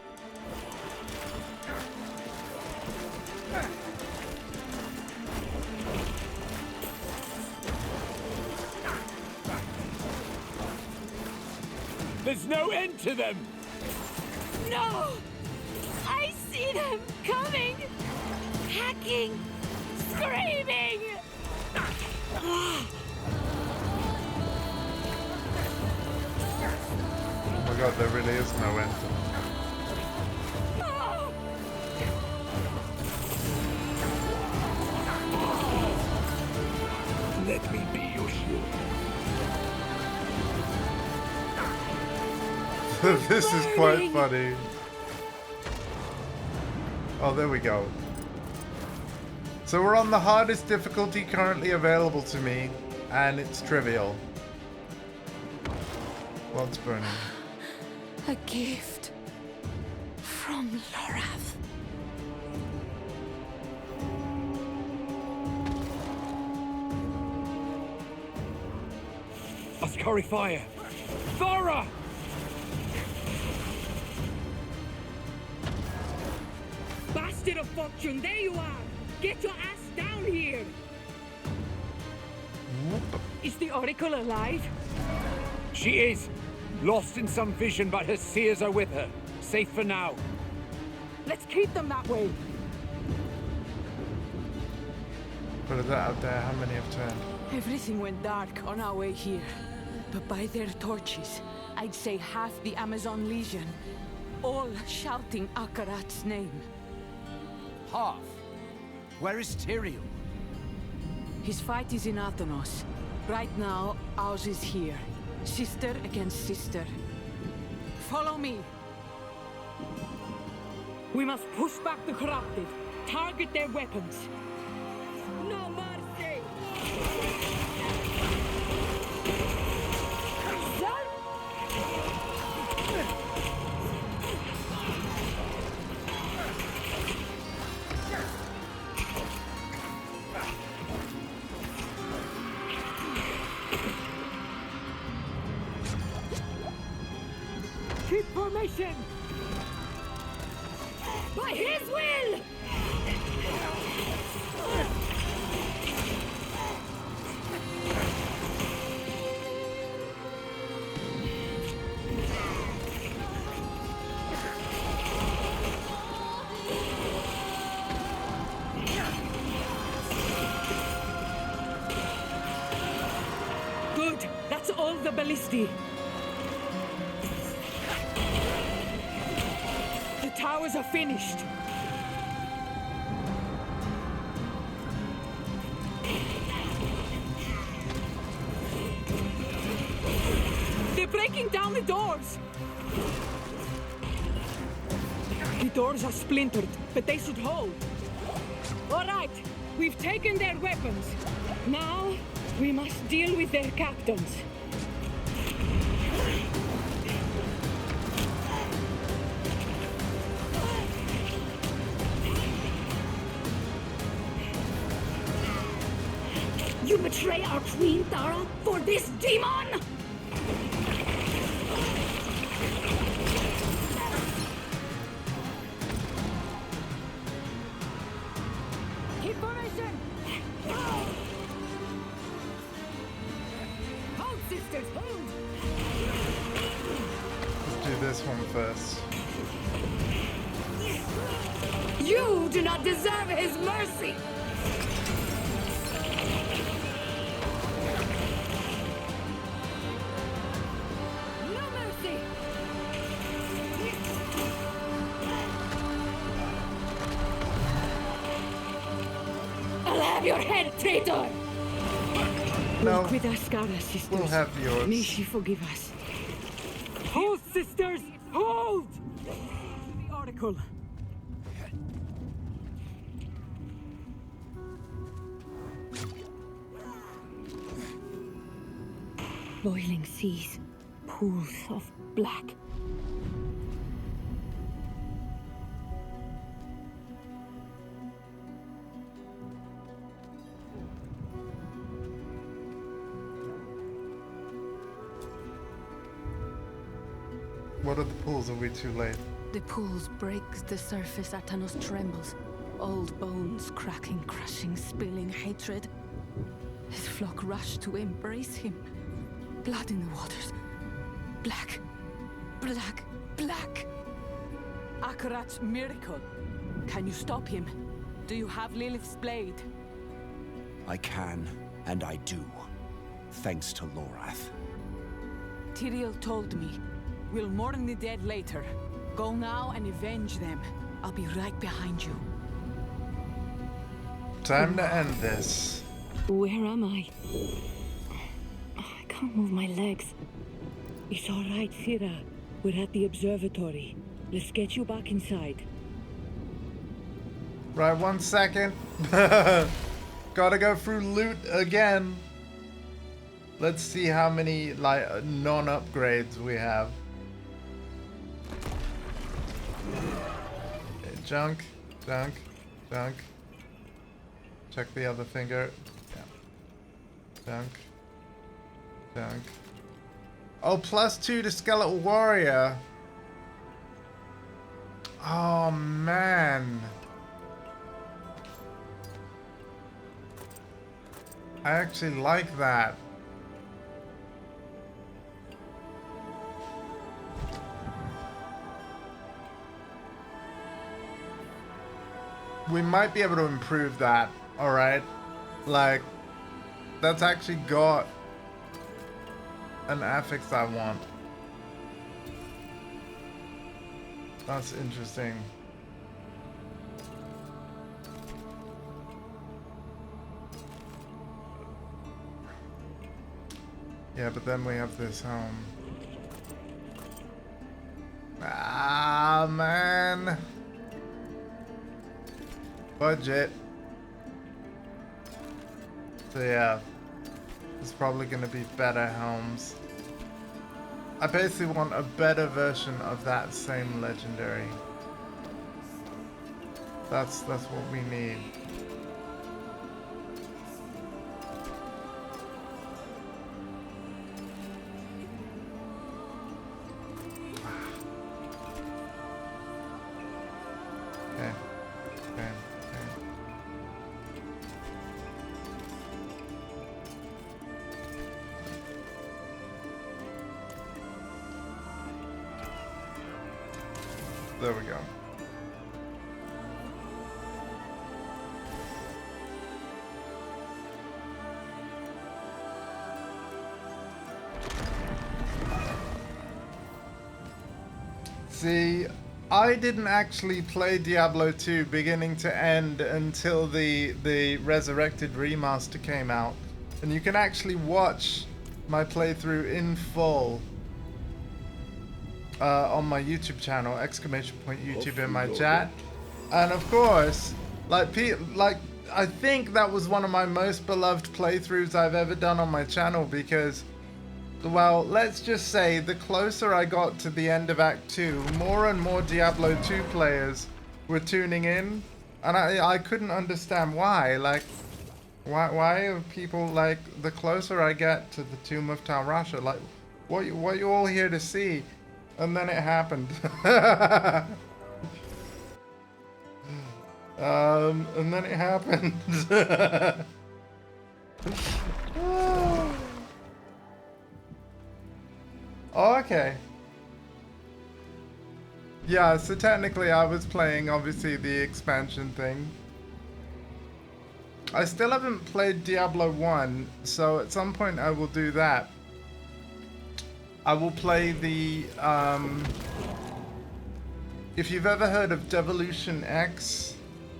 There's no end to them! No! I see them coming! Hacking! Screaming! Oh my god, there really is no end to them. Let me be your shield. This is quite funny. Oh, there we go. So we're on the hardest difficulty currently available to me, and it's trivial. What's burning? A gift from Lorath. Ascari fire! Thora! Bastard of fortune, there you are! Get your ass down here! Is the Oracle alive? She is! Lost in some vision, but her seers are with her. Safe for now. Let's keep them that way! Put it out there, how many have turned? Everything went dark on our way here. But by their torches, I'd say half the Amazon Legion. All shouting Akarat's name. Half? Where is Tyrael? His fight is in Athenos. Right now, ours is here. Sister against sister. Follow me. We must push back the corrupted. Target their weapons. No mercy! Keep formation! By his will! the ballistae. The towers are finished. They're breaking down the doors. The doors are splintered, but they should hold. All right, we've taken their weapons. Now, we must deal with their captains. You betray our queen, Tara, for this demon? Keep formation! Hold, sisters, hold! Let's do this one first. You do not deserve his mercy! No mercy! I'll have your head, traitor! No. Walk with us, Skara, sisters. We'll have yours. May she forgive us. Hold, sisters! Hold! The article. Boiling seas, pools of black. What are the pools? Are we too late? The pools break, the surface Atanos trembles. Old bones cracking, crushing, spilling hatred. His flock rush to embrace him. Blood in the waters. Black. Black. Black. Akarat's miracle. Can you stop him? Do you have Lilith's blade? I can, and I do. Thanks to Lorath. Tyrael told me. We'll mourn the dead later. Go now and avenge them. I'll be right behind you. Time to end this. Where am I? I can't move my legs. It's all right, Thira. We're at the observatory. Let's get you back inside. Right, 1 second. Gotta go through loot again. Let's see how many like non-upgrades we have. Okay, junk, junk, junk. Check the other finger. Yeah. Junk, junk. Oh, +2 to Skeletal Warrior. Oh man. I actually like that. We might be able to improve that, alright? Like, that's actually got an affix I want. That's interesting. Yeah, but then we have this home. Ah, man. Budget. So yeah, it's probably gonna be better homes. I basically want a better version of that same legendary. That's what we need. Okay. Okay. There we go. See, I didn't actually play Diablo 2 beginning to end until the Resurrected remaster came out. And you can actually watch my playthrough in full on my YouTube channel, !YouTube in my chat. And of course, like I think that was one of my most beloved playthroughs I've ever done on my channel because, well, let's just say the closer I got to the end of Act 2, more and more Diablo 2 players were tuning in, and I couldn't understand why. Like, why are people, like, the closer I get to the Tomb of Tal Rasha, like, what you all here to see? And then it happened. And then it happened. Oh, okay. Yeah, so technically I was playing, obviously, the expansion thing. I still haven't played Diablo 1, so at some point I will do that. I will play the, if you've ever heard of Devolution X,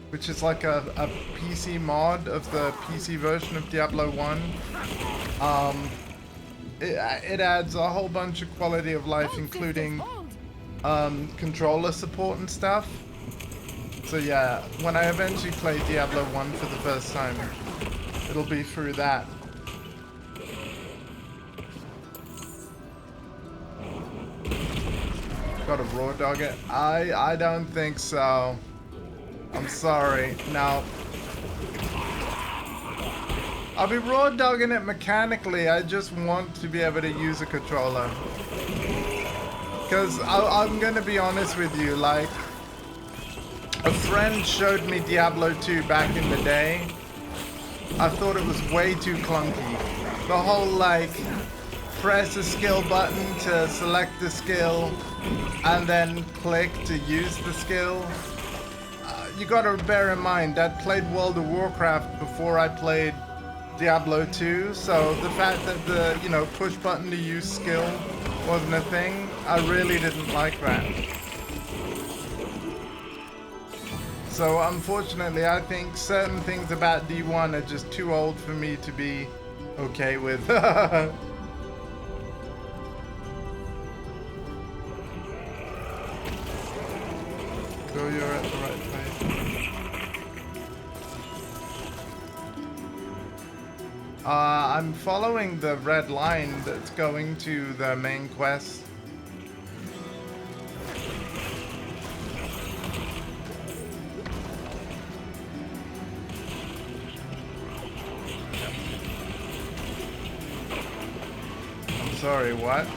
which is like a PC mod of the PC version of Diablo 1, it adds a whole bunch of quality of life, including controller support and stuff. So yeah, when I eventually play Diablo 1 for the first time, it'll be through that. Got to raw dog it? I don't think so. I'm sorry. No. I'll be raw dogging it mechanically. I just want to be able to use a controller. Because I'm going to be honest with you, like, a friend showed me Diablo 2 back in the day. I thought it was way too clunky. The whole, like, press a skill button to select the skill and then click to use the skill. You gotta bear in mind, I'd played World of Warcraft before I played Diablo 2, so the fact that the, you know, push button to use skill wasn't a thing, I really didn't like that. So unfortunately, I think certain things about D1 are just too old for me to be okay with. Go, you're at the right place. I'm following the red line that's going to the main quest. I'm sorry, what?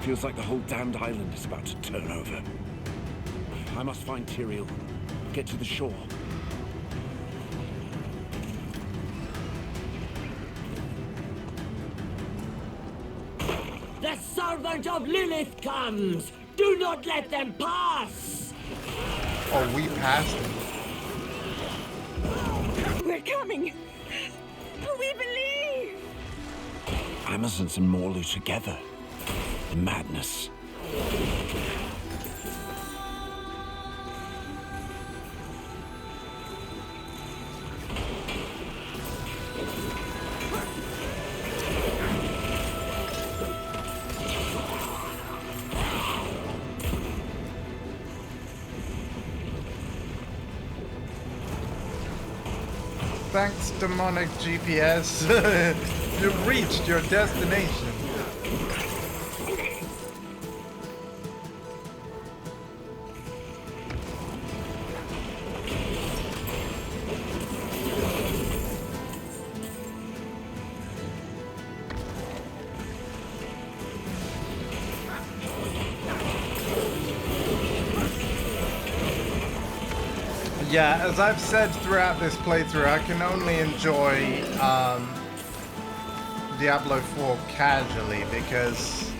Feels like the whole damned island is about to turn over. I must find Tyrael. Get to the shore. The servant of Lilith comes! Do not let them pass! Oh, we passed him. We're coming! We believe! Amazons and Morlu together. Madness. Thanks, demonic GPS. You've reached your destination. Yeah, as I've said throughout this playthrough, I can only enjoy Diablo 4 casually because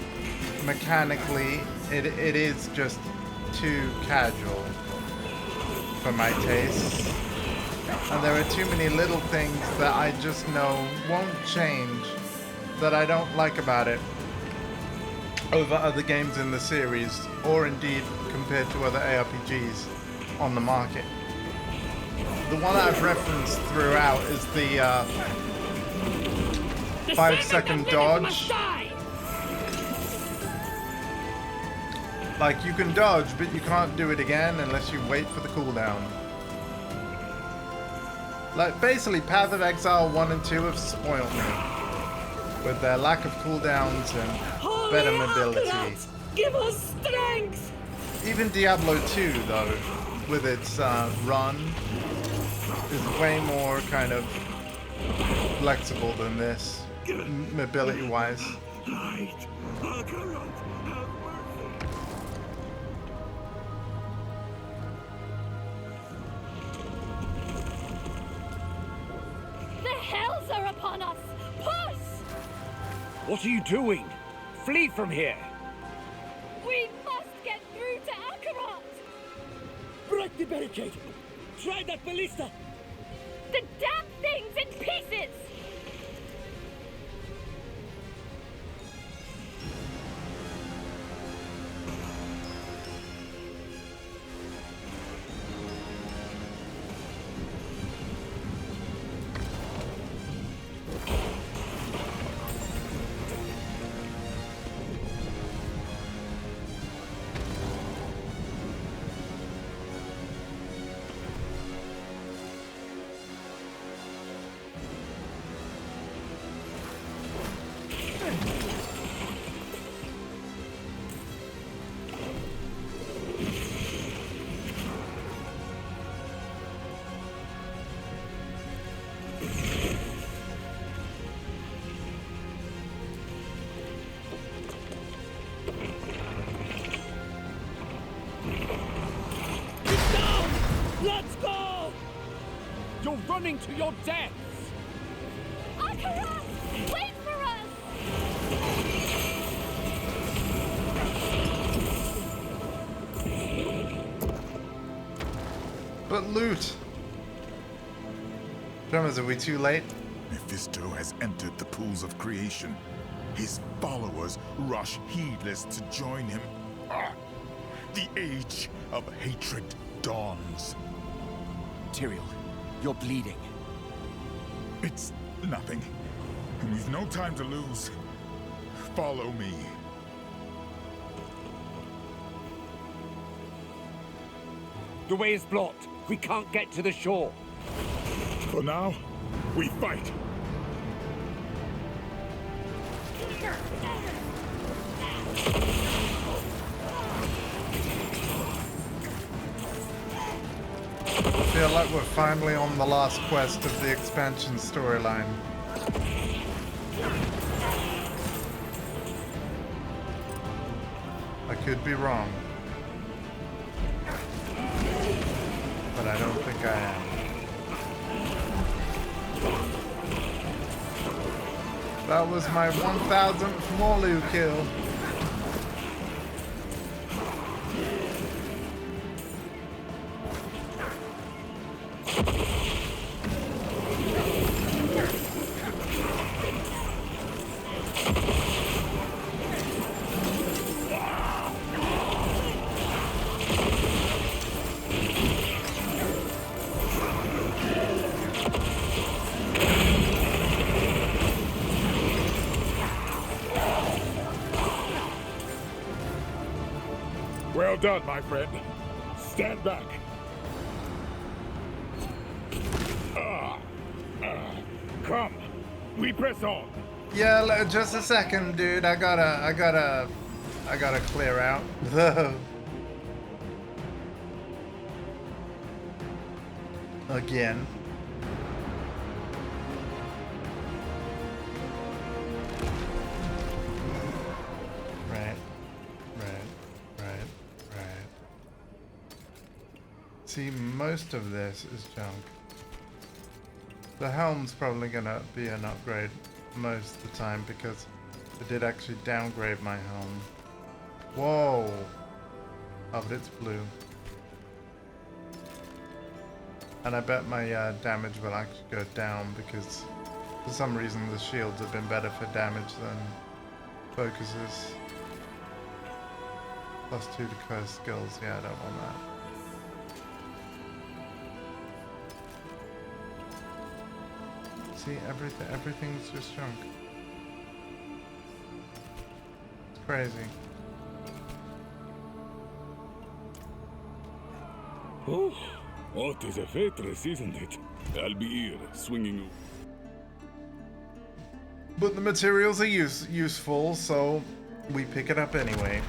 mechanically it is just too casual. for my taste. And there are too many little things that I just know won't change, that I don't like about it, over other games in the series, or indeed compared to other ARPGs on the market. The one I've referenced throughout is the 5-second dodge. Like, you can dodge, but you can't do it again unless you wait for the cooldown. Like, basically, Path of Exile 1 and 2 have spoiled me with their lack of cooldowns and better mobility. Give us strength! Even Diablo 2, though, with its run, is way more kind of flexible than this, mobility-wise. The hells are upon us! Push! What are you doing? Flee from here! We must get through to Akarat! Break the barricade! Try that ballista! The damn thing's in pieces! Let's go! You're running to your death! Akarat! Wait for us! But loot! Drummers, are we too late? Mephisto has entered the pools of creation. His followers rush heedless to join him. The age of hatred dawns. Tyrael, you're bleeding. It's nothing. And we've no time to lose. Follow me. The way is blocked. We can't get to the shore. For now, we fight. I feel like we're finally on the last quest of the expansion storyline. I could be wrong, but I don't think I am. That was my 1000th Morlu kill. Well done, my friend. Stand back. Come, we press on. Yeah, just a second, dude. I gotta clear out. Again. Right. See, most of this is junk. The helm's probably gonna be an upgrade most of the time because I did actually downgrade my helm. Whoa! Oh, but it's blue. And I bet my damage will actually go down because for some reason the shields have been better for damage than focuses. +2 to curse skills. Yeah, I don't want that. See, everything's just junk. It's crazy. Oh, what is a waitress, isn't it? I'll be here, swinging you. But the materials are useful, so we pick it up anyway.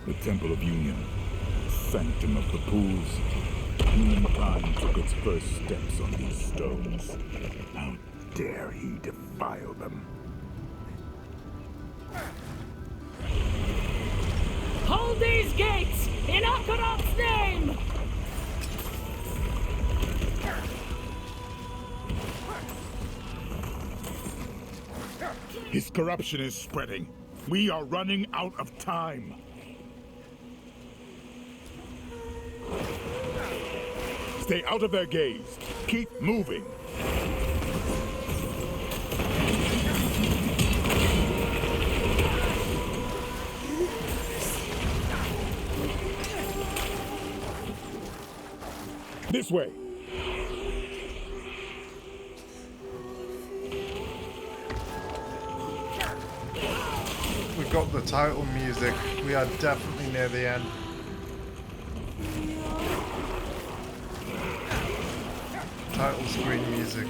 The Temple of Union, sanctum of the pools. Humankind took its first steps on these stones. How dare he defile them? Hold these gates in Akarat's name! His corruption is spreading. We are running out of time. Stay out of their gaze. Keep moving. This way. We've got the title music. We are definitely near the end. Title screen music.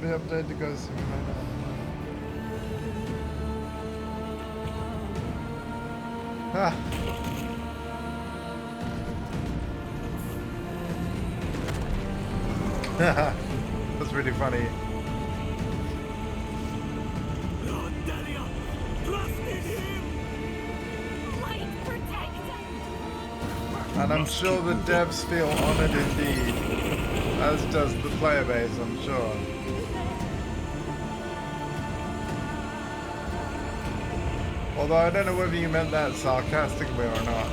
Be updated to go see me right now. Ah. That's really funny. And I'm sure the devs feel honored indeed, as does the player base, I'm sure. Although I don't know whether you meant that sarcastically or not.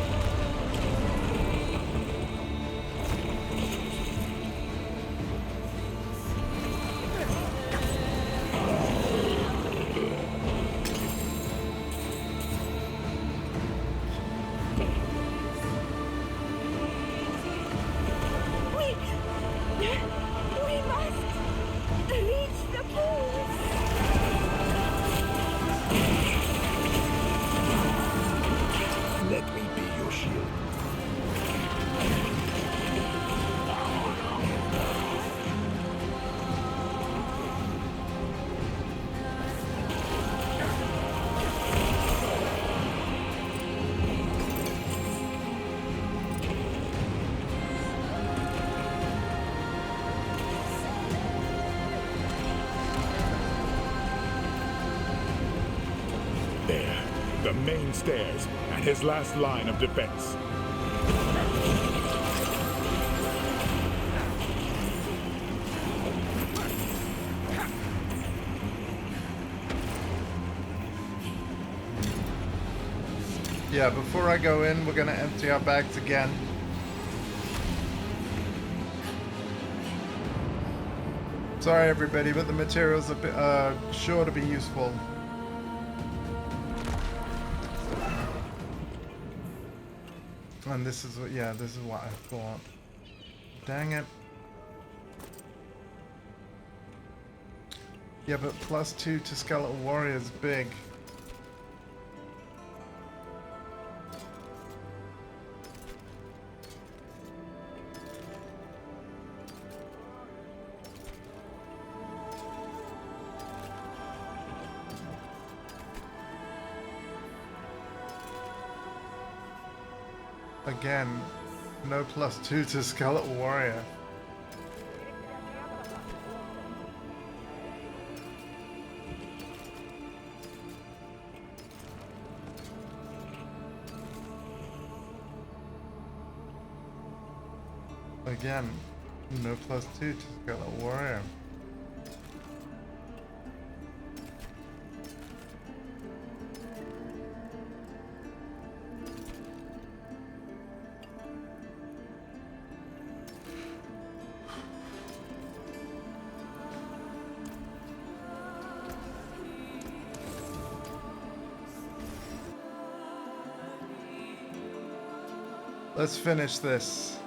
We must reach the pools! Let me be your main stairs and his last line of defense. Yeah, before I go in, we're gonna empty our bags again. Sorry everybody, but the materials are sure to be useful. And this is what, yeah, this is what I thought. Dang it. Yeah, but +2 to Skeletal Warrior is big. Again, no +2 to Skeletal Warrior. Again, no +2 to Skeletal Warrior. Let's finish this.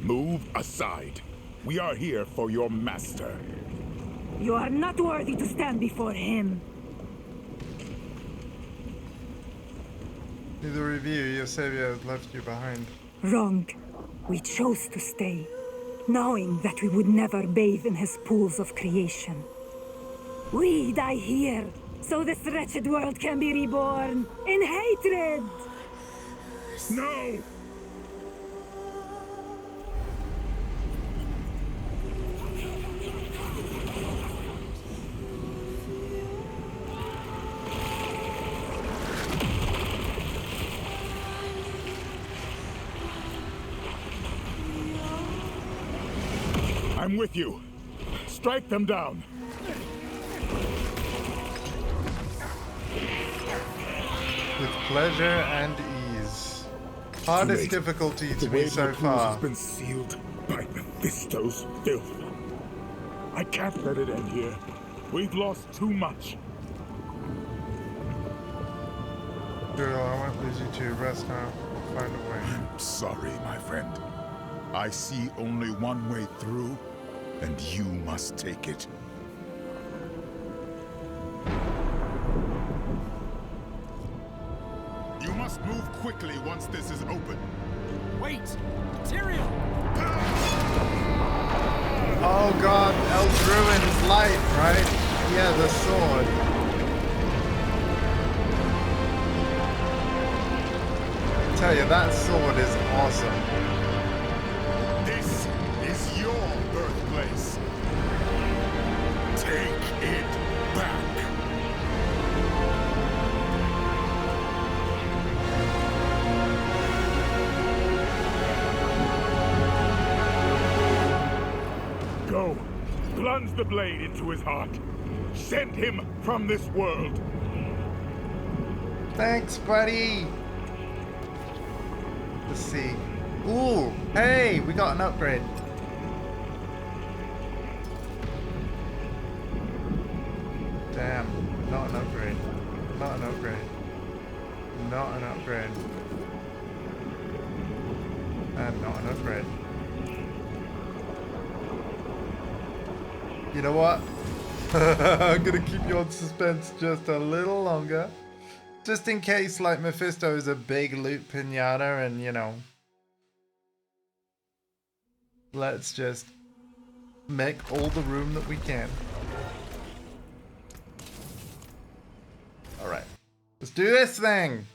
Move aside. We are here for your master. You are not worthy to stand before him. Neither of you, your savior has left you behind. Wrong. We chose to stay, knowing that we would never bathe in his pools of creation. We die here, so this wretched world can be reborn in hatred! No! I'm with you. Strike them down. With pleasure and ease. Hardest difficulty to me so far. Has been sealed by Mephisto's filth. I can't let it end here. We've lost too much. Girl, I won't lose you too. Rest now. Find a way. I'm sorry, my friend. I see only one way through, and you must take it. You must move quickly once this is open. Wait! Tyrion! Oh god, Eldruin's light, right? Yeah, the sword. I tell you, that sword is awesome. This is your birthplace. Take it back. Go. Plunge the blade into his heart. Send him from this world. Thanks, buddy. Let's see. Ooh, hey, we got an upgrade. Damn, not an upgrade. Not an upgrade. Not an upgrade. And not an upgrade. You know what? I'm gonna keep you on suspense just a little longer. Just in case, like, Mephisto is a big loot pinata and, you know, let's just make all the room that we can. Alright. Let's do this thing!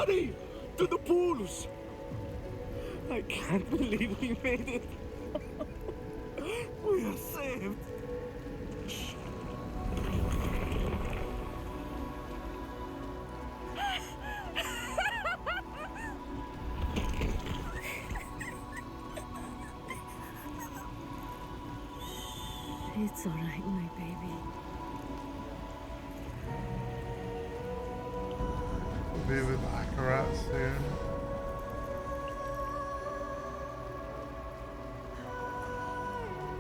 Hurry! To the pools! I can't believe we made it. We are saved. It's all right, my baby. We'll be with Akarat soon.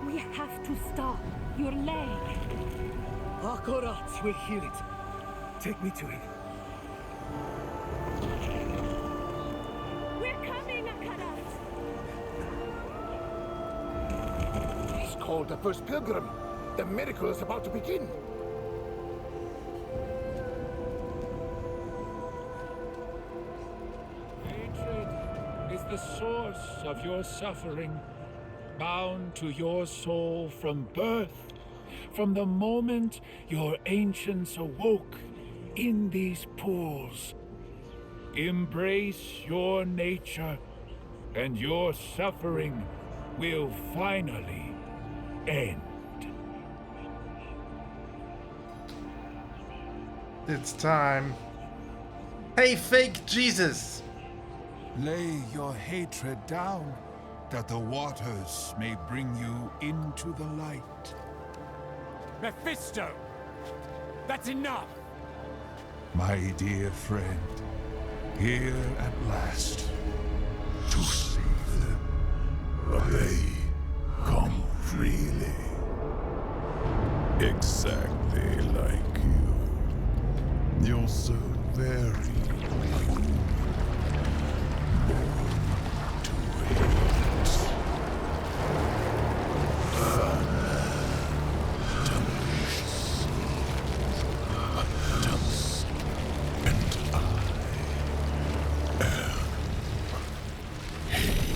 We have to stop. Your leg. Akarat will heal it. Take me to him. We're coming, Akarat! He's called the first pilgrim. The miracle is about to begin. Hatred is the source of your suffering, bound to your soul from birth, from the moment your ancients awoke in these pools. Embrace your nature, and your suffering will finally end. It's time. Hey, fake Jesus! Lay your hatred down, that the waters may bring you into the light. Mephisto! That's enough! My dear friend, here at last, to save them. They come freely. Exactly like you. You're so very human. Born to hate. Delicious. And I am hate.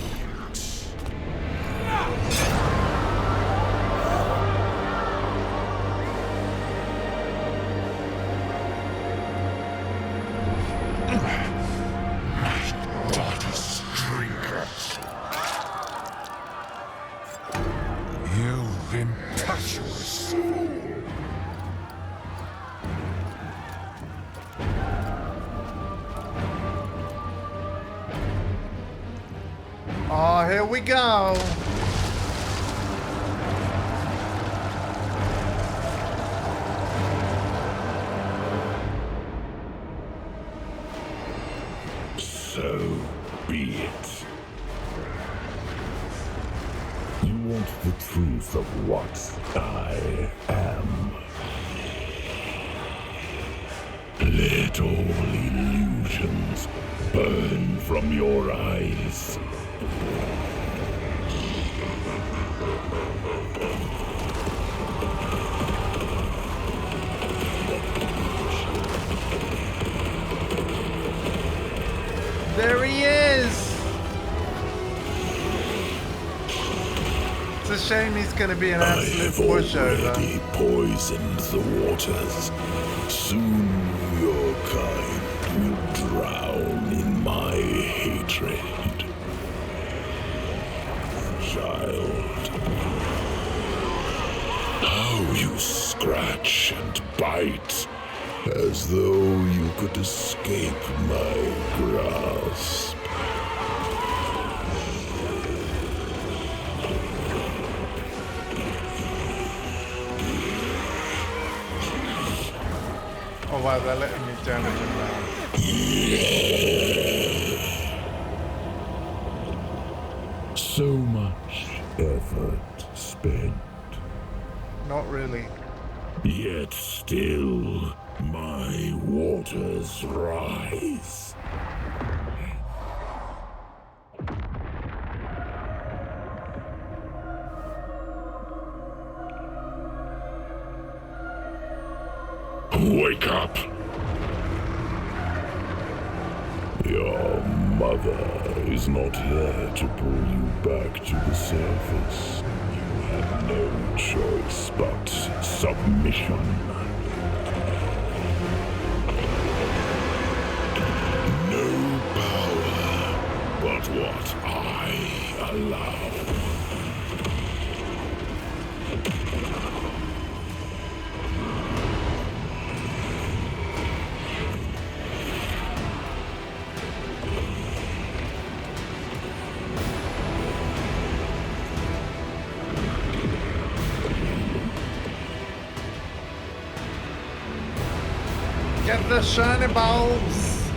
Impetuous fool. Oh, here we go. So be it. You want the truth of what I am. Let all illusions burn from your eyes. There he is! It's a shame he's gonna be an absolute pushover. Already poisoned the waters. Soon your kind will drown in my hatred. Child, how you scratch and bite, as though you could escape my grasp. Oh wow, they're letting me damage him now. So much effort spent. Not really. Yet still, my waters rise. Wake up! Your mother is not here to pull you back to the surface. You had no choice but submission. No Get the shiny balls!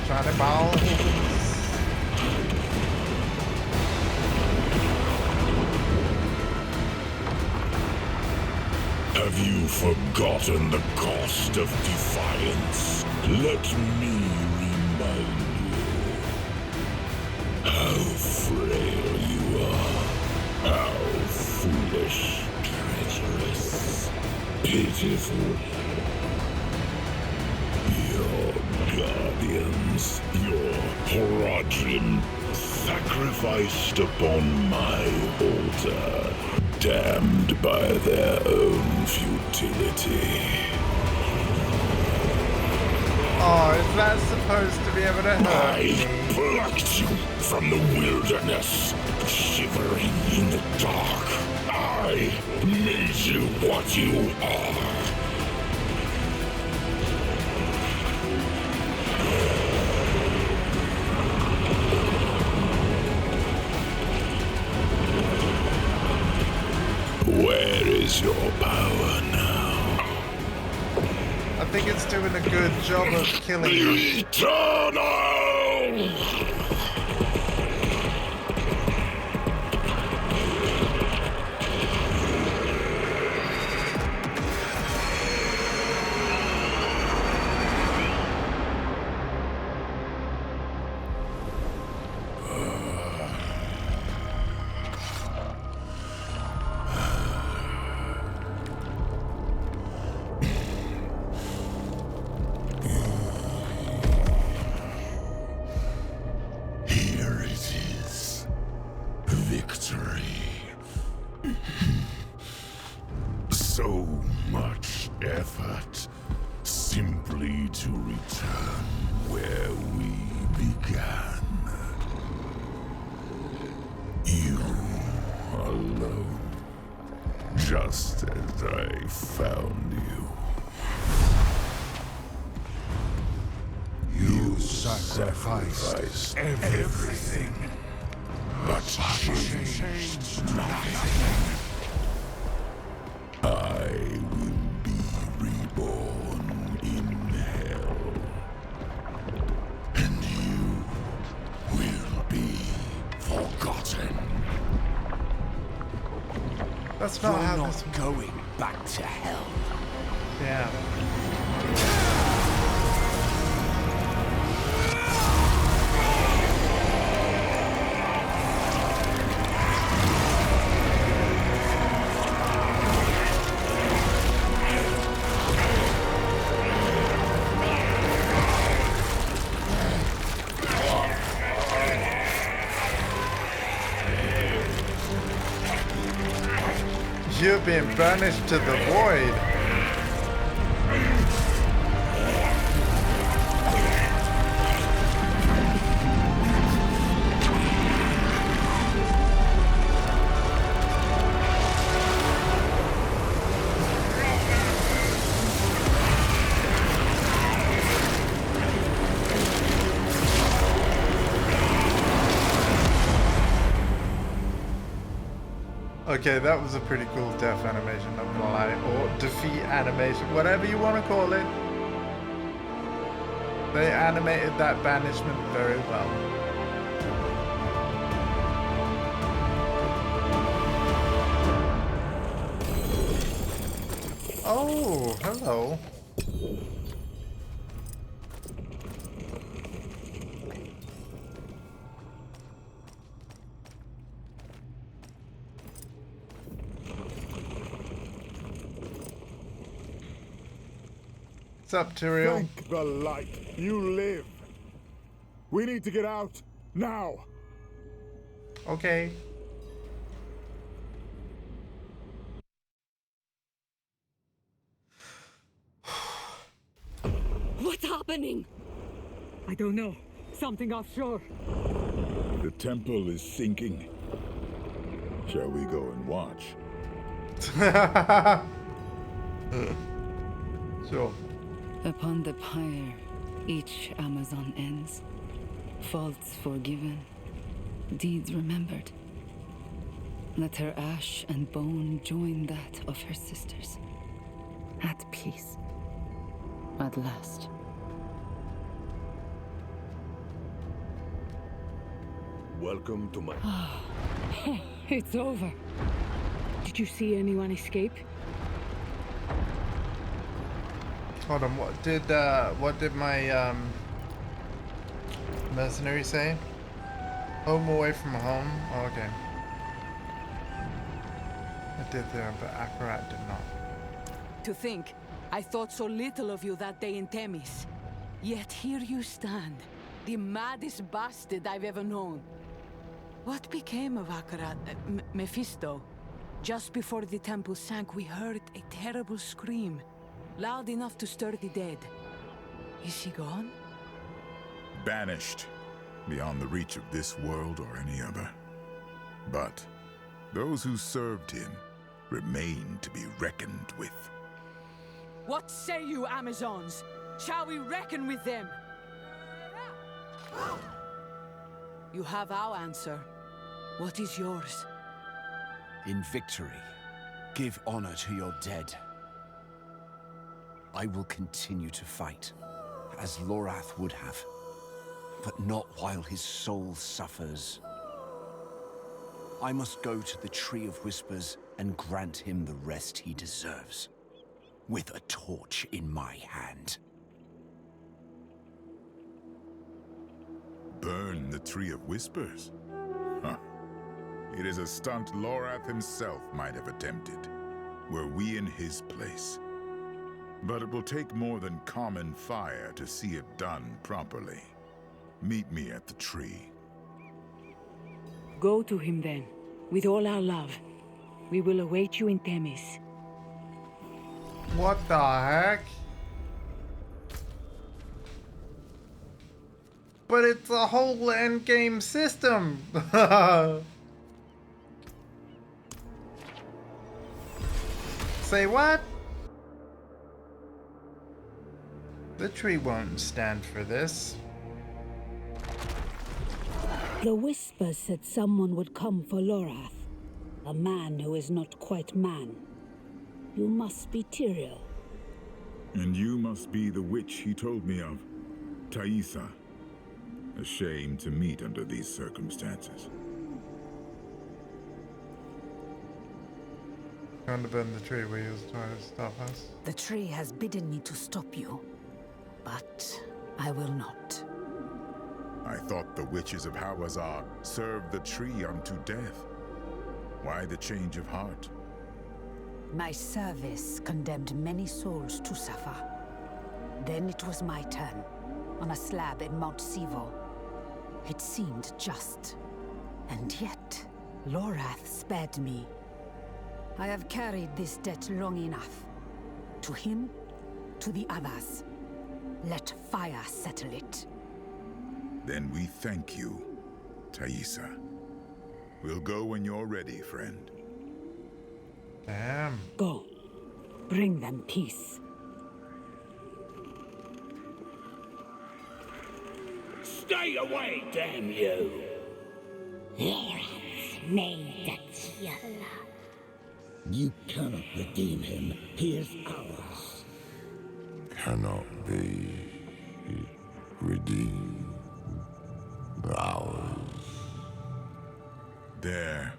Shiny balls! Have you forgotten the cost of defiance? Let me remind you how frail you are, how foolish, treacherous, pitiful. Your guardians, your Horadrim, sacrificed upon my altar, damned by their own futility. Oh, is that supposed to be able to hurt? I plucked you from the wilderness, shivering in the dark. I made you what you are. Where is your power now? I think it's doing a good job of killing you. Eternal! So much effort, simply to return where we began. You alone, just as I found you. You sacrificed everything, but changed nothing. I will be reborn in hell, and you will be forgotten. That's not how You're this... not going back to hell. Yeah. You're being banished to the void. Okay, that was a pretty cool death animation, not gonna lie. Or defeat animation, whatever you want to call it. They animated that banishment very well. Oh, hello. What's up, Tyrael? Thank the light. You live. We need to get out now. Okay. What's happening? I don't know. Something offshore. The temple is sinking. Shall we go and watch? Sure. Upon the pyre, each Amazon ends. Faults forgiven, deeds remembered. Let her ash and bone join that of her sisters. At peace. at last. Welcome to my... It's over. Did you see anyone escape? Hold on, what did my mercenary say? Home away from home? Oh, okay. It did there, but Akarat did not. To think, I thought so little of you that day in Themis. Yet here you stand, the maddest bastard I've ever known. What became of Akarat, Mephisto? Just before the temple sank, we heard a terrible scream, loud enough to stir the dead. Is he gone? Banished, beyond the reach of this world or any other. But those who served him remain to be reckoned with. What say you, Amazons? Shall we reckon with them? You have our answer. What is yours? In victory, give honor to your dead. I will continue to fight, as Lorath would have, but not while his soul suffers. I must go to the Tree of Whispers and grant him the rest he deserves, with a torch in my hand. Burn the Tree of Whispers? Huh. It is a stunt Lorath himself might have attempted, were we in his place. But it will take more than common fire to see it done properly. Meet me at the tree. Go to him then, with all our love. We will await you in Themis. What the heck? But it's a whole endgame system. Say what? The tree won't stand for this. The Whisper said someone would come for Lorath. A man who is not quite man. You must be Tyrael. And you must be the witch he told me of, Thaisa. A shame to meet under these circumstances. Trying to burn the tree where he was trying to stop us. The tree has bidden me to stop you, but I will not. I thought the witches of Hawazar served the tree unto death. Why the change of heart? My service condemned many souls to suffer. Then it was my turn, on a slab in Mount Sivo. It seemed just. And yet, Lorath spared me. I have carried this debt long enough. To him, to the others. Let fire settle it. Then we thank you, Thaisa. We'll go when you're ready, friend. Damn. Go. Bring them peace. Stay away, damn you! Lorath's made that yellow. You cannot redeem him. He is ours. Cannot be redeemed. Ours. There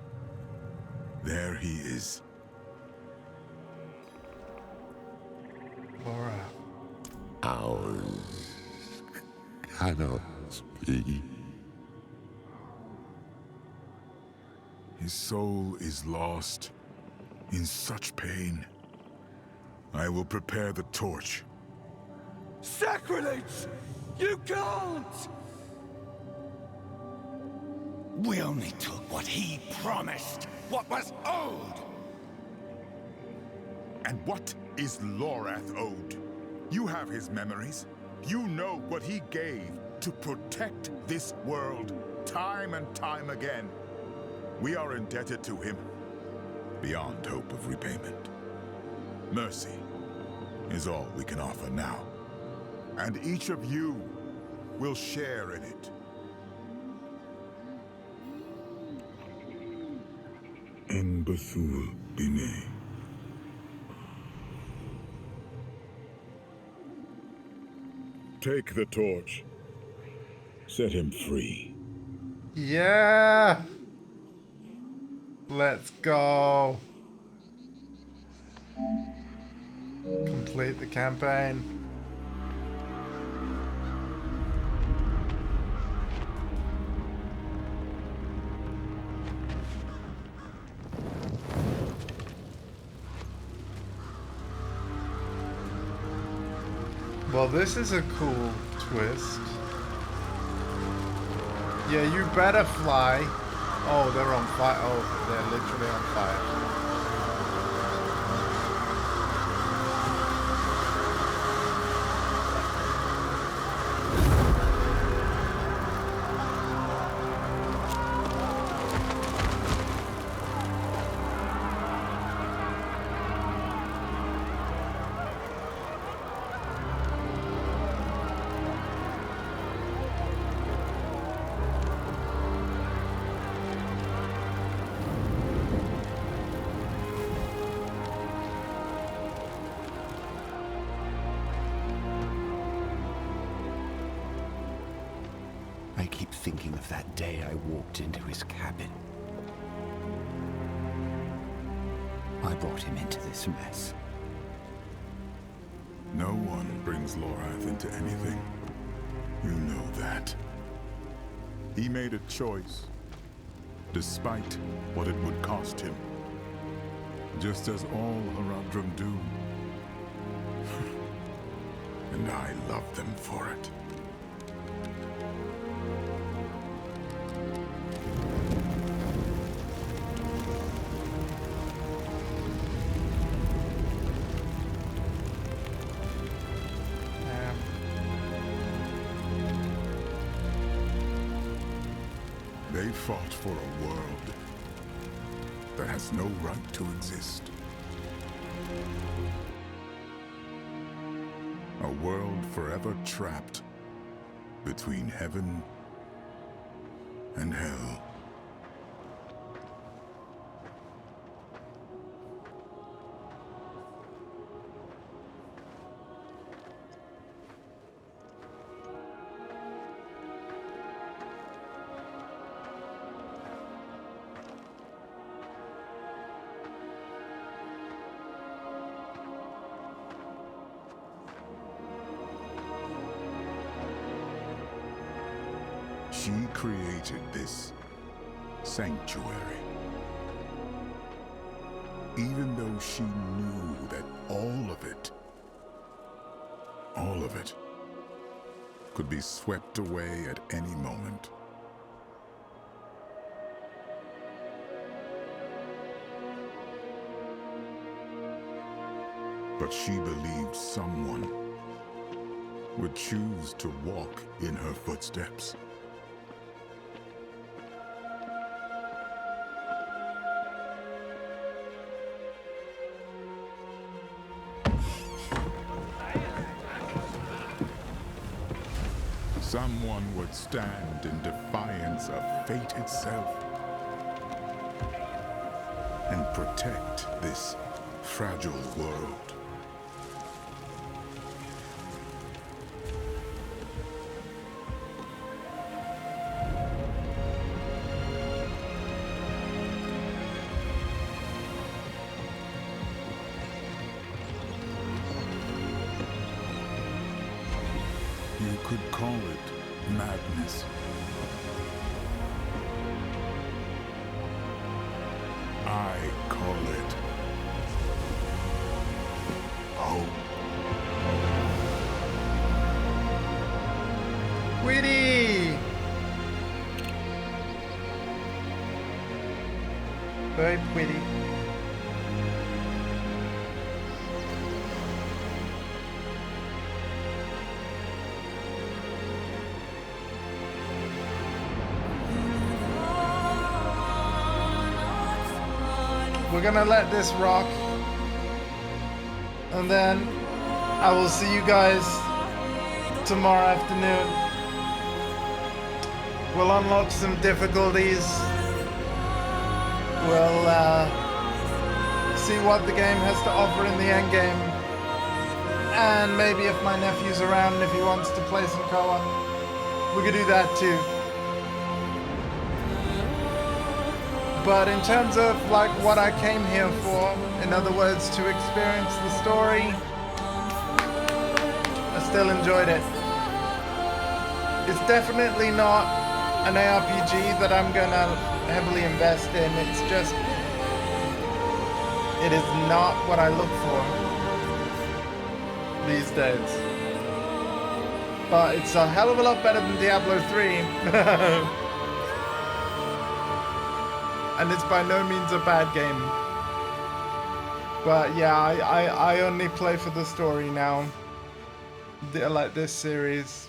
he is. Laura. Ours cannot be. His soul is lost, in such pain. I will prepare the torch. Sacrilege! You can't! We only took what he promised, what was owed. And what is Lorath owed? You have his memories. You know what he gave to protect this world, time and time again. We are indebted to him, beyond hope of repayment. Mercy is all we can offer now. And each of you will share in it. Embathul Bine. Take the torch. Set him free. Yeah! Let's go. Complete the campaign. Well, this is a cool twist. Yeah, you better fly. Oh, they're on fire. Oh, they're literally on fire. I keep thinking of that day I walked into his cabin. I brought him into this mess. No one brings Lorath into anything. You know that. He made a choice, despite what it would cost him. Just as all Haradrim do. And I love them for it. They fought for a world that has no right to exist. A world forever trapped between heaven and hell. She created this sanctuary. Even though she knew that all of it, could be swept away at any moment. But she believed someone would choose to walk in her footsteps. Someone would stand in defiance of fate itself and protect this fragile world. You could call it madness. I call it hope. Witty! Very pretty. We're gonna let this rock, and then I will see you guys tomorrow afternoon. We'll unlock some difficulties. We'll see what the game has to offer in the end game, And maybe if my nephew's around and if he wants to play some co-op, we could do that too. But in terms of like what I came here for, in other words, to experience the story, I still enjoyed it. It's definitely not an ARPG that I'm gonna heavily invest in. It's just, it is not what I look for these days. But it's a hell of a lot better than Diablo 3. And it's by no means a bad game. But yeah, I only play for the story now. Like this series.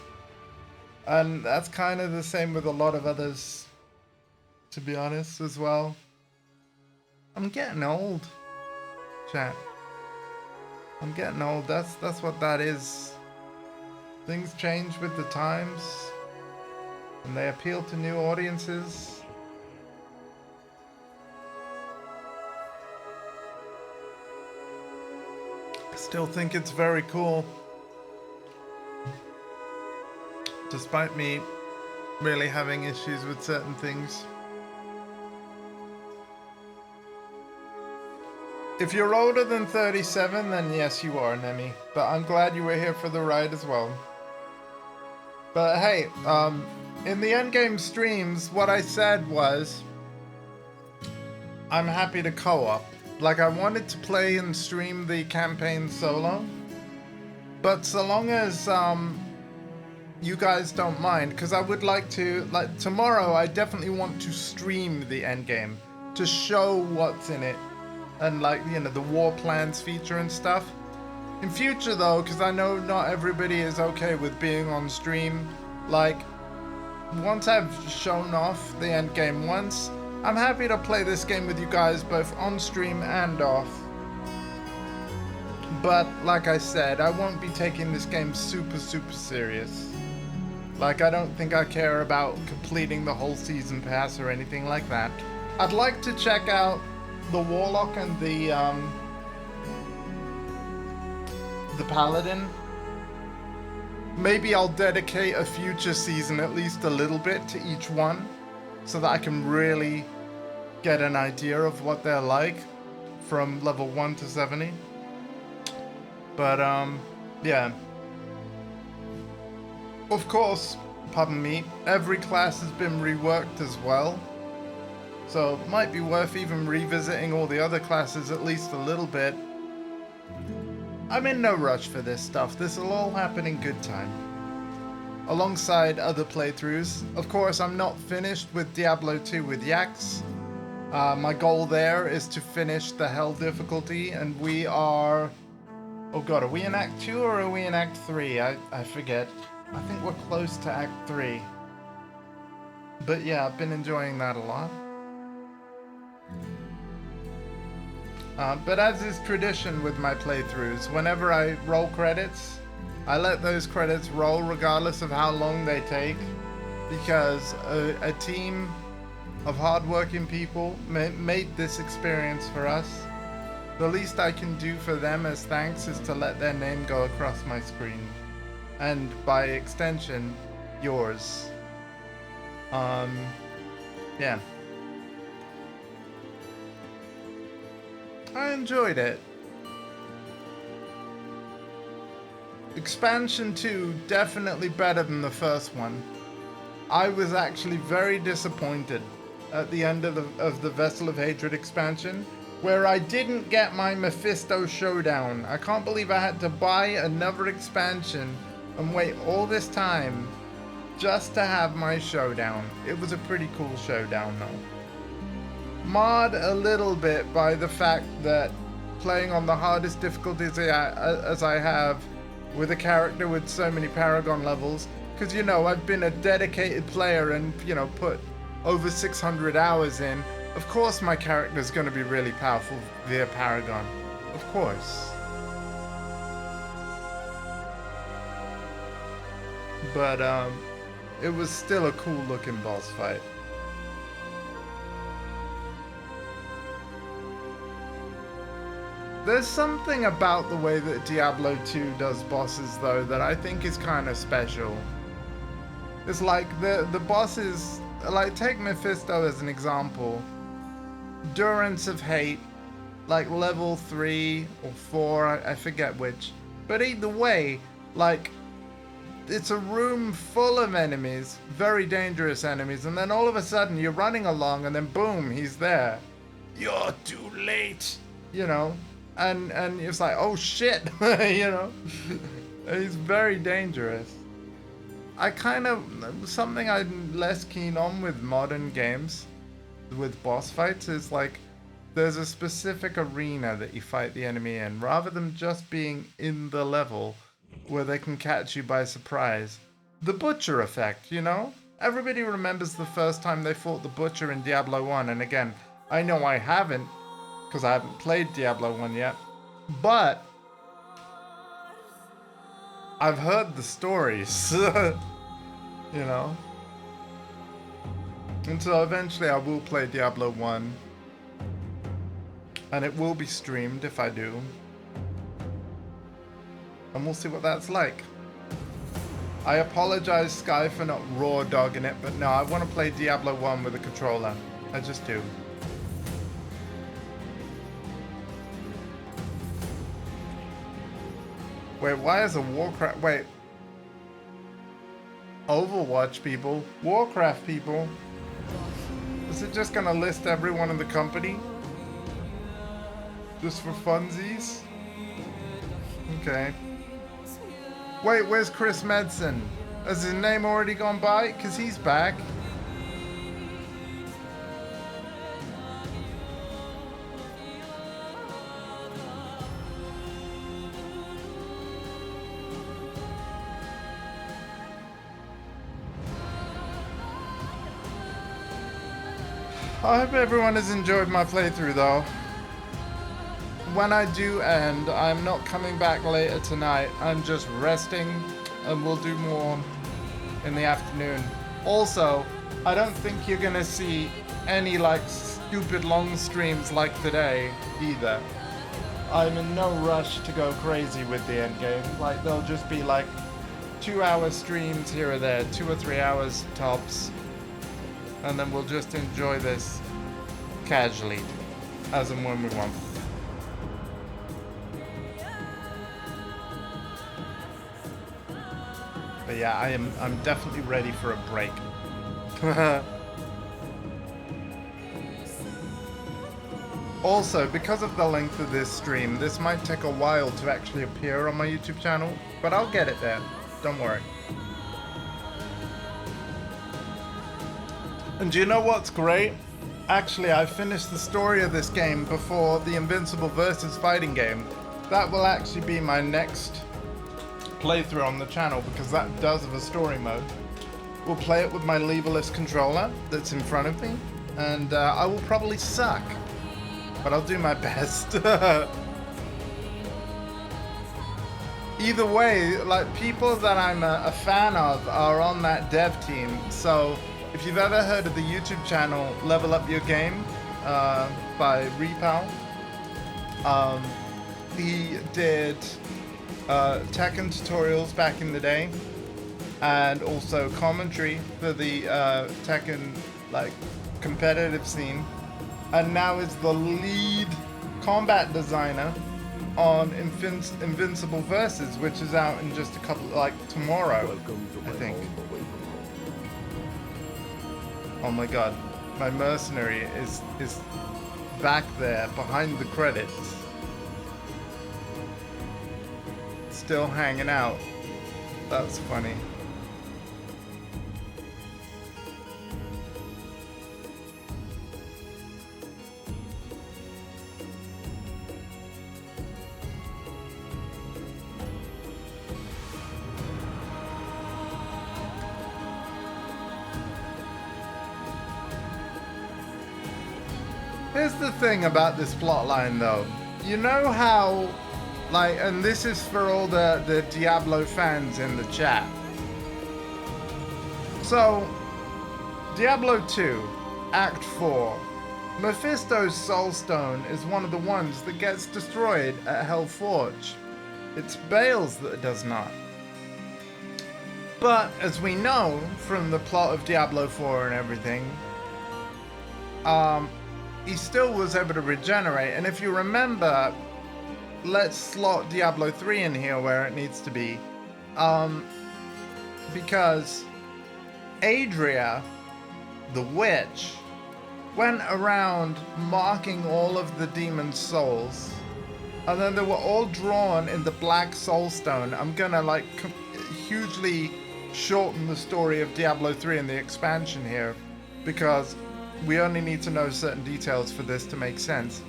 And that's kind of the same with a lot of others, to be honest, as well. I'm getting old, chat. I'm getting old. That's what that is. Things change with the times, and they appeal to new audiences. I still think it's very cool, despite me really having issues with certain things. If you're older than 37, then yes, you are, Nemi. But I'm glad you were here for the ride as well. But hey, in the endgame streams, what I said was, I'm happy to co-op. Like, I wanted to play and stream the campaign solo, but so long as you guys don't mind, because I would like to, like, tomorrow I definitely want to stream the endgame to show what's in it, and like, you know, the war plans feature and stuff. In future though, because I know not everybody is okay with being on stream, like, once I've shown off the endgame once, I'm happy to play this game with you guys both on stream and off. But like I said, I won't be taking this game super serious. Like, I don't think I care about completing the whole season pass or anything like that. I'd like to check out the Warlock and the Paladin. Maybe I'll dedicate a future season at least a little bit to each one, so that I can really get an idea of what they're like from level 1 to 70. But yeah. Of course, pardon me, every class has been reworked as well. So it might be worth even revisiting all the other classes at least a little bit. I'm in no rush for this stuff. This will all happen in good time. Alongside other playthroughs. Of course, I'm not finished with Diablo 2 with Yax. My goal there is to finish the Hell difficulty, and we are... Oh god, are we in Act 2 or are we in Act 3? I forget. I think we're close to Act 3. But yeah, I've been enjoying that a lot. But as is tradition with my playthroughs, whenever I roll credits, I let those credits roll regardless of how long they take, because a team of hardworking people made this experience for us. The least I can do for them as thanks is to let their name go across my screen, and by extension, yours. Yeah. I enjoyed it. Expansion 2, definitely better than the first one. I was actually very disappointed at the end of the Vessel of Hatred expansion, where I didn't get my Mephisto showdown. I can't believe I had to buy another expansion and wait all this time just to have my showdown. It was a pretty cool showdown though. Marred a little bit by the fact that playing on the hardest difficulties as I have, with a character with so many Paragon levels, because, you know, I've been a dedicated player and, you know, put over 600 hours in. Of course my character is going to be really powerful via Paragon. Of course. But, it was still a cool looking boss fight. There's something about the way that Diablo 2 does bosses, though, that I think is kind of special. It's like the bosses, like take Mephisto as an example. Durance of Hate, like level 3 or 4, I forget which. But either way, like, it's a room full of enemies, very dangerous enemies, and then all of a sudden you're running along and then boom, he's there. You're too late, you know? And it's like, oh shit, you know? He's very dangerous. I kind of, something I'm less keen on with modern games, with boss fights, is like, there's a specific arena that you fight the enemy in, rather than just being in the level where they can catch you by surprise. The Butcher effect, you know? Everybody remembers the first time they fought the Butcher in Diablo 1, and again, I know I haven't, because I haven't played Diablo 1 yet, but I've heard the stories, you know? And so eventually I will play Diablo 1, and it will be streamed if I do. And we'll see what that's like. I apologize, Sky, for not raw dogging it, but no, I want to play Diablo 1 with a controller. I just do. Wait, why is a Warcraft... Wait. Overwatch people? Warcraft people? Is it just gonna list everyone in the company? Just for funsies? Okay. Wait, where's Chris Medson? Has his name already gone by? Because he's back. I hope everyone has enjoyed my playthrough though. When I do end, I'm not coming back later tonight. I'm just resting and we'll do more in the afternoon. Also, I don't think you're gonna see any like stupid long streams like today either. I'm in no rush to go crazy with the end game. Like they'll just be like 2-hour streams here or there, 2 or 3 hours tops. And then we'll just enjoy this casually, as and when we want. But yeah, I'm definitely ready for a break. Also, because of the length of this stream, this might take a while to actually appear on my YouTube channel, but I'll get it there. Don't worry. And do you know what's great? Actually, I finished the story of this game before the Invincible Versus fighting game. That will actually be my next playthrough on the channel because that does have a story mode. We'll play it with my leverless controller that's in front of me, and I will probably suck, but I'll do my best. Either way, like people that I'm a fan of are on that dev team, so if you've ever heard of the YouTube channel Level Up Your Game by Repal, he did Tekken tutorials back in the day, and also commentary for the Tekken like competitive scene, and now is the lead combat designer on Invincible Versus, which is out in just a couple, like tomorrow, I think. Oh my god, my mercenary is back there behind the credits. Still hanging out. That's funny. Here's the thing about this plotline though. You know how, like, and this is for all the Diablo fans in the chat. So, Diablo 2, Act 4, Mephisto's Soul Stone is one of the ones that gets destroyed at Hellforge. It's Bale's that does not. But as we know from the plot of Diablo 4 and everything, he still was able to regenerate. And if you remember, let's slot Diablo 3 in here where it needs to be. Because Adria, the witch, went around marking all of the demon's souls, and then they were all drawn in the black soul stone. I'm gonna like hugely shorten the story of Diablo 3 and the expansion here, because we only need to know certain details for this to make sense.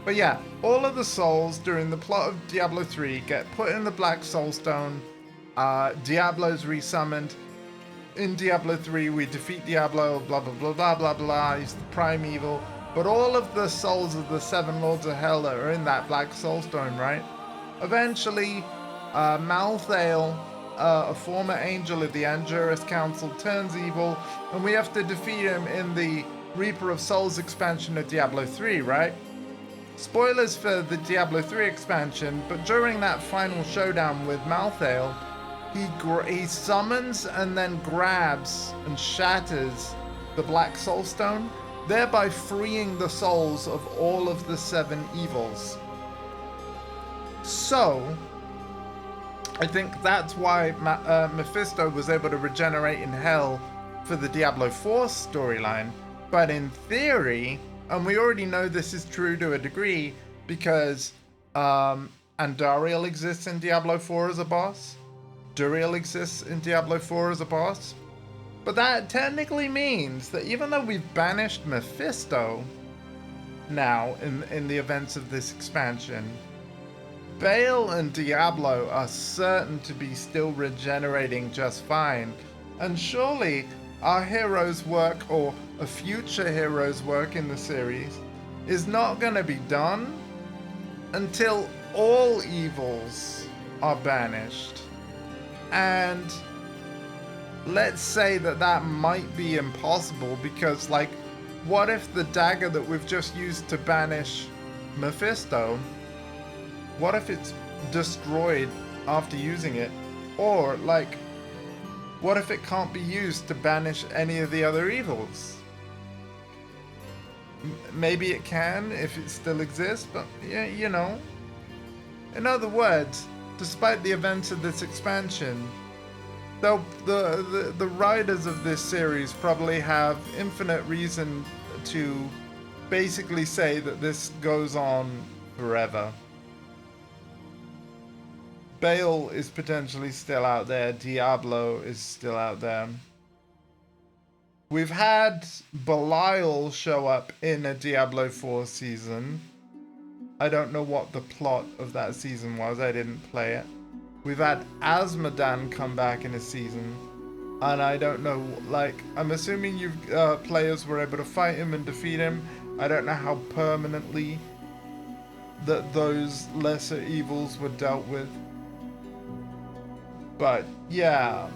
But yeah, all of the souls during the plot of Diablo 3 get put in the black soul stone. Diablo's resummoned. In Diablo 3, we defeat Diablo, blah, blah, blah, blah, blah, blah. He's the primeval. But all of the souls of the 7 Lords of Hell that are in that black soulstone, right? Eventually, Malthael, a former angel of the Angelus Council, turns evil, and we have to defeat him in the Reaper of Souls expansion of Diablo 3, right? Spoilers for the Diablo 3 expansion, but during that final showdown with Malthael, he summons and then grabs and shatters the Black Soulstone, thereby freeing the souls of all of the 7 evils. So, I think that's why Mephisto was able to regenerate in Hell for the Diablo 4 storyline. But in theory, and we already know this is true to a degree, because Andariel exists in Diablo 4 as a boss. Duriel exists in Diablo 4 as a boss. But that technically means that even though we've banished Mephisto now in the events of this expansion, Bale and Diablo are certain to be still regenerating just fine. And surely our hero's work, or a future hero's work in the series, is not going to be done until all evils are banished. And let's say that might be impossible, because, like, what if the dagger that we've just used to banish Mephisto, what if it's destroyed after using it? Or, like, what if it can't be used to banish any of the other evils? Maybe it can if it still exists, but yeah, you know. In other words, despite the events of this expansion, though the writers of this series probably have infinite reason to basically say that this goes on forever. Bale is potentially still out there. Diablo is still out there. We've had Belial show up in a Diablo 4 season. I don't know what the plot of that season was. I didn't play it. We've had Azmodan come back in a season. And I don't know, like, I'm assuming you players were able to fight him and defeat him. I don't know how permanently that those lesser evils were dealt with. But yeah.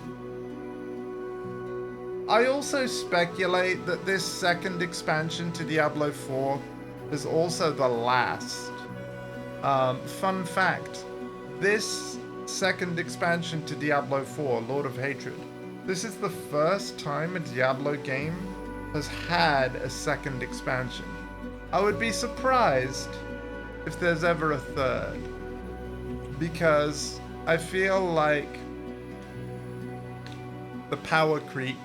I also speculate that this second expansion to Diablo 4 is also the last. Fun fact, this second expansion to Diablo 4, Lord of Hatred, this is the first time a Diablo game has had a second expansion. I would be surprised if there's ever a third, because I feel like the power creep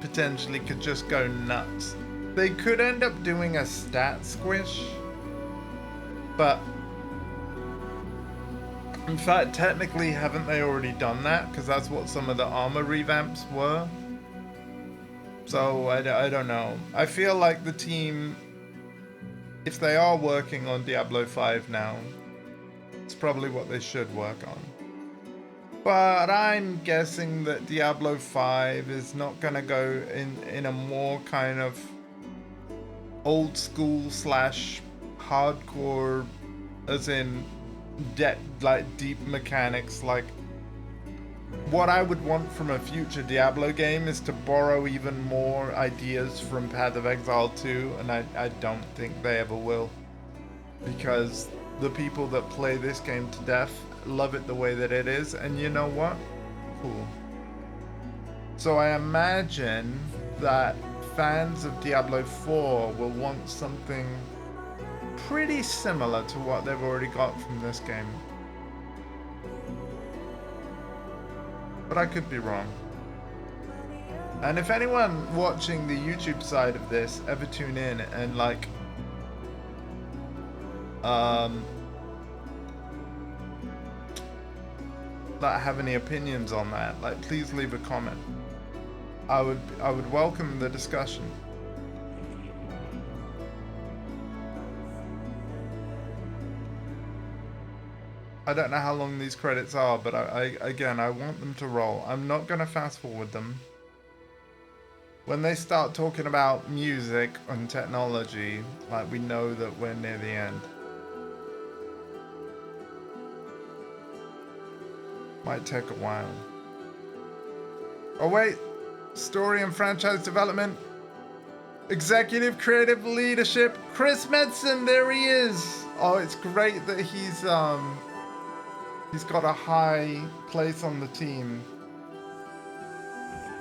potentially could just go nuts. They could end up doing a stat squish, but in fact, technically, haven't they already done that? Because that's what some of the armor revamps were. So I don't know. I feel like the team, if they are working on Diablo 5 now, it's probably what they should work on. But I'm guessing that Diablo 5 is not going to go in a more kind of old school / hardcore, as in deep mechanics like what I would want from a future Diablo game is to borrow even more ideas from Path of Exile 2, and I don't think they ever will. Because the people that play this game to death love it the way that it is, and you know what? Cool. So I imagine that fans of Diablo 4 will want something pretty similar to what they've already got from this game. But I could be wrong. And if anyone watching the YouTube side of this ever tune in and like have any opinions on that, like please leave a comment. I would welcome the discussion. I don't know how long these credits are, but I want them to roll. I'm not gonna fast forward them. When they start talking about music and technology, like we know that we're near the end. Might take a while. Oh wait, story and franchise development. Executive creative leadership, Chris Metzen, there he is. Oh, it's great that he's got a high place on the team.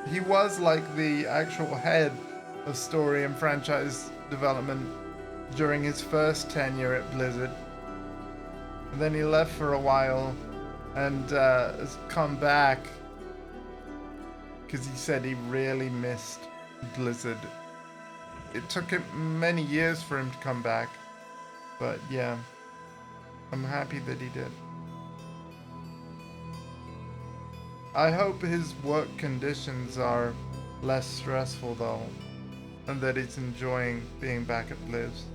He was like the actual head of story and franchise development during his first tenure at Blizzard. And then he left for a while and has come back because he said he really missed Blizzard. It took him many years for him to come back, but yeah, I'm happy that he did. I hope his work conditions are less stressful though, and that he's enjoying being back at Blizz.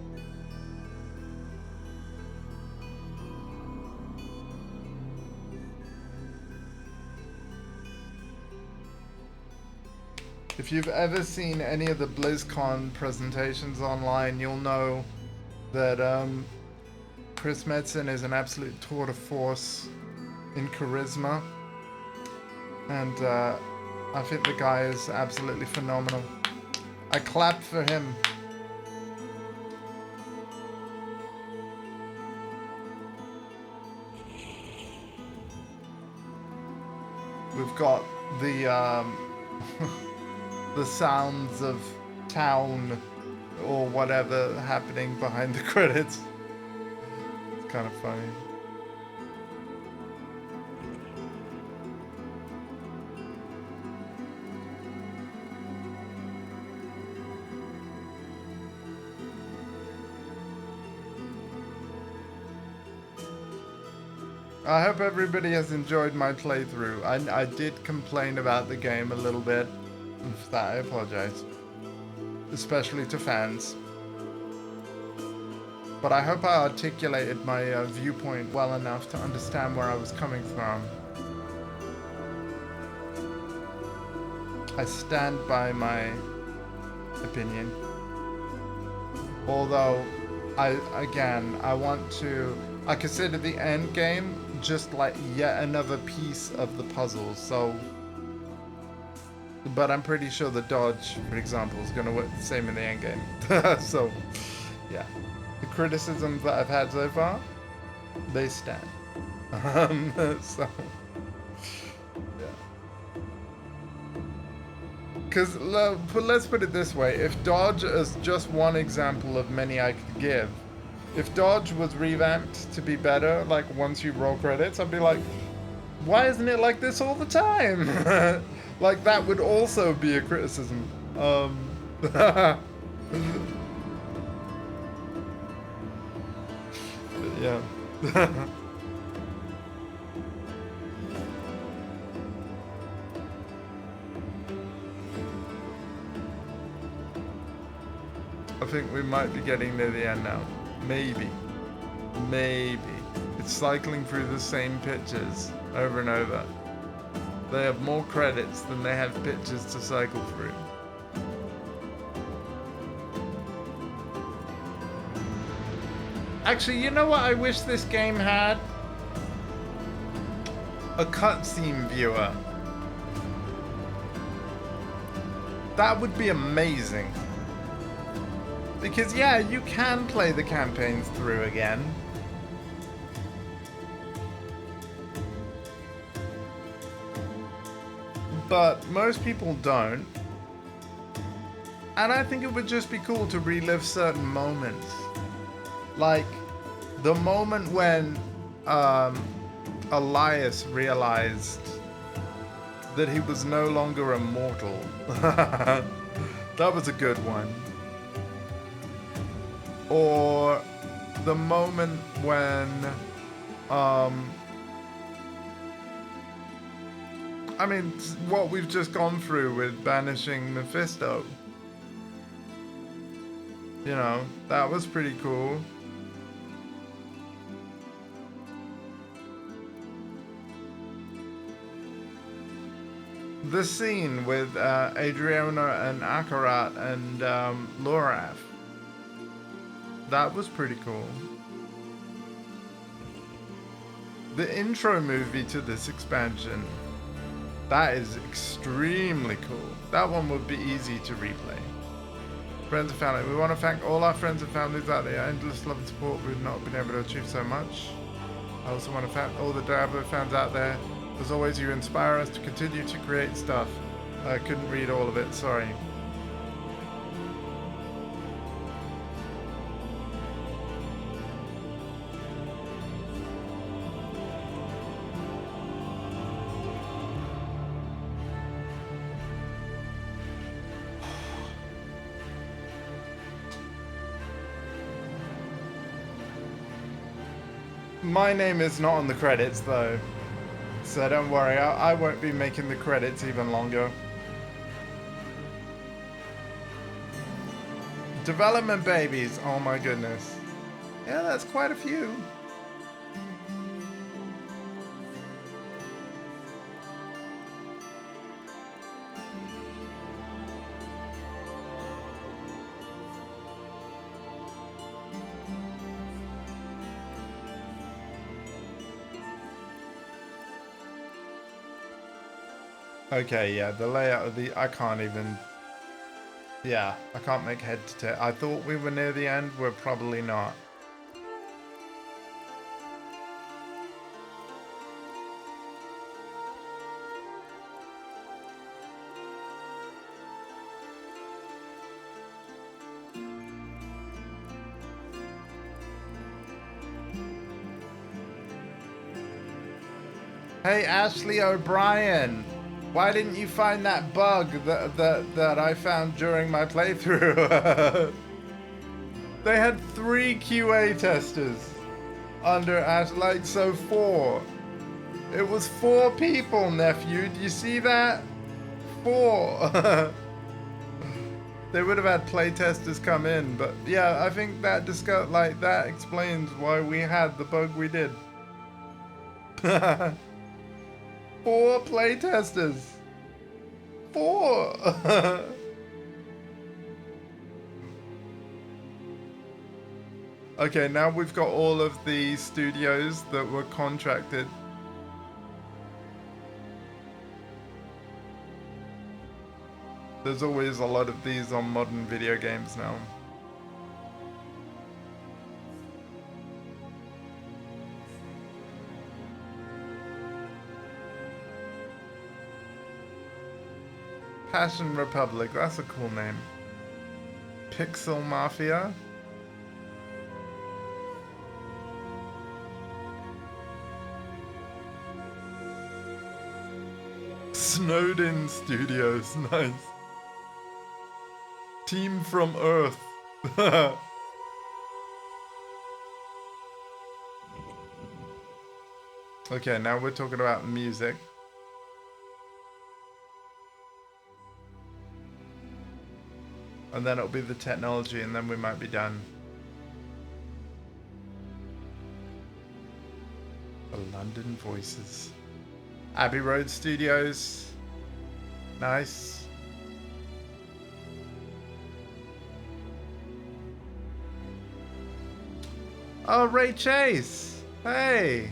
If you've ever seen any of the BlizzCon presentations online, you'll know that Chris Metzen is an absolute tour de force in charisma. And I think the guy is absolutely phenomenal. I clap for him. We've got the the sounds of town or whatever happening behind the credits. It's kind of funny. I hope everybody has enjoyed my playthrough. I did complain about the game a little bit, and for that I apologize. Especially to fans. But I hope I articulated my viewpoint well enough to understand where I was coming from. I stand by my opinion. Although, I consider the end game just like yet another piece of the puzzle, so... But I'm pretty sure the dodge, for example, is going to work the same in the end game. So, yeah. The criticisms that I've had so far, they stand. So... Yeah. Because, let's put it this way, if dodge is just one example of many I could give, if dodge was revamped to be better, like once you roll credits, I'd be like, why isn't it like this all the time? Like that would also be a criticism. Yeah. I think we might be getting near the end now. Maybe. It's cycling through the same pictures over and over. They have more credits than they have pictures to cycle through. Actually, you know what I wish this game had? A cutscene viewer. That would be amazing. Because yeah, you can play the campaigns through again. But most people don't. And I think it would just be cool to relive certain moments. Like the moment when Elias realized that he was no longer immortal. That was a good one. Or the moment when I mean, what we've just gone through with banishing Mephisto. You know, that was pretty cool. The scene with Adriana and Akarat and Lorath. That was pretty cool. The intro movie to this expansion. That is extremely cool. That one would be easy to replay. Friends and family. We want to thank all our friends and families out there. Endless love and support. We've not been able to achieve so much. I also want to thank all the Diablo fans out there. As always, you inspire us to continue to create stuff. I couldn't read all of it, sorry. My name is not on the credits though, so don't worry, I won't be making the credits even longer. Development babies, oh my goodness. Yeah, that's quite a few. Okay, yeah, the layout of the... I can't even... Yeah, I can't make head to tail. I thought we were near the end. We're probably not. Hey, Ashley O'Brien. Why didn't you find that bug that I found during my playthrough? They had 3 QA testers under Ash, like, so 4. It was 4 people, nephew. Do you see that? 4. They would have had playtesters come in, but yeah, I think that that explains why we had the bug we did. 4 playtesters. 4. Okay, now we've got all of the studios that were contracted. There's always a lot of these on modern video games now. Passion Republic, that's a cool name. Pixel Mafia. Snowden Studios, nice. Team from Earth. Okay, now we're talking about music. And then it'll be the technology, and then we might be done. The London Voices. Abbey Road Studios. Nice. Oh, Ray Chase. Hey.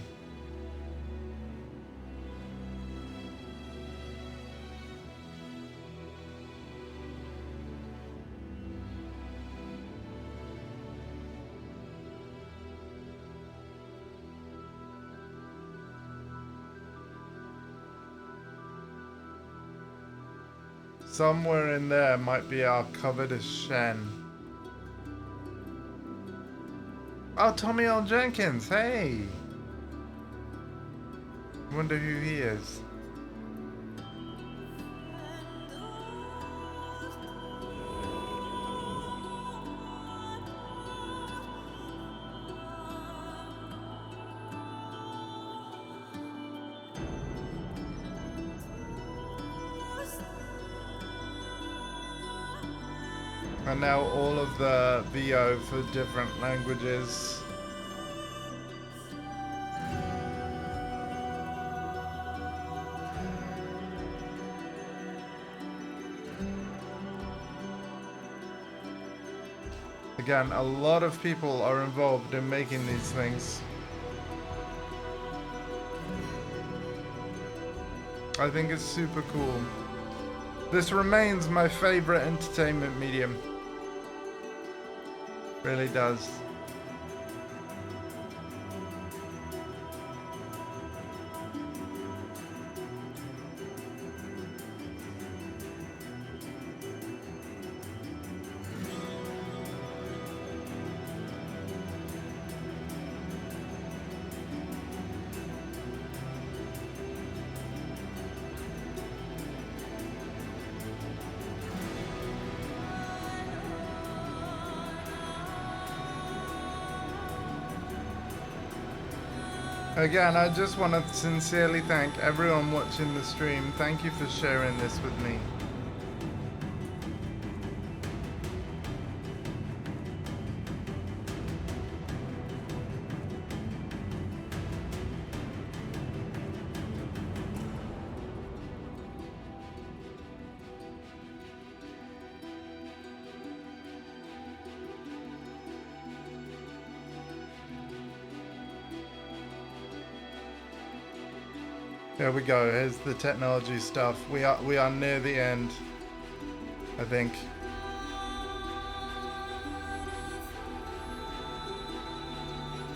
Somewhere in there might be our covetous Shen. Oh, Tommy L. Jenkins, hey! Wonder who he is. And now all of the VO for different languages. Again, a lot of people are involved in making these things. I think it's super cool. This remains my favorite entertainment medium. Really does. Again, I just want to sincerely thank everyone watching the stream. Thank you for sharing this with me. There we go. Here's the technology stuff. We are near the end, I think.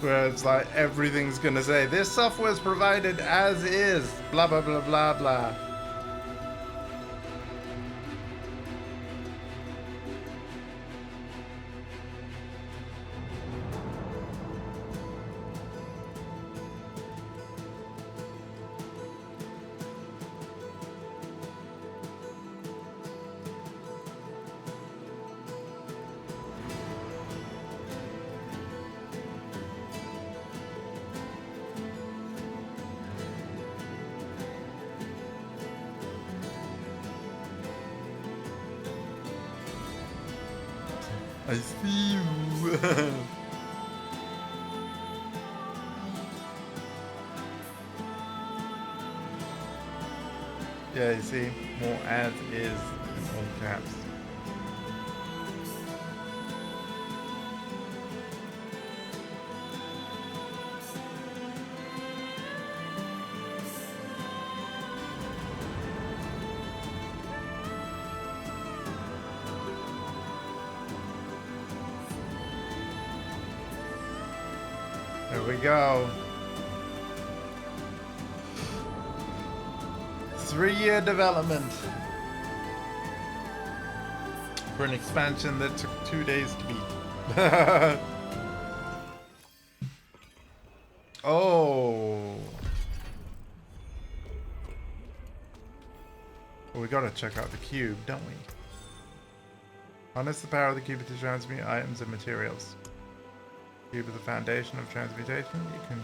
Where it's like everything's gonna say this software is provided as is, blah blah blah blah blah. I see you. Yeah, you see, more as is in all caps. There we go. 3-year development for an expansion that took 2 days to beat. Oh. Well, we gotta check out the cube, don't we? Harness the power of the cube to transmute items and materials. Cube is the foundation of transmutation. You can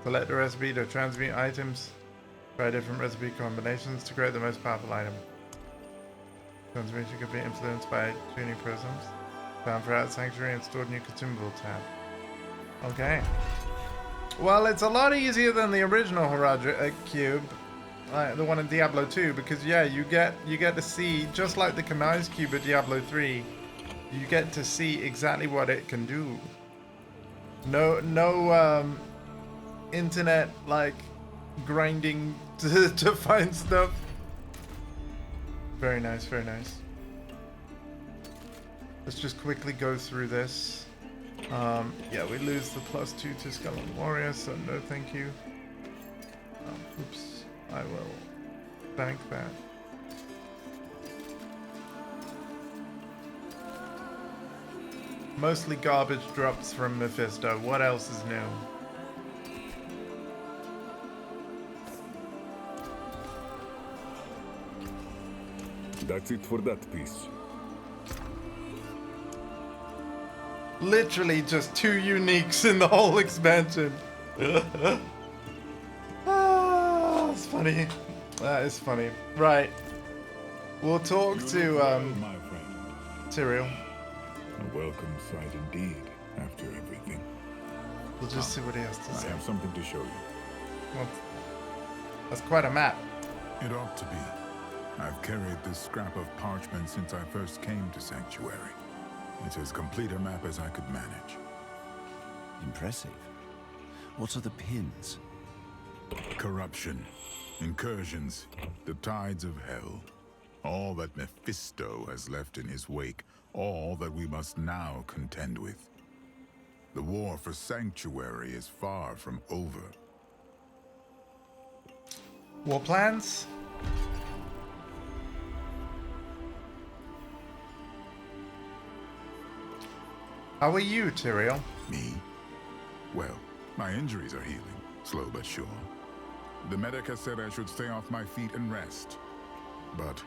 select a recipe to transmute items. Try different recipe combinations to create the most powerful item. Transmutation can be influenced by tuning prisms. Found throughout Sanctuary and stored in your consumable tab. Okay. Well, it's a lot easier than the original Horadric cube, like the one in Diablo 2, because yeah, you get to see, just like the Kanai's cube at Diablo 3, you get to see exactly what it can do. No internet like grinding to find stuff. Very nice, very nice. Let's just quickly go through this. Yeah, we lose the +2 to Skeleton Warrior, so no thank you. Oops, I will bank that. Mostly garbage drops from Mephisto. What else is new? That's it for that piece. Literally just 2 uniques in the whole expansion. Ah, it's funny. That is funny. Right. We'll talk to my friend. Tyrael. A welcome sight indeed, after everything. We'll just see what he has to say. I have something to show you. Well, that's quite a map. It ought to be. I've carried this scrap of parchment since I first came to Sanctuary. It's as complete a map as I could manage. Impressive. What are the pins? Corruption, incursions, the tides of hell. All that Mephisto has left in his wake. All that we must now contend with. The war for Sanctuary is far from over. War plans? How are you, Tyrael? Me? Well, my injuries are healing, slow but sure. The medic has said I should stay off my feet and rest. But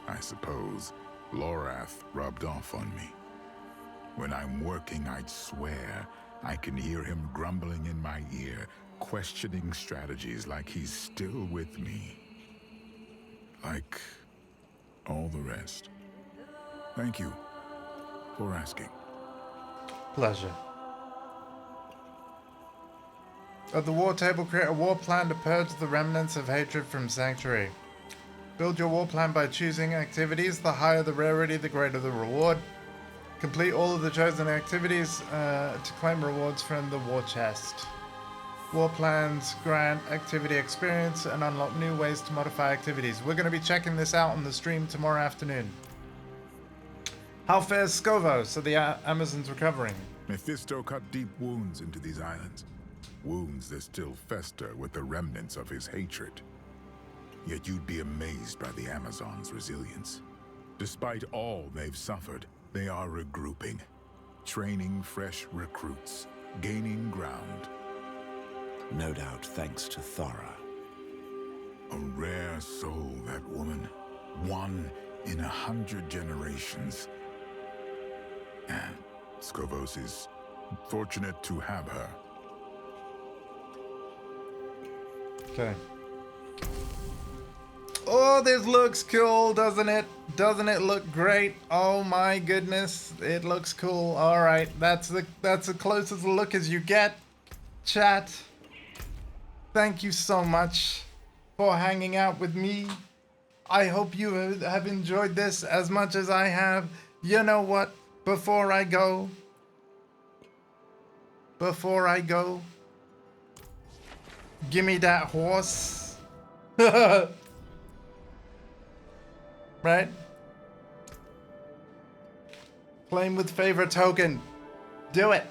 I suppose Lorath rubbed off on me. When I'm working, I'd swear I can hear him grumbling in my ear, questioning strategies like he's still with me. Like all the rest. Thank you for asking. Pleasure. At the war table, create a war plan to purge the remnants of hatred from Sanctuary. Build your war plan by choosing activities. The higher the rarity, the greater the reward. Complete all of the chosen activities to claim rewards from the war chest. War plans grant activity experience and unlock new ways to modify activities. We're going to be checking this out on the stream tomorrow afternoon. How fares Scovos? Are the Amazons recovering? Mephisto cut deep wounds into these islands. Wounds that still fester with the remnants of his hatred. Yet you'd be amazed by the Amazons' resilience. Despite all they've suffered, they are regrouping, training fresh recruits, gaining ground. No doubt thanks to Thora. A rare soul, that woman. One in 100 generations. And Scovos is fortunate to have her. Okay. Oh, this looks cool, doesn't it? Doesn't it look great? Oh my goodness, it looks cool. All right, that's the closest look as you get. Chat, thank you so much for hanging out with me. I hope you have enjoyed this as much as I have. You know what? Before I go, give me that horse. Right? Claim with favorite token. Do it.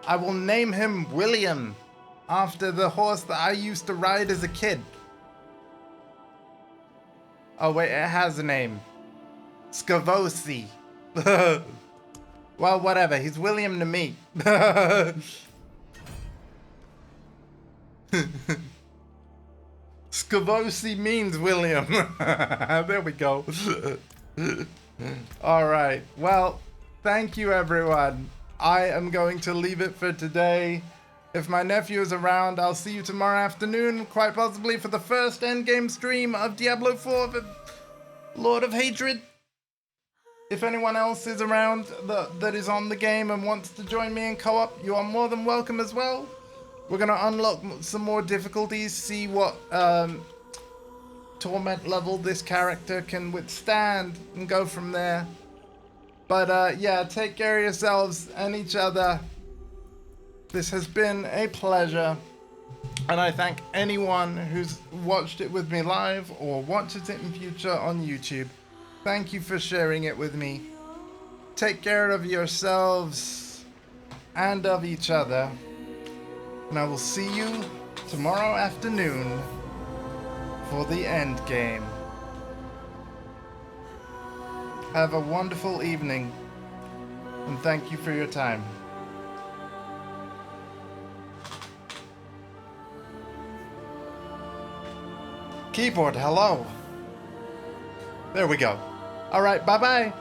I will name him William after the horse that I used to ride as a kid. Oh wait, it has a name. Scavosi. Well, whatever. He's William to me. Scavosi means William. There we go. All right. Well, thank you, everyone. I am going to leave it for today. If my nephew is around, I'll see you tomorrow afternoon, quite possibly for the first endgame stream of Diablo 4, the Lord of Hatred. If anyone else is around that is on the game and wants to join me in co-op, you are more than welcome as well. We're going to unlock some more difficulties, see what torment level this character can withstand, and go from there. But yeah, take care of yourselves and each other. This has been a pleasure, and I thank anyone who's watched it with me live or watches it in future on YouTube. Thank you for sharing it with me. Take care of yourselves and of each other. And I will see you tomorrow afternoon for the end game. Have a wonderful evening. And thank you for your time. Keyboard, hello. There we go. All right, bye-bye.